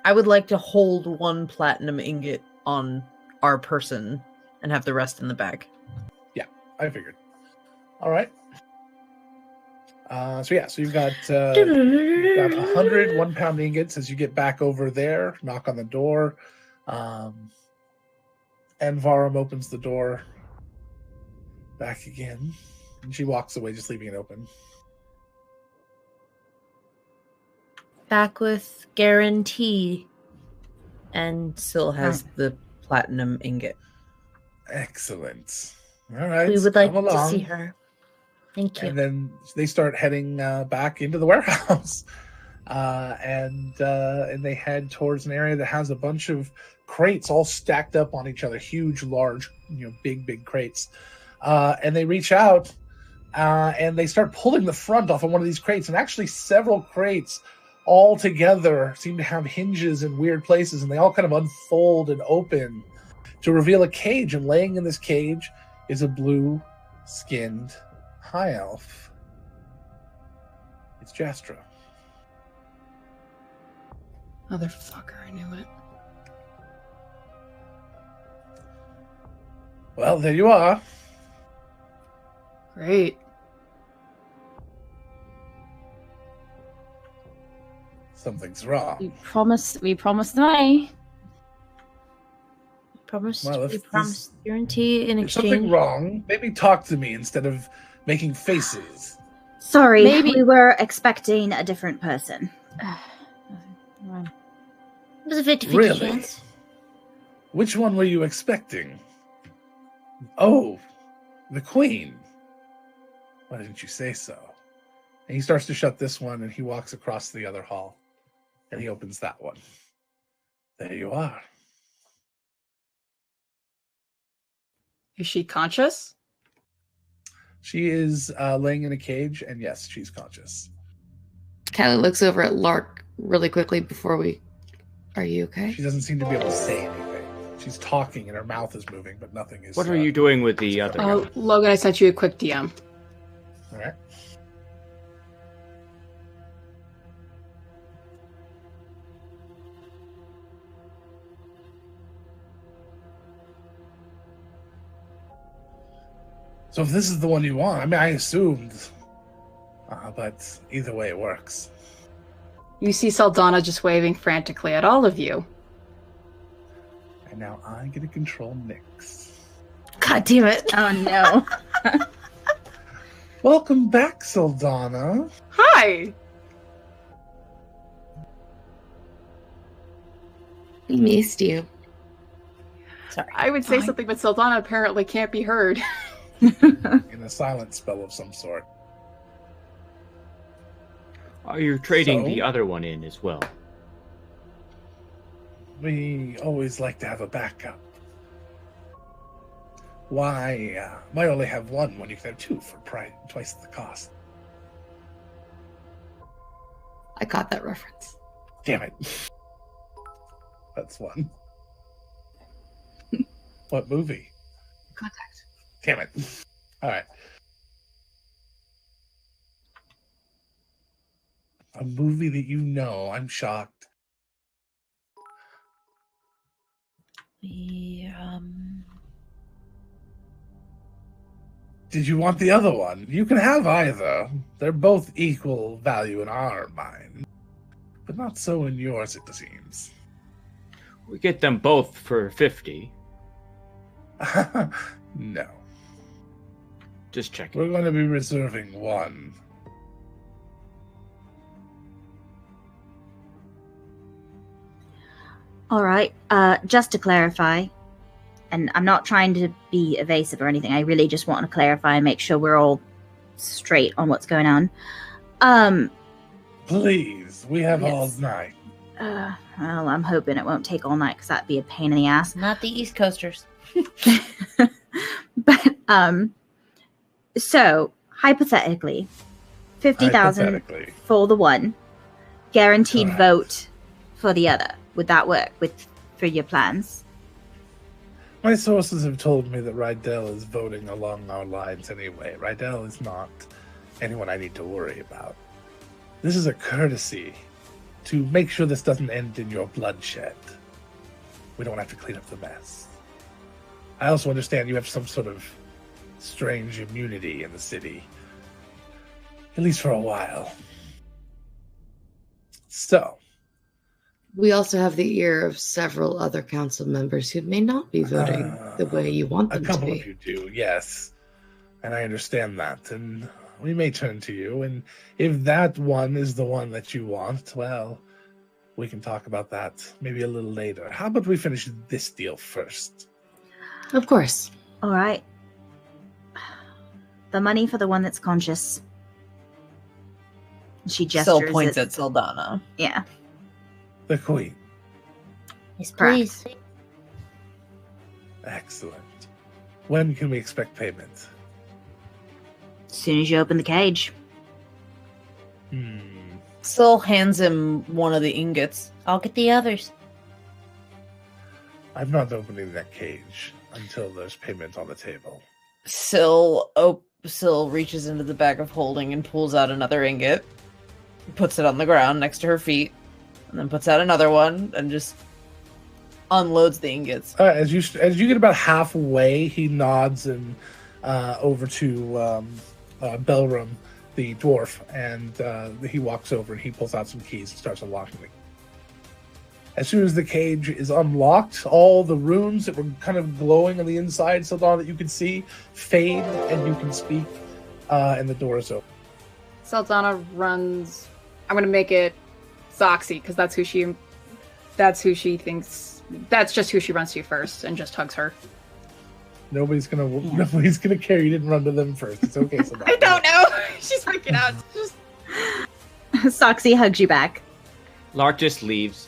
I would like to hold 1 platinum ingot on our person and have the rest in the bag. Yeah, I figured. All right. So you've got 100 1-pound ingots as you get back over there. Knock on the door. And Varum opens the door back again, and she walks away, just leaving it open. Back with guarantee, and still has the platinum ingot. Excellent. All right, we would like to see her. Thank you. And then they start heading back into the warehouse, and they head towards an area that has a bunch of crates all stacked up on each other, huge, large, big crates. And they reach out and they start pulling the front off of one of these crates, and actually several crates all together seem to have hinges in weird places, and they all kind of unfold and open to reveal a cage, and laying in this cage is a blue-skinned high elf. It's Jastra. Motherfucker, I knew it. Well, there you are. Great. Something's wrong. We promised the money. We promised guarantee in If exchange. something wrong, maybe talk to me instead of making faces. Sorry, Maybe- we were expecting a different person. It was a 50-50 Really? chance. Which one were you expecting? Oh, The Queen. Why didn't you say so? And he starts to shut this one, and he walks across the other hall, and he opens that one. There you are. Is she conscious? She is laying in a cage, and yes, she's conscious. Kylie looks over at Lark really quickly before we... Are you okay? She doesn't seem to be able to say anything. She's talking, and her mouth is moving, but nothing is... What are you doing with the other Oh, guy? Logan, I sent you a quick DM. All right. So if this is the one you want, I mean, I assumed, but either way, it works. You see Saldana just waving frantically at all of you. And now I get to control Nyx. God damn it. Oh no. Welcome back, Saldana. Hi! We missed you. Sorry. I would say something, but Saldana apparently can't be heard. In a silent spell of some sort. Are you trading So? the other one in as well? We always like to have a backup. Why only have one when you can have two for twice the cost? I caught that reference. Damn it. That's one. What movie? Contact. Damn it. All right. A movie that you know. I'm shocked. Did you want the other one? You can have either. They're both equal value in our mind. But not so in yours, it seems. We get them both for 50. No. Just checking. We're going to be reserving one. All right. Just to clarify, and I'm not trying to be evasive or anything. I really just want to clarify and make sure we're all straight on what's going on. Please, we have all Yes. night. Well, I'm hoping it won't take all night because that'd be a pain in the ass. Not the East Coasters. But so hypothetically, 50,000 Hypothetically. for the one, guaranteed Correct. vote for the other. Would that work for your plans? My sources have told me that Rydell is voting along our lines anyway. Rydell is not anyone I need to worry about. This is a courtesy to make sure this doesn't end in your bloodshed. We don't have to clean up the mess. I also understand you have some sort of strange immunity in the city. At least for a while. So, We also have the ear of several other council members who may not be voting the way you want a them to couple be. of you do, yes. And I understand that. And we may turn to you. And if that one is the one that you want, well, we can talk about that maybe a little later. How about we finish this deal first? Of course. All right. The money for the one that's conscious. She gestures. Still points at Saldana. Yeah. The Queen. Yes, Correct. please. Excellent. When can we expect payment? As soon as you open the cage. Syl hands him one of the ingots. I'll get the others. I'm not opening that cage until there's payment on the table. Syl reaches into the bag of holding and pulls out another ingot, puts it on the ground next to her feet, and then puts out another one and just unloads the ingots. As you get about halfway, he nods and over to Belrum, the dwarf, and he walks over and he pulls out some keys and starts unlocking it. As soon as the cage is unlocked, all the runes that were kind of glowing on the inside, Saldana, that you could see, fade, and you can speak, and the door is open. Saldana runs. I'm gonna make it Zoxy because that's who she thinks. That's just who she runs to first, and just hugs her. Nobody's gonna care you didn't run to them first. It's okay, so I don't know. She's freaking out. Just... Soxy hugs you back. Lark just leaves.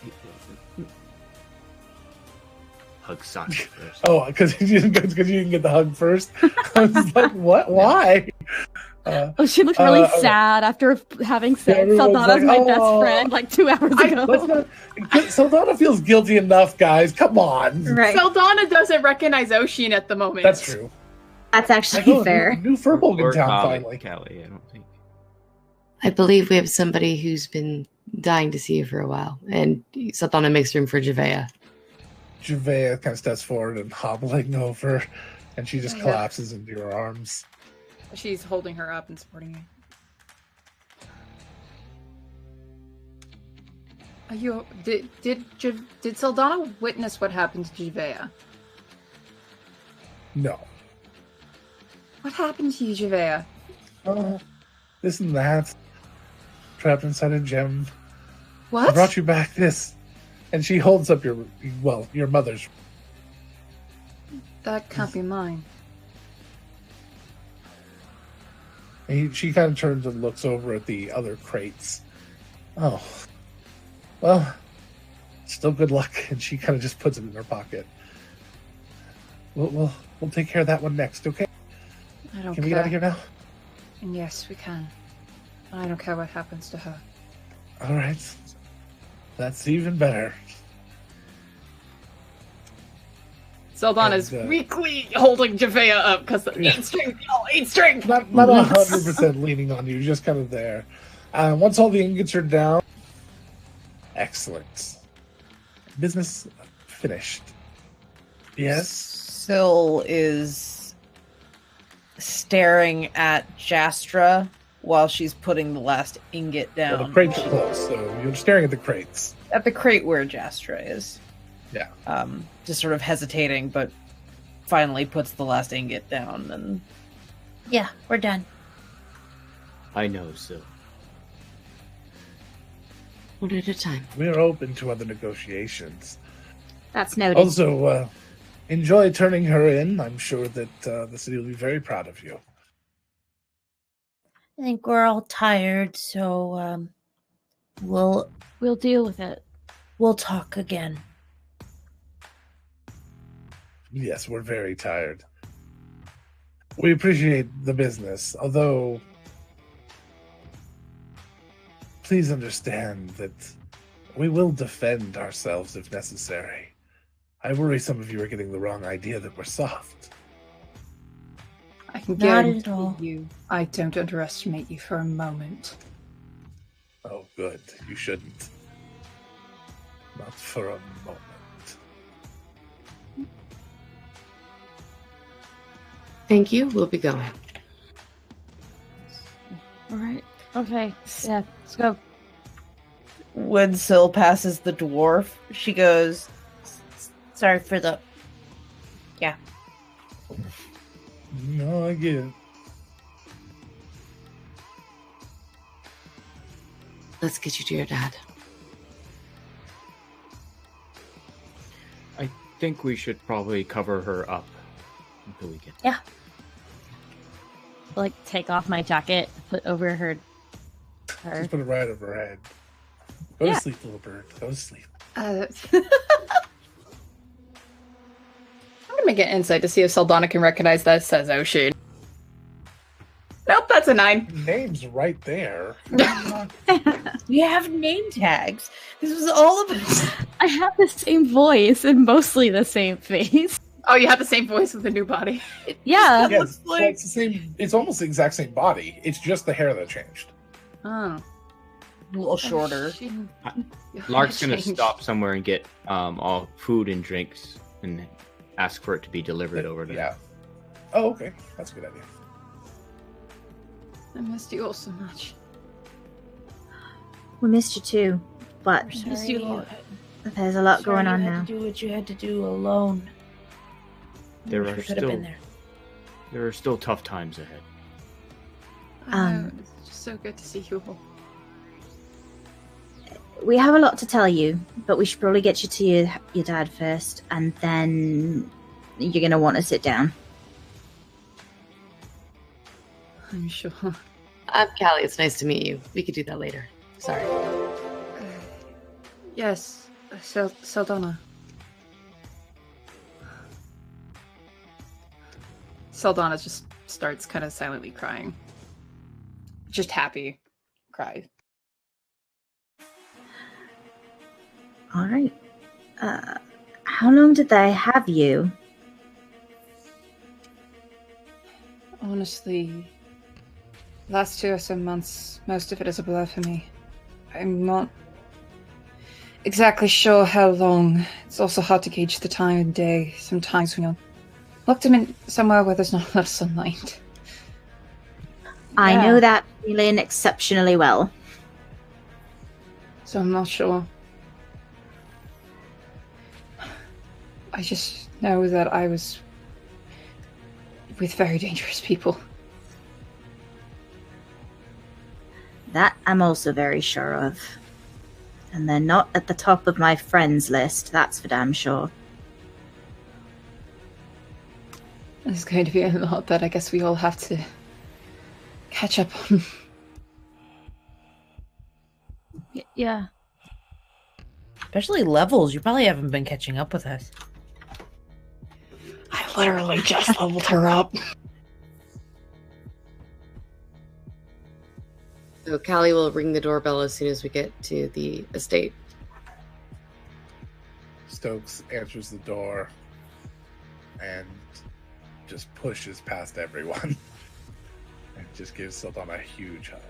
Hug Soxy first. Oh, because you didn't get the hug first. I was like, what? Why? She looked really sad after having said Saldana's like, my best friend like 2 hours ago. Saldana feels guilty enough, guys. Come on. Right. Saldana doesn't recognize Ocean at the moment. That's true. That's actually fair. New Firbolg in Or town, Callie, finally. Callie, I don't think. I believe we have somebody who's been dying to see you for a while, and Saldana makes room for Javea. Javea kind of steps forward and hobbling over, and she just collapses into your arms. She's holding her up and supporting you. Are you? Did Saldana witness what happened to Javea? No. What happened to you, Javea? This and that. Trapped inside a gem. What? I brought you back this. And she holds up your mother's. That can't be mine. And she kind of turns and looks over at the other crates. Oh. Well, still good luck. And she kind of just puts it in her pocket. We'll take care of that one next, okay? I don't Can care. we get out of here now? And yes, we can. I don't care what happens to her. All right. That's even better. Saldana's weakly holding Javea up because the 8 string. Not 100% leaning on you, just kind of there. Once all the ingots are down, excellent. Business finished. Yes? Syl is staring at Jastra while she's putting the last ingot down. Well, the crates are closed, so you're staring at the crates. At the crate where Jastra is. Yeah. Just sort of hesitating, but finally puts the last ingot down and... Yeah, we're done. I know, so. One at a time. We're open to other negotiations. That's noted. Also, enjoy turning her in. I'm sure that the city will be very proud of you. I think we're all tired, so we'll deal with it. We'll talk again. Yes, we're very tired. We appreciate the business, although please understand that we will defend ourselves if necessary. I worry some of you are getting the wrong idea that we're soft. I can Not guarantee at all. you, I don't underestimate you for a moment. Oh, good. You shouldn't. Not for a moment. Thank you. We'll be going. All right. Okay. Yeah. Let's go. When Syl passes the dwarf, she goes, Sorry for the... Yeah. No, I get it. Let's get you to your dad. I think we should probably cover her up until we get. Yeah. Like take off my jacket, put over her. Just put it right over her head. Go to sleep, little bird. Go to sleep. I'm gonna make an insight to see if Saldana can recognize that says Ocean. Nope, that's a 9. Name's right there. we have name tags. This was all of it. I have the same voice and mostly the same face. Oh, you have the same voice with a new body. Yeah. Yeah, it's the same. It's almost the exact same body. It's just the hair that changed. Oh. A little shorter. Lark's gonna stop somewhere and get all food and drinks and ask for it to be delivered over to Yeah. Oh, okay. That's a good idea. I missed you all so much. We missed you too, but there's a lot going on you now. had to do what you had to do alone. There Wish are we could have been still there. there are still tough times ahead. I know, it's just so good to see you all. We have a lot to tell you, but we should probably get you to your dad first, and then you're gonna want to sit down. I'm sure. I'm Callie. It's nice to meet you. We could do that later. Sorry. Yes, Saldana. Saldana just starts kind of silently crying. Just happy. Cry. All right. How long did they have you? Honestly, last 2 or so months, most of it is a blur for me. I'm not exactly sure how long. It's also hard to gauge the time of day. Sometimes when you're locked in somewhere where there's not a lot of sunlight. I Yeah. know that feeling exceptionally well. So I'm not sure. I just know that I was with very dangerous people. That I'm also very sure of. And they're not at the top of my friends list, that's for damn sure. There's going to be a lot that I guess we all have to catch up on. Yeah. Especially levels. You probably haven't been catching up with us. I literally just leveled her up. So Callie will ring the doorbell as soon as we get to the estate. Stokes answers the door and just pushes past everyone and just gives Saldana a huge hug.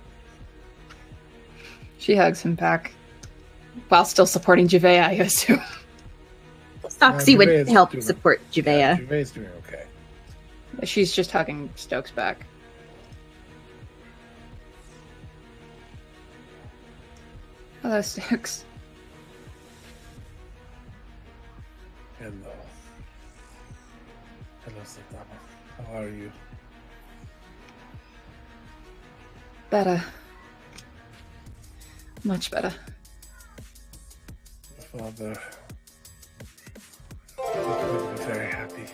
She hugs him back while still supporting Javea, I assume. Foxy would Javea's help doing- support Javea. Javea's doing okay. She's just hugging Stokes back. Hello, Stokes. Hello. Hello, Saldana. How are you? Better. Much better. Father. I'm very happy.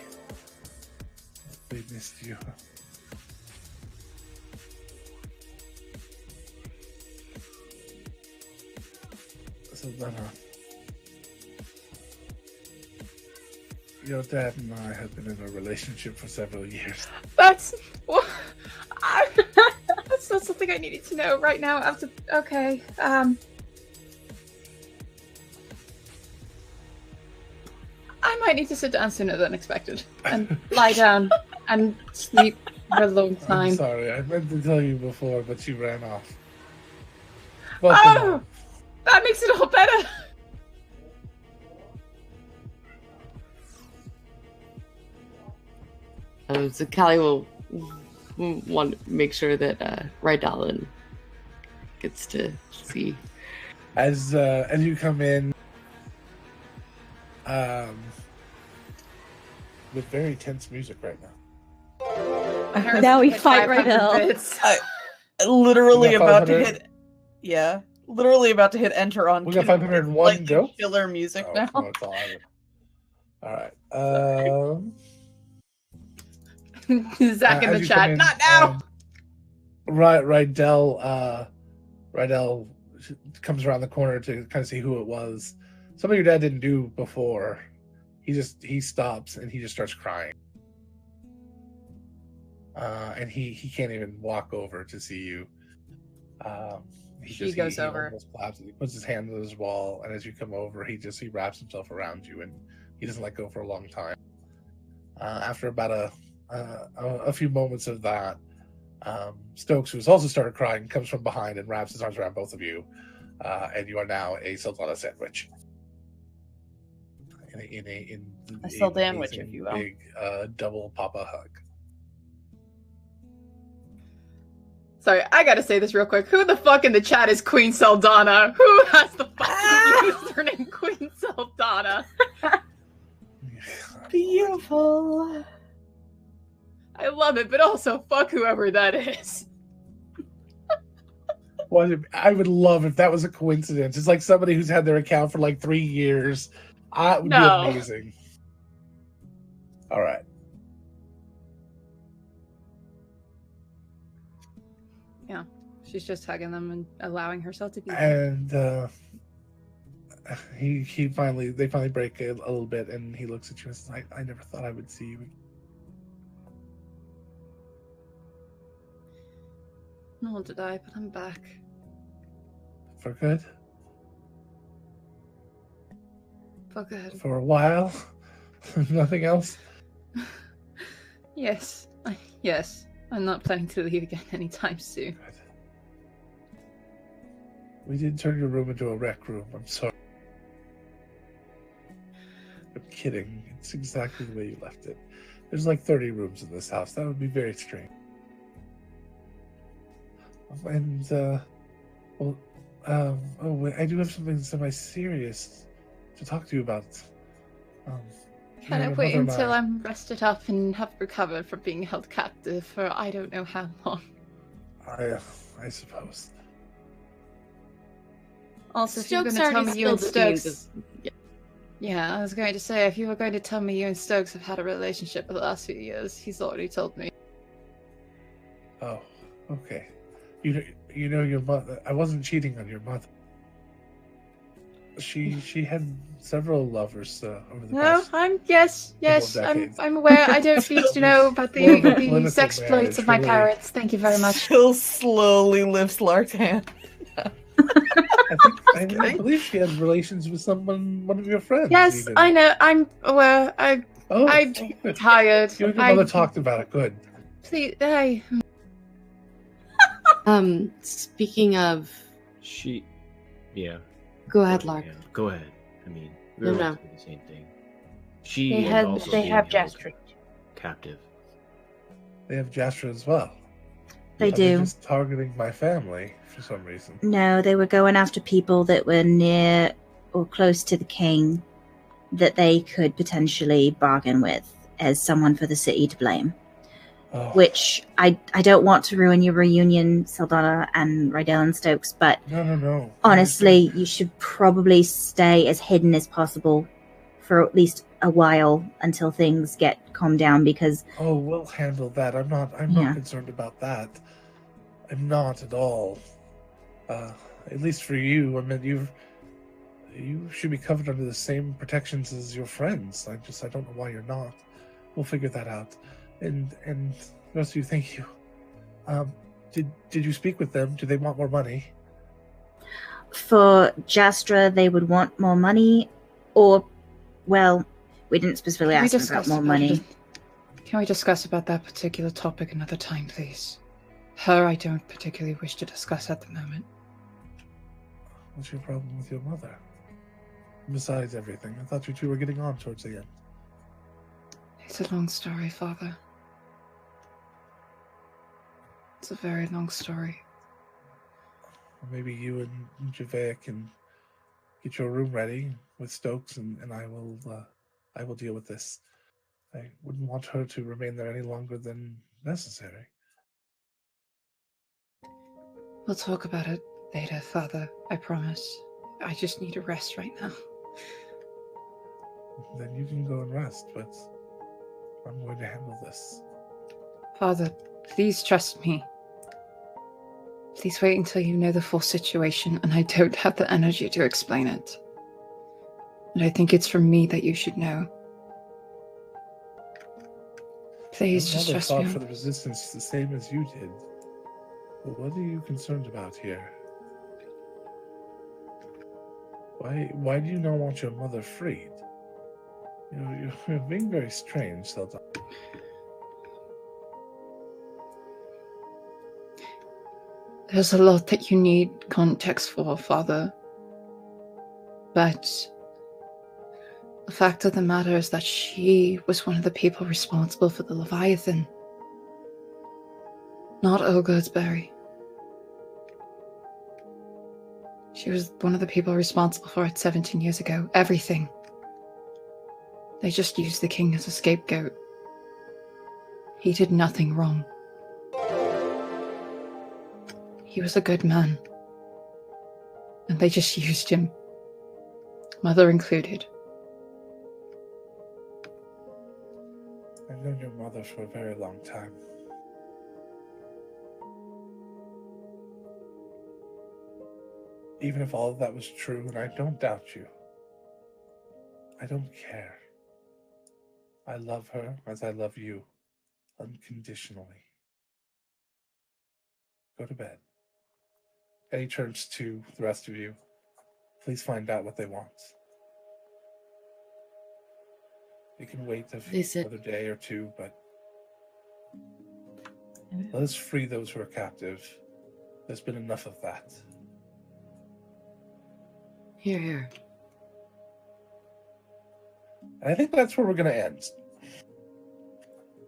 We missed you. Saldana. Your dad and I have been in a relationship for several years. That's that's not something I needed to know right now. Okay. I might need to sit down sooner than expected and lie down and sleep for a long I'm time. sorry, I meant to tell you before, but you ran off. Welcome Oh, home. that makes it all better. So Callie will want to make sure that Rydalin gets to see. As you come in, with very tense music right now. Now we fight Rydell. Literally We got about to 500. hit. Yeah, literally about to hit enter on. We got 501 go. Killer music Oh, now. no, it's all right. All right. Zach in as the you chat. come in, Not now. Rydell comes around the corner to kind of see who it was. Something your dad didn't do before. He stops and he just starts crying. And he can't even walk over to see you. He goes over. almost collapses. He puts his hand on his wall, and as you come over, he wraps himself around you, and he doesn't let go for a long time. After about a few moments of that, Stokes, who's also started crying, comes from behind and wraps his arms around both of you, and you are now a Saldana sandwich. In A Saldandwich, amazing if you will. Big double papa hug. Sorry, I gotta say this real quick. Who the fuck in the chat is Queen Saldana? Who has the fucking username Queen Saldana? Beautiful. I love it, but also fuck whoever that is. I would love if that was a coincidence. It's like somebody who's had their account for like 3 years. It would No. be amazing. All right. She's just hugging them and allowing herself to be. And they finally break a little bit, and he looks at you and says, I never thought I would see you. Nor did I, but I'm back. For good? For good. For a while? Nothing else? Yes. Yes. I'm not planning to leave again anytime soon. Good. We did turn your room into a rec room. I'm sorry. I'm kidding. It's exactly the way you left it. There's like 30 rooms in this house. That would be very strange. And, wait, I do have something semi-serious to talk to you about. Can I wait until I'm rested up and have recovered from being held captive for I don't know how long? I suppose. Also, if you're going Stokes to tell already me you and spilled the beans. Stokes... Yeah, I was going to say, if you were going to tell me you and Stokes have had a relationship for the last few years, he's already told me. Oh, okay. You know your mother. I wasn't cheating on your mother. She had several lovers over the past. I'm aware. I don't need to know about the sex exploits of my parents. Thank you very much. Still slowly lifts Lark's hand. I believe she had relations with one of your friends. Yes, even. I know. I'm aware. I'm good. tired. You and your mother talked about it. Good. Please, Speaking of, Yeah. go ahead, Lark. Yeah, go ahead. I mean, No, we're no. all doing the same thing. She They is have also they being have held Jastra. captive. They have Jastra as well. They Are they do. just targeting my family for some reason. No, they were going after people that were near or close to the king that they could potentially bargain with as someone for the city to blame. Oh. Which I don't want to ruin your reunion, Saldana and Rydell and Stokes, but No. honestly, you should probably stay as hidden as possible for at least a while until things get calmed down, because Oh, we'll handle that. I'm not Yeah. concerned about that. I'm not at all. At least for you. I mean, you should be covered under the same protections as your friends. I don't know why you're not. We'll figure that out. And the rest of you, thank you. Did you speak with them? Do they want more money? for Jastra, they would want more money, or, well, we didn't specifically ask them about more money. Can we discuss about that particular topic another time, please? Her, I don't particularly wish to discuss at the moment. What's your problem with your mother? Besides everything, I thought you two were getting on towards the end. It's a long story, Father. It's a very long story. Well, maybe you and Javea can get your room ready with Stokes, and I will deal with this. I wouldn't want her to remain there any longer than necessary. We'll talk about it later, Father. I promise. I just need a rest right now. Then you can go and rest, but I'm going to handle this. Father, please trust me. Please wait until you know the full situation, and I don't have the energy to explain it. And I think it's from me that you should know. Please just trust fought me. for the resistance the same as you did. But what are you concerned about here? Why do you not want your mother freed? You know, you're being very strange, Saldana. There's a lot that you need context for, Father. But the fact of the matter is that she was one of the people responsible for the Leviathan. Not Olgodsberry. She was one of the people responsible for it 17 years ago. Everything. They just used the king as a scapegoat. He did nothing wrong. He was a good man. And they just used him. Mother included. I've known your mother for a very long time. Even if all of that was true, and I don't doubt you, I don't care. I love her as I love you, unconditionally. Go to bed. And he turns to the rest of you. Please find out what they want. You can wait another day or two, but let us free those who are captive. There's been enough of that. Here. And I think that's where we're going to end.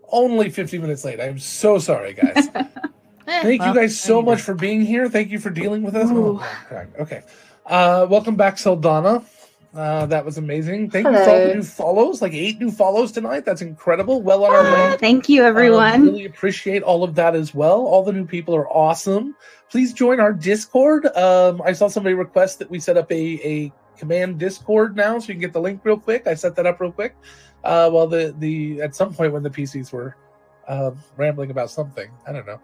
Only 50 minutes late. I'm so sorry, guys. Thank you guys so much for being here. Thank you for dealing with us. Oh, okay. Welcome back, Saldana. That was amazing. Thank you for all the new follows, like 8 new follows tonight. That's incredible. Well on our way. Thank you, everyone. Really appreciate all of that as well. All the new people are awesome. Please join our Discord. I saw somebody request that we set up a command Discord now, so you can get the link real quick. I set that up real quick. Well, the at some point when the PCs were rambling about something, I don't know,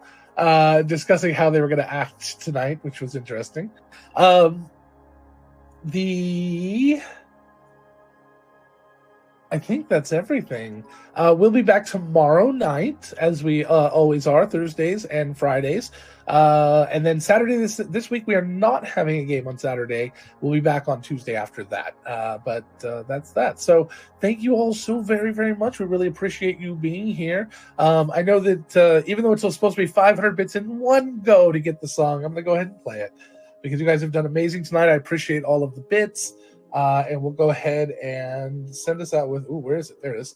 discussing how they were going to act tonight, which was interesting. I think that's everything. We'll be back tomorrow night, as we always are, Thursdays and Fridays. And then Saturday, this week, we are not having a game on Saturday. We'll be back on Tuesday after that. But that's that. So thank you all so very, very much. We really appreciate you being here. I know that even though it's supposed to be 500 bits in one go to get the song, I'm going to go ahead and play it because you guys have done amazing tonight. I appreciate all of the bits. And we'll go ahead and send us out with... Ooh, where is it? There it is.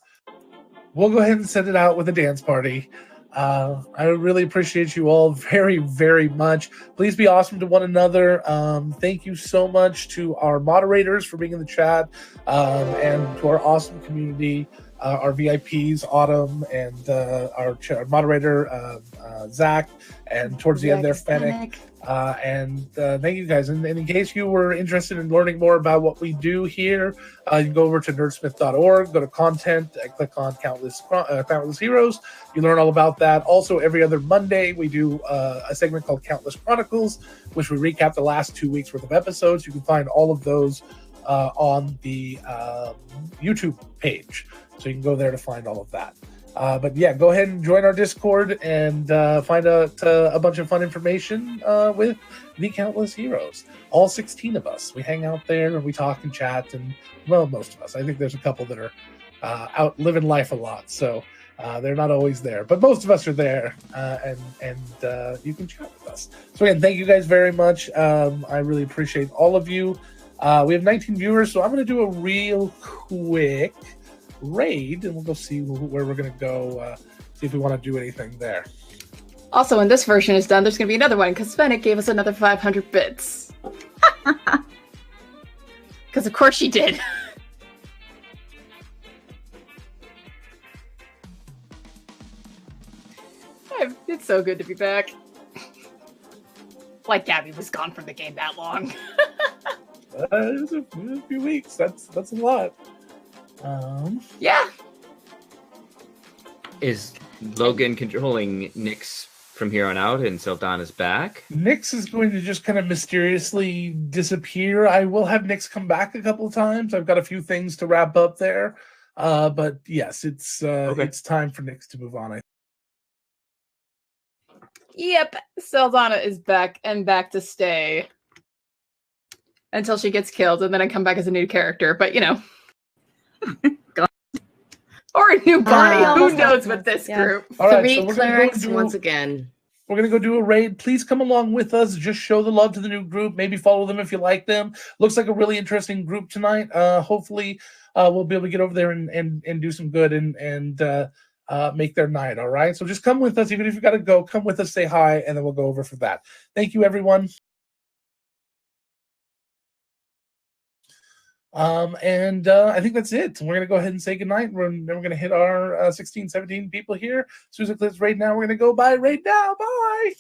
We'll go ahead and send it out with a dance party. I really appreciate you all very, very much. Please be awesome to one another. Thank you so much to our moderators for being in the chat, and to our awesome community, our VIPs, Autumn, and our moderator, Zach, and towards the end there, Fennec. And thank you guys. And in case you were interested in learning more about what we do here, you can go over to nerdsmith.org, go to content, and click on Countless Heroes. You learn all about that. Also, every other Monday, we do a segment called Countless Chronicles, which we recap the last 2 weeks worth of episodes. You can find all of those on the YouTube page. So you can go there to find all of that. But yeah, go ahead and join our Discord and find out a bunch of fun information with the Countless Heroes. All 16 of us. We hang out there and we talk and chat, and well, most of us. I think there's a couple that are out living life a lot, so they're not always there. But most of us are there, and you can chat with us. So again, thank you guys very much. I really appreciate all of you. We have 19 viewers, so I'm going to do a real quick raid, and we'll go see where we're going to go, see if we want to do anything there. Also, when this version is done, there's going to be another one, because Fennec gave us another 500 bits. Because of course she did. It's so good to be back. Like Gabby was gone from the game that long. It was a few weeks. That's a lot. Yeah. Is Logan controlling Nyx from here on out and Saldana's back? Nyx is going to just kind of mysteriously disappear. I will have Nyx come back a couple of times. I've got a few things to wrap up there. But yes, it's time for Nyx to move on. Yep, Saldana is back and back to stay. Until she gets killed, and then I come back as a new character. But, you know. Or a new body. Who knows with this group? All right, 3 so we're clerics gonna once again. We're going to go do a raid. Please come along with us. Just show the love to the new group. Maybe follow them if you like them. Looks like a really interesting group tonight. Hopefully, we'll be able to get over there and do some good and make their night, all right? So just come with us. Even if you got to go, come with us, say hi, and then we'll go over for that. Thank you, everyone. And I think that's it. We're going to go ahead and say goodnight. Then we're going to hit our 16, 17 people here. As soon as it clicks right now, we're going to go by right now. Bye.